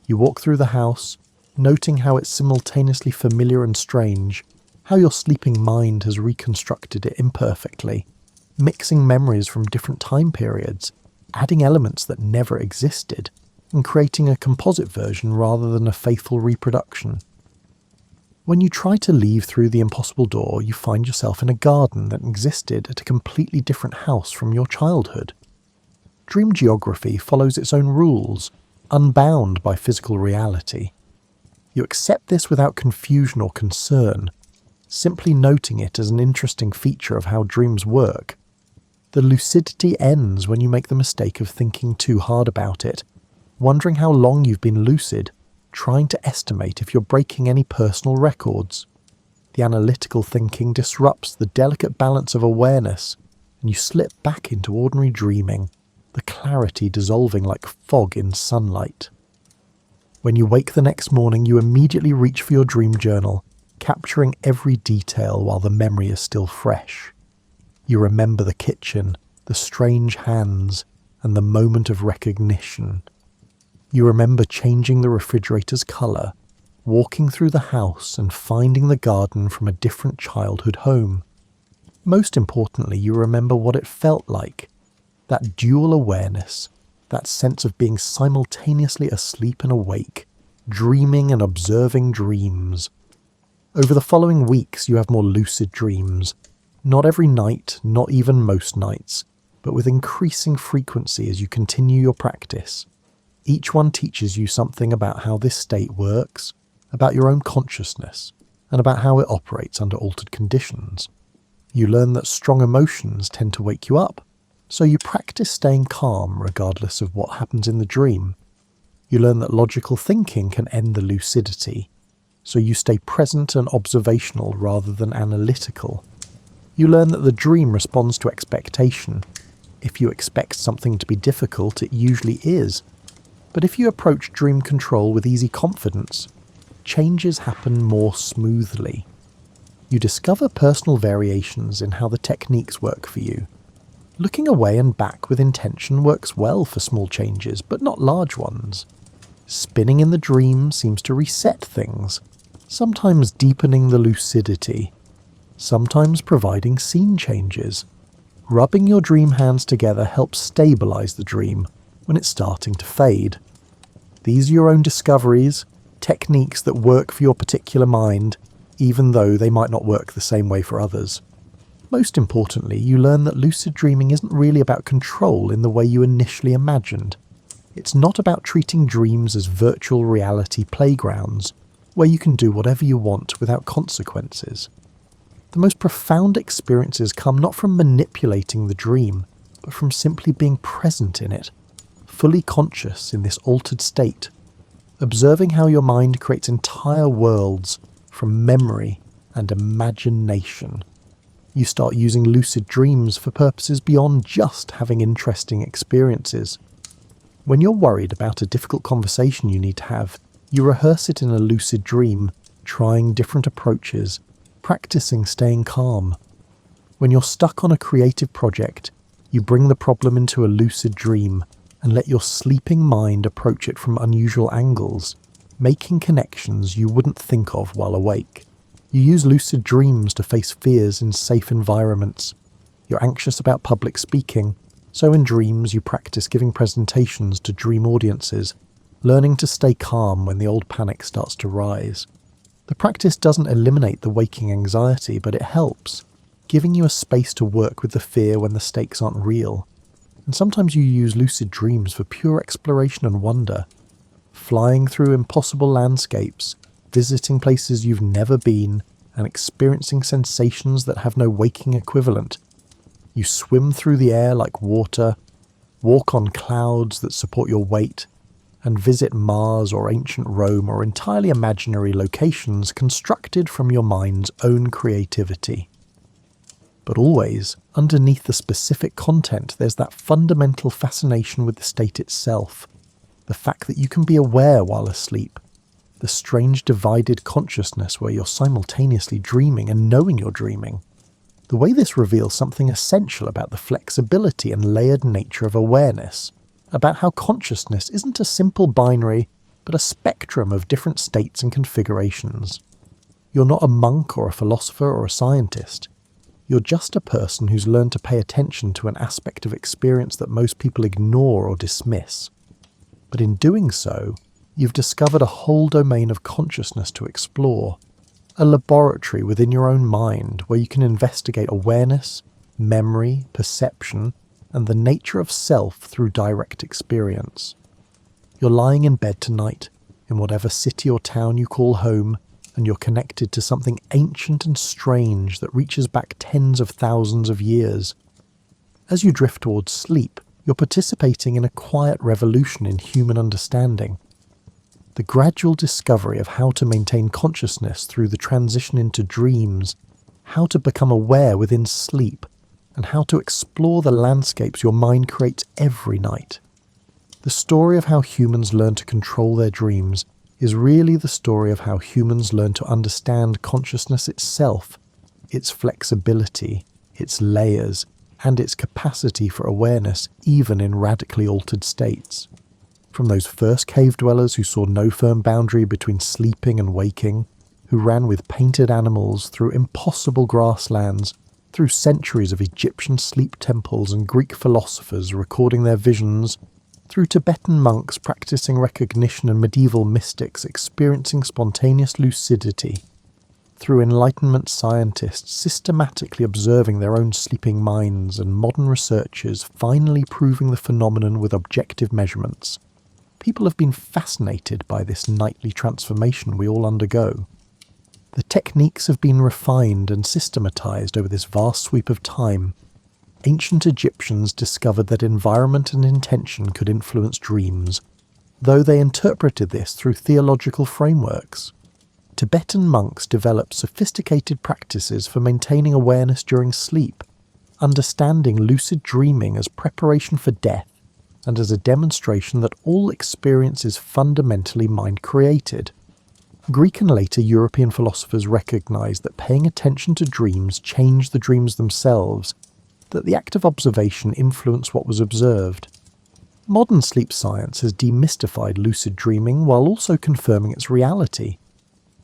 You walk through the house, noting how it's simultaneously familiar and strange, how your sleeping mind has reconstructed it imperfectly, mixing memories from different time periods, adding elements that never existed, and creating a composite version rather than a faithful reproduction. When you try to leave through the impossible door, you find yourself in a garden that existed at a completely different house from your childhood. Dream geography follows its own rules, unbound by physical reality. You accept this without confusion or concern, simply noting it as an interesting feature of how dreams work. The lucidity ends when you make the mistake of thinking too hard about it, wondering how long you've been lucid, trying to estimate if you're breaking any personal records. The analytical thinking disrupts the delicate balance of awareness, and you slip back into ordinary dreaming, the clarity dissolving like fog in sunlight. When you wake the next morning, you immediately reach for your dream journal, capturing every detail while the memory is still fresh. You remember the kitchen, the strange hands, and the moment of recognition. You remember changing the refrigerator's colour, walking through the house and finding the garden from a different childhood home. Most importantly, you remember what it felt like, that dual awareness, that sense of being simultaneously asleep and awake, dreaming and observing dreams. Over the following weeks, you have more lucid dreams. Not every night, not even most nights, but with increasing frequency as you continue your practice. Each one teaches you something about how this state works, about your own consciousness, and about how it operates under altered conditions. You learn that strong emotions tend to wake you up, so you practice staying calm regardless of what happens in the dream. You learn that logical thinking can end the lucidity, so you stay present and observational rather than analytical. You learn that the dream responds to expectation. If you expect something to be difficult, it usually is. But if you approach dream control with easy confidence, changes happen more smoothly. You discover personal variations in how the techniques work for you. Looking away and back with intention works well for small changes, but not large ones. Spinning in the dream seems to reset things. sometimes deepening the lucidity, sometimes providing scene changes. Rubbing your dream hands together helps stabilize the dream when it's starting to fade. These are your own discoveries, techniques that work for your particular mind, even though they might not work the same way for others. Most importantly, you learn that lucid dreaming isn't really about control in the way you initially imagined. It's not about treating dreams as virtual reality playgrounds, where you can do whatever you want without consequences. The most profound experiences come not from manipulating the dream, but from simply being present in it, fully conscious in this altered state, observing how your mind creates entire worlds from memory and imagination. You start using lucid dreams for purposes beyond just having interesting experiences. When you're worried about a difficult conversation you need to have, you rehearse it in a lucid dream, trying different approaches, practicing staying calm. When you're stuck on a creative project, you bring the problem into a lucid dream and let your sleeping mind approach it from unusual angles, making connections you wouldn't think of while awake. You use lucid dreams to face fears in safe environments. You're anxious about public speaking, so in dreams you practice giving presentations to dream audiences, learning to stay calm when the old panic starts to rise. The practice doesn't eliminate the waking anxiety, but it helps, giving you a space to work with the fear when the stakes aren't real. And sometimes you use lucid dreams for pure exploration and wonder, flying through impossible landscapes, visiting places you've never been, and experiencing sensations that have no waking equivalent. You swim through the air like water, walk on clouds that support your weight, and visit Mars or ancient Rome or entirely imaginary locations constructed from your mind's own creativity. But always, underneath the specific content, there's that fundamental fascination with the state itself, the fact that you can be aware while asleep, the strange divided consciousness where you're simultaneously dreaming and knowing you're dreaming. The way this reveals something essential about the flexibility and layered nature of awareness, about how consciousness isn't a simple binary, but a spectrum of different states and configurations. You're not a monk or a philosopher or a scientist. You're just a person who's learned to pay attention to an aspect of experience that most people ignore or dismiss. But in doing so, you've discovered a whole domain of consciousness to explore, a laboratory within your own mind where you can investigate awareness, memory, perception, and the nature of self through direct experience. You're lying in bed tonight, in whatever city or town you call home, and you're connected to something ancient and strange that reaches back tens of thousands of years. As you drift towards sleep, you're participating in a quiet revolution in human understanding. The gradual discovery of how to maintain consciousness through the transition into dreams, how to become aware within sleep, and how to explore the landscapes your mind creates every night. The story of how humans learn to control their dreams is really the story of how humans learn to understand consciousness itself, its flexibility, its layers, and its capacity for awareness even in radically altered states. From those first cave dwellers who saw no firm boundary between sleeping and waking, who ran with painted animals through impossible grasslands, through centuries of Egyptian sleep temples and Greek philosophers recording their visions, through Tibetan monks practicing recognition and medieval mystics experiencing spontaneous lucidity, through Enlightenment scientists systematically observing their own sleeping minds and modern researchers finally proving the phenomenon with objective measurements. People have been fascinated by this nightly transformation we all undergo. The techniques have been refined and systematized over this vast sweep of time. Ancient Egyptians discovered that environment and intention could influence dreams, though they interpreted this through theological frameworks. Tibetan monks developed sophisticated practices for maintaining awareness during sleep, understanding lucid dreaming as preparation for death and as a demonstration that all experience is fundamentally mind-created. Greek and later European philosophers recognized that paying attention to dreams changed the dreams themselves, that the act of observation influenced what was observed. Modern sleep science has demystified lucid dreaming while also confirming its reality.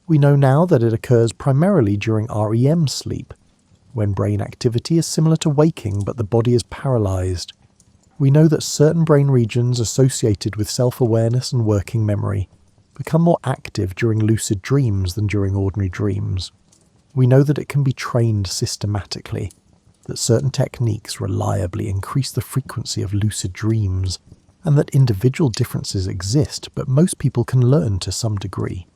We know now that it occurs primarily during REM sleep, when brain activity is similar to waking but the body is paralysed. We know that certain brain regions associated with self-awareness and working memory become more active during lucid dreams than during ordinary dreams. We know that it can be trained systematically, that certain techniques reliably increase the frequency of lucid dreams, and that individual differences exist, but most people can learn to some degree.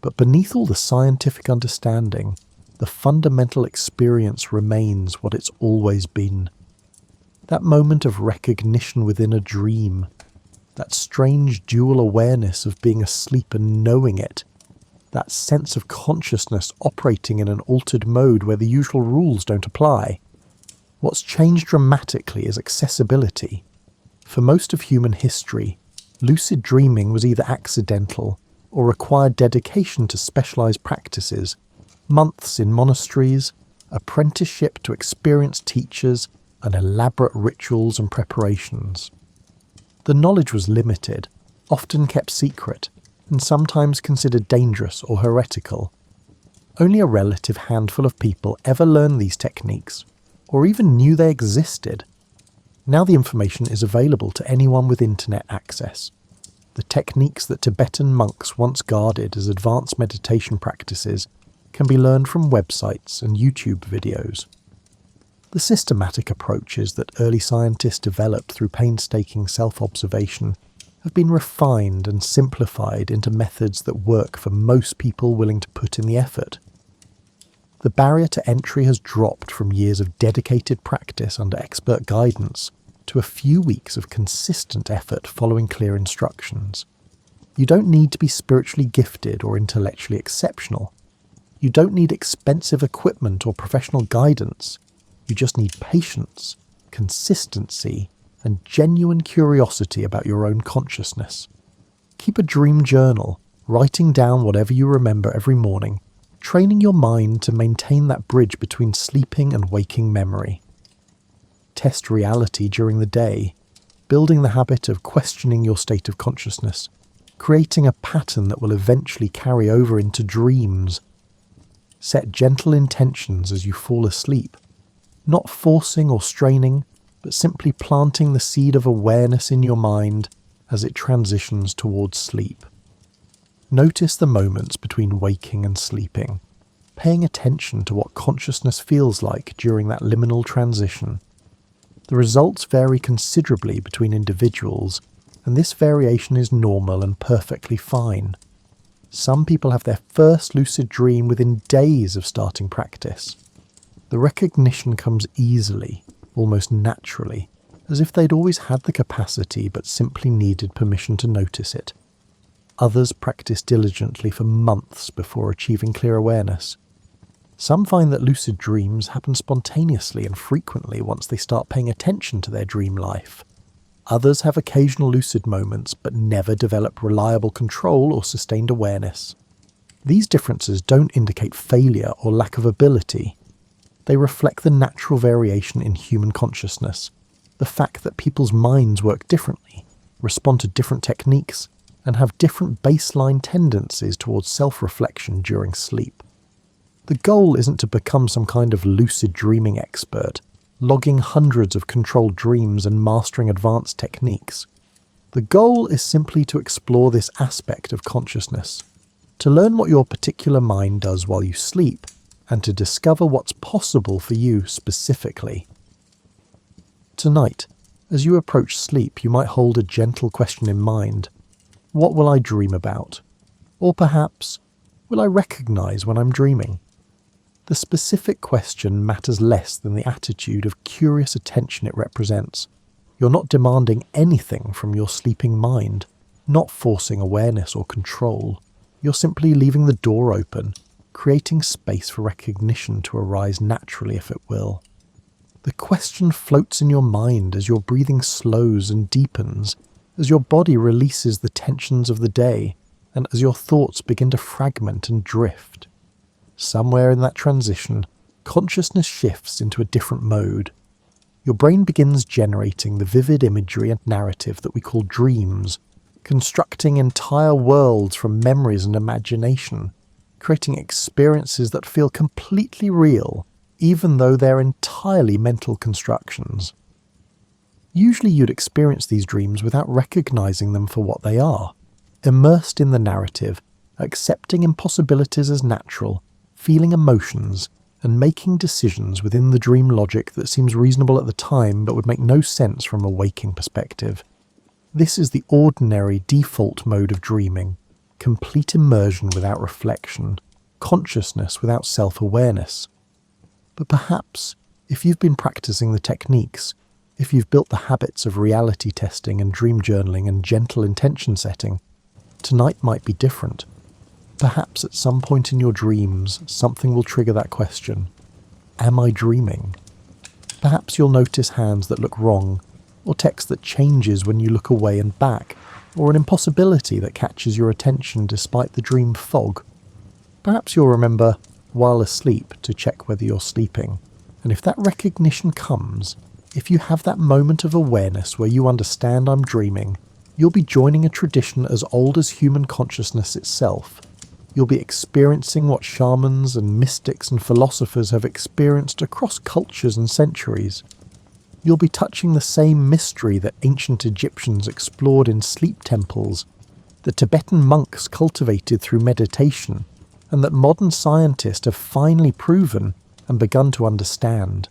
But beneath all the scientific understanding, the fundamental experience remains what it's always been. That moment of recognition within a dream, that strange dual awareness of being asleep and knowing it, that sense of consciousness operating in an altered mode where the usual rules don't apply. What's changed dramatically is accessibility. For most of human history, lucid dreaming was either accidental or required dedication to specialized practices, months in monasteries, apprenticeship to experienced teachers, and elaborate rituals and preparations. The knowledge was limited, often kept secret, and sometimes considered dangerous or heretical. Only a relative handful of people ever learned these techniques, or even knew they existed. Now the information is available to anyone with internet access. The techniques that Tibetan monks once guarded as advanced meditation practices can be learned from websites and YouTube videos. The systematic approaches that early scientists developed through painstaking self-observation have been refined and simplified into methods that work for most people willing to put in the effort. The barrier to entry has dropped from years of dedicated practice under expert guidance to a few weeks of consistent effort following clear instructions. You don't need to be spiritually gifted or intellectually exceptional. You don't need expensive equipment or professional guidance. You just need patience, consistency, and genuine curiosity about your own consciousness. Keep a dream journal, writing down whatever you remember every morning, training your mind to maintain that bridge between sleeping and waking memory. Test reality during the day, building the habit of questioning your state of consciousness, creating a pattern that will eventually carry over into dreams. Set gentle intentions as you fall asleep, not forcing or straining, but simply planting the seed of awareness in your mind as it transitions towards sleep. Notice the moments between waking and sleeping, paying attention to what consciousness feels like during that liminal transition. The results vary considerably between individuals, and this variation is normal and perfectly fine. Some people have their first lucid dream within days of starting practice. The recognition comes easily, almost naturally, as if they'd always had the capacity but simply needed permission to notice it. Others practice diligently for months before achieving clear awareness. Some find that lucid dreams happen spontaneously and frequently once they start paying attention to their dream life. Others have occasional lucid moments but never develop reliable control or sustained awareness. These differences don't indicate failure or lack of ability. They reflect the natural variation in human consciousness, the fact that people's minds work differently, respond to different techniques, and have different baseline tendencies towards self-reflection during sleep. The goal isn't to become some kind of lucid dreaming expert, logging hundreds of controlled dreams and mastering advanced techniques. The goal is simply to explore this aspect of consciousness, to learn what your particular mind does while you sleep, and to discover what's possible for you specifically. Tonight, as you approach sleep, you might hold a gentle question in mind. What will I dream about? Or perhaps, will I recognize when I'm dreaming? The specific question matters less than the attitude of curious attention it represents. You're not demanding anything from your sleeping mind, not forcing awareness or control. You're simply leaving the door open, creating space for recognition to arise naturally if it will. The question floats in your mind as your breathing slows and deepens, as your body releases the tensions of the day, and as your thoughts begin to fragment and drift. Somewhere in that transition, consciousness shifts into a different mode. Your brain begins generating the vivid imagery and narrative that we call dreams, constructing entire worlds from memories and imagination, creating experiences that feel completely real, even though they're entirely mental constructions. Usually you'd experience these dreams without recognizing them for what they are, immersed in the narrative, accepting impossibilities as natural, feeling emotions, and making decisions within the dream logic that seems reasonable at the time but would make no sense from a waking perspective. This is the ordinary default mode of dreaming, complete immersion without reflection, consciousness without self-awareness. But perhaps, if you've been practicing the techniques, if you've built the habits of reality testing and dream journaling and gentle intention setting, tonight might be different. Perhaps at some point in your dreams, something will trigger that question. Am I dreaming? Perhaps you'll notice hands that look wrong, or text that changes when you look away and back, or an impossibility that catches your attention despite the dream fog. Perhaps you'll remember, while asleep, to check whether you're sleeping. And if that recognition comes, if you have that moment of awareness where you understand I'm dreaming, you'll be joining a tradition as old as human consciousness itself. You'll be experiencing what shamans and mystics and philosophers have experienced across cultures and centuries. You'll be touching the same mystery that ancient Egyptians explored in sleep temples, that Tibetan monks cultivated through meditation, and that modern scientists have finally proven and begun to understand.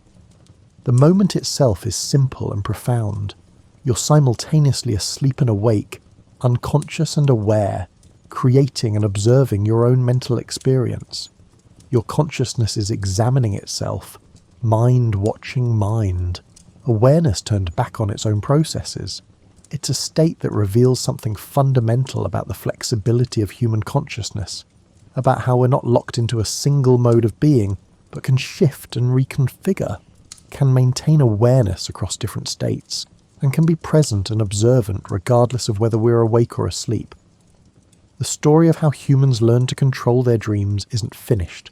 The moment itself is simple and profound. You're simultaneously asleep and awake, unconscious and aware, creating and observing your own mental experience. Your consciousness is examining itself, mind watching mind, awareness turned back on its own processes. It's a state that reveals something fundamental about the flexibility of human consciousness, about how we're not locked into a single mode of being, but can shift and reconfigure, can maintain awareness across different states, and can be present and observant regardless of whether we're awake or asleep. The story of how humans learn to control their dreams isn't finished.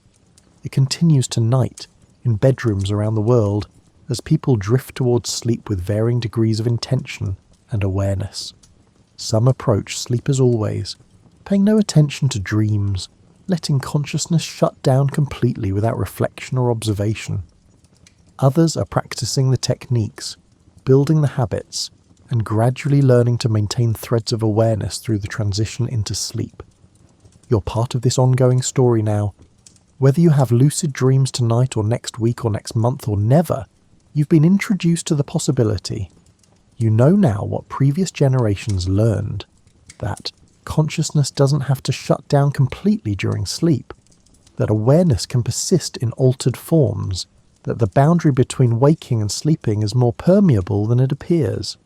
It continues tonight, in bedrooms around the world, as people drift towards sleep with varying degrees of intention and awareness. Some approach sleep as always, paying no attention to dreams, letting consciousness shut down completely without reflection or observation. Others are practicing the techniques, building the habits, and gradually learning to maintain threads of awareness through the transition into sleep. You're part of this ongoing story now. Whether you have lucid dreams tonight or next week or next month or never, you've been introduced to the possibility. You know now what previous generations learned, that consciousness doesn't have to shut down completely during sleep, that awareness can persist in altered forms, that the boundary between waking and sleeping is more permeable than it appears.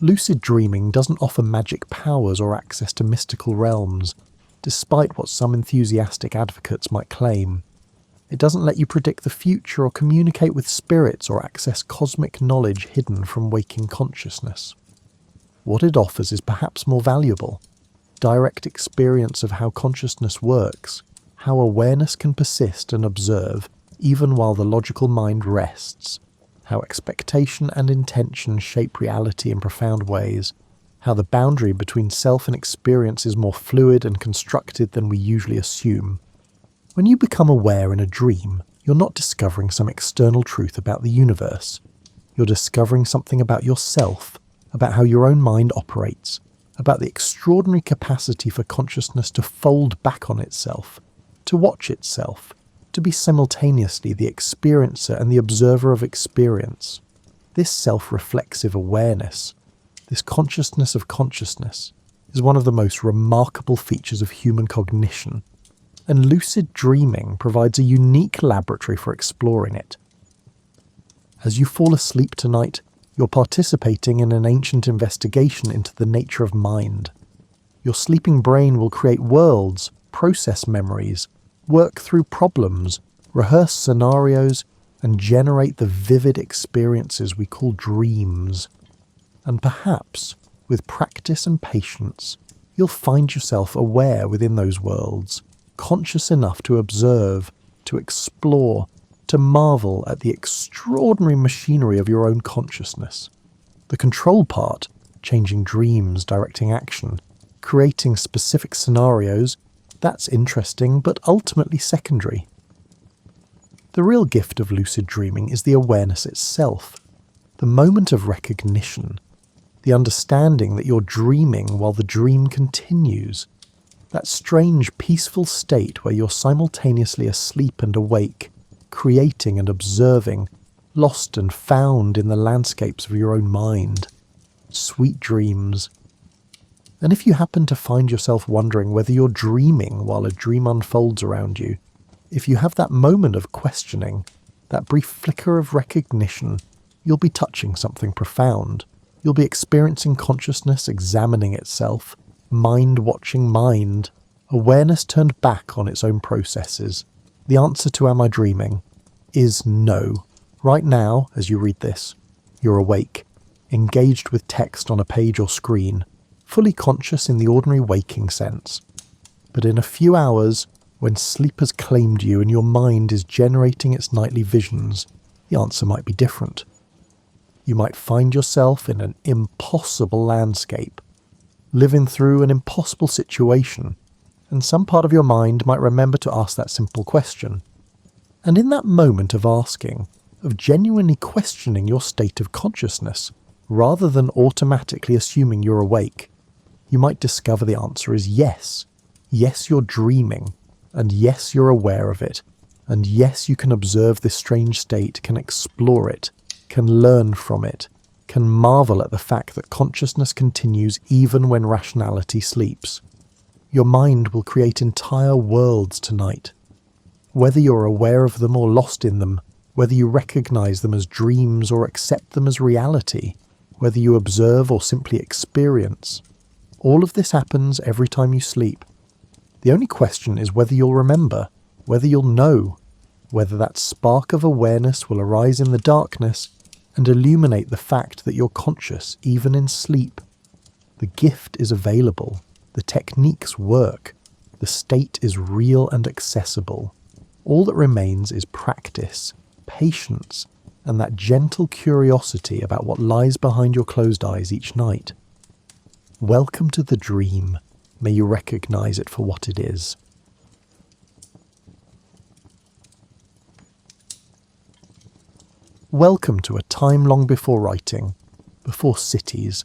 Lucid dreaming doesn't offer magic powers or access to mystical realms, despite what some enthusiastic advocates might claim. It doesn't let you predict the future or communicate with spirits or access cosmic knowledge hidden from waking consciousness. What it offers is perhaps more valuable: direct experience of how consciousness works, how awareness can persist and observe even while the logical mind rests, how expectation and intention shape reality in profound ways, how the boundary between self and experience is more fluid and constructed than we usually assume. When you become aware in a dream, you're not discovering some external truth about the universe. You're discovering something about yourself, about how your own mind operates, about the extraordinary capacity for consciousness to fold back on itself, to watch itself, to be simultaneously the experiencer and the observer of experience. This self-reflexive awareness, this consciousness of consciousness, is one of the most remarkable features of human cognition, and lucid dreaming provides a unique laboratory for exploring it. As you fall asleep tonight, you're participating in an ancient investigation into the nature of mind. Your sleeping brain will create worlds, process memories, work through problems, rehearse scenarios, and generate the vivid experiences we call dreams. And perhaps, with practice and patience, you'll find yourself aware within those worlds, conscious enough to observe, to explore, to marvel at the extraordinary machinery of your own consciousness. The control part, changing dreams, directing action, creating specific scenarios, That's interesting, but ultimately secondary. The real gift of lucid dreaming is the awareness itself, the moment of recognition, the understanding that you're dreaming while the dream continues, that strange peaceful state where you're simultaneously asleep and awake, creating and observing, lost and found in the landscapes of your own mind. Sweet dreams. And if you happen to find yourself wondering whether you're dreaming while a dream unfolds around you, if you have that moment of questioning, that brief flicker of recognition, you'll be touching something profound. You'll be experiencing consciousness examining itself, mind watching mind, awareness turned back on its own processes. The answer to am I dreaming is no. Right now, as you read this, you're awake, engaged with text on a page or screen, fully conscious in the ordinary waking sense. But in a few hours, when sleep has claimed you and your mind is generating its nightly visions, the answer might be different. You might find yourself in an impossible landscape, living through an impossible situation, and some part of your mind might remember to ask that simple question. And in that moment of asking, of genuinely questioning your state of consciousness, rather than automatically assuming you're awake, you might discover the answer is yes. Yes, you're dreaming. And yes, you're aware of it. And yes, you can observe this strange state, can explore it, can learn from it, can marvel at the fact that consciousness continues even when rationality sleeps. Your mind will create entire worlds tonight. Whether you're aware of them or lost in them, whether you recognize them as dreams or accept them as reality, whether you observe or simply experience, all of this happens every time you sleep. The only question is whether you'll remember, whether you'll know, whether that spark of awareness will arise in the darkness and illuminate the fact that you're conscious even in sleep. The gift is available, the techniques work, the state is real and accessible. All that remains is practice, patience, and that gentle curiosity about what lies behind your closed eyes each night. Welcome to the dream. May you recognize it for what it is. Welcome to a time long before writing, before cities,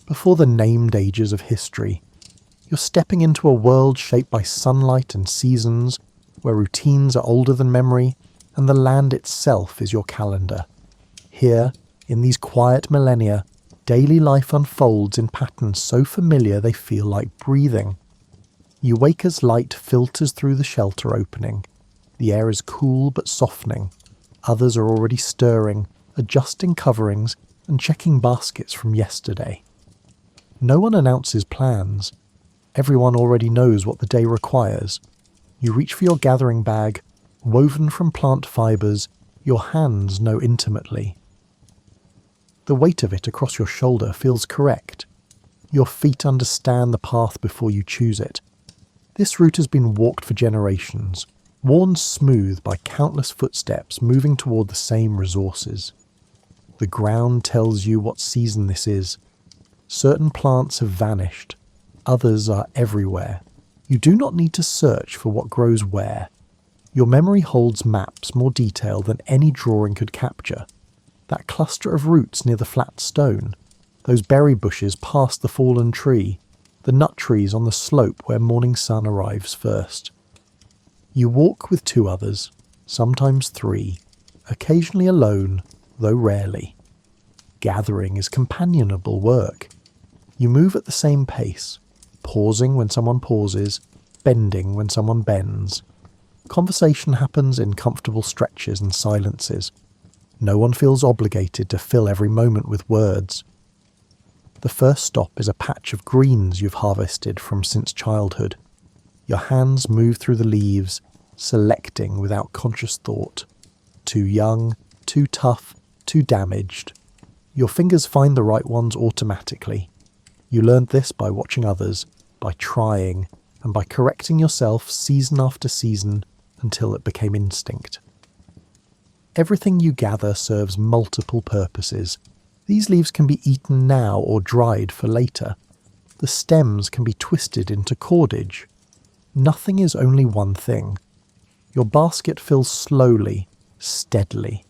before the named ages of history. You're stepping into a world shaped by sunlight and seasons, where routines are older than memory, and the land itself is your calendar. Here, in these quiet millennia, daily life unfolds in patterns so familiar they feel like breathing. You wake as light filters through the shelter opening. The air is cool but softening. Others are already stirring, adjusting coverings and checking baskets from yesterday. No one announces plans. Everyone already knows what the day requires. You reach for your gathering bag, woven from plant fibres, your hands know intimately. The weight of it across your shoulder feels correct. Your feet understand the path before you choose it. This route has been walked for generations, worn smooth by countless footsteps moving toward the same resources. The ground tells you what season this is. Certain plants have vanished. Others are everywhere. You do not need to search for what grows where. Your memory holds maps more detailed than any drawing could capture. That cluster of roots near the flat stone, those berry bushes past the fallen tree, the nut trees on the slope where morning sun arrives first. You walk with two others, sometimes three, occasionally alone, though rarely. Gathering is companionable work. You move at the same pace, pausing when someone pauses, bending when someone bends. Conversation happens in comfortable stretches and silences. No one feels obligated to fill every moment with words. The first stop is a patch of greens you've harvested from since childhood. Your hands move through the leaves, selecting without conscious thought. Too young, too tough, too damaged. Your fingers find the right ones automatically. You learned this by watching others, by trying, and by correcting yourself season after season until it became instinct. Everything you gather serves multiple purposes. These leaves can be eaten now or dried for later. The stems can be twisted into cordage. Nothing is only one thing. Your basket fills slowly, steadily,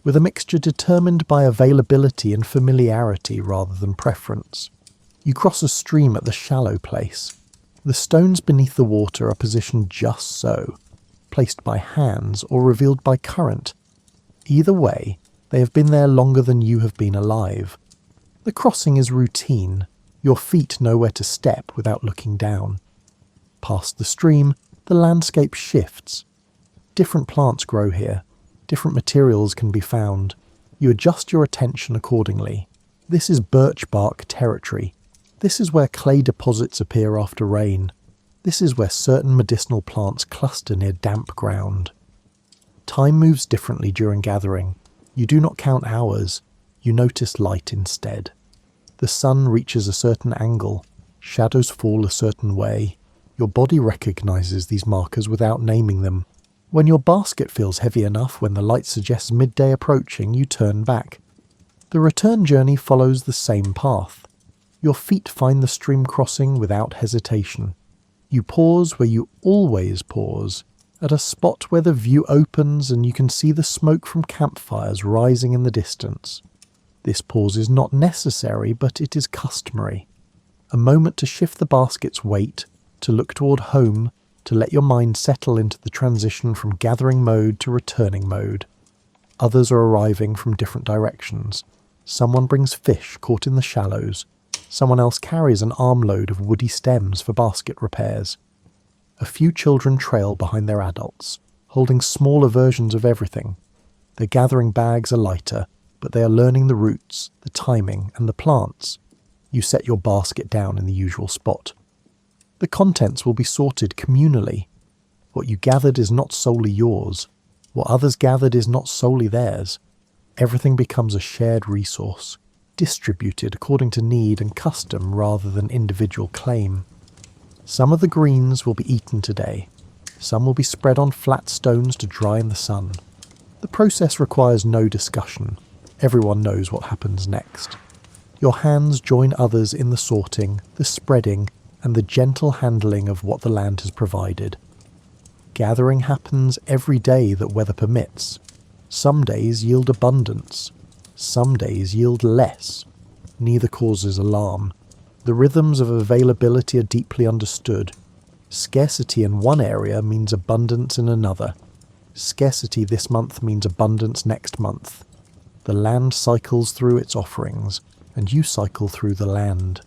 with a mixture determined by availability and familiarity rather than preference. You cross a stream at the shallow place. The stones beneath the water are positioned just so, placed by hands or revealed by current. Either way, they have been there longer than you have been alive. The crossing is routine. Your feet know where to step without looking down. Past the stream, the landscape shifts. Different plants grow here. Different materials can be found. You adjust your attention accordingly. This is birch bark territory. This is where clay deposits appear after rain. This is where certain medicinal plants cluster near damp ground. Time moves differently during gathering. You do not count hours. You notice light instead. The sun reaches a certain angle. Shadows fall a certain way. Your body recognizes these markers without naming them. When your basket feels heavy enough when the light suggests midday approaching, you turn back. The return journey follows the same path. Your feet find the stream crossing without hesitation. You pause where you always pause, at a spot where the view opens and you can see the smoke from campfires rising in the distance. This pause is not necessary, but it is customary. A moment to shift the basket's weight, to look toward home, to let your mind settle into the transition from gathering mode to returning mode. Others are arriving from different directions. Someone brings fish caught in the shallows. Someone else carries an armload of woody stems for basket repairs. A few children trail behind their adults, holding smaller versions of everything. Their gathering bags are lighter, but they are learning the routes, the timing, and the plants. You set your basket down in the usual spot. The contents will be sorted communally. What you gathered is not solely yours. What others gathered is not solely theirs. Everything becomes a shared resource, distributed according to need and custom rather than individual claim. Some of the greens will be eaten today. Some will be spread on flat stones to dry in the sun. The process requires no discussion. Everyone knows what happens next. Your hands join others in the sorting, the spreading, and the gentle handling of what the land has provided. Gathering happens every day that weather permits. Some days yield abundance. Some days yield less. Neither causes alarm. The rhythms of availability are deeply understood. Scarcity in one area means abundance in another. Scarcity this month means abundance next month. The land cycles through its offerings, and you cycle through the land.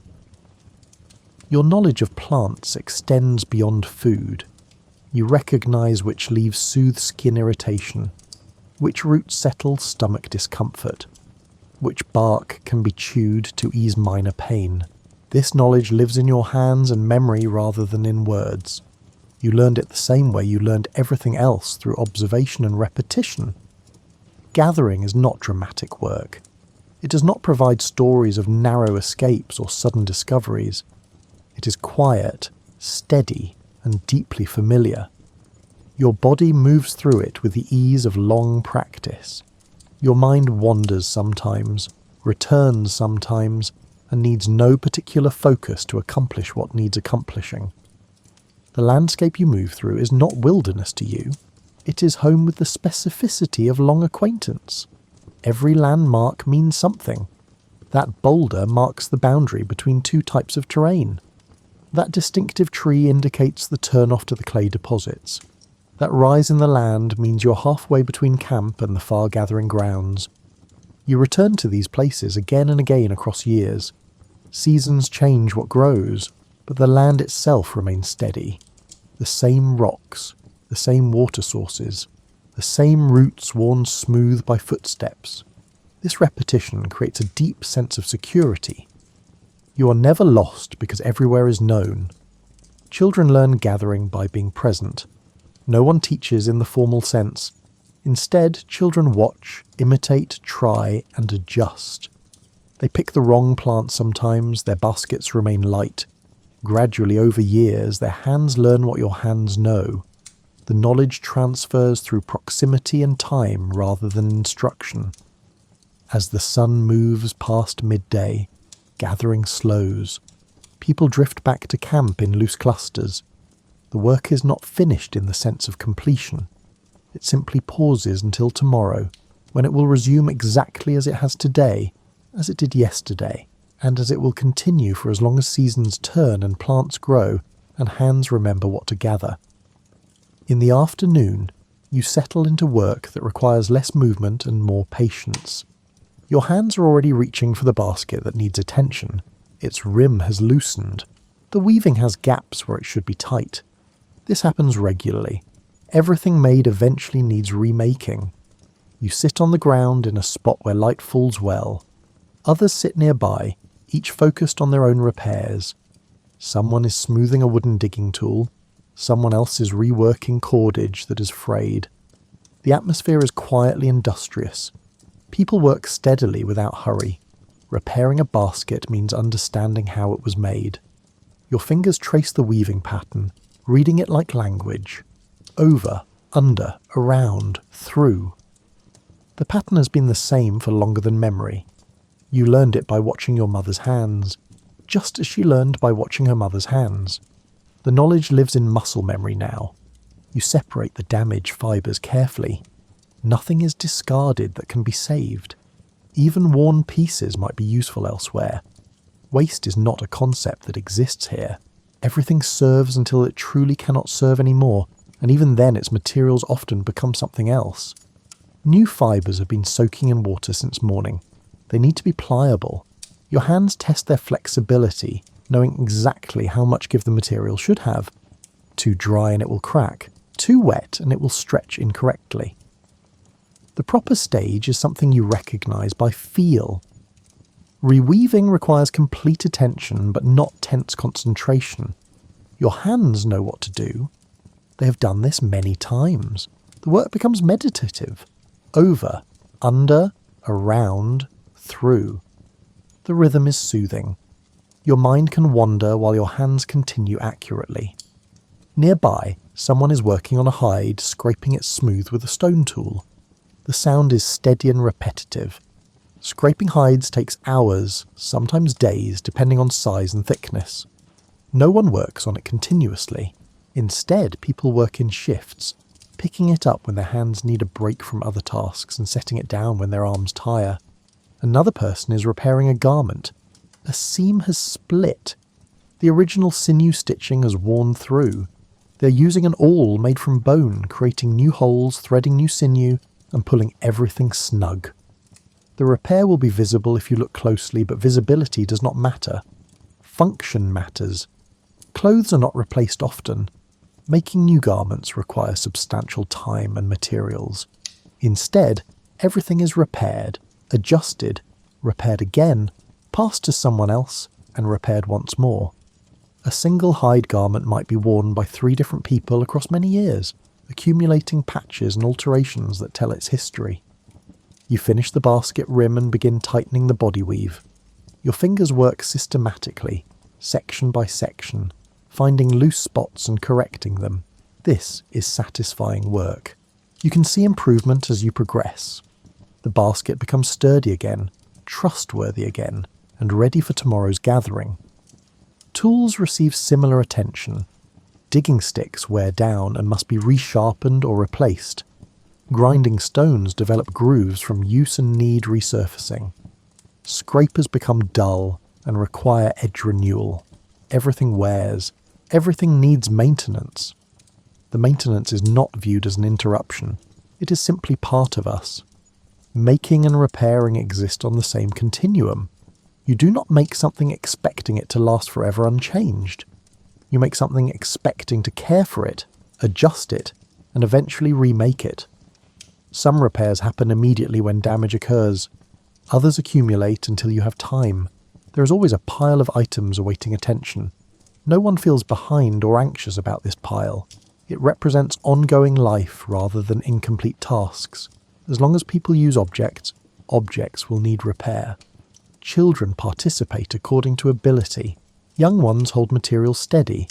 Your knowledge of plants extends beyond food. You recognize which leaves soothe skin irritation, which roots settle stomach discomfort, which bark can be chewed to ease minor pain. This knowledge lives in your hands and memory rather than in words. You learned it the same way you learned everything else, through observation and repetition. Gathering is not dramatic work. It does not provide stories of narrow escapes or sudden discoveries. It is quiet, steady, and deeply familiar. Your body moves through it with the ease of long practice. Your mind wanders sometimes, returns sometimes, and needs no particular focus to accomplish what needs accomplishing. The landscape you move through is not wilderness to you. It is home with the specificity of long acquaintance. Every landmark means something. That boulder marks the boundary between two types of terrain. That distinctive tree indicates the turn-off to the clay deposits. That rise in the land means you're halfway between camp and the far gathering grounds. You return to these places again and again across years. Seasons change what grows, but the land itself remains steady. The same rocks, the same water sources, the same roots worn smooth by footsteps. This repetition creates a deep sense of security. You are never lost because everywhere is known. Children learn gathering by being present. No one teaches in the formal sense. Instead, children watch, imitate, try, and adjust. They pick the wrong plant sometimes, their baskets remain light. Gradually, over years, their hands learn what your hands know. The knowledge transfers through proximity and time rather than instruction. As the sun moves past midday, gathering slows. People drift back to camp in loose clusters. The work is not finished in the sense of completion. It simply pauses until tomorrow, when it will resume exactly as it has today, as it did yesterday, and as it will continue for as long as seasons turn and plants grow and hands remember what to gather. In the afternoon, you settle into work that requires less movement and more patience. Your hands are already reaching for the basket that needs attention. Its rim has loosened. The weaving has gaps where it should be tight. This happens regularly. Everything made eventually needs remaking. You sit on the ground in a spot where light falls well. Others sit nearby, each focused on their own repairs. Someone is smoothing a wooden digging tool. Someone else is reworking cordage that is frayed. The atmosphere is quietly industrious. People work steadily without hurry. Repairing a basket means understanding how it was made. Your fingers trace the weaving pattern, reading it like language. Over, under, around, through. The pattern has been the same for longer than memory. You learned it by watching your mother's hands, just as she learned by watching her mother's hands. The knowledge lives in muscle memory now. You separate the damaged fibres carefully. Nothing is discarded that can be saved. Even worn pieces might be useful elsewhere. Waste is not a concept that exists here. Everything serves until it truly cannot serve anymore, and even then its materials often become something else. New fibres have been soaking in water since morning. They need to be pliable. Your hands test their flexibility, knowing exactly how much give the material should have. Too dry and it will crack. Too wet and it will stretch incorrectly. The proper stage is something you recognise by feel. Reweaving requires complete attention but not tense concentration. Your hands know what to do. They have done this many times. The work becomes meditative. Over, under, around, through. The rhythm is soothing. Your mind can wander while your hands continue accurately. Nearby, someone is working on a hide, scraping it smooth with a stone tool. The sound is steady and repetitive. Scraping hides takes hours, sometimes days, depending on size and thickness. No one works on it continuously. Instead, people work in shifts, picking it up when their hands need a break from other tasks and setting it down when their arms tire. Another person is repairing a garment. A seam has split. The original sinew stitching has worn through. They're using an awl made from bone, creating new holes, threading new sinew, and pulling everything snug. The repair will be visible if you look closely, but visibility does not matter. Function matters. Clothes are not replaced often. Making new garments requires substantial time and materials. Instead, everything is repaired, adjusted, repaired again, passed to someone else, and repaired once more. A single hide garment might be worn by 3 different people across many years, accumulating patches and alterations that tell its history. You finish the basket rim and begin tightening the body weave. Your fingers work systematically, section by section, finding loose spots and correcting them. This is satisfying work. You can see improvement as you progress. The basket becomes sturdy again, trustworthy again, and ready for tomorrow's gathering. Tools receive similar attention. Digging sticks wear down and must be resharpened or replaced. Grinding stones develop grooves from use and need resurfacing. Scrapers become dull and require edge renewal. Everything wears. Everything needs maintenance. The maintenance is not viewed as an interruption. It is simply part of us. Making and repairing exist on the same continuum. You do not make something expecting it to last forever unchanged. You make something expecting to care for it, adjust it, and eventually remake it. Some repairs happen immediately when damage occurs. Others accumulate until you have time. There is always a pile of items awaiting attention. No one feels behind or anxious about this pile. It represents ongoing life rather than incomplete tasks. As long as people use objects, objects will need repair. Children participate according to ability. Young ones hold material steady.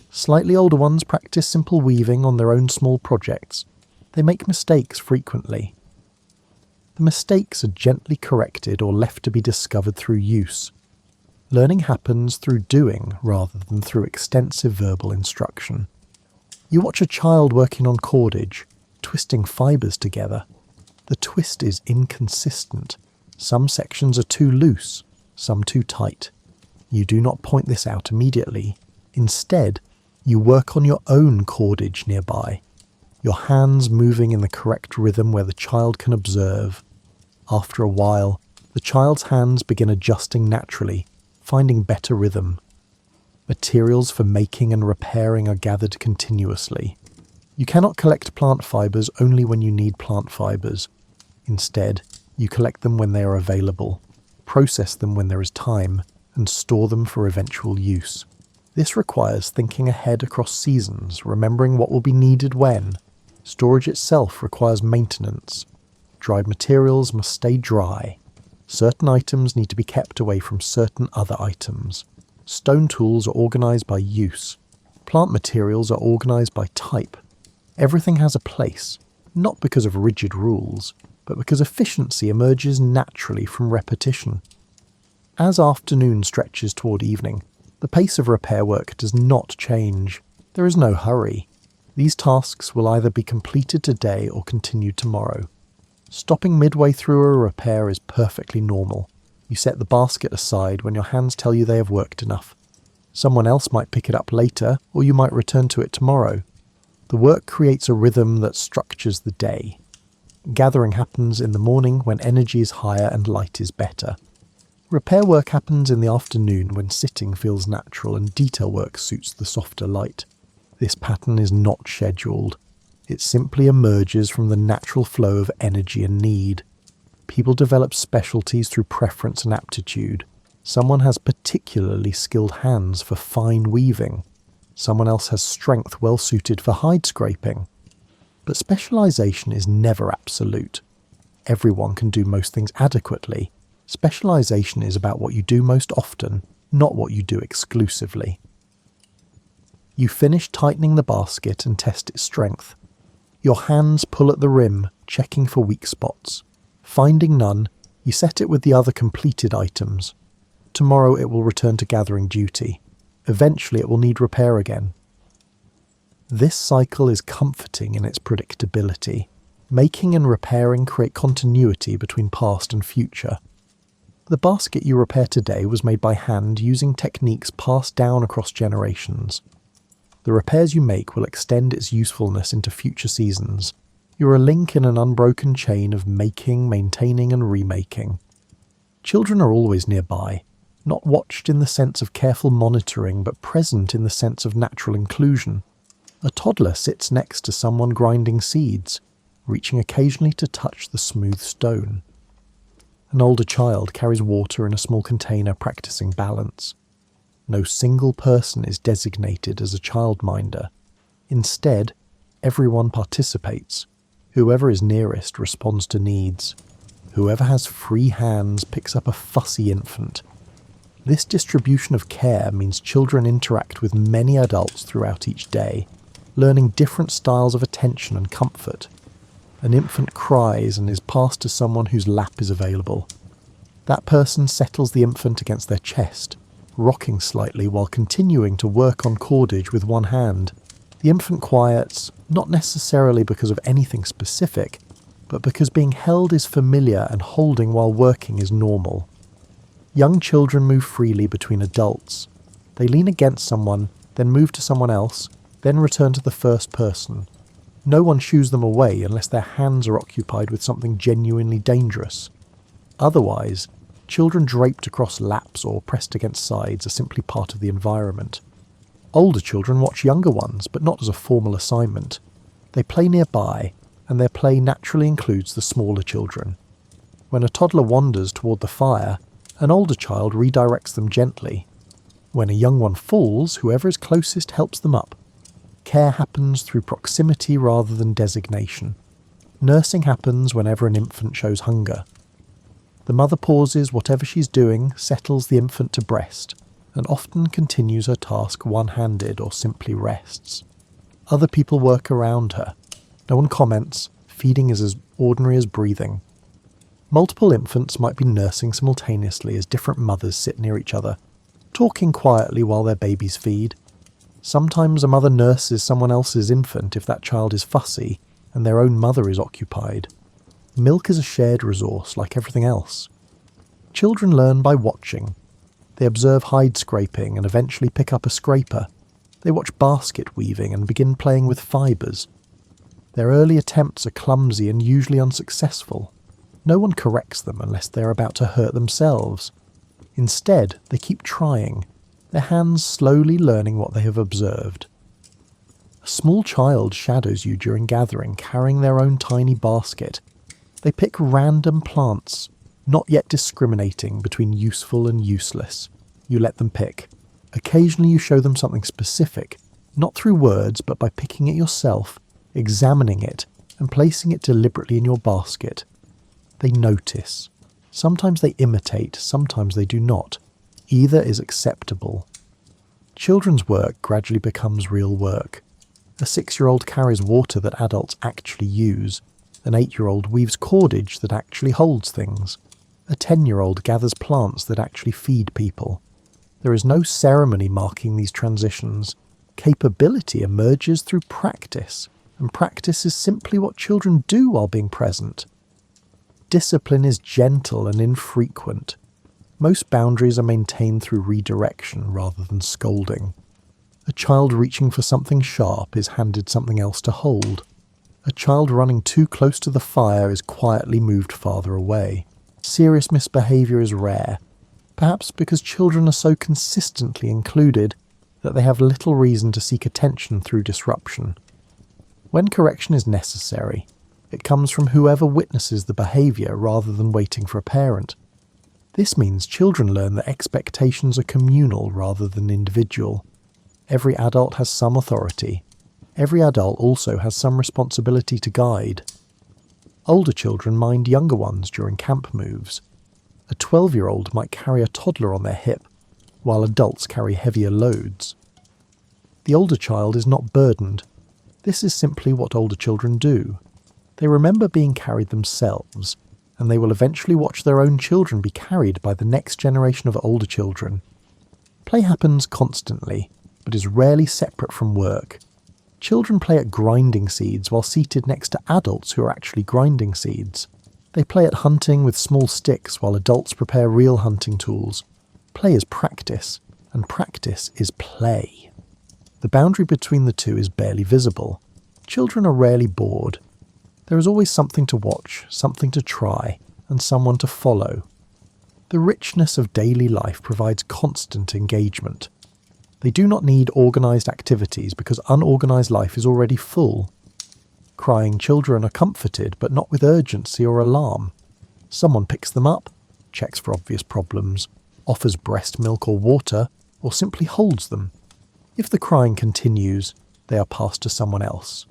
Slightly older ones practice simple weaving on their own small projects. They make mistakes frequently. The mistakes are gently corrected or left to be discovered through use. Learning happens through doing rather than through extensive verbal instruction. You watch a child working on cordage, twisting fibres together. The twist is inconsistent. Some sections are too loose, some too tight. You do not point this out immediately. Instead, you work on your own cordage nearby, your hands moving in the correct rhythm where the child can observe. After a while, the child's hands begin adjusting naturally, finding better rhythm. Materials for making and repairing are gathered continuously. You cannot collect plant fibres only when you need plant fibres. Instead, you collect them when they are available, process them when there is time, and store them for eventual use. This requires thinking ahead across seasons, remembering what will be needed when. Storage itself requires maintenance. Dried materials must stay dry. Certain items need to be kept away from certain other items. Stone tools are organised by use. Plant materials are organised by type. Everything has a place, not because of rigid rules, but because efficiency emerges naturally from repetition. As afternoon stretches toward evening, the pace of repair work does not change. There is no hurry. These tasks will either be completed today or continued tomorrow. Stopping midway through a repair is perfectly normal. You set the basket aside when your hands tell you they have worked enough. Someone else might pick it up later, or you might return to it tomorrow. The work creates a rhythm that structures the day. Gathering happens in the morning when energy is higher and light is better. Repair work happens in the afternoon when sitting feels natural and detail work suits the softer light. This pattern is not scheduled. It simply emerges from the natural flow of energy and need. People develop specialties through preference and aptitude. Someone has particularly skilled hands for fine weaving. Someone else has strength well suited for hide scraping. But specialization is never absolute. Everyone can do most things adequately. Specialization is about what you do most often, not what you do exclusively. You finish tightening the basket and test its strength. Your hands pull at the rim, checking for weak spots. Finding none, you set it with the other completed items. Tomorrow it will return to gathering duty. Eventually it will need repair again. This cycle is comforting in its predictability. Making and repairing create continuity between past and future. The basket you repair today was made by hand using techniques passed down across generations. The repairs you make will extend its usefulness into future seasons. You're a link in an unbroken chain of making, maintaining and remaking. Children are always nearby, not watched in the sense of careful monitoring, but present in the sense of natural inclusion. A toddler sits next to someone grinding seeds, reaching occasionally to touch the smooth stone. An older child carries water in a small container, practicing balance. No single person is designated as a childminder. Instead, everyone participates. Whoever is nearest responds to needs. Whoever has free hands picks up a fussy infant. This distribution of care means children interact with many adults throughout each day, learning different styles of attention and comfort. An infant cries and is passed to someone whose lap is available. That person settles the infant against their chest, rocking slightly while continuing to work on cordage with one hand. The infant quiets, not necessarily because of anything specific, but because being held is familiar and holding while working is normal. Young children move freely between adults. They lean against someone, then move to someone else, then return to the first person. No one shoos them away unless their hands are occupied with something genuinely dangerous. Otherwise, children draped across laps or pressed against sides are simply part of the environment. Older children watch younger ones, but not as a formal assignment. They play nearby, and their play naturally includes the smaller children. When a toddler wanders toward the fire, an older child redirects them gently. When a young one falls, whoever is closest helps them up. Care happens through proximity rather than designation. Nursing happens whenever an infant shows hunger. The mother pauses whatever she's doing, settles the infant to breast, and often continues her task one-handed or simply rests. Other people work around her. No one comments. Feeding is as ordinary as breathing. Multiple infants might be nursing simultaneously as different mothers sit near each other, talking quietly while their babies feed. Sometimes a mother nurses someone else's infant if that child is fussy and their own mother is occupied. Milk is a shared resource like everything else. Children learn by watching. They observe hide scraping and eventually pick up a scraper. They watch basket weaving and begin playing with fibres. Their early attempts are clumsy and usually unsuccessful. No one corrects them unless they are about to hurt themselves. Instead, they keep trying, their hands slowly learning what they have observed. A small child shadows you during gathering, carrying their own tiny basket. They pick random plants, not yet discriminating between useful and useless. You let them pick. Occasionally you show them something specific, not through words but by picking it yourself, examining it, and placing it deliberately in your basket. They notice. Sometimes they imitate, sometimes they do not. Either is acceptable. Children's work gradually becomes real work. A 6-year-old carries water that adults actually use. An 8-year-old weaves cordage that actually holds things. A 10-year-old gathers plants that actually feed people. There is no ceremony marking these transitions. Capability emerges through practice, and practice is simply what children do while being present. Discipline is gentle and infrequent. Most boundaries are maintained through redirection rather than scolding. A child reaching for something sharp is handed something else to hold. A child running too close to the fire is quietly moved farther away. Serious misbehaviour is rare, perhaps because children are so consistently included that they have little reason to seek attention through disruption. When correction is necessary, it comes from whoever witnesses the behaviour rather than waiting for a parent. This means children learn that expectations are communal rather than individual. Every adult has some authority. Every adult also has some responsibility to guide. Older children mind younger ones during camp moves. A 12-year-old might carry a toddler on their hip, while adults carry heavier loads. The older child is not burdened. This is simply what older children do. They remember being carried themselves, and they will eventually watch their own children be carried by the next generation of older children. Play happens constantly, but is rarely separate from work. Children play at grinding seeds while seated next to adults who are actually grinding seeds. They play at hunting with small sticks while adults prepare real hunting tools. Play is practice, and practice is play. The boundary between the two is barely visible. Children are rarely bored. There is always something to watch, something to try, and someone to follow. The richness of daily life provides constant engagement. They do not need organised activities because unorganised life is already full. Crying children are comforted, but not with urgency or alarm. Someone picks them up, checks for obvious problems, offers breast milk or water, or simply holds them. If the crying continues, they are passed to someone else.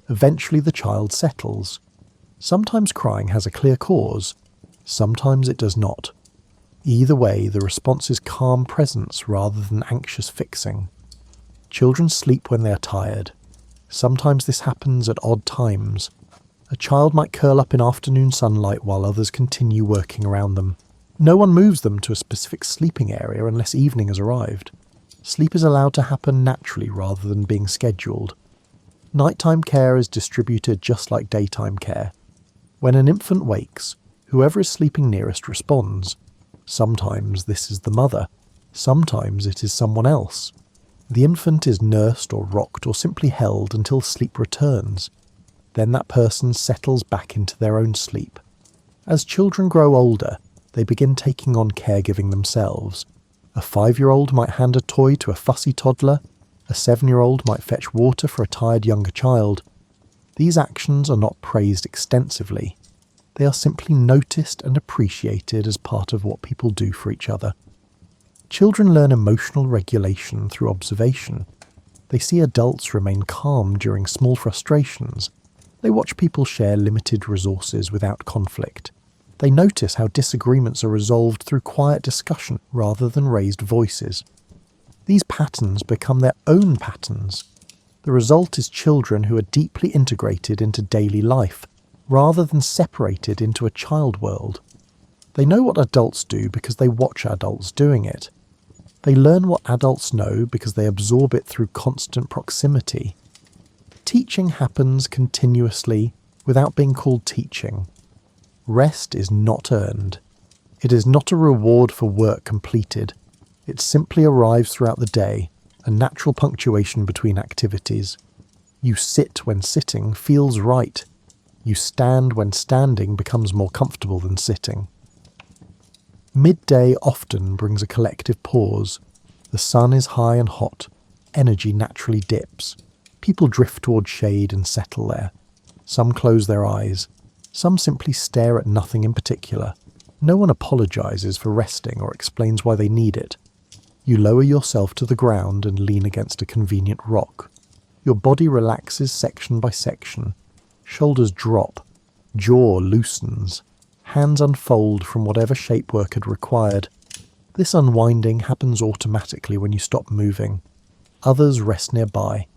Eventually the child settles. Sometimes crying has a clear cause, sometimes it does not. Either way, the response is calm presence rather than anxious fixing. Children sleep when they are tired. Sometimes this happens at odd times. A child might curl up in afternoon sunlight while others continue working around them. No one moves them to a specific sleeping area unless evening has arrived. Sleep is allowed to happen naturally rather than being scheduled. Nighttime care is distributed just like daytime care. When an infant wakes, whoever is sleeping nearest responds. Sometimes this is the mother, sometimes it is someone else. The infant is nursed or rocked or simply held until sleep returns. Then that person settles back into their own sleep. As children grow older, they begin taking on caregiving themselves. A 5-year-old might hand a toy to a fussy toddler. A 7-year-old might fetch water for a tired younger child. These actions are not praised extensively. They are simply noticed and appreciated as part of what people do for each other. Children learn emotional regulation through observation. They see adults remain calm during small frustrations. They watch people share limited resources without conflict. They notice how disagreements are resolved through quiet discussion rather than raised voices. These patterns become their own patterns. The result is children who are deeply integrated into daily life, rather than separated into a child world. They know what adults do because they watch adults doing it. They learn what adults know because they absorb it through constant proximity. Teaching happens continuously without being called teaching. Rest is not earned. It is not a reward for work completed. It simply arrives throughout the day, a natural punctuation between activities. You sit when sitting feels right. You stand when standing becomes more comfortable than sitting. Midday often brings a collective pause. The sun is high and hot. Energy naturally dips. People drift toward shade and settle there. Some close their eyes. Some simply stare at nothing in particular. No one apologizes for resting or explains why they need it. You lower yourself to the ground and lean against a convenient rock. Your body relaxes section by section. Shoulders drop. Jaw loosens. Hands unfold from whatever shape work had required. This unwinding happens automatically when you stop moving. Others rest nearby.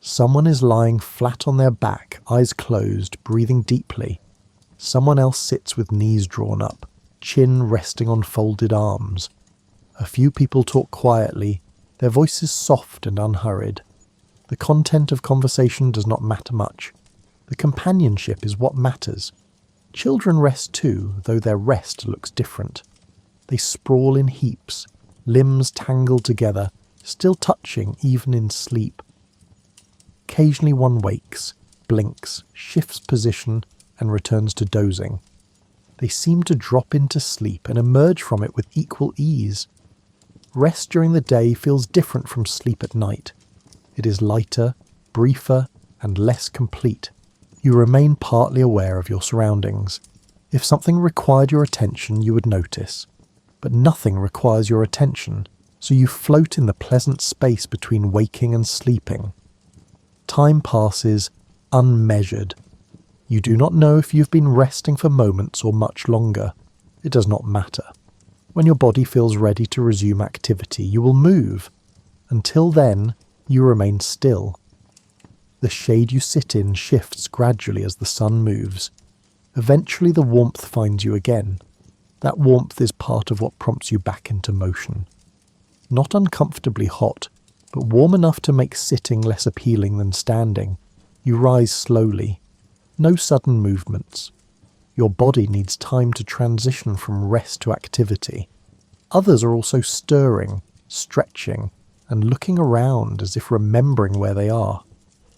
Someone is lying flat on their back, eyes closed, breathing deeply. Someone else sits with knees drawn up, chin resting on folded arms. A few people talk quietly, their voices soft and unhurried. The content of conversation does not matter much. The companionship is what matters. Children rest too, though their rest looks different. They sprawl in heaps, limbs tangled together, still touching even in sleep. Occasionally one wakes, blinks, shifts position, and returns to dozing. They seem to drop into sleep and emerge from it with equal ease. Rest during the day feels different from sleep at night. It is lighter, briefer, and less complete. You remain partly aware of your surroundings. If something required your attention, you would notice. But nothing requires your attention, so you float in the pleasant space between waking and sleeping. Time passes unmeasured. You do not know if you've been resting for moments or much longer. It does not matter. When your body feels ready to resume activity, you will move. Until then, you remain still. The shade you sit in shifts gradually as the sun moves. Eventually the warmth finds you again. That warmth is part of what prompts you back into motion. Not uncomfortably hot, but warm enough to make sitting less appealing than standing. You rise slowly. No sudden movements. Your body needs time to transition from rest to activity. Others are also stirring, stretching, and looking around as if remembering where they are.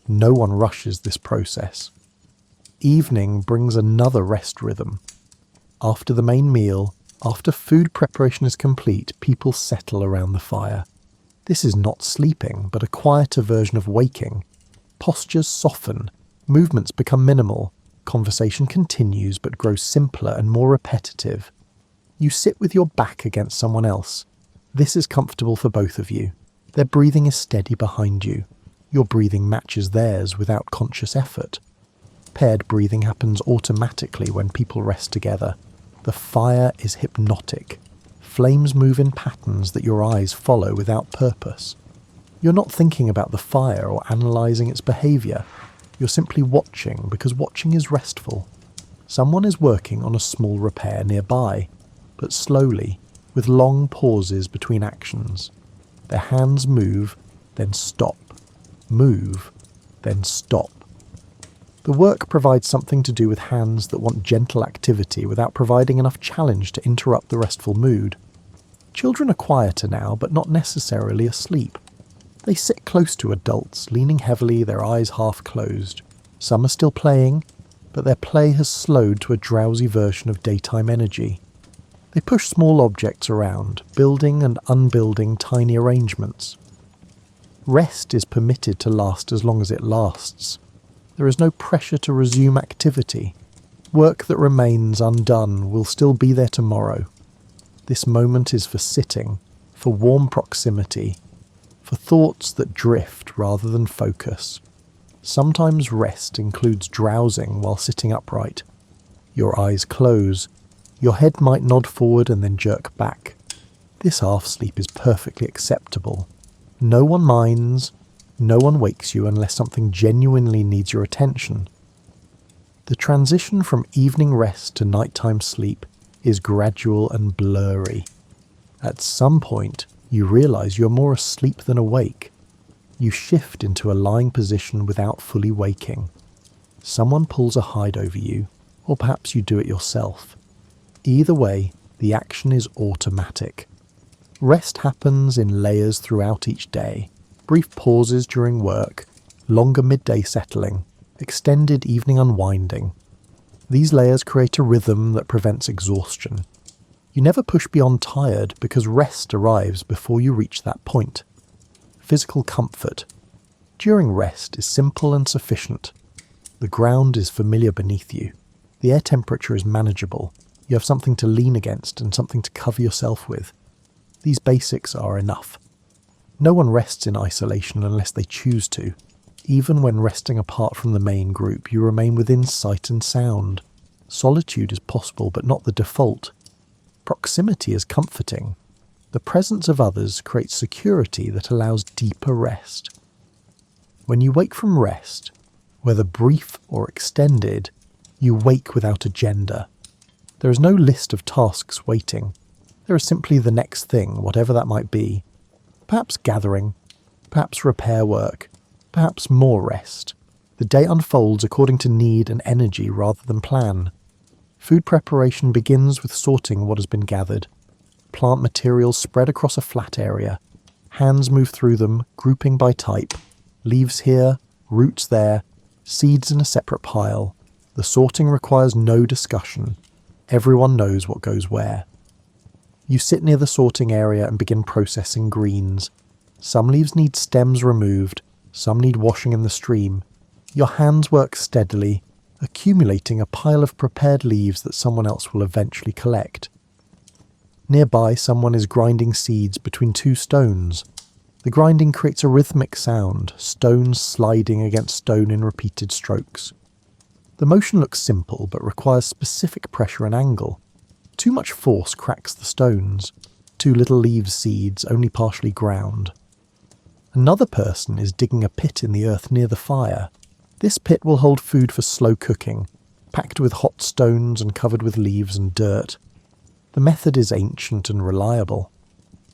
No one rushes this process. Evening brings another rest rhythm. After the main meal, after food preparation is complete, people settle around the fire. This is not sleeping, but a quieter version of waking. Postures soften, movements become minimal, conversation continues but grows simpler and more repetitive. You sit with your back against someone else. This is comfortable for both of you. Their breathing is steady behind you. Your breathing matches theirs without conscious effort. Paired breathing happens automatically when people rest together. The fire is hypnotic. Flames move in patterns that your eyes follow without purpose. You're not thinking about the fire or analysing its behaviour. You're simply watching because watching is restful. Someone is working on a small repair nearby, but slowly, with long pauses between actions. Their hands move, then stop. Move, then stop. The work provides something to do with hands that want gentle activity without providing enough challenge to interrupt the restful mood. Children are quieter now, but not necessarily asleep. They sit close to adults, leaning heavily, their eyes half closed. Some are still playing, but their play has slowed to a drowsy version of daytime energy. They push small objects around, building and unbuilding tiny arrangements. Rest is permitted to last as long as it lasts. There is no pressure to resume activity. Work that remains undone will still be there tomorrow. This moment is for sitting, for warm proximity, for thoughts that drift rather than focus. Sometimes rest includes drowsing while sitting upright. Your eyes close. Your head might nod forward and then jerk back. This half-sleep is perfectly acceptable. No one minds. No one wakes you unless something genuinely needs your attention. The transition from evening rest to nighttime sleep is gradual and blurry. At some point, You realise you're more asleep than awake. You shift into a lying position without fully waking. Someone pulls a hide over you, or perhaps you do it yourself. Either way, the action is automatic. Rest happens in layers throughout each day. Brief pauses during work, longer midday settling, extended evening unwinding. These layers create a rhythm that prevents exhaustion. You never push beyond tired because rest arrives before you reach that point. Physical comfort. During rest is simple and sufficient. The ground is familiar beneath you. The air temperature is manageable. You have something to lean against and something to cover yourself with. These basics are enough. No one rests in isolation unless they choose to. Even when resting apart from the main group, you remain within sight and sound. Solitude is possible, but not the default. Proximity is comforting. The presence of others creates security that allows deeper rest. When you wake from rest, whether brief or extended, you wake without agenda. There is no list of tasks waiting. There is simply the next thing, whatever that might be. Perhaps gathering, perhaps repair work, perhaps more rest. The day unfolds according to need and energy rather than plan. Food preparation begins with sorting what has been gathered. Plant materials spread across a flat area. Hands move through them, grouping by type. Leaves here, roots there, seeds in a separate pile. The sorting requires no discussion. Everyone knows what goes where. You sit near the sorting area and begin processing greens. Some leaves need stems removed, some need washing in the stream. Your hands work steadily, accumulating a pile of prepared leaves that someone else will eventually collect. Nearby, someone is grinding seeds between two stones. The grinding creates a rhythmic sound, stones sliding against stone in repeated strokes. The motion looks simple, but requires specific pressure and angle. Too much force cracks the stones. Too little leaves seeds, only partially ground. Another person is digging a pit in the earth near the fire. This pit will hold food for slow cooking, packed with hot stones and covered with leaves and dirt. The method is ancient and reliable.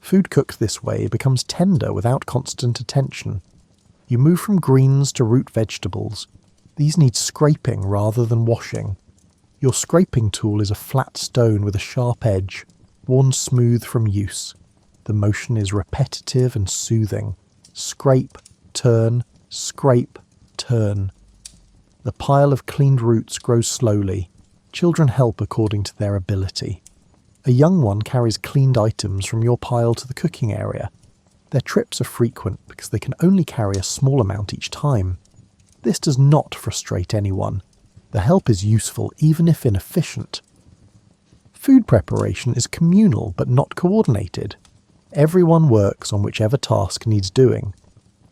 Food cooked this way becomes tender without constant attention. You move from greens to root vegetables. These need scraping rather than washing. Your scraping tool is a flat stone with a sharp edge, worn smooth from use. The motion is repetitive and soothing. Scrape, turn, scrape, turn. The pile of cleaned roots grows slowly. Children help according to their ability. A young one carries cleaned items from your pile to the cooking area. Their trips are frequent because they can only carry a small amount each time. This does not frustrate anyone. The help is useful even if inefficient. Food preparation is communal but not coordinated. Everyone works on whichever task needs doing.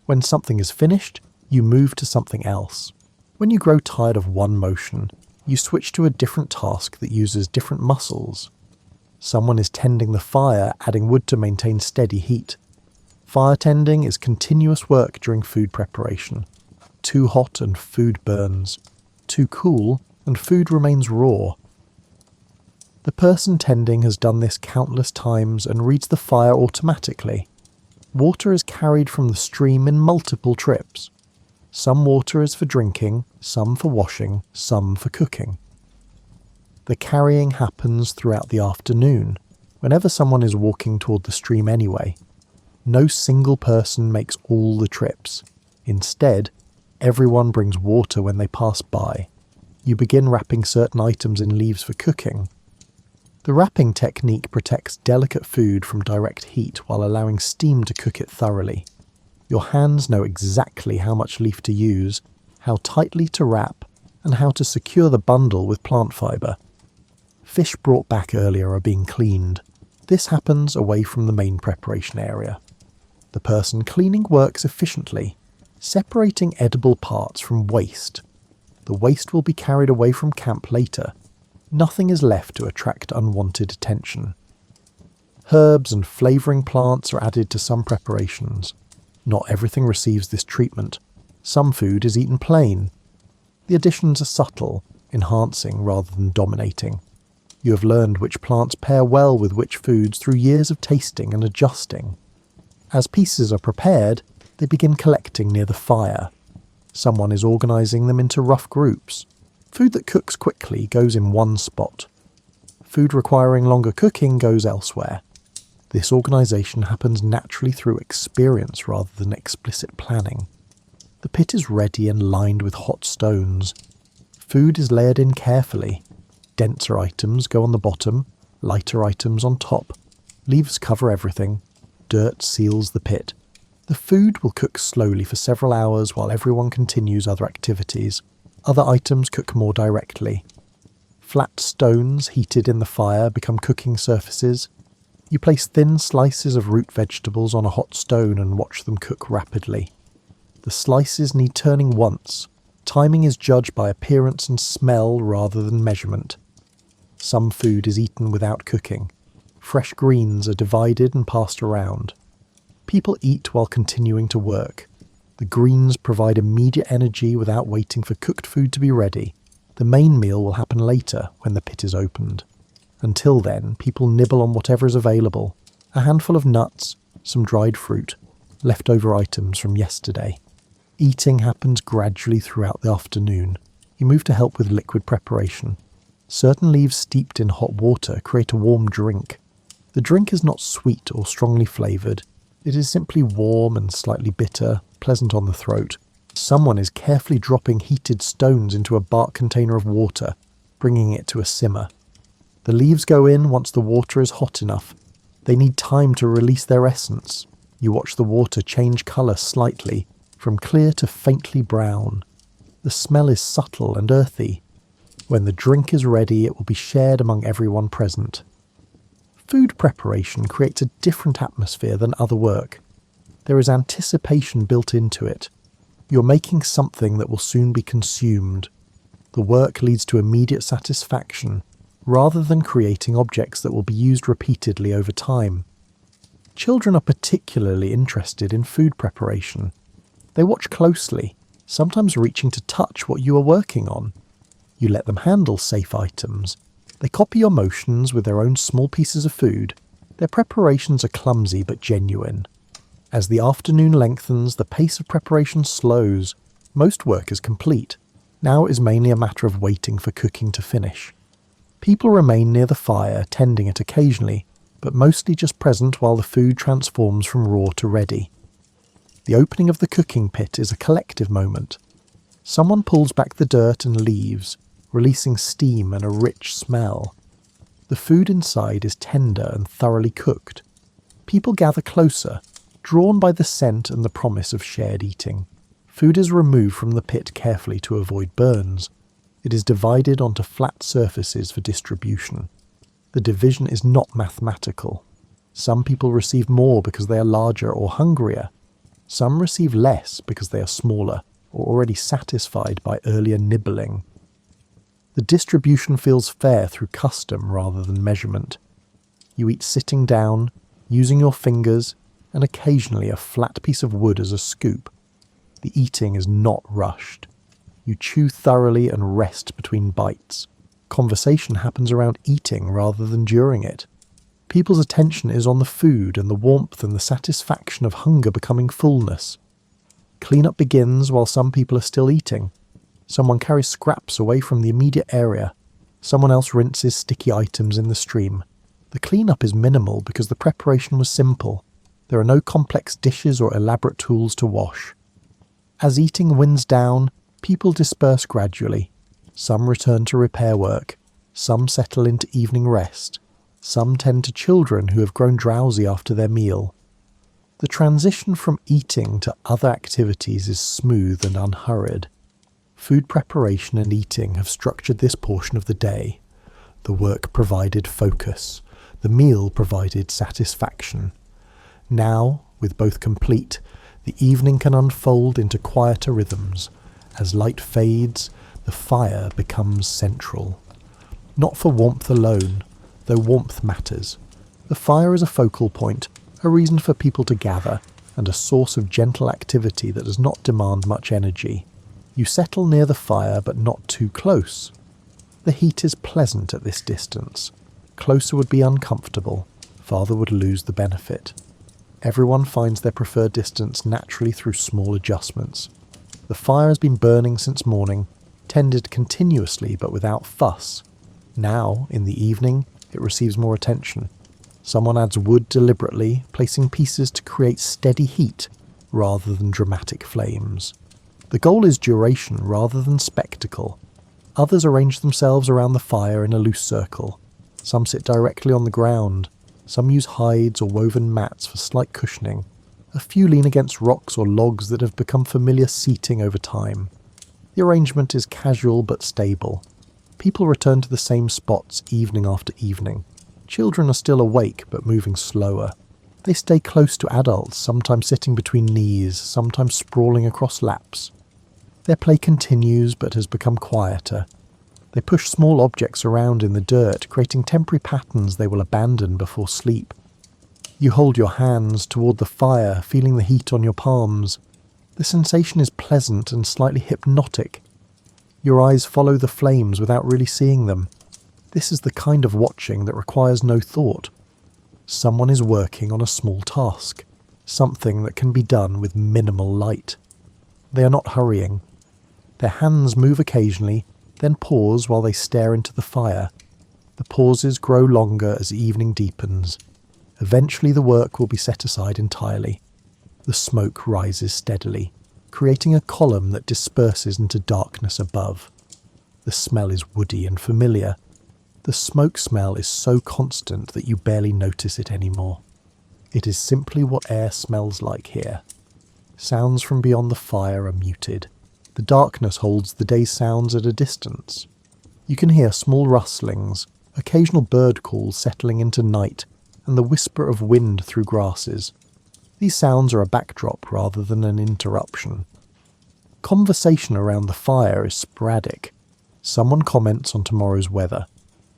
When something is finished, you move to something else. When you grow tired of one motion, you switch to a different task that uses different muscles. Someone is tending the fire, adding wood to maintain steady heat. Fire tending is continuous work during food preparation. Too hot and food burns. Too cool and food remains raw. The person tending has done this countless times and reads the fire automatically. Water is carried from the stream in multiple trips. Some water is for drinking, some for washing, some for cooking. The carrying happens throughout the afternoon, whenever someone is walking toward the stream anyway. No single person makes all the trips. Instead, everyone brings water when they pass by. You begin wrapping certain items in leaves for cooking. The wrapping technique protects delicate food from direct heat while allowing steam to cook it thoroughly. Your hands know exactly how much leaf to use, how tightly to wrap, and how to secure the bundle with plant fibre. Fish brought back earlier are being cleaned. This happens away from the main preparation area. The person cleaning works efficiently, separating edible parts from waste. The waste will be carried away from camp later. Nothing is left to attract unwanted attention. Herbs and flavouring plants are added to some preparations. Not everything receives this treatment. Some food is eaten plain. The additions are subtle, enhancing rather than dominating. You have learned which plants pair well with which foods through years of tasting and adjusting. As pieces are prepared, they begin collecting near the fire. Someone is organising them into rough groups. Food that cooks quickly goes in one spot. Food requiring longer cooking goes elsewhere. This organisation happens naturally through experience rather than explicit planning. The pit is ready and lined with hot stones. Food is layered in carefully. Denser items go on the bottom, lighter items on top. Leaves cover everything. Dirt seals the pit. The food will cook slowly for several hours while everyone continues other activities. Other items cook more directly. Flat stones heated in the fire become cooking surfaces. You place thin slices of root vegetables on a hot stone and watch them cook rapidly. The slices need turning once. Timing is judged by appearance and smell rather than measurement. Some food is eaten without cooking. Fresh greens are divided and passed around. People eat while continuing to work. The greens provide immediate energy without waiting for cooked food to be ready. The main meal will happen later when the pit is opened. Until then, people nibble on whatever is available. A handful of nuts, some dried fruit, leftover items from yesterday. Eating happens gradually throughout the afternoon. You move to help with liquid preparation. Certain leaves steeped in hot water create a warm drink. The drink is not sweet or strongly flavoured. It is simply warm and slightly bitter, pleasant on the throat. Someone is carefully dropping heated stones into a bark container of water, bringing it to a simmer. The leaves go in once the water is hot enough. They need time to release their essence. You watch the water change colour slightly, from clear to faintly brown. The smell is subtle and earthy. When the drink is ready, it will be shared among everyone present. Food preparation creates a different atmosphere than other work. There is anticipation built into it. You're making something that will soon be consumed. The work leads to immediate satisfaction, rather than creating objects that will be used repeatedly over time. Children are particularly interested in food preparation. They watch closely, sometimes reaching to touch what you are working on. You let them handle safe items. They copy your motions with their own small pieces of food. Their preparations are clumsy but genuine. As the afternoon lengthens, the pace of preparation slows. Most work is complete. Now it is mainly a matter of waiting for cooking to finish. People remain near the fire, tending it occasionally, but mostly just present while the food transforms from raw to ready. The opening of the cooking pit is a collective moment. Someone pulls back the dirt and leaves, releasing steam and a rich smell. The food inside is tender and thoroughly cooked. People gather closer, drawn by the scent and the promise of shared eating. Food is removed from the pit carefully to avoid burns. It is divided onto flat surfaces for distribution. The division is not mathematical. Some people receive more because they are larger or hungrier. Some receive less because they are smaller or already satisfied by earlier nibbling. The distribution feels fair through custom rather than measurement. You eat sitting down, using your fingers, and occasionally a flat piece of wood as a scoop. The eating is not rushed. You chew thoroughly and rest between bites. Conversation happens around eating rather than during it. People's attention is on the food and the warmth and the satisfaction of hunger becoming fullness. Cleanup begins while some people are still eating. Someone carries scraps away from the immediate area. Someone else rinses sticky items in the stream. The cleanup is minimal because the preparation was simple. There are no complex dishes or elaborate tools to wash. As eating winds down, people disperse gradually. Some return to repair work. Some settle into evening rest. Some tend to children who have grown drowsy after their meal. The transition from eating to other activities is smooth and unhurried. Food preparation and eating have structured this portion of the day. The work provided focus. The meal provided satisfaction. Now, with both complete, the evening can unfold into quieter rhythms. As light fades, the fire becomes central. Not for warmth alone, though warmth matters. The fire is a focal point, a reason for people to gather, and a source of gentle activity that does not demand much energy. You settle near the fire, but not too close. The heat is pleasant at this distance. Closer would be uncomfortable. Farther would lose the benefit. Everyone finds their preferred distance naturally through small adjustments. The fire has been burning since morning, tended continuously but without fuss. Now, in the evening, it receives more attention. Someone adds wood deliberately, placing pieces to create steady heat rather than dramatic flames. The goal is duration rather than spectacle. Others arrange themselves around the fire in a loose circle. Some sit directly on the ground. Some use hides or woven mats for slight cushioning. A few lean against rocks or logs that have become familiar seating over time. The arrangement is casual but stable. People return to the same spots evening after evening. Children are still awake but moving slower. They stay close to adults, sometimes sitting between knees, sometimes sprawling across laps. Their play continues but has become quieter. They push small objects around in the dirt, creating temporary patterns they will abandon before sleep. You hold your hands toward the fire, feeling the heat on your palms. The sensation is pleasant and slightly hypnotic. Your eyes follow the flames without really seeing them. This is the kind of watching that requires no thought. Someone is working on a small task, something that can be done with minimal light. They are not hurrying. Their hands move occasionally, then pause while they stare into the fire. The pauses grow longer as evening deepens. Eventually the work will be set aside entirely. The smoke rises steadily, creating a column that disperses into darkness above. The smell is woody and familiar. The smoke smell is so constant that you barely notice it anymore. It is simply what air smells like here. Sounds from beyond the fire are muted. The darkness holds the day's sounds at a distance. You can hear small rustlings, occasional bird calls settling into night, and the whisper of wind through grasses. These sounds are a backdrop rather than an interruption. Conversation around the fire is sporadic. Someone comments on tomorrow's weather.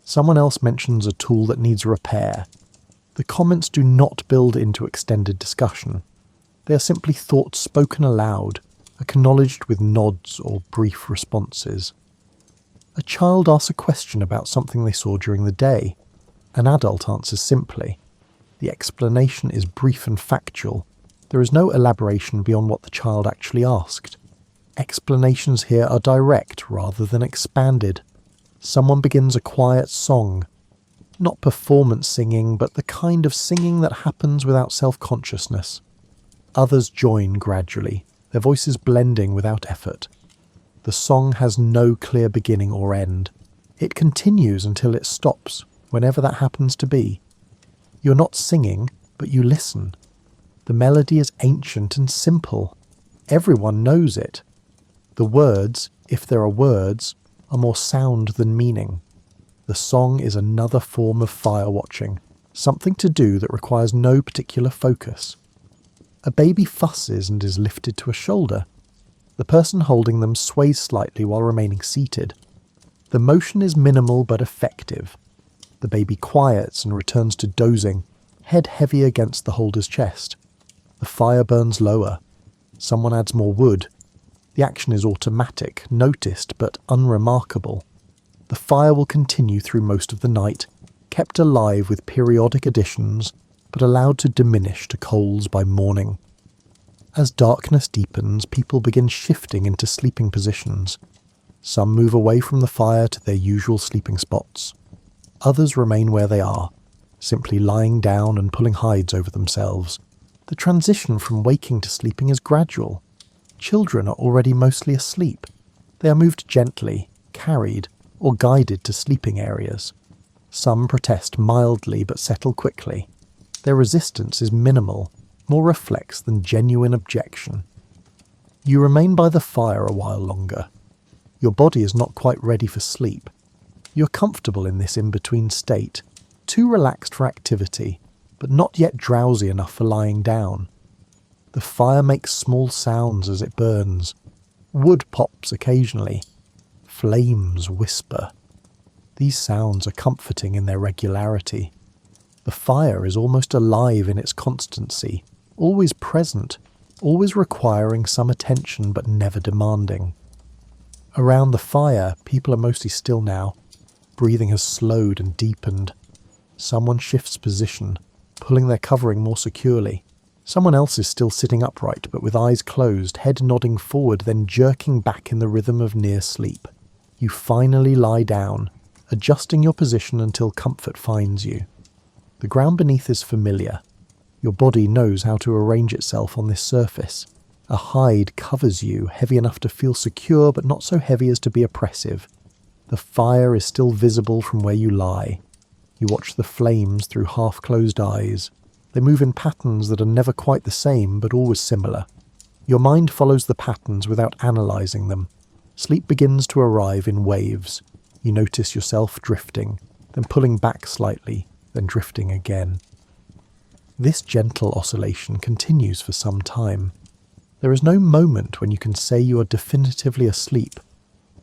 Someone else mentions a tool that needs repair. The comments do not build into extended discussion. They are simply thoughts spoken aloud, acknowledged with nods or brief responses. A child asks a question about something they saw during the day. An adult answers simply. The explanation is brief and factual. There is no elaboration beyond what the child actually asked. Explanations here are direct rather than expanded. Someone begins a quiet song. Not performance singing, but the kind of singing that happens without self-consciousness. Others join gradually, their voices blending without effort. The song has no clear beginning or end. It continues until it stops, whenever that happens to be. You're not singing, but you listen. The melody is ancient and simple. Everyone knows it. The words, if there are words, are more sound than meaning. The song is another form of fire watching, something to do that requires no particular focus. A baby fusses and is lifted to a shoulder. The person holding them sways slightly while remaining seated. The motion is minimal but effective. The baby quiets and returns to dozing, head heavy against the holder's chest. The fire burns lower. Someone adds more wood. The action is automatic, noticed but unremarkable. The fire will continue through most of the night, kept alive with periodic additions, but allowed to diminish to coals by morning. As darkness deepens, people begin shifting into sleeping positions. Some move away from the fire to their usual sleeping spots. Others remain where they are, simply lying down and pulling hides over themselves. The transition from waking to sleeping is gradual. Children are already mostly asleep. They are moved gently, carried, or guided to sleeping areas. Some protest mildly but settle quickly. Their resistance is minimal, more reflex than genuine objection. You remain by the fire a while longer. Your body is not quite ready for sleep. You're comfortable in this in-between state, too relaxed for activity, but not yet drowsy enough for lying down. The fire makes small sounds as it burns. Wood pops occasionally. Flames whisper. These sounds are comforting in their regularity. The fire is almost alive in its constancy, always present, always requiring some attention but never demanding. Around the fire, people are mostly still now. Breathing has slowed and deepened. Someone shifts position, pulling their covering more securely. Someone else is still sitting upright, but with eyes closed, head nodding forward, then jerking back in the rhythm of near sleep. You finally lie down, adjusting your position until comfort finds you. The ground beneath is familiar. Your body knows how to arrange itself on this surface. A hide covers you, heavy enough to feel secure, but not so heavy as to be oppressive. The fire is still visible from where you lie. You watch the flames through half-closed eyes. They move in patterns that are never quite the same, but always similar. Your mind follows the patterns without analysing them. Sleep begins to arrive in waves. You notice yourself drifting, then pulling back slightly, then drifting again. This gentle oscillation continues for some time. There is no moment when you can say you are definitively asleep.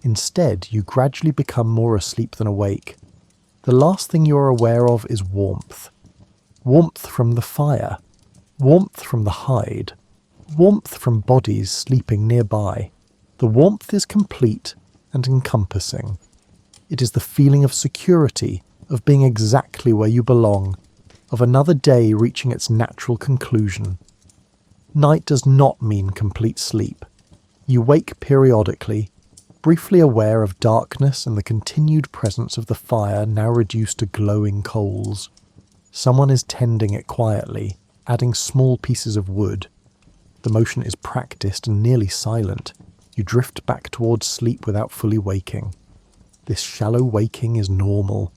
Instead, you gradually become more asleep than awake. The last thing you are aware of is warmth. Warmth from the fire. Warmth from the hide. Warmth from bodies sleeping nearby. The warmth is complete and encompassing. It is the feeling of security, of being exactly where you belong, of another day reaching its natural conclusion. Night does not mean complete sleep. You wake periodically, briefly aware of darkness and the continued presence of the fire now reduced to glowing coals. Someone is tending it quietly, adding small pieces of wood. The motion is practiced and nearly silent. You drift back towards sleep without fully waking. This shallow waking is normal.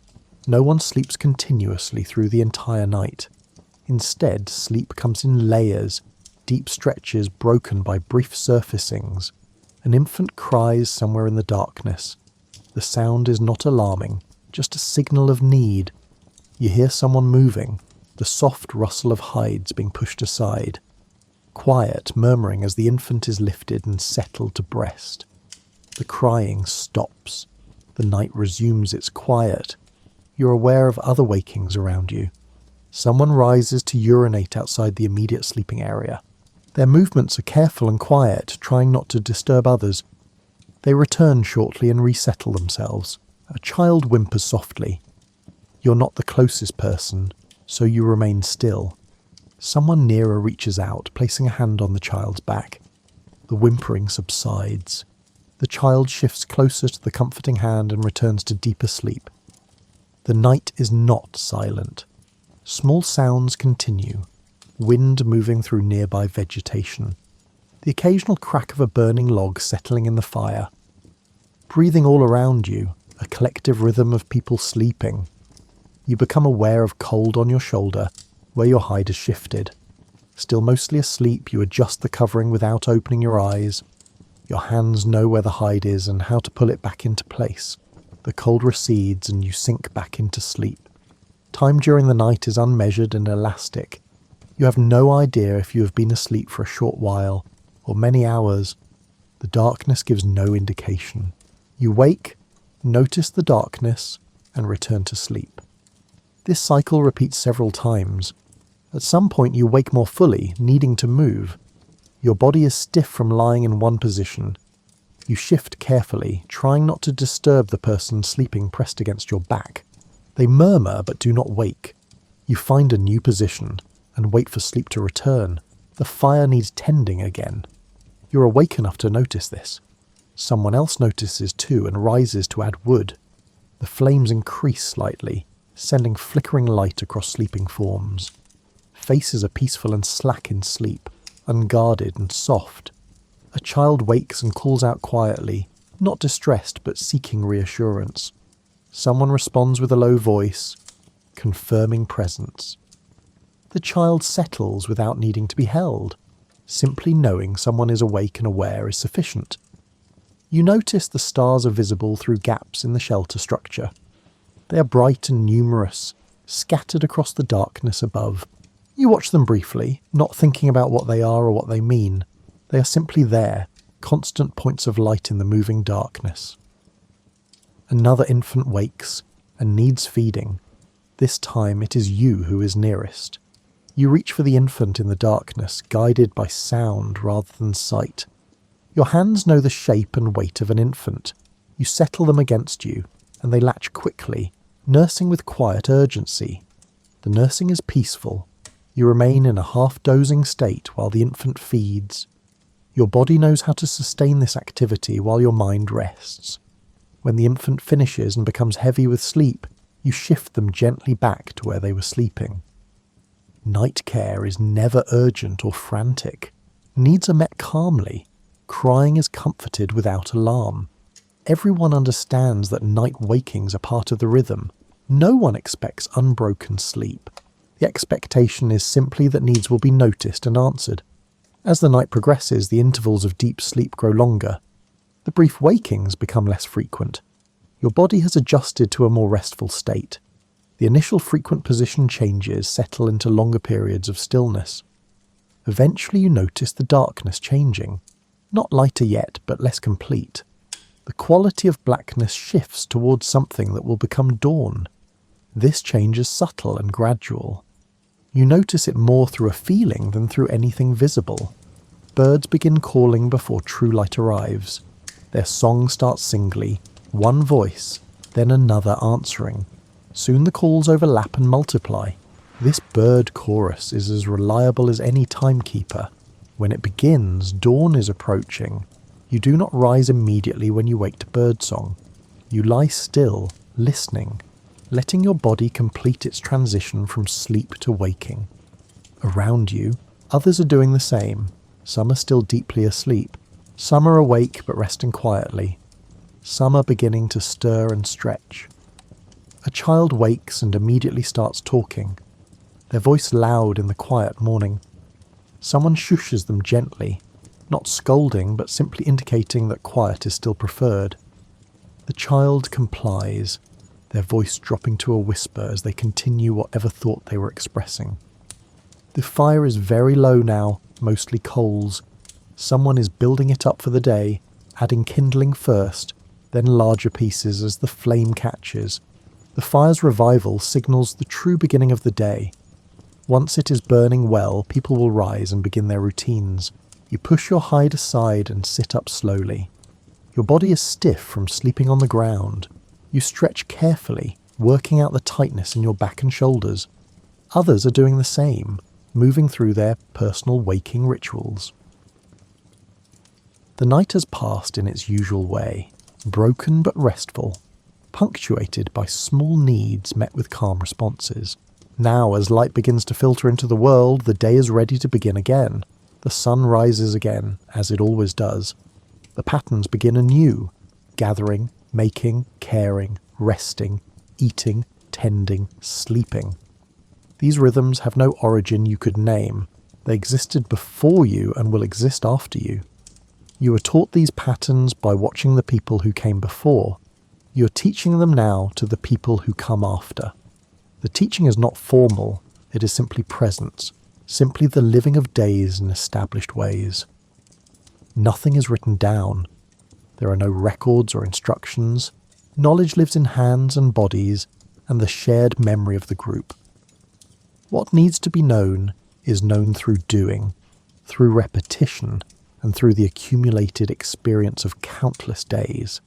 No one sleeps continuously through the entire night. Instead, sleep comes in layers, deep stretches broken by brief surfacings. An infant cries somewhere in the darkness. The sound is not alarming, just a signal of need. You hear someone moving, the soft rustle of hides being pushed aside. Quiet, murmuring as the infant is lifted and settled to breast. The crying stops. The night resumes its quiet. You're aware of other wakings around you. Someone rises to urinate outside the immediate sleeping area. Their movements are careful and quiet, trying not to disturb others. They return shortly and resettle themselves. A child whimpers softly. You're not the closest person, so you remain still. Someone nearer reaches out, placing a hand on the child's back. The whimpering subsides. The child shifts closer to the comforting hand and returns to deeper sleep. The night is not silent. Small sounds continue. Wind moving through nearby vegetation. The occasional crack of a burning log settling in the fire. Breathing all around you, a collective rhythm of people sleeping. You become aware of cold on your shoulder, where your hide has shifted. Still mostly asleep, you adjust the covering without opening your eyes. Your hands know where the hide is and how to pull it back into place. The cold recedes and you sink back into sleep. Time during the night is unmeasured and elastic. You have no idea if you have been asleep for a short while or many hours. The darkness gives no indication. You wake, notice the darkness, and return to sleep. This cycle repeats several times. At some point you wake more fully, needing to move. Your body is stiff from lying in one position. You shift carefully, trying not to disturb the person sleeping pressed against your back. They murmur but do not wake. You find a new position and wait for sleep to return. The fire needs tending again. You're awake enough to notice this. Someone else notices too and rises to add wood. The flames increase slightly, sending flickering light across sleeping forms. Faces are peaceful and slack in sleep, unguarded and soft. A child wakes and calls out quietly, not distressed but seeking reassurance. Someone responds with a low voice, confirming presence. The child settles without needing to be held. Simply knowing someone is awake and aware is sufficient. You notice the stars are visible through gaps in the shelter structure. They are bright and numerous, scattered across the darkness above. You watch them briefly, not thinking about what they are or what they mean. They are simply there, constant points of light in the moving darkness. Another infant wakes and needs feeding. This time it is you who is nearest. You reach for the infant in the darkness, guided by sound rather than sight. Your hands know the shape and weight of an infant. You settle them against you, and they latch quickly, nursing with quiet urgency. The nursing is peaceful. You remain in a half-dozing state while the infant feeds. Your body knows how to sustain this activity while your mind rests. When the infant finishes and becomes heavy with sleep, you shift them gently back to where they were sleeping. Night care is never urgent or frantic. Needs are met calmly. Crying is comforted without alarm. Everyone understands that night wakings are part of the rhythm. No one expects unbroken sleep. The expectation is simply that needs will be noticed and answered. As the night progresses, the intervals of deep sleep grow longer. The brief wakings become less frequent. Your body has adjusted to a more restful state. The initial frequent position changes settle into longer periods of stillness. Eventually you notice the darkness changing. Not lighter yet, but less complete. The quality of blackness shifts towards something that will become dawn. This change is subtle and gradual. You notice it more through a feeling than through anything visible. Birds begin calling before true light arrives. Their song starts singly, one voice, then another answering. Soon the calls overlap and multiply. This bird chorus is as reliable as any timekeeper. When it begins, dawn is approaching. You do not rise immediately when you wake to birdsong. You lie still, listening, letting your body complete its transition from sleep to waking. Around you, others are doing the same. Some are still deeply asleep. Some are awake but resting quietly. Some are beginning to stir and stretch. A child wakes and immediately starts talking, their voice loud in the quiet morning. Someone shushes them gently, not scolding but simply indicating that quiet is still preferred. The child complies, their voice dropping to a whisper as they continue whatever thought they were expressing. The fire is very low now, mostly coals. Someone is building it up for the day, adding kindling first, then larger pieces as the flame catches. The fire's revival signals the true beginning of the day. Once it is burning well, people will rise and begin their routines. You push your hide aside and sit up slowly. Your body is stiff from sleeping on the ground. You stretch carefully, working out the tightness in your back and shoulders. Others are doing the same, moving through their personal waking rituals. The night has passed in its usual way, broken but restful, punctuated by small needs met with calm responses. Now, as light begins to filter into the world, the day is ready to begin again. The sun rises again, as it always does. The patterns begin anew, gathering, making, caring, resting, eating, tending, sleeping. These rhythms have no origin you could name. They existed before you and will exist after you. You are taught these patterns by watching the people who came before. You are teaching them now to the people who come after. The teaching is not formal, it is simply presence, simply the living of days in established ways. Nothing is written down. There are no records or instructions. Knowledge lives in hands and bodies, and the shared memory of the group. What needs to be known is known through doing, through repetition, and through the accumulated experience of countless days.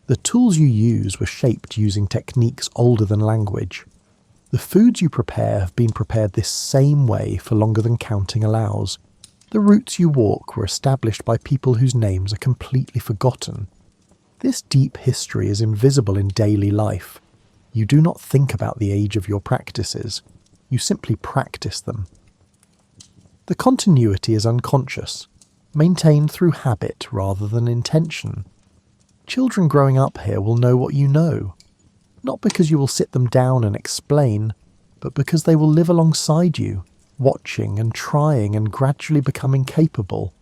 The tools you use were shaped using techniques older than language. The foods you prepare have been prepared this same way for longer than counting allows. The routes you walk were established by people whose names are completely forgotten. This deep history is invisible in daily life. You do not think about the age of your practices. You simply practice them. The continuity is unconscious, maintained through habit rather than intention. Children growing up here will know what you know, not because you will sit them down and explain, but because they will live alongside you, watching and trying and gradually becoming capable.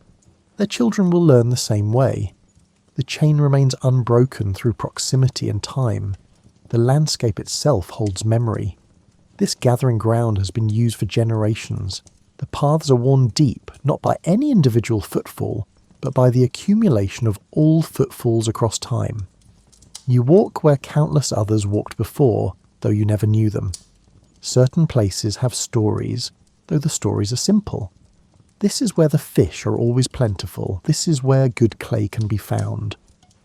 Their children will learn the same way. The chain remains unbroken through proximity and time. The landscape itself holds memory. This gathering ground has been used for generations. The paths are worn deep, not by any individual footfall, but by the accumulation of all footfalls across time. You walk where countless others walked before, though you never knew them. Certain places have stories, though the stories are simple. This is where the fish are always plentiful. This is where good clay can be found.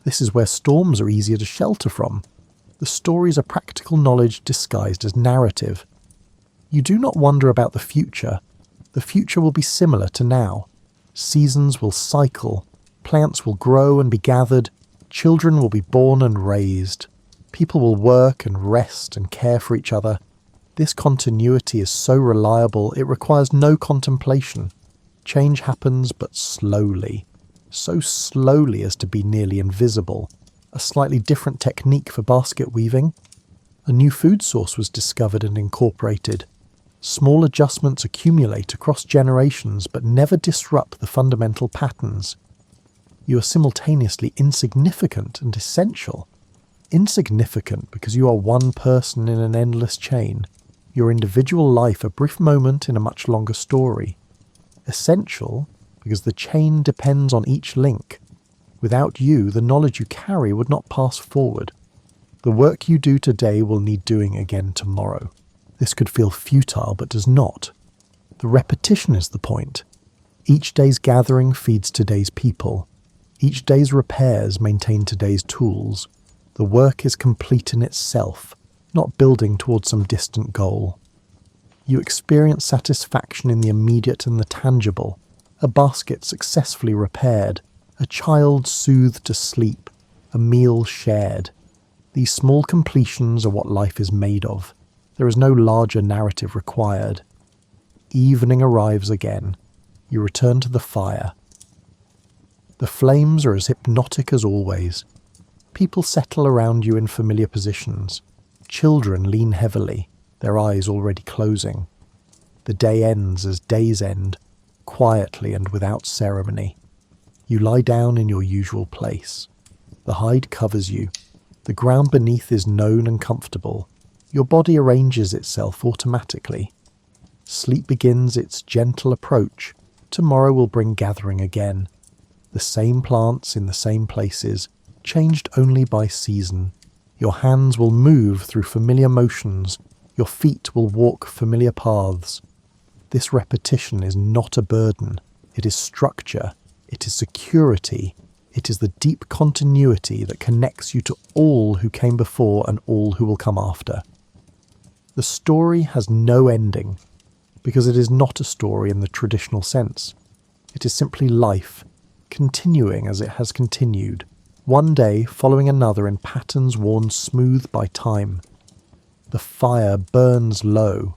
This is where storms are easier to shelter from. The stories are practical knowledge disguised as narrative. You do not wonder about the future. The future will be similar to now. Seasons will cycle, plants will grow and be gathered, children will be born and raised, people will work and rest and care for each other. This continuity is so reliable it requires no contemplation. Change happens but slowly, so slowly as to be nearly invisible. A slightly different technique for basket weaving. A new food source was discovered and incorporated. Small adjustments accumulate across generations but never disrupt the fundamental patterns. You are simultaneously insignificant and essential. Insignificant because you are one person in an endless chain, your individual life a brief moment in a much longer story. Essential because the chain depends on each link. Without you, the knowledge you carry would not pass forward. The work you do today will need doing again tomorrow. This could feel futile but does not. The repetition is the point. Each day's gathering feeds today's people. Each day's repairs maintain today's tools. The work is complete in itself, not building towards some distant goal. You experience satisfaction in the immediate and the tangible. A basket successfully repaired, a child soothed to sleep, a meal shared. These small completions are what life is made of. There is no larger narrative required. Evening arrives again. You return to the fire. The flames are as hypnotic as always. People settle around you in familiar positions. Children lean heavily, their eyes already closing. The day ends as days end, quietly and without ceremony. You lie down in your usual place. The hide covers you. The ground beneath is known and comfortable. Your body arranges itself automatically. Sleep begins its gentle approach. Tomorrow will bring gathering again. The same plants in the same places, changed only by season. Your hands will move through familiar motions. Your feet will walk familiar paths. This repetition is not a burden. It is structure. It is security. It is the deep continuity that connects you to all who came before and all who will come after. The story has no ending, because it is not a story in the traditional sense. It is simply life, continuing as it has continued, one day following another in patterns worn smooth by time. The fire burns low.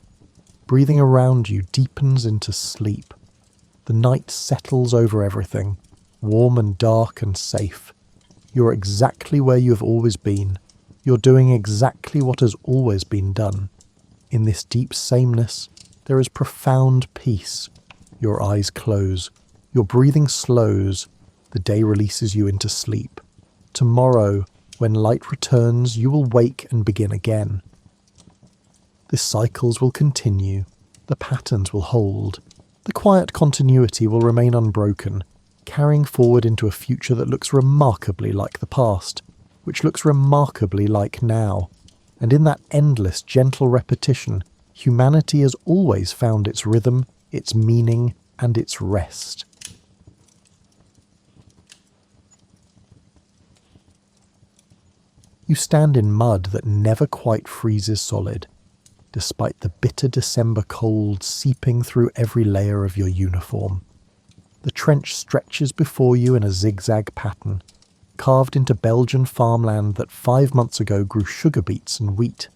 Breathing around you deepens into sleep. The night settles over everything, warm and dark and safe. You're exactly where you have always been. You're doing exactly what has always been done. In this deep sameness, there is profound peace. Your eyes close. Your breathing slows. The day releases you into sleep. Tomorrow, when light returns, you will wake and begin again. The cycles will continue. The patterns will hold. The quiet continuity will remain unbroken, carrying forward into a future that looks remarkably like the past, which looks remarkably like now. And in that endless, gentle repetition, humanity has always found its rhythm, its meaning, and its rest. You stand in mud that never quite freezes solid, despite the bitter December cold seeping through every layer of your uniform. The trench stretches before you in a zigzag pattern, carved into Belgian farmland that 5 months ago grew sugar beets and wheat.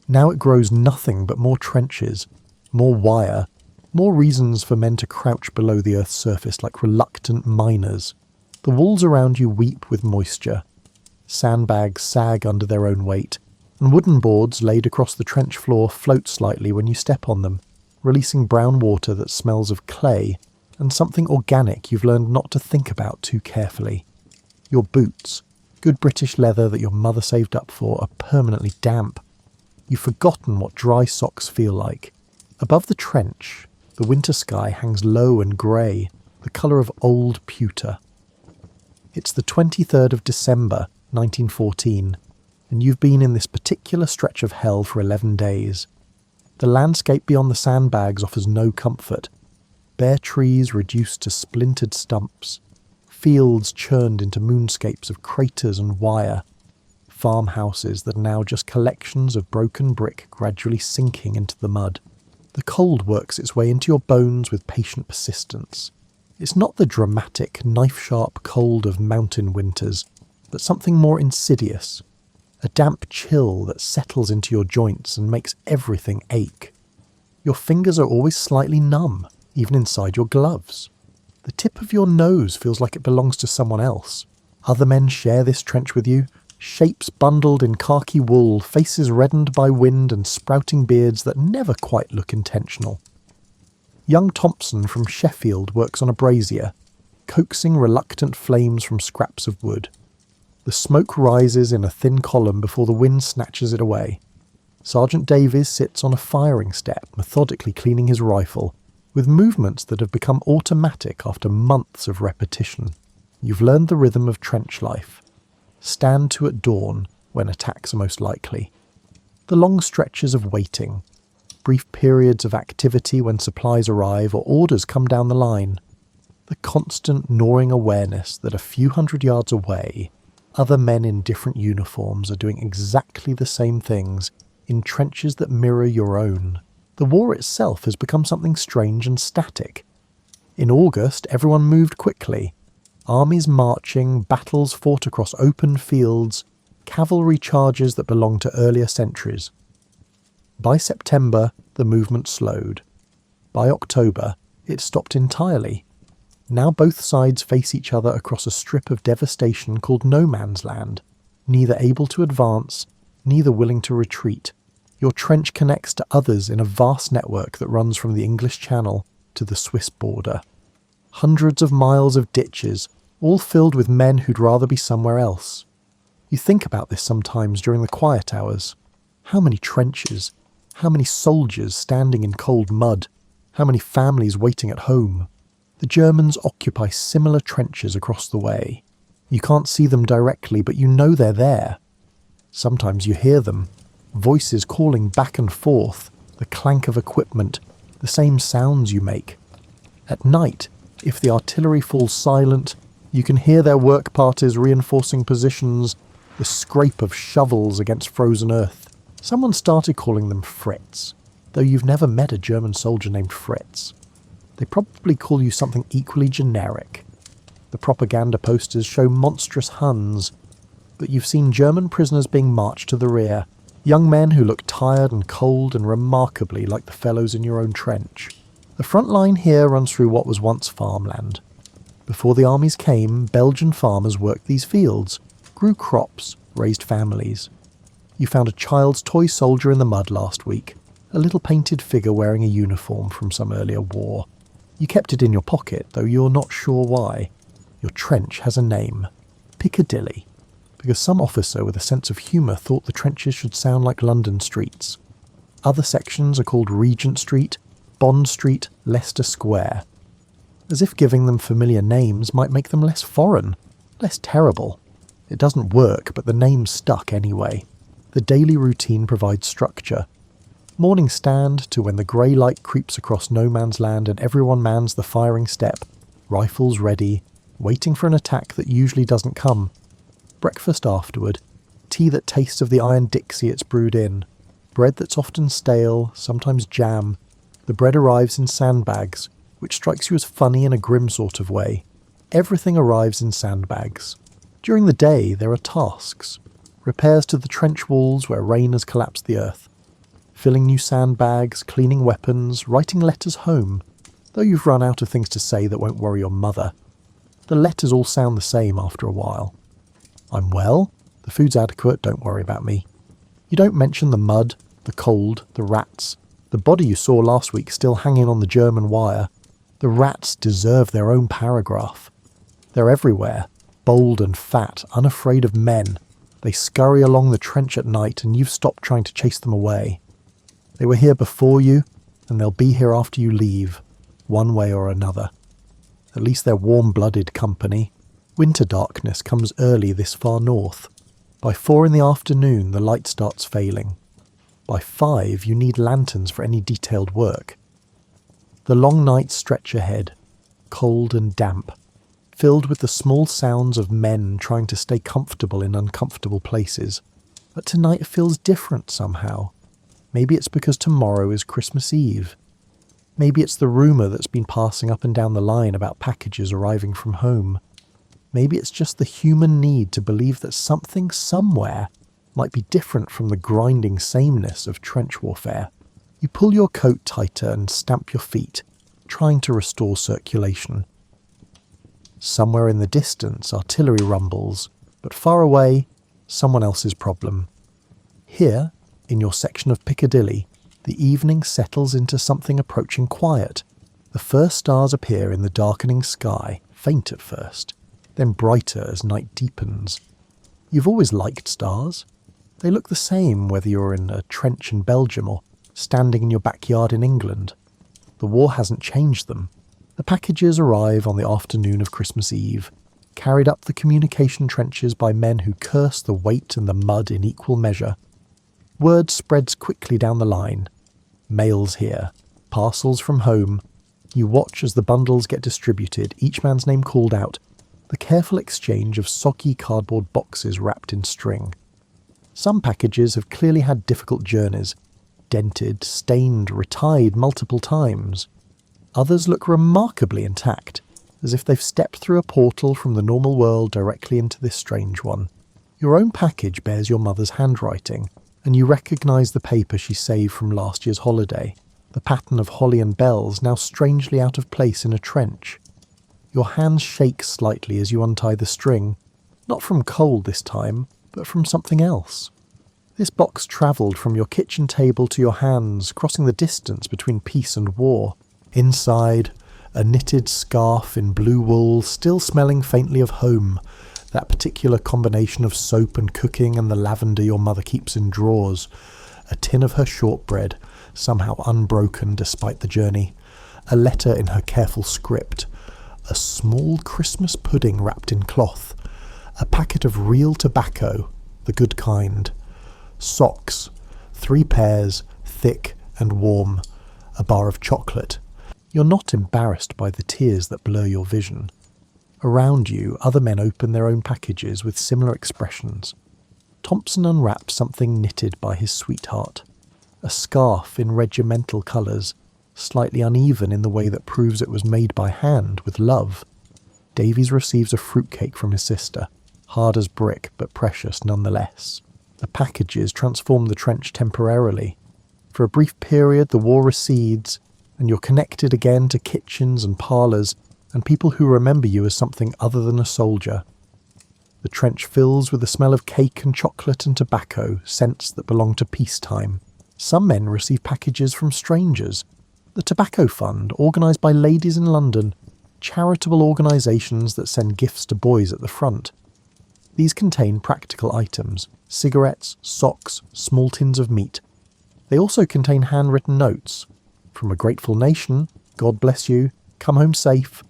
Now it grows nothing but more trenches, more wire, more reasons for men to crouch below the earth's surface like reluctant miners. The walls around you weep with moisture. Sandbags sag under their own weight, and wooden boards laid across the trench floor float slightly when you step on them, releasing brown water that smells of clay and something organic you've learned not to think about too carefully. Your boots, good British leather that your mother saved up for, are permanently damp. You've forgotten what dry socks feel like. Above the trench, the winter sky hangs low and grey, the colour of old pewter. It's the 23rd of December, 1914, and you've been in this particular stretch of hell for 11 days. The landscape beyond the sandbags offers no comfort. Bare trees reduced to splintered stumps. Fields churned into moonscapes of craters and wire. Farmhouses that are now just collections of broken brick gradually sinking into the mud. The cold works its way into your bones with patient persistence. It's not the dramatic, knife-sharp cold of mountain winters, but something more insidious. A damp chill that settles into your joints and makes everything ache. Your fingers are always slightly numb, even inside your gloves. The tip of your nose feels like it belongs to someone else. Other men share this trench with you, shapes bundled in khaki wool, faces reddened by wind and sprouting beards that never quite look intentional. Young Thompson from Sheffield works on a brazier, coaxing reluctant flames from scraps of wood. The smoke rises in a thin column before the wind snatches it away. Sergeant Davies sits on a firing step, methodically cleaning his rifle, with movements that have become automatic after months of repetition. You've learned the rhythm of trench life. Stand to at dawn, when attacks are most likely. The long stretches of waiting. Brief periods of activity when supplies arrive or orders come down the line. The constant gnawing awareness that a few hundred yards away, other men in different uniforms are doing exactly the same things in trenches that mirror your own. The war itself has become something strange and static. In August, everyone moved quickly. Armies marching, battles fought across open fields, cavalry charges that belonged to earlier centuries. By September, the movement slowed. By October, it stopped entirely. Now both sides face each other across a strip of devastation called no man's land, neither able to advance, neither willing to retreat. Your trench connects to others in a vast network that runs from the English Channel to the Swiss border. Hundreds of miles of ditches, all filled with men who'd rather be somewhere else. You think about this sometimes during the quiet hours. How many trenches? How many soldiers standing in cold mud? How many families waiting at home? The Germans occupy similar trenches across the way. You can't see them directly, but you know they're there. Sometimes you hear them. Voices calling back and forth, the clank of equipment, the same sounds you make. At night, if the artillery falls silent, you can hear their work parties reinforcing positions, the scrape of shovels against frozen earth. Someone started calling them Fritz, though you've never met a German soldier named Fritz. They probably call you something equally generic. The propaganda posters show monstrous Huns, but you've seen German prisoners being marched to the rear, young men who look tired and cold and remarkably like the fellows in your own trench. The front line here runs through what was once farmland. Before the armies came, Belgian farmers worked these fields, grew crops, raised families. You found a child's toy soldier in the mud last week, a little painted figure wearing a uniform from some earlier war. You kept it in your pocket, though you're not sure why. Your trench has a name, Piccadilly, because some officer with a sense of humour thought the trenches should sound like London streets. Other sections are called Regent Street, Bond Street, Leicester Square, as if giving them familiar names might make them less foreign, less terrible. It doesn't work, but the name's stuck anyway. The daily routine provides structure. Morning stand to when the grey light creeps across no man's land and everyone mans the firing step, rifles ready, waiting for an attack that usually doesn't come. Breakfast afterward, tea that tastes of the iron Dixie it's brewed in, bread that's often stale, sometimes jam. The bread arrives in sandbags, which strikes you as funny in a grim sort of way. Everything arrives in sandbags. During the day, there are tasks. Repairs to the trench walls where rain has collapsed the earth. Filling new sandbags, cleaning weapons, writing letters home, though you've run out of things to say that won't worry your mother. The letters all sound the same after a while. I'm well, the food's adequate, don't worry about me. You don't mention the mud, the cold, the rats, the body you saw last week still hanging on the German wire. The rats deserve their own paragraph. They're everywhere, bold and fat, unafraid of men. They scurry along the trench at night and you've stopped trying to chase them away. They were here before you, and they'll be here after you leave, one way or another. At least they're warm-blooded company. Winter darkness comes early this far north. By 4 in the afternoon, the light starts failing. By 5, you need lanterns for any detailed work. The long nights stretch ahead, cold and damp, filled with the small sounds of men trying to stay comfortable in uncomfortable places. But tonight feels different somehow. Maybe it's because tomorrow is Christmas Eve. Maybe it's the rumour that's been passing up and down the line about packages arriving from home. Maybe it's just the human need to believe that something somewhere might be different from the grinding sameness of trench warfare. You pull your coat tighter and stamp your feet, trying to restore circulation. Somewhere in the distance, artillery rumbles, but far away, someone else's problem. Here, in your section of Piccadilly, the evening settles into something approaching quiet. The first stars appear in the darkening sky, faint at first, then brighter as night deepens. You've always liked stars. They look the same whether you're in a trench in Belgium or standing in your backyard in England. The war hasn't changed them. The packages arrive on the afternoon of Christmas Eve, carried up the communication trenches by men who curse the weight and the mud in equal measure. Word spreads quickly down the line. Mail's here. Parcels from home. You watch as the bundles get distributed, each man's name called out. The careful exchange of soggy cardboard boxes wrapped in string. Some packages have clearly had difficult journeys. Dented, stained, retied multiple times. Others look remarkably intact, as if they've stepped through a portal from the normal world directly into this strange one. Your own package bears your mother's handwriting, and you recognise the paper she saved from last year's holiday, the pattern of holly and bells now strangely out of place in a trench. Your hands shake slightly as you untie the string, not from cold this time, but from something else. This box travelled from your kitchen table to your hands, crossing the distance between peace and war. Inside, a knitted scarf in blue wool, still smelling faintly of home, that particular combination of soap and cooking and the lavender your mother keeps in drawers, a tin of her shortbread, somehow unbroken despite the journey, a letter in her careful script, a small Christmas pudding wrapped in cloth, a packet of real tobacco, the good kind, socks, 3 pairs, thick and warm, a bar of chocolate. You're not embarrassed by the tears that blur your vision. Around you, other men open their own packages with similar expressions. Thompson unwraps something knitted by his sweetheart. A scarf in regimental colours, slightly uneven in the way that proves it was made by hand with love. Davies receives a fruitcake from his sister, hard as brick but precious nonetheless. The packages transform the trench temporarily. For a brief period the war recedes, and you're connected again to kitchens and parlours and people who remember you as something other than a soldier. The trench fills with the smell of cake and chocolate and tobacco, scents that belong to peacetime. Some men receive packages from strangers. The Tobacco Fund, organised by ladies in London, charitable organisations that send gifts to boys at the front. These contain practical items, cigarettes, socks, small tins of meat. They also contain handwritten notes. From a grateful nation, God bless you, come home safe.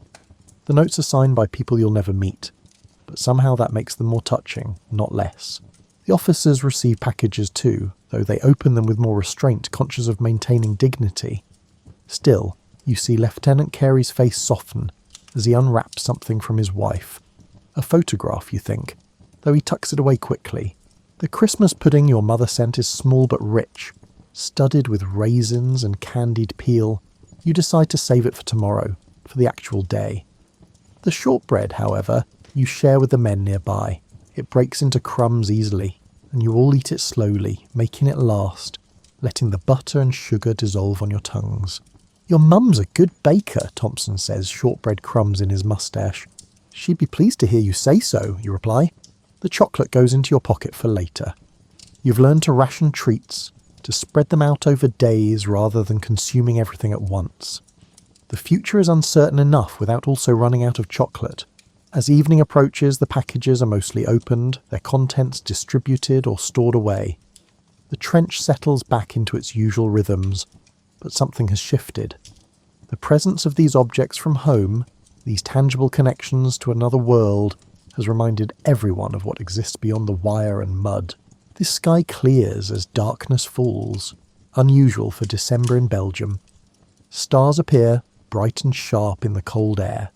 The notes are signed by people you'll never meet, but somehow that makes them more touching, not less. The officers receive packages too, though they open them with more restraint, conscious of maintaining dignity. Still, you see Lieutenant Carey's face soften as he unwraps something from his wife. A photograph, you think, though he tucks it away quickly. The Christmas pudding your mother sent is small but rich, studded with raisins and candied peel. You decide to save it for tomorrow, for the actual day. The shortbread, however, you share with the men nearby. It breaks into crumbs easily, and you all eat it slowly, making it last, letting the butter and sugar dissolve on your tongues. Your mum's a good baker, Thompson says, shortbread crumbs in his moustache. She'd be pleased to hear you say so, you reply. The chocolate goes into your pocket for later. You've learned to ration treats, to spread them out over days rather than consuming everything at once. The future is uncertain enough without also running out of chocolate. As evening approaches, the packages are mostly opened, their contents distributed or stored away. The trench settles back into its usual rhythms, but something has shifted. The presence of these objects from home, these tangible connections to another world, has reminded everyone of what exists beyond the wire and mud. This sky clears as darkness falls, unusual for December in Belgium. Stars appear, bright and sharp in the cold air.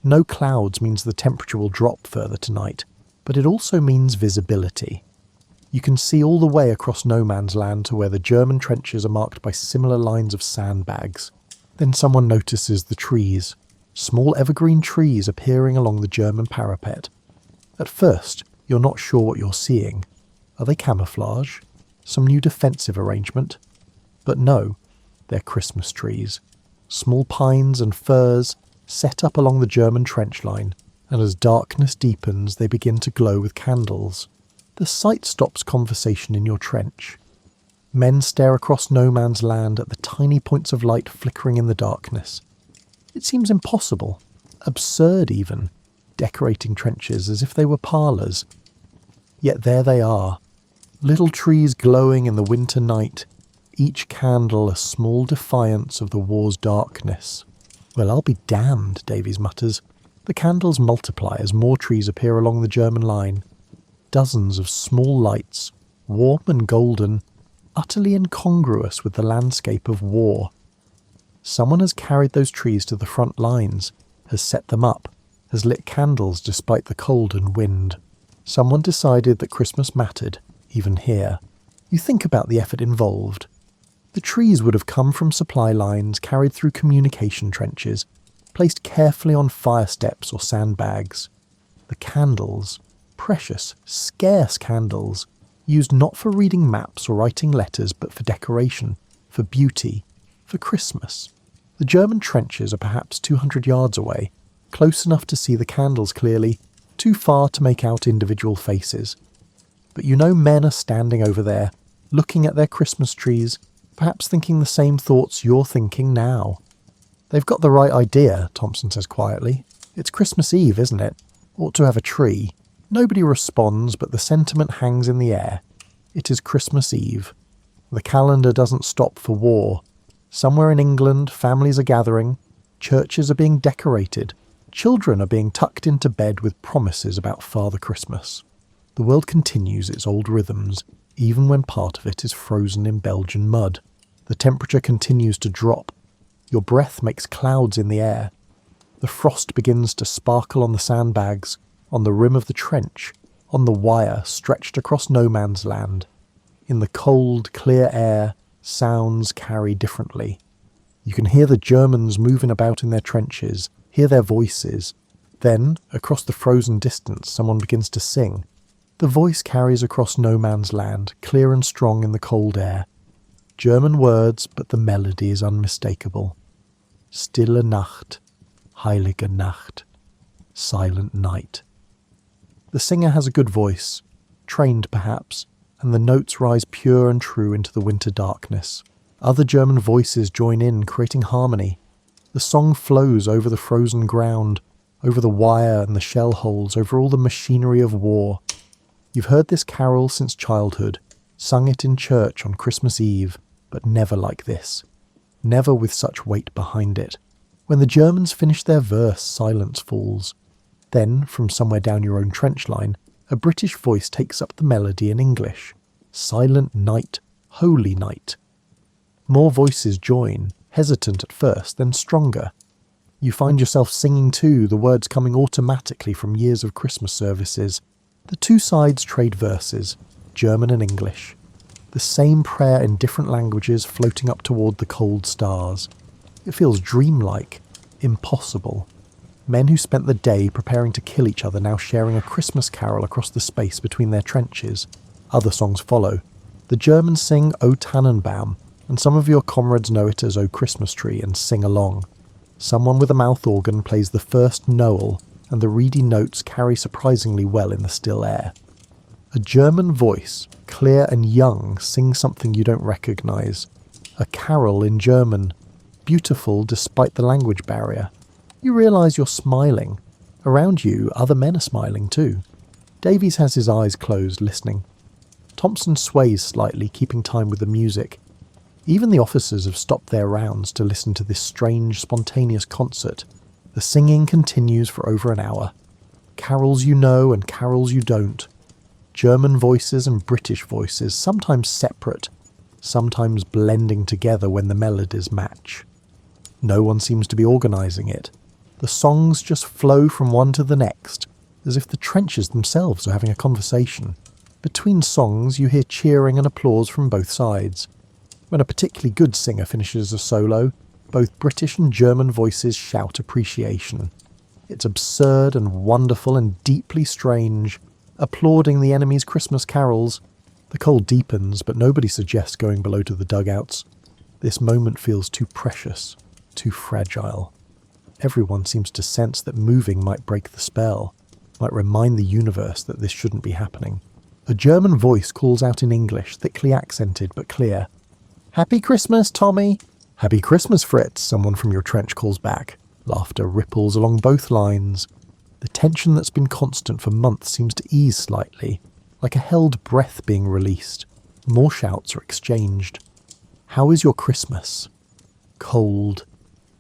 No clouds means the temperature will drop further tonight, but it also means visibility. You can see all the way across no man's land to where the German trenches are marked by similar lines of sandbags. Then someone notices the trees. Small evergreen trees appearing along the German parapet. At first, you're not sure what you're seeing. Are they camouflage? Some new defensive arrangement? But no, they're Christmas trees. Small pines and firs set up along the German trench line, and as darkness deepens they begin to glow with candles. The sight stops conversation in your trench. Men stare across no man's land at the tiny points of light flickering in the darkness. It seems impossible, absurd even, decorating trenches as if they were parlours. Yet there they are, little trees glowing in the winter night, each candle a small defiance of the war's darkness. Well, I'll be damned, Davies mutters. The candles multiply as more trees appear along the German line. Dozens of small lights, warm and golden, utterly incongruous with the landscape of war. Someone has carried those trees to the front lines, has set them up, has lit candles despite the cold and wind. Someone decided that Christmas mattered, even here. You think about the effort involved. The trees would have come from supply lines carried through communication trenches, placed carefully on fire steps or sandbags. The candles, precious, scarce candles, used not for reading maps or writing letters but for decoration, for beauty, for Christmas. The German trenches are perhaps 200 yards away, close enough to see the candles clearly, too far to make out individual faces. But you know men are standing over there, looking at their Christmas trees, perhaps thinking the same thoughts you're thinking now. They've got the right idea, Thompson says quietly. It's Christmas Eve, isn't it? Ought to have a tree. Nobody responds, but the sentiment hangs in the air. It is Christmas Eve. The calendar doesn't stop for war. Somewhere in England, families are gathering, churches are being decorated, children are being tucked into bed with promises about Father Christmas. The world continues its old rhythms, even when part of it is frozen in Belgian mud. The temperature continues to drop. Your breath makes clouds in the air. The frost begins to sparkle on the sandbags, on the rim of the trench, on the wire stretched across no man's land. In the cold, clear air, sounds carry differently. You can hear the Germans moving about in their trenches, hear their voices. Then, across the frozen distance, someone begins to sing. The voice carries across no man's land, clear and strong in the cold air. German words, but the melody is unmistakable. Stille Nacht, heilige Nacht, silent night. The singer has a good voice, trained perhaps, and the notes rise pure and true into the winter darkness. Other German voices join in, creating harmony. The song flows over the frozen ground, over the wire and the shell holes, over all the machinery of war. You've heard this carol since childhood, sung it in church on Christmas Eve, but never like this. Never with such weight behind it. When the Germans finish their verse, silence falls. Then, from somewhere down your own trench line, a British voice takes up the melody in English. Silent night, holy night. More voices join, hesitant at first, then stronger. You find yourself singing too, the words coming automatically from years of Christmas services. The two sides trade verses, German and English. The same prayer in different languages floating up toward the cold stars. It feels dreamlike, impossible. Men who spent the day preparing to kill each other now sharing a Christmas carol across the space between their trenches. Other songs follow. The Germans sing O Tannenbaum, and some of your comrades know it as O Christmas Tree and sing along. Someone with a mouth organ plays the first Noel, and the reedy notes carry surprisingly well in the still air. A German voice, clear and young, sings something you don't recognise. A carol in German, beautiful despite the language barrier. You realise you're smiling. Around you, other men are smiling too. Davies has his eyes closed, listening. Thompson sways slightly, keeping time with the music. Even the officers have stopped their rounds to listen to this strange, spontaneous concert. The singing continues for over an hour. Carols you know and carols you don't. German voices and British voices, sometimes separate, sometimes blending together when the melodies match. No one seems to be organising it. The songs just flow from one to the next, as if the trenches themselves are having a conversation. Between songs you hear cheering and applause from both sides. When a particularly good singer finishes a solo, both British and German voices shout appreciation. It's absurd and wonderful and deeply strange, applauding the enemy's Christmas carols. The cold deepens, but nobody suggests going below to the dugouts. This moment feels too precious, too fragile. Everyone seems to sense that moving might break the spell, might remind the universe that this shouldn't be happening. A German voice calls out in English, thickly accented but clear. "Happy Christmas, Tommy!" "Happy Christmas, Fritz," someone from your trench calls back. Laughter ripples along both lines. The tension that's been constant for months seems to ease slightly, like a held breath being released. More shouts are exchanged. "How is your Christmas?" "Cold."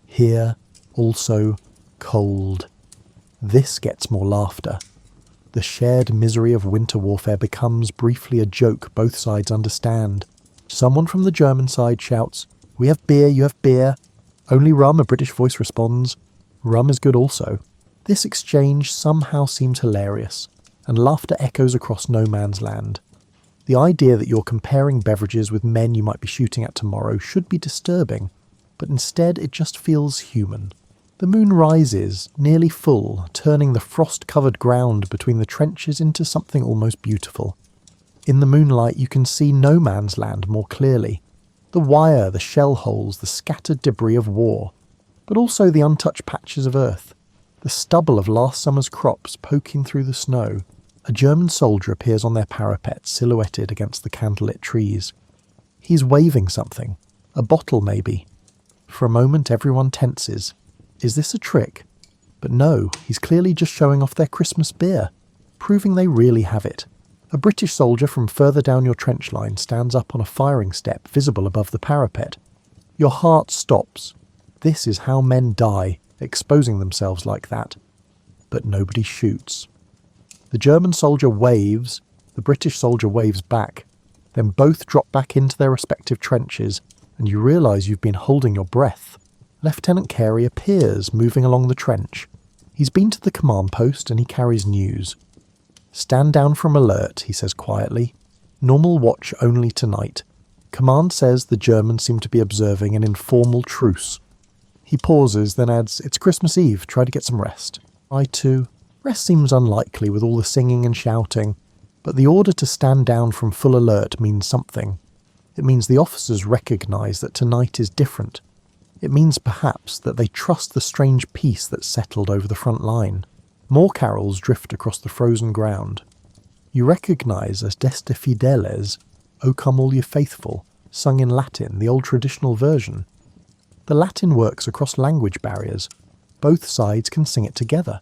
Here, also, cold. This gets more laughter. The shared misery of winter warfare becomes briefly a joke both sides understand. Someone from the German side shouts, "We have beer, you have beer." "Only rum," a British voice responds. "Rum is good also." This exchange somehow seems hilarious, and laughter echoes across no man's land. The idea that you're comparing beverages with men you might be shooting at tomorrow should be disturbing, but instead it just feels human. The moon rises, nearly full, turning the frost-covered ground between the trenches into something almost beautiful. In the moonlight you can see no man's land more clearly. The wire, the shell holes, the scattered debris of war, but also the untouched patches of earth, the stubble of last summer's crops poking through the snow. A German soldier appears on their parapet, silhouetted against the candlelit trees. He's waving something, a bottle maybe. For a moment everyone tenses. Is this a trick? But no, he's clearly just showing off their Christmas beer, proving they really have it. A British soldier from further down your trench line stands up on a firing step visible above the parapet. Your heart stops. This is how men die, exposing themselves like that. But nobody shoots. The German soldier waves, the British soldier waves back. Then both drop back into their respective trenches, and you realise you've been holding your breath. Lieutenant Carey appears, moving along the trench. He's been to the command post and he carries news. "Stand down from alert," he says quietly. "Normal watch only tonight. Command says the Germans seem to be observing an informal truce." He pauses, then adds, "It's Christmas Eve, try to get some rest." "I too." Rest seems unlikely with all the singing and shouting, but the order to stand down from full alert means something. It means the officers recognise that tonight is different. It means perhaps that they trust the strange peace that's settled over the front line. More carols drift across the frozen ground. You recognise as Deste Fideles, "O Come All Ye Faithful," sung in Latin, the old traditional version. The Latin works across language barriers. Both sides can sing it together.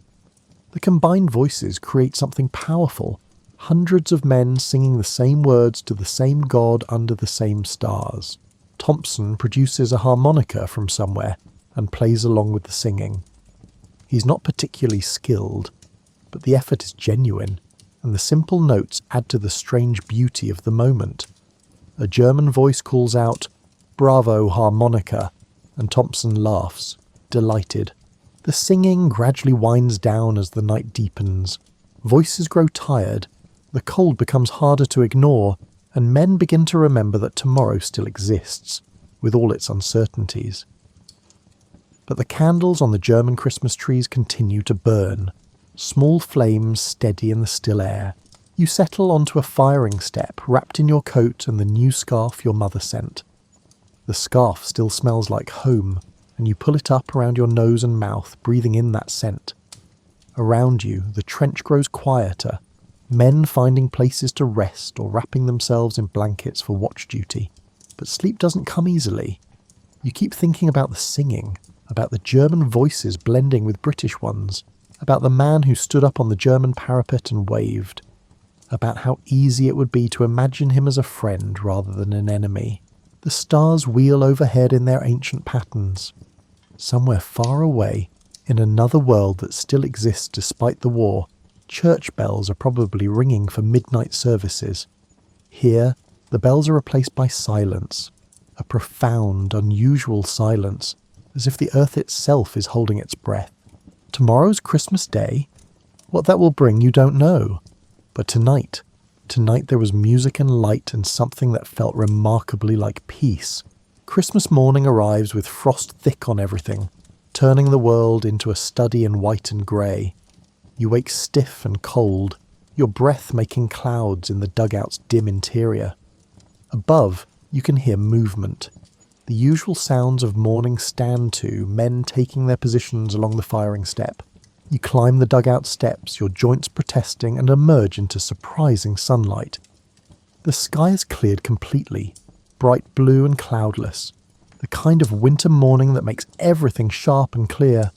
The combined voices create something powerful. Hundreds of men singing the same words to the same God under the same stars. Thompson produces a harmonica from somewhere and plays along with the singing. He's not particularly skilled, but the effort is genuine, and the simple notes add to the strange beauty of the moment. A German voice calls out, "Bravo, harmonica," and Thompson laughs, delighted. The singing gradually winds down as the night deepens. Voices grow tired, the cold becomes harder to ignore, and men begin to remember that tomorrow still exists, with all its uncertainties. But the candles on the German Christmas trees continue to burn, small flames steady in the still air. You settle onto a firing step, wrapped in your coat and the new scarf your mother sent. The scarf still smells like home, and you pull it up around your nose and mouth, breathing in that scent. Around you, the trench grows quieter, men finding places to rest or wrapping themselves in blankets for watch duty. But sleep doesn't come easily. You keep thinking about the singing, about the German voices blending with British ones, about the man who stood up on the German parapet and waved, about how easy it would be to imagine him as a friend rather than an enemy. The stars wheel overhead in their ancient patterns. Somewhere far away, in another world that still exists despite the war, church bells are probably ringing for midnight services. Here, the bells are replaced by silence, a profound, unusual silence, as if the earth itself is holding its breath. Tomorrow's Christmas Day? What that will bring you don't know. But tonight there was music and light and something that felt remarkably like peace. Christmas morning arrives with frost thick on everything, turning the world into a study in white and grey. You wake stiff and cold, your breath making clouds in the dugout's dim interior. Above, you can hear movement. The usual sounds of morning stand to, men taking their positions along the firing step. You climb the dugout steps, your joints protesting, and emerge into surprising sunlight. The sky is cleared completely, bright blue and cloudless, the kind of winter morning that makes everything sharp and clear.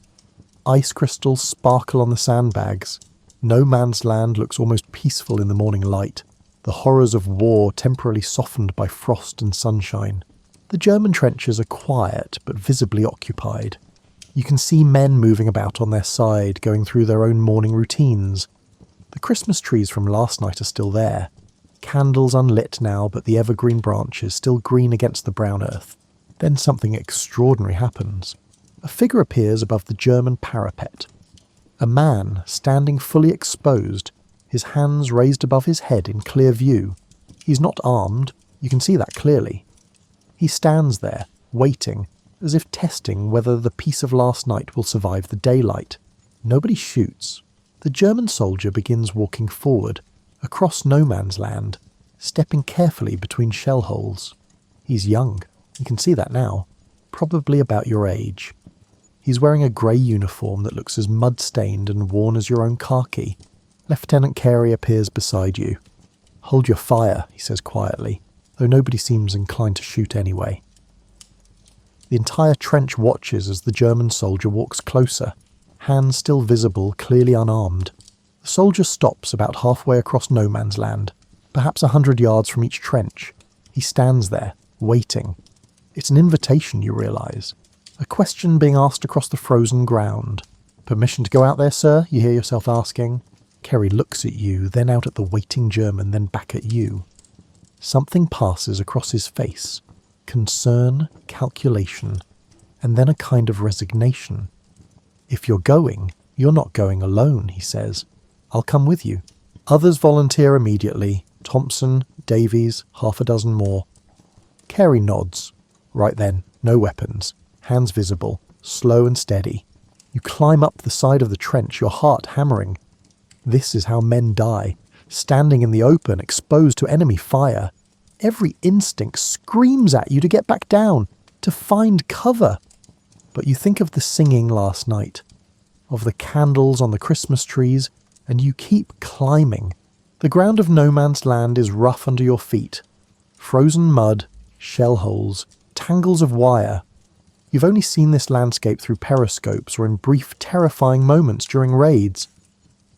Ice crystals sparkle on the sandbags. No man's land looks almost peaceful in the morning light, the horrors of war temporarily softened by frost and sunshine. The German trenches are quiet but visibly occupied. You can see men moving about on their side, going through their own morning routines. The Christmas trees from last night are still there. Candles unlit now, but the evergreen branches still green against the brown earth. Then something extraordinary happens. A figure appears above the German parapet. A man, standing fully exposed, his hands raised above his head in clear view. He's not armed, you can see that clearly. He stands there, waiting, as if testing whether the peace of last night will survive the daylight. Nobody shoots. The German soldier begins walking forward, across no man's land, stepping carefully between shell holes. He's young, you can see that now, probably about your age. He's wearing a grey uniform that looks as mud-stained and worn as your own khaki. Lieutenant Carey appears beside you. "Hold your fire," he says quietly, though nobody seems inclined to shoot anyway. The entire trench watches as the German soldier walks closer, hands still visible, clearly unarmed. The soldier stops about halfway across no man's land, perhaps 100 yards from each trench. He stands there, waiting. It's an invitation, you realise. A question being asked across the frozen ground. "Permission to go out there, sir?" you hear yourself asking. Kerry looks at you, then out at the waiting German, then back at you. Something passes across his face. Concern, calculation, and then a kind of resignation. "If you're going, you're not going alone," he says. "I'll come with you." Others volunteer immediately. Thompson, Davies, half a dozen more. Carey nods. Right then, no weapons. Hands visible, slow and steady. You climb up the side of the trench, your heart hammering. This is how men die, standing in the open, exposed to enemy fire. Every instinct screams at you to get back down, to find cover. But you think of the singing last night, of the candles on the Christmas trees, and you keep climbing. The ground of no man's land is rough under your feet. Frozen mud, shell holes, tangles of wire. You've only seen this landscape through periscopes or in brief, terrifying moments during raids.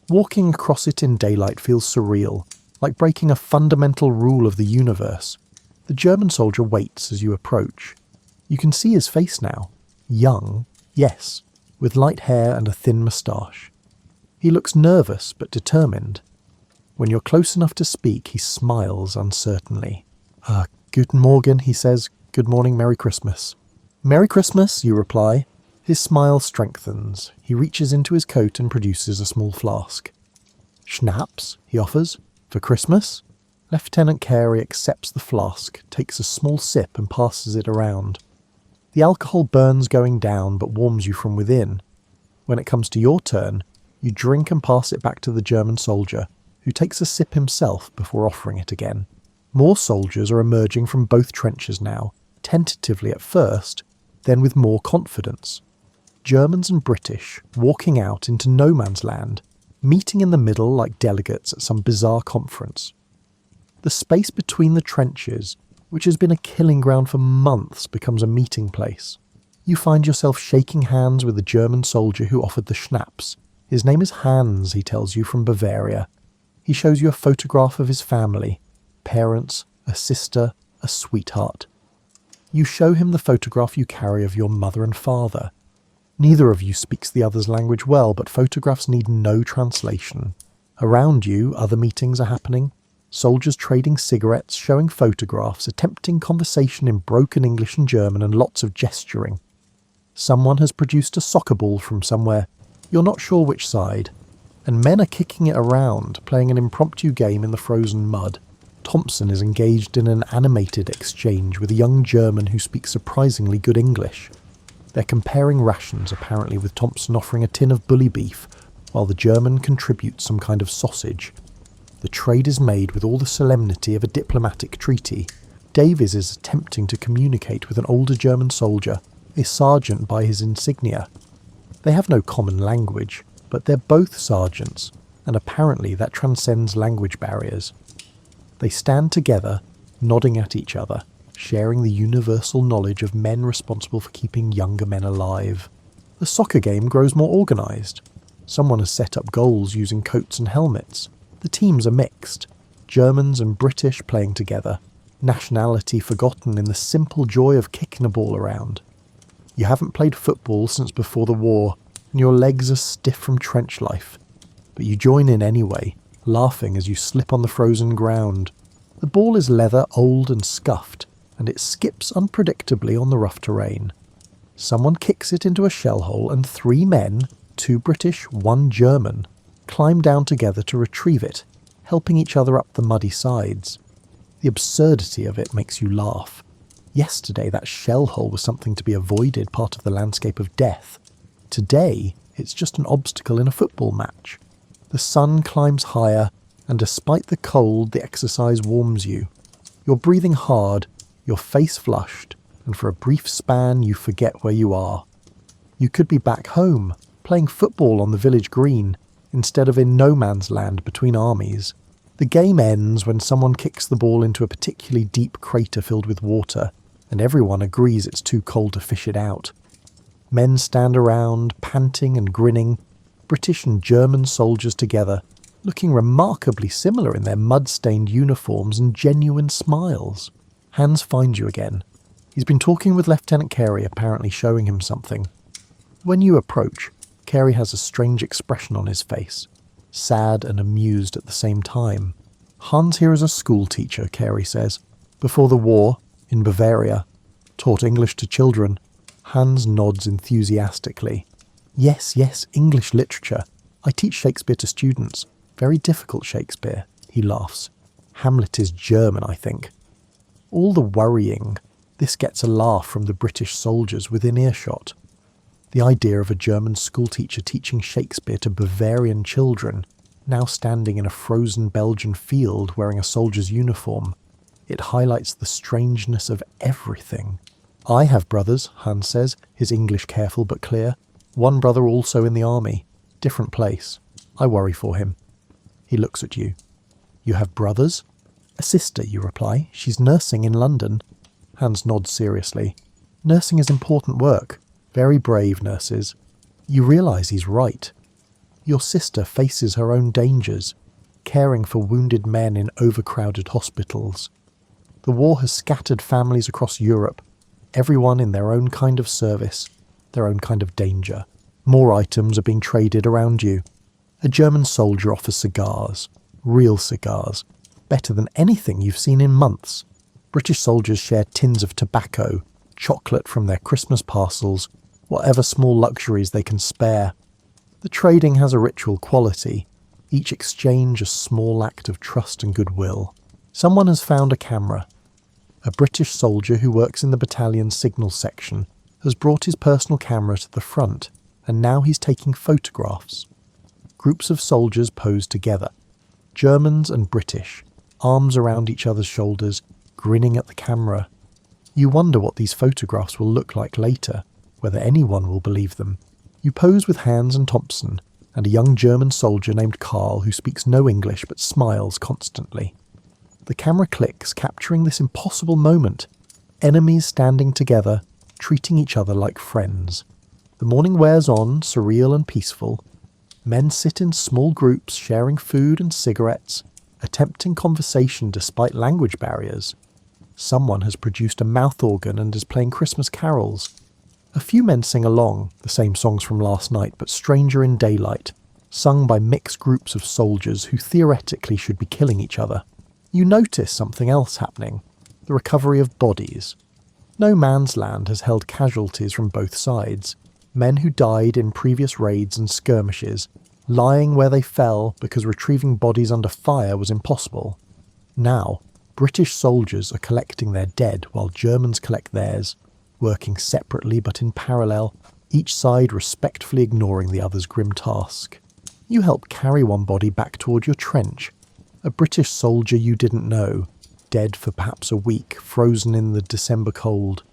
Walking across it in daylight feels surreal, like breaking a fundamental rule of the universe. The German soldier waits as you approach. You can see his face now. Young, yes, with light hair and a thin moustache. He looks nervous but determined. When you're close enough to speak, he smiles uncertainly. "Guten Morgen," he says. "Good morning, Merry Christmas." "Merry Christmas," you reply. His smile strengthens. He reaches into his coat and produces a small flask. "Schnapps," he offers. "For Christmas?" Lieutenant Carey accepts the flask, takes a small sip and passes it around. The alcohol burns going down but warms you from within. When it comes to your turn, you drink and pass it back to the German soldier, who takes a sip himself before offering it again. More soldiers are emerging from both trenches now, tentatively at first, then with more confidence. Germans and British walking out into no man's land, meeting in the middle like delegates at some bizarre conference. The space between the trenches, which has been a killing ground for months, becomes a meeting place. You find yourself shaking hands with the German soldier who offered the schnapps. His name is Hans, he tells you, from Bavaria. He shows you a photograph of his family, parents, a sister, a sweetheart. You show him the photograph you carry of your mother and father. Neither of you speaks the other's language well, but photographs need no translation. Around you, other meetings are happening. Soldiers trading cigarettes, showing photographs, attempting conversation in broken English and German, and lots of gesturing. Someone has produced a soccer ball from somewhere. You're not sure which side. And men are kicking it around, playing an impromptu game in the frozen mud. Thompson is engaged in an animated exchange with a young German who speaks surprisingly good English. They're comparing rations, apparently, with Thompson offering a tin of bully beef, while the German contributes some kind of sausage. The trade is made with all the solemnity of a diplomatic treaty. Davies is attempting to communicate with an older German soldier, a sergeant by his insignia. They have no common language, but they're both sergeants, and apparently that transcends language barriers. They stand together, nodding at each other, sharing the universal knowledge of men responsible for keeping younger men alive. The soccer game grows more organised. Someone has set up goals using coats and helmets. The teams are mixed. Germans and British playing together. Nationality forgotten in the simple joy of kicking a ball around. You haven't played football since before the war, and your legs are stiff from trench life. But you join in anyway, laughing as you slip on the frozen ground. The ball is leather, old and scuffed, and it skips unpredictably on the rough terrain. Someone kicks it into a shell hole, and 3 men, 2 British, 1 German, climb down together to retrieve it, helping each other up the muddy sides. The absurdity of it makes you laugh. Yesterday that shell hole was something to be avoided, part of the landscape of death. Today it's just an obstacle in a football match. The sun climbs higher, and despite the cold, the exercise warms you. You're breathing hard, your face flushed, and for a brief span you forget where you are. You could be back home, playing football on the village green, instead of in no man's land between armies. The game ends when someone kicks the ball into a particularly deep crater filled with water, and everyone agrees it's too cold to fish it out. Men stand around, panting and grinning, British and German soldiers together, looking remarkably similar in their mud-stained uniforms and genuine smiles. Hans finds you again. He's been talking with Lieutenant Carey, apparently showing him something. When you approach, Carey has a strange expression on his face, sad and amused at the same time. Hans here is a school teacher, Carey says. Before the war, in Bavaria, taught English to children. Hans nods enthusiastically. Yes, English literature. I teach Shakespeare to students. Very difficult Shakespeare, he laughs. Hamlet is German, I think. All the worrying, this gets a laugh from the British soldiers within earshot. The idea of a German schoolteacher teaching Shakespeare to Bavarian children, now standing in a frozen Belgian field wearing a soldier's uniform. It highlights the strangeness of everything. I have brothers, Hans says, his English careful but clear. One brother also in the army. Different place. I worry for him. He looks at you. You have brothers? A sister, you reply. She's nursing in London. Hans nods seriously. Nursing is important work. Very brave nurses. You realise he's right. Your sister faces her own dangers, caring for wounded men in overcrowded hospitals. The war has scattered families across Europe, everyone in their own kind of service, their own kind of danger. More items are being traded around you. A German soldier offers cigars, real cigars, better than anything you've seen in months. British soldiers share tins of tobacco, chocolate from their Christmas parcels, whatever small luxuries they can spare. The trading has a ritual quality, each exchange a small act of trust and goodwill. Someone has found a camera. A British soldier who works in the battalion's signal section has brought his personal camera to the front, and now he's taking photographs. Groups of soldiers pose together. Germans and British, arms around each other's shoulders, grinning at the camera. You wonder what these photographs will look like later, whether anyone will believe them. You pose with Hans and Thompson, and a young German soldier named Karl who speaks no English but smiles constantly. The camera clicks, capturing this impossible moment. Enemies standing together, treating each other like friends. The morning wears on, surreal and peaceful. Men sit in small groups, sharing food and cigarettes, attempting conversation despite language barriers. Someone has produced a mouth organ and is playing Christmas carols. A few men sing along, the same songs from last night, but stranger in daylight, sung by mixed groups of soldiers who theoretically should be killing each other. You notice something else happening, the recovery of bodies. No man's land has held casualties from both sides, men who died in previous raids and skirmishes, lying where they fell because retrieving bodies under fire was impossible. Now, British soldiers are collecting their dead while Germans collect theirs, working separately but in parallel, each side respectfully ignoring the other's grim task. You help carry one body back toward your trench, a British soldier you didn't know, dead for perhaps a week, frozen in the December cold.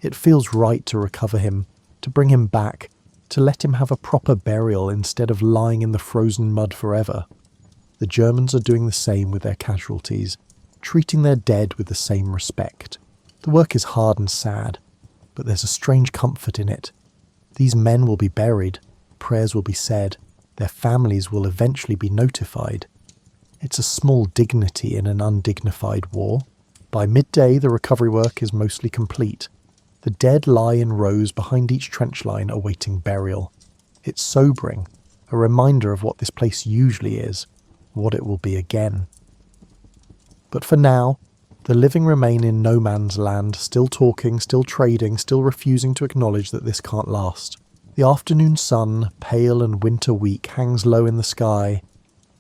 It feels right to recover him, to bring him back, to let him have a proper burial instead of lying in the frozen mud forever. The Germans are doing the same with their casualties, treating their dead with the same respect. The work is hard and sad, but there's a strange comfort in it. These men will be buried, prayers will be said, their families will eventually be notified. It's a small dignity in an undignified war. By midday, the recovery work is mostly complete. The dead lie in rows behind each trench line awaiting burial. It's sobering, a reminder of what this place usually is, what it will be again. But for now, the living remain in no man's land, still talking, still trading, still refusing to acknowledge that this can't last. The afternoon sun, pale and winter weak, hangs low in the sky.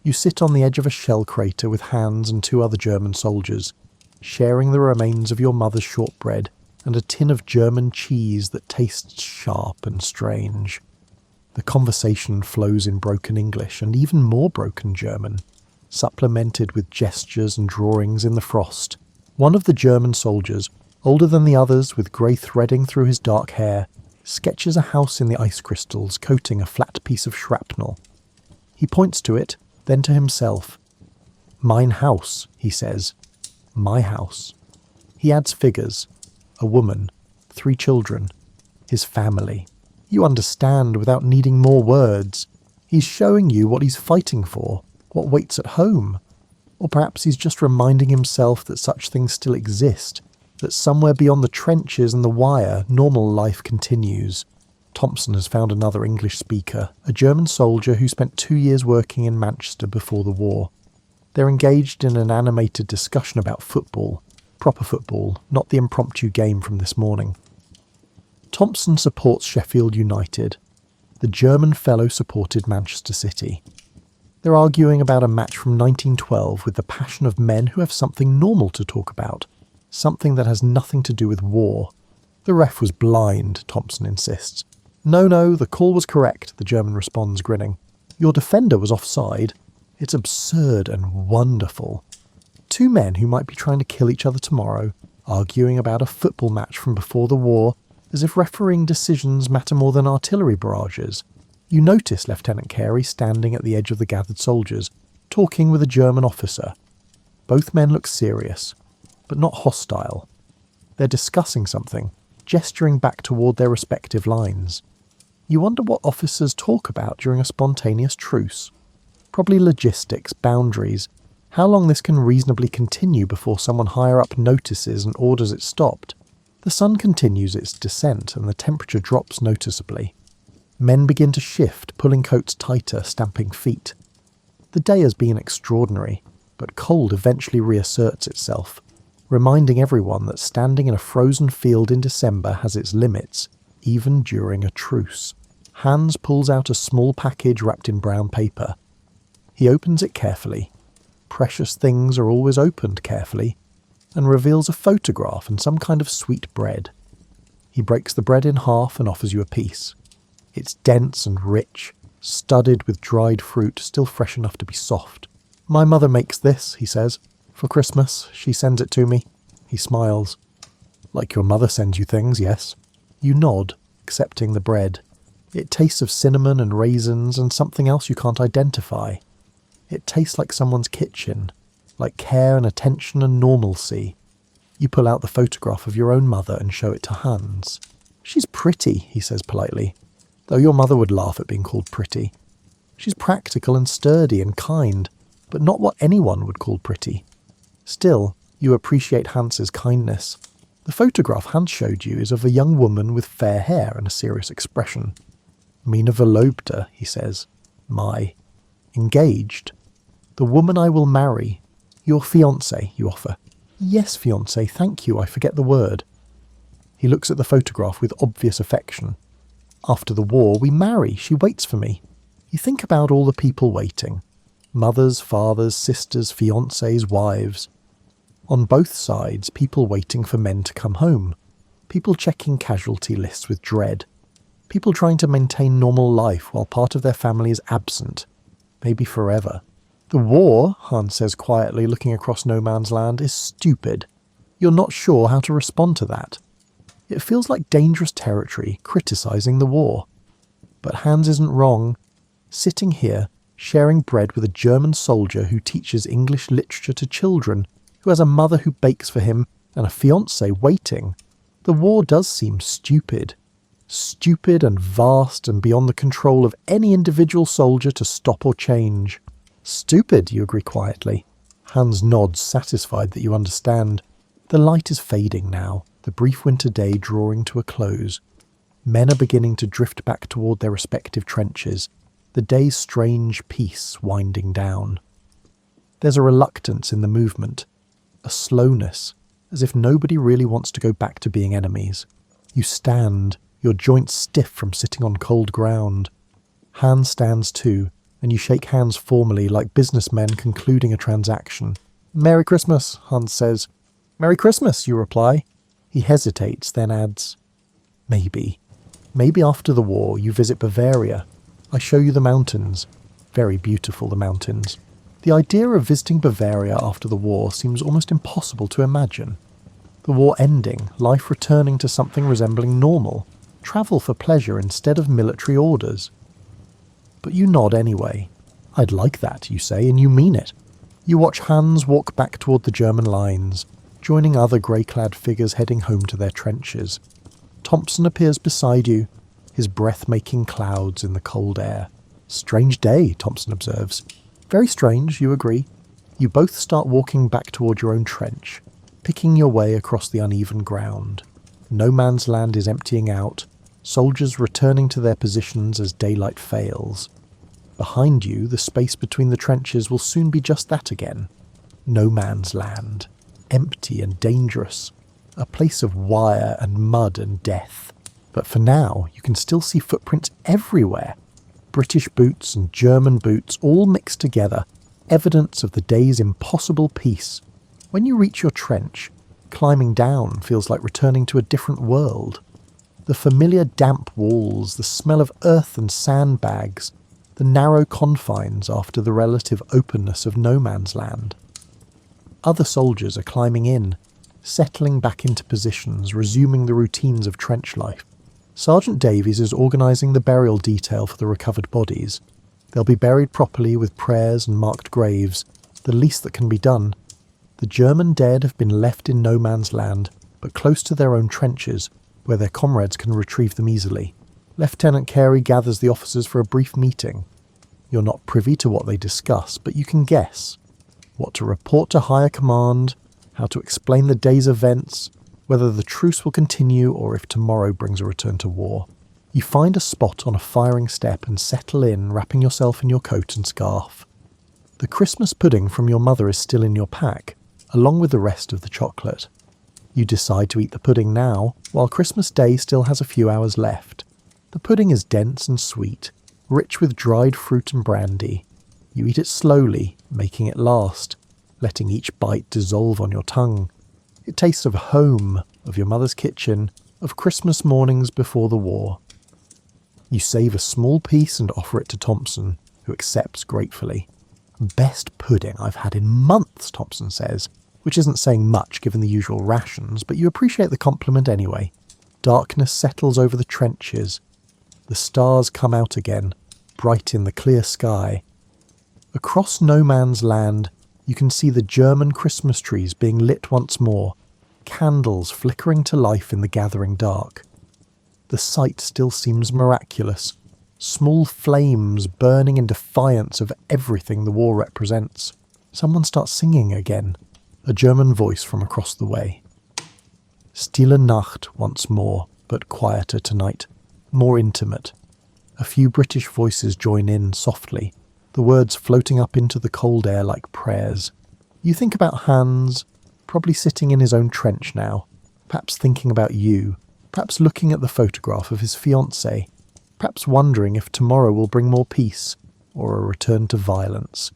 You sit on the edge of a shell crater with Hans and 2 other German soldiers, sharing the remains of your mother's shortbread and a tin of German cheese that tastes sharp and strange. The conversation flows in broken English and even more broken German, supplemented with gestures and drawings in the frost. One of the German soldiers, older than the others with grey threading through his dark hair, sketches a house in the ice crystals coating a flat piece of shrapnel. He points to it, then to himself. "Mein Haus," he says. "My house." He adds figures. A woman, 3 children, his family. You understand without needing more words. He's showing you what he's fighting for, what waits at home. Or perhaps he's just reminding himself that such things still exist, that somewhere beyond the trenches and the wire, normal life continues. Thompson has found another English speaker, a German soldier who spent 2 years working in Manchester before the war. They're engaged in an animated discussion about football, proper football, not the impromptu game from this morning. Thompson supports Sheffield United. The German fellow supported Manchester City. They're arguing about a match from 1912 with the passion of men who have something normal to talk about, something that has nothing to do with war. The ref was blind, Thompson insists. No, the call was correct, the German responds, grinning. Your defender was offside. It's absurd and wonderful. 2 men who might be trying to kill each other tomorrow, arguing about a football match from before the war, as if refereeing decisions matter more than artillery barrages. You notice Lieutenant Carey standing at the edge of the gathered soldiers, talking with a German officer. Both men look serious, but not hostile. They're discussing something, gesturing back toward their respective lines. You wonder what officers talk about during a spontaneous truce. Probably logistics, boundaries, how long this can reasonably continue before someone higher up notices and orders it stopped. The sun continues its descent and the temperature drops noticeably. Men begin to shift, pulling coats tighter, stamping feet. The day has been extraordinary, but cold eventually reasserts itself, reminding everyone that standing in a frozen field in December has its limits, even during a truce. Hans pulls out a small package wrapped in brown paper. He opens it carefully. Precious things are always opened carefully, and reveals a photograph and some kind of sweet bread. He breaks the bread in half and offers you a piece. It's dense and rich, studded with dried fruit, still fresh enough to be soft. My mother makes this, he says. For Christmas, she sends it to me. He smiles. Like your mother sends you things, yes? You nod, accepting the bread. It tastes of cinnamon and raisins and something else you can't identify. It tastes like someone's kitchen, like care and attention and normalcy. You pull out the photograph of your own mother and show it to Hans. She's pretty, he says politely, though your mother would laugh at being called pretty. She's practical and sturdy and kind, but not what anyone would call pretty. Still, you appreciate Hans's kindness. The photograph Hans showed you is of a young woman with fair hair and a serious expression. Mina Verlobte, he says. My. Engaged. The woman I will marry. Your fiancé, you offer. Yes, fiancé, thank you, I forget the word. He looks at the photograph with obvious affection. After the war, we marry. She waits for me. You think about all the people waiting. Mothers, fathers, sisters, fiancés, wives. On both sides, people waiting for men to come home. People checking casualty lists with dread. People trying to maintain normal life while part of their family is absent. Maybe forever. The war, Hans says quietly, looking across no man's land, is stupid. You're not sure how to respond to that. It feels like dangerous territory, criticising the war. But Hans isn't wrong. Sitting here, sharing bread with a German soldier who teaches English literature to children, who has a mother who bakes for him, and a fiancé waiting, the war does seem stupid. Stupid and vast and beyond the control of any individual soldier to stop or change. Stupid, you agree quietly. Hans nods, satisfied that you understand. The light is fading now, the brief winter day drawing to a close. Men are beginning to drift back toward their respective trenches, the day's strange peace winding down. There's a reluctance in the movement, a slowness, as if nobody really wants to go back to being enemies. You stand, your joints stiff from sitting on cold ground. Hans stands too, and you shake hands formally like businessmen concluding a transaction. "Merry Christmas," Hans says. "Merry Christmas," you reply. He hesitates, then adds, "Maybe. Maybe after the war you visit Bavaria. I show you the mountains. Very beautiful, the mountains." The idea of visiting Bavaria after the war seems almost impossible to imagine. The war ending, life returning to something resembling normal, travel for pleasure instead of military orders. But you nod anyway. "I'd like that," you say, and you mean it. You watch Hans walk back toward the German lines, joining other grey-clad figures heading home to their trenches. Thompson appears beside you, his breath making clouds in the cold air. "Strange day," Thompson observes. "Very strange," you agree. You both start walking back toward your own trench, picking your way across the uneven ground. No man's land is emptying out, soldiers returning to their positions as daylight fails. Behind you, the space between the trenches will soon be just that again. No man's land. Empty and dangerous. A place of wire and mud and death. But for now, you can still see footprints everywhere. British boots and German boots all mixed together, evidence of the day's impossible peace. When you reach your trench, climbing down feels like returning to a different world. The familiar damp walls, the smell of earth and sandbags, the narrow confines after the relative openness of no man's land. Other soldiers are climbing in, settling back into positions, resuming the routines of trench life. Sergeant Davies is organising the burial detail for the recovered bodies. They'll be buried properly with prayers and marked graves, the least that can be done. The German dead have been left in no man's land, but close to their own trenches, where their comrades can retrieve them easily. Lieutenant Carey gathers the officers for a brief meeting. You're not privy to what they discuss, but you can guess. What to report to higher command, how to explain the day's events, whether the truce will continue or if tomorrow brings a return to war. You find a spot on a firing step and settle in, wrapping yourself in your coat and scarf. The Christmas pudding from your mother is still in your pack, along with the rest of the chocolate. You decide to eat the pudding now, while Christmas Day still has a few hours left. The pudding is dense and sweet, rich with dried fruit and brandy. You eat it slowly, making it last, letting each bite dissolve on your tongue. It tastes of home, of your mother's kitchen, of Christmas mornings before the war. You save a small piece and offer it to Thompson, who accepts gratefully. "Best pudding I've had in months," Thompson says, which isn't saying much given the usual rations, but you appreciate the compliment anyway. Darkness settles over the trenches. The stars come out again, bright in the clear sky. Across no man's land, you can see the German Christmas trees being lit once more, candles flickering to life in the gathering dark. The sight still seems miraculous, small flames burning in defiance of everything the war represents. Someone starts singing again, a German voice from across the way. Stille Nacht once more, but quieter tonight, more intimate. A few British voices join in softly, the words floating up into the cold air like prayers. You think about Hans, probably sitting in his own trench now, perhaps thinking about you, perhaps looking at the photograph of his fiancée, perhaps wondering if tomorrow will bring more peace, or a return to violence.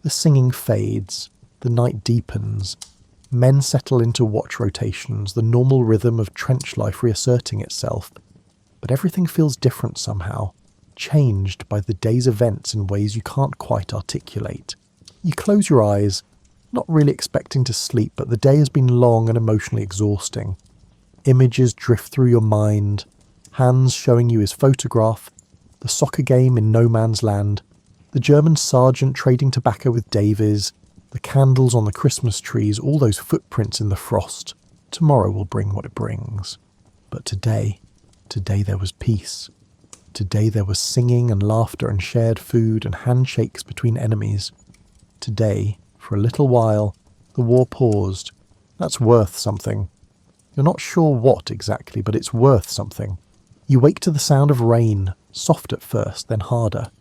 The singing fades, the night deepens. Men settle into watch rotations, the normal rhythm of trench life reasserting itself. But everything feels different somehow, changed by the day's events in ways you can't quite articulate. You close your eyes, not really expecting to sleep, but the day has been long and emotionally exhausting. Images drift through your mind, Hans showing you his photograph, the soccer game in no man's land, the German sergeant trading tobacco with Davies, the candles on the Christmas trees, all those footprints in the frost. Tomorrow will bring what it brings. But today there was peace. Today there was singing and laughter and shared food and handshakes between enemies. Today, for a little while, the war paused. That's worth something. You're not sure what exactly, but it's worth something. You wake to the sound of rain, soft at first, then harder.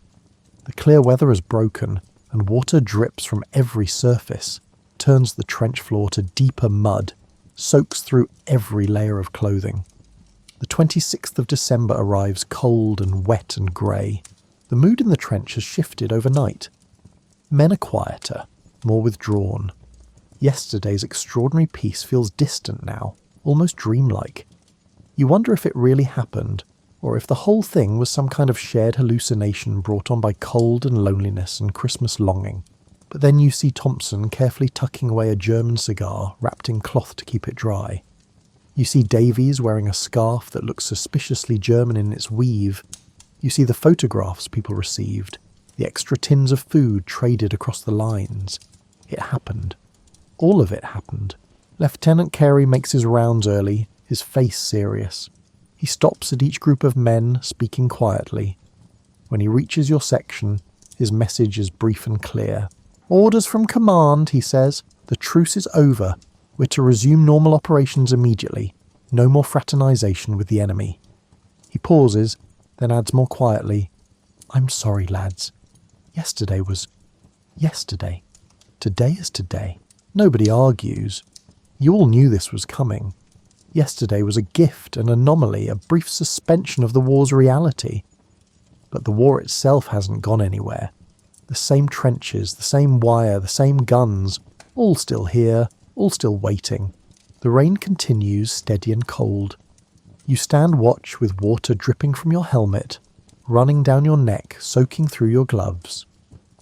The clear weather has broken, and water drips from every surface, turns the trench floor to deeper mud, soaks through every layer of clothing. The 26th of December arrives cold and wet and grey. The mood in the trench has shifted overnight. Men are quieter, more withdrawn. Yesterday's extraordinary peace feels distant now, almost dreamlike. You wonder if it really happened, or if the whole thing was some kind of shared hallucination brought on by cold and loneliness and Christmas longing. But then you see Thompson carefully tucking away a German cigar wrapped in cloth to keep it dry. You see Davies wearing a scarf that looks suspiciously German in its weave. You see the photographs people received, the extra tins of food traded across the lines. It happened. All of it happened. Lieutenant Carey makes his rounds early, his face serious. He stops at each group of men, speaking quietly. When he reaches your section, his message is brief and clear. "Orders from command," he says. "The truce is over. We're to resume normal operations immediately. No more fraternization with the enemy." He pauses, then adds more quietly, "I'm sorry, lads. Yesterday was yesterday. Today is today." Nobody argues. You all knew this was coming. Yesterday was a gift, an anomaly, a brief suspension of the war's reality. But the war itself hasn't gone anywhere. The same trenches, the same wire, the same guns, all still here, all still waiting. The rain continues, steady and cold. You stand watch with water dripping from your helmet, running down your neck, soaking through your gloves.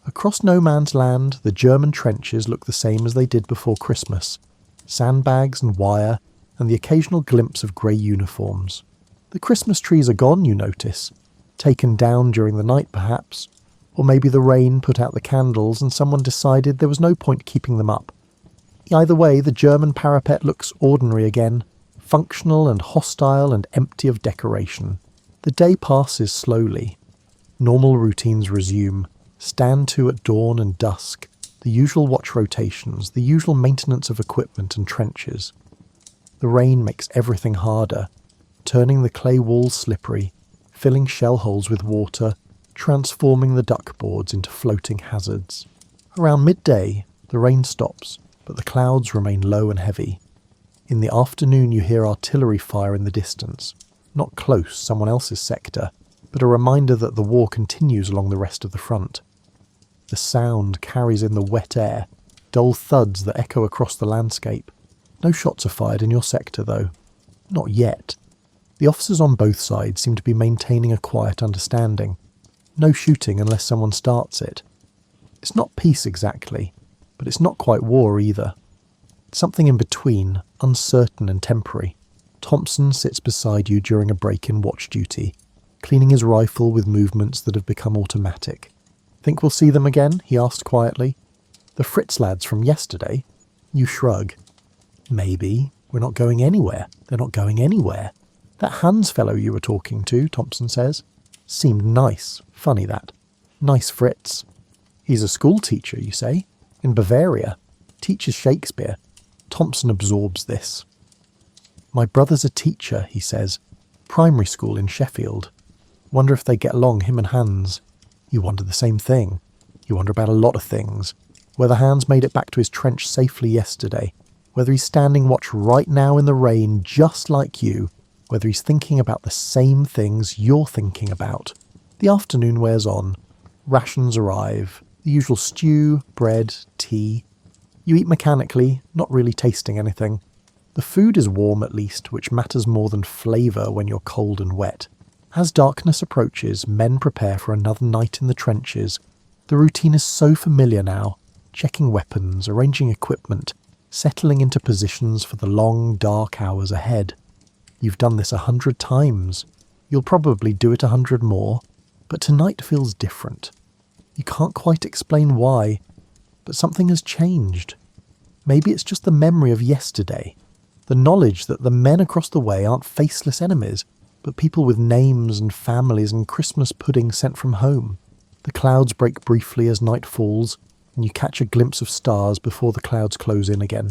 Across no man's land, the German trenches look the same as they did before Christmas. Sandbags and wire, and the occasional glimpse of grey uniforms. The Christmas trees are gone, you notice. Taken down during the night, perhaps. Or maybe the rain put out the candles and someone decided there was no point keeping them up. Either way, the German parapet looks ordinary again, functional and hostile and empty of decoration. The day passes slowly. Normal routines resume. Stand to at dawn and dusk. The usual watch rotations, the usual maintenance of equipment and trenches. The rain makes everything harder, turning the clay walls slippery, filling shell holes with water, transforming the duckboards into floating hazards. Around midday, the rain stops, but the clouds remain low and heavy. In the afternoon you hear artillery fire in the distance, not close, someone else's sector, but a reminder that the war continues along the rest of the front. The sound carries in the wet air, dull thuds that echo across the landscape. No shots are fired in your sector, though. Not yet. The officers on both sides seem to be maintaining a quiet understanding. No shooting unless someone starts it. It's not peace exactly, but it's not quite war either. It's something in between, uncertain and temporary. Thompson sits beside you during a break in watch duty, cleaning his rifle with movements that have become automatic. "Think we'll see them again?" he asked quietly. "The Fritz lads from yesterday?" You shrug. "Maybe. We're not going anywhere. They're not going anywhere. That Hans fellow you were talking to," Thompson says, "seemed nice. Funny that. Nice Fritz. He's a school teacher, you say? In Bavaria. Teaches Shakespeare." Thompson absorbs this. "My brother's a teacher," he says. "Primary school in Sheffield. Wonder if they get along, him and Hans." You wonder the same thing. You wonder about a lot of things. Whether Hans made it back to his trench safely yesterday. Whether he's standing watch right now in the rain just like you. Whether he's thinking about the same things you're thinking about. The afternoon wears on. Rations arrive. The usual stew, bread, tea. You eat mechanically, not really tasting anything. The food is warm at least, which matters more than flavour when you're cold and wet. As darkness approaches, men prepare for another night in the trenches. The routine is so familiar now, checking weapons, arranging equipment, settling into positions for the long, dark hours ahead. You've done this 100 times. You'll probably do it 100 more, but tonight feels different. You can't quite explain why, but something has changed. Maybe it's just the memory of yesterday, the knowledge that the men across the way aren't faceless enemies, but people with names and families and Christmas pudding sent from home. The clouds break briefly as night falls, and you catch a glimpse of stars before the clouds close in again.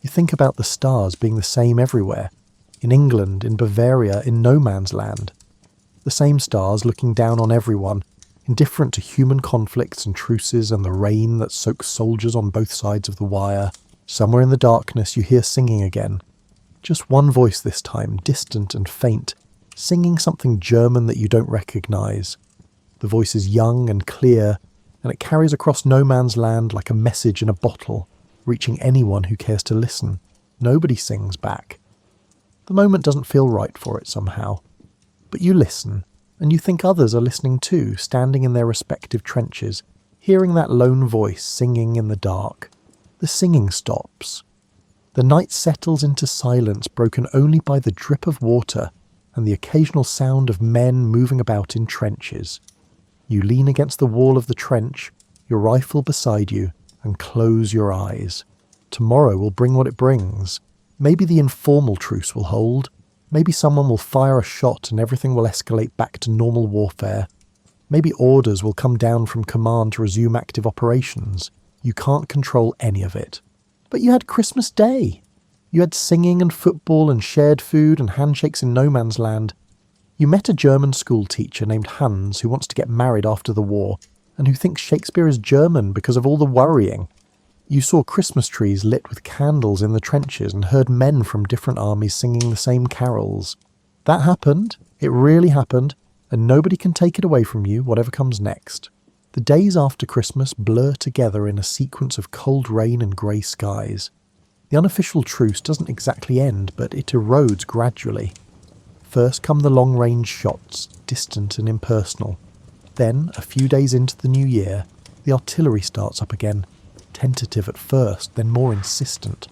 You think about the stars being the same everywhere, in England, in Bavaria, in no man's land. The same stars looking down on everyone, indifferent to human conflicts and truces and the rain that soaks soldiers on both sides of the wire. Somewhere in the darkness you hear singing again. Just one voice this time, distant and faint, singing something German that you don't recognise. The voice is young and clear, and it carries across no man's land like a message in a bottle, reaching anyone who cares to listen. Nobody sings back. The moment doesn't feel right for it somehow. But you listen, and you think others are listening too, standing in their respective trenches, hearing that lone voice singing in the dark. The singing stops. The night settles into silence broken only by the drip of water and the occasional sound of men moving about in trenches. You lean against the wall of the trench, your rifle beside you, and close your eyes. Tomorrow will bring what it brings. Maybe the informal truce will hold. Maybe someone will fire a shot and everything will escalate back to normal warfare. Maybe orders will come down from command to resume active operations. You can't control any of it. But you had Christmas Day. You had singing and football and shared food and handshakes in no man's land. You met a German school teacher named Hans who wants to get married after the war and who thinks Shakespeare is German because of all the worrying. You saw Christmas trees lit with candles in the trenches and heard men from different armies singing the same carols. That happened. It really happened, and nobody can take it away from you, whatever comes next. The days after Christmas blur together in a sequence of cold rain and grey skies. The unofficial truce doesn't exactly end, but it erodes gradually. First come the long-range shots, distant and impersonal. Then, a few days into the new year, the artillery starts up again. Tentative at first, then more insistent.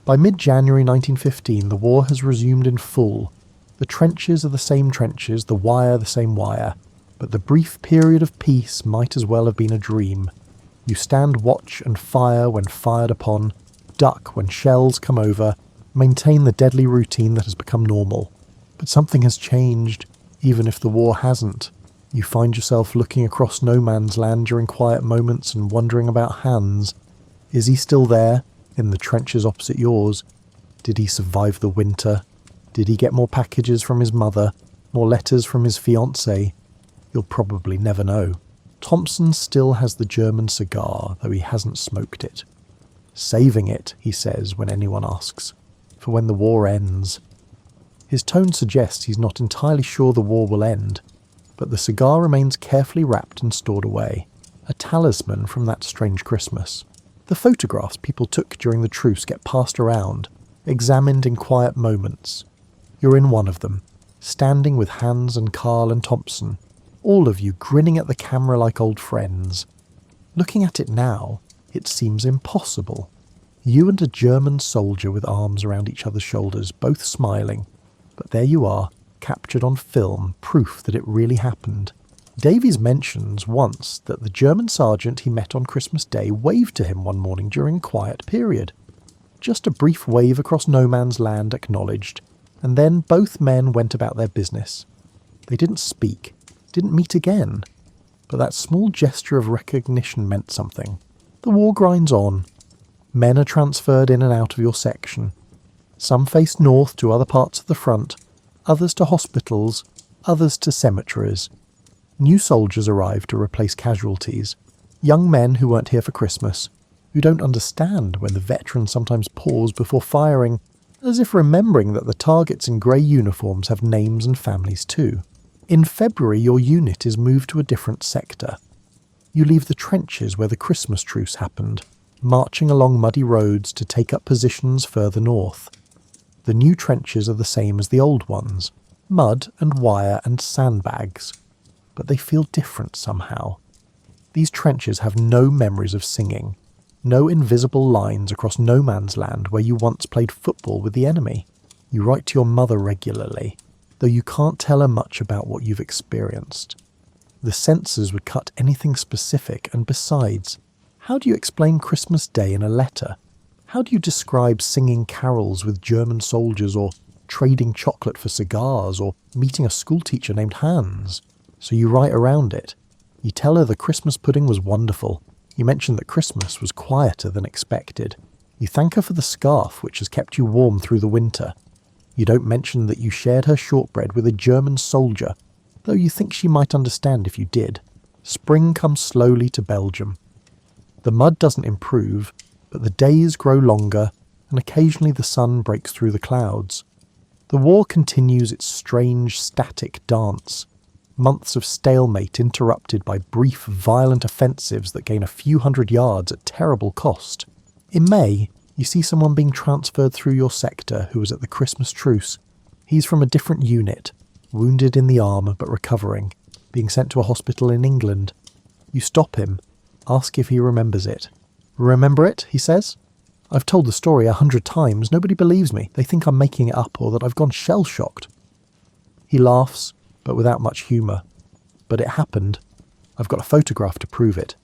By mid-January 1915, the war has resumed in full. The trenches are the same trenches, the wire the same wire. But the brief period of peace might as well have been a dream. You stand watch and fire when fired upon, duck when shells come over, maintain the deadly routine that has become normal. But something has changed, even if the war hasn't. You find yourself looking across no man's land during quiet moments and wondering about Hans. Is he still there, in the trenches opposite yours? Did he survive the winter? Did he get more packages from his mother? More letters from his fiancée? You'll probably never know. Thompson still has the German cigar, though he hasn't smoked it. Saving it, he says when anyone asks, for when the war ends. His tone suggests he's not entirely sure the war will end, but the cigar remains carefully wrapped and stored away, a talisman from that strange Christmas. The photographs people took during the truce get passed around, examined in quiet moments. You're in one of them, standing with Hans and Carl and Thompson, all of you grinning at the camera like old friends. Looking at it now, it seems impossible. You and a German soldier with arms around each other's shoulders, both smiling. But there you are, captured on film, proof that it really happened. Davies mentions once that the German sergeant he met on Christmas Day waved to him one morning during a quiet period. Just a brief wave across no man's land acknowledged, and then both men went about their business. They didn't speak, didn't meet again, but that small gesture of recognition meant something. The war grinds on. Men are transferred in and out of your section. Some face north to other parts of the front, others to hospitals, others to cemeteries. New soldiers arrive to replace casualties. Young men who weren't here for Christmas, who don't understand when the veterans sometimes pause before firing, as if remembering that the targets in grey uniforms have names and families too. In February, your unit is moved to a different sector. You leave the trenches where the Christmas truce happened. marching along muddy roads to take up positions further north. The new trenches are the same as the old ones, mud and wire and sandbags, but they feel different somehow. These trenches have no memories of singing, no invisible lines across no man's land where you once played football with the enemy. You write to your mother regularly, though you can't tell her much about what you've experienced. The censors would cut anything specific, and besides, how do you explain Christmas Day in a letter? How do you describe singing carols with German soldiers, or trading chocolate for cigars, or meeting a schoolteacher named Hans? So you write around it. You tell her the Christmas pudding was wonderful. You mention that Christmas was quieter than expected. You thank her for the scarf which has kept you warm through the winter. You don't mention that you shared her shortbread with a German soldier, though you think she might understand if you did. Spring comes slowly to Belgium. The mud doesn't improve, but the days grow longer, and occasionally the sun breaks through the clouds. The war continues its strange, static dance. Months of stalemate interrupted by brief, violent offensives that gain a few hundred yards at terrible cost. In May, you see someone being transferred through your sector who was at the Christmas truce. He's from a different unit, wounded in the arm but recovering, being sent to a hospital in England. You stop him, ask if he remembers it. "Remember it?" he says. "I've told the story 100 times, nobody believes me. They think I'm making it up or that I've gone shell-shocked." He laughs, but without much humour. "But it happened. I've got a photograph to prove it."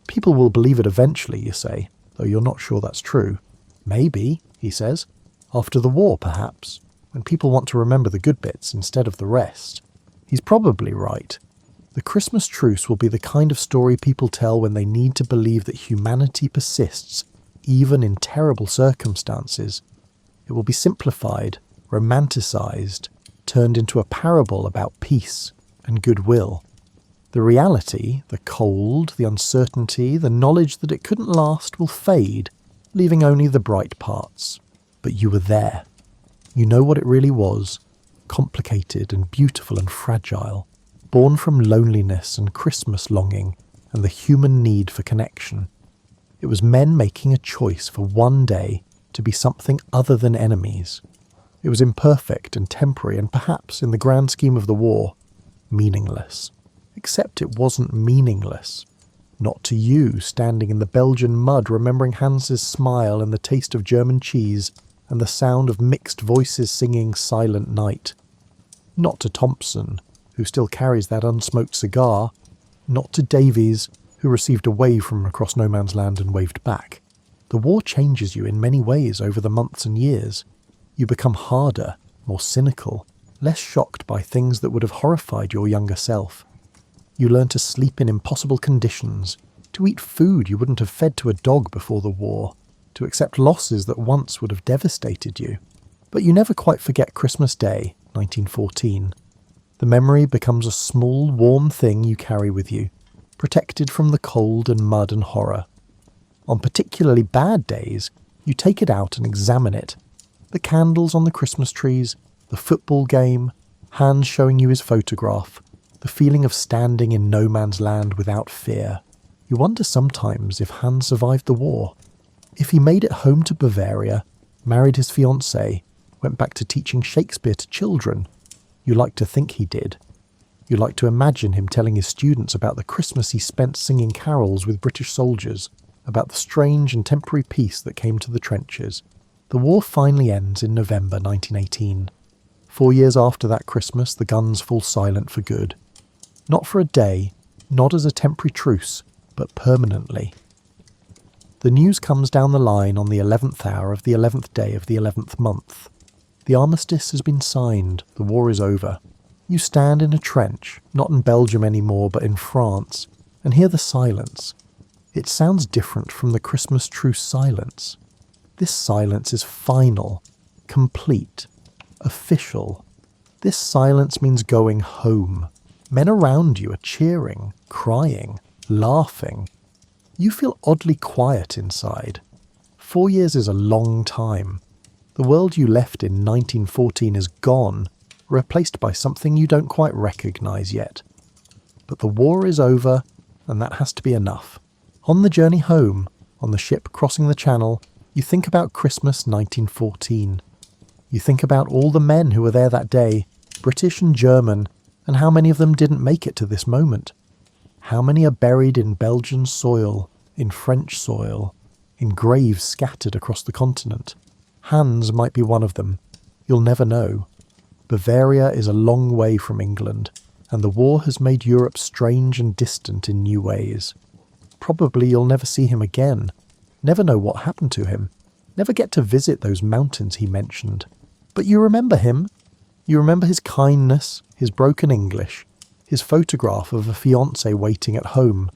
"People will believe it eventually," you say, though you're not sure that's true. "Maybe," he says. "After the war, perhaps, when people want to remember the good bits instead of the rest." He's probably right. The Christmas truce will be the kind of story people tell when they need to believe that humanity persists, even in terrible circumstances. It will be simplified, romanticised, turned into a parable about peace and goodwill. The reality, the cold, the uncertainty, the knowledge that it couldn't last will fade, leaving only the bright parts. But you were there. You know what it really was, complicated and beautiful and fragile, born from loneliness and Christmas longing and the human need for connection. It was men making a choice for one day to be something other than enemies. It was imperfect and temporary and perhaps, in the grand scheme of the war, meaningless. Except it wasn't meaningless. Not to you, standing in the Belgian mud, remembering Hans's smile and the taste of German cheese and the sound of mixed voices singing Silent Night. Not to Thompson, who still carries that unsmoked cigar. Not to Davies, who received a wave from across no man's land and waved back. The war changes you in many ways over the months and years. You become harder, more cynical, less shocked by things that would have horrified your younger self. You learn to sleep in impossible conditions, to eat food you wouldn't have fed to a dog before the war, to accept losses that once would have devastated you. But you never quite forget Christmas Day, 1914. The memory becomes a small, warm thing you carry with you, protected from the cold and mud and horror. On particularly bad days, you take it out and examine it. The candles on the Christmas trees, the football game, Hans showing you his photograph, the feeling of standing in no man's land without fear. You wonder sometimes if Hans survived the war. If he made it home to Bavaria, married his fiancée, went back to teaching Shakespeare to children. You like to think he did. You like to imagine him telling his students about the Christmas he spent singing carols with British soldiers, about the strange and temporary peace that came to the trenches. The war finally ends in November 1918. 4 years after that Christmas, the guns fall silent for good. Not for a day, not as a temporary truce, but permanently. The news comes down the line on the 11th hour of the 11th day of the 11th month. The armistice has been signed, the war is over. You stand in a trench, not in Belgium anymore but in France, and hear the silence. It sounds different from the Christmas truce silence. This silence is final, complete, official. This silence means going home. Men around you are cheering, crying, laughing. You feel oddly quiet inside. 4 years is a long time. The world you left in 1914 is gone, replaced by something you don't quite recognise yet. But the war is over, and that has to be enough. On the journey home, on the ship crossing the channel, you think about Christmas 1914. You think about all the men who were there that day, British and German, and how many of them didn't make it to this moment. How many are buried in Belgian soil, in French soil, in graves scattered across the continent? Hans might be one of them. You'll never know. Bavaria is a long way from England, and the war has made Europe strange and distant in new ways. Probably you'll never see him again, never know what happened to him, never get to visit those mountains he mentioned. But you remember him. You remember his kindness, his broken English, his photograph of a fiancée waiting at home.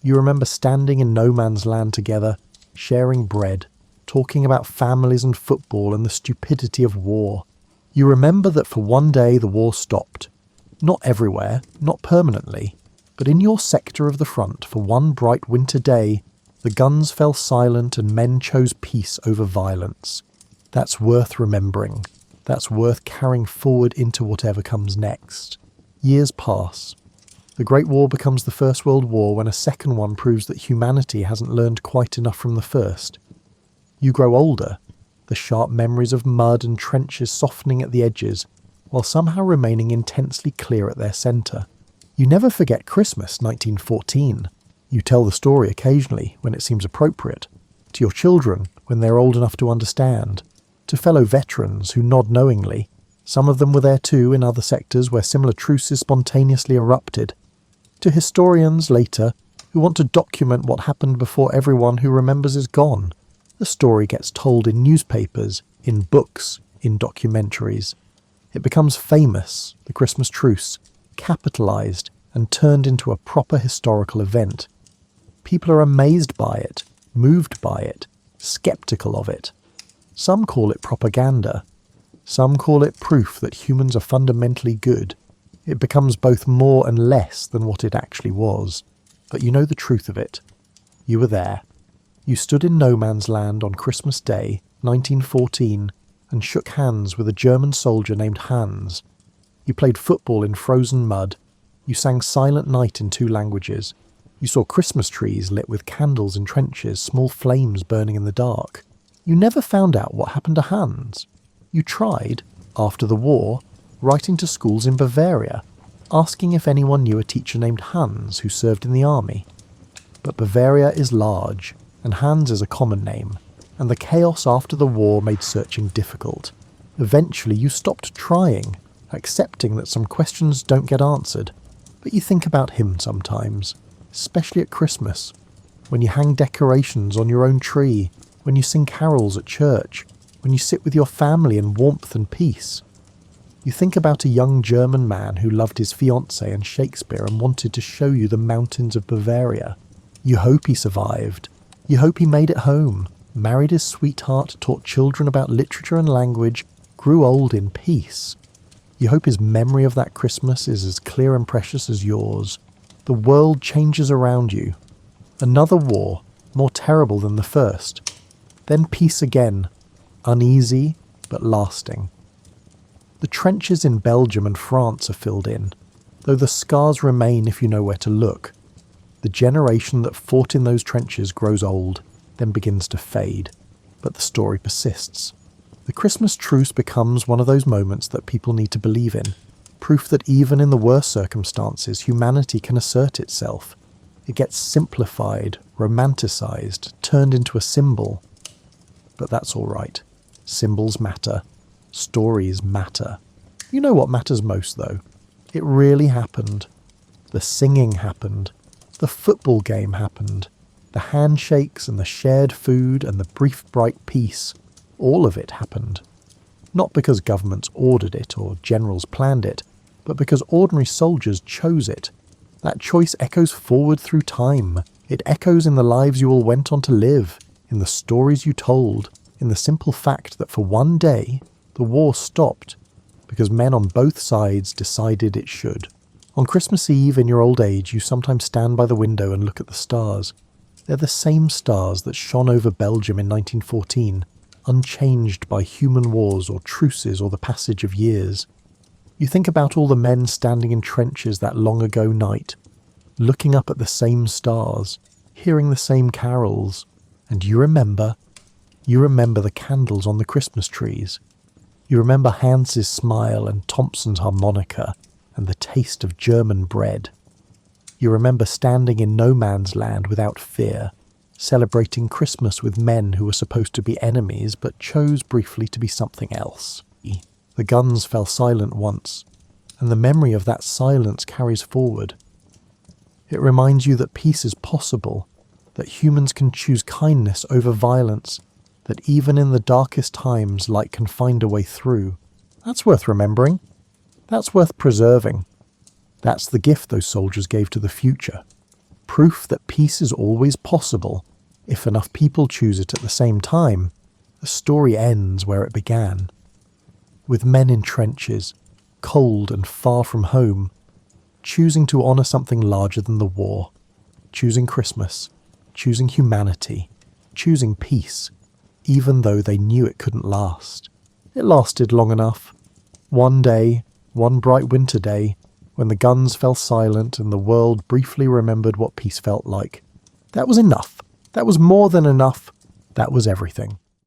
You remember standing in no man's land together, sharing bread, talking about families and football and the stupidity of war. You remember that for one day the war stopped. Not everywhere, not permanently, but in your sector of the front for one bright winter day, the guns fell silent and men chose peace over violence. That's worth remembering. That's worth carrying forward into whatever comes next. Years pass. The Great War becomes the First World War when a second one proves that humanity hasn't learned quite enough from the first. You grow older, the sharp memories of mud and trenches softening at the edges, while somehow remaining intensely clear at their centre. You never forget Christmas 1914. You tell the story occasionally when it seems appropriate, to your children when they're old enough to understand, to fellow veterans who nod knowingly. Some of them were there too in other sectors where similar truces spontaneously erupted, to historians later who want to document what happened before everyone who remembers is gone. The story gets told in newspapers, in books, in documentaries. It becomes famous, the Christmas truce, capitalised and turned into a proper historical event. People are amazed by it, moved by it, sceptical of it. Some call it propaganda. Some call it proof that humans are fundamentally good. It becomes both more and less than what it actually was. But you know the truth of it. You were there. You stood in no man's land on Christmas Day, 1914, and shook hands with a German soldier named Hans. You played football in frozen mud. You sang Silent Night in 2 languages. You saw Christmas trees lit with candles in trenches, small flames burning in the dark. You never found out what happened to Hans. You tried, after the war, writing to schools in Bavaria, asking if anyone knew a teacher named Hans who served in the army. But Bavaria is large, and Hans is a common name, and the chaos after the war made searching difficult. Eventually you stopped trying, accepting that some questions don't get answered, but you think about him sometimes, especially at Christmas, when you hang decorations on your own tree, when you sing carols at church, when you sit with your family in warmth and peace. You think about a young German man who loved his fiancée and Shakespeare and wanted to show you the mountains of Bavaria. You hope he survived. You hope he made it home, married his sweetheart, taught children about literature and language, grew old in peace. You hope his memory of that Christmas is as clear and precious as yours. The world changes around you. Another war, more terrible than the first. Then peace again, uneasy but lasting. The trenches in Belgium and France are filled in, though the scars remain if you know where to look. The generation that fought in those trenches grows old, then begins to fade, but the story persists. The Christmas truce becomes one of those moments that people need to believe in, proof that even in the worst circumstances humanity can assert itself. It gets simplified, romanticised, turned into a symbol. But that's all right. Symbols matter. Stories matter. You know what matters most, though? It really happened. The singing happened. The football game happened. The handshakes and the shared food and the brief bright peace. All of it happened. Not because governments ordered it or generals planned it, but because ordinary soldiers chose it. That choice echoes forward through time. It echoes in the lives you all went on to live, in the stories you told, in the simple fact that for one day, the war stopped, because men on both sides decided it should. On Christmas Eve in your old age, you sometimes stand by the window and look at the stars. They're the same stars that shone over Belgium in 1914, unchanged by human wars or truces or the passage of years. You think about all the men standing in trenches that long ago night, looking up at the same stars, hearing the same carols, And you remember the candles on the Christmas trees. You remember Hans's smile and Thompson's harmonica and the taste of German bread. You remember standing in no man's land without fear, celebrating Christmas with men who were supposed to be enemies but chose briefly to be something else. The guns fell silent once, and the memory of that silence carries forward. It reminds you that peace is possible, that humans can choose kindness over violence, that even in the darkest times light can find a way through. That's worth remembering. That's worth preserving. That's the gift those soldiers gave to the future. Proof that peace is always possible if enough people choose it at the same time. The story ends where it began, with men in trenches, cold and far from home, choosing to honour something larger than the war, choosing Christmas, choosing humanity, choosing peace, even though they knew it couldn't last. It lasted long enough. One day, one bright winter day, when the guns fell silent and the world briefly remembered what peace felt like. That was enough. That was more than enough. That was everything.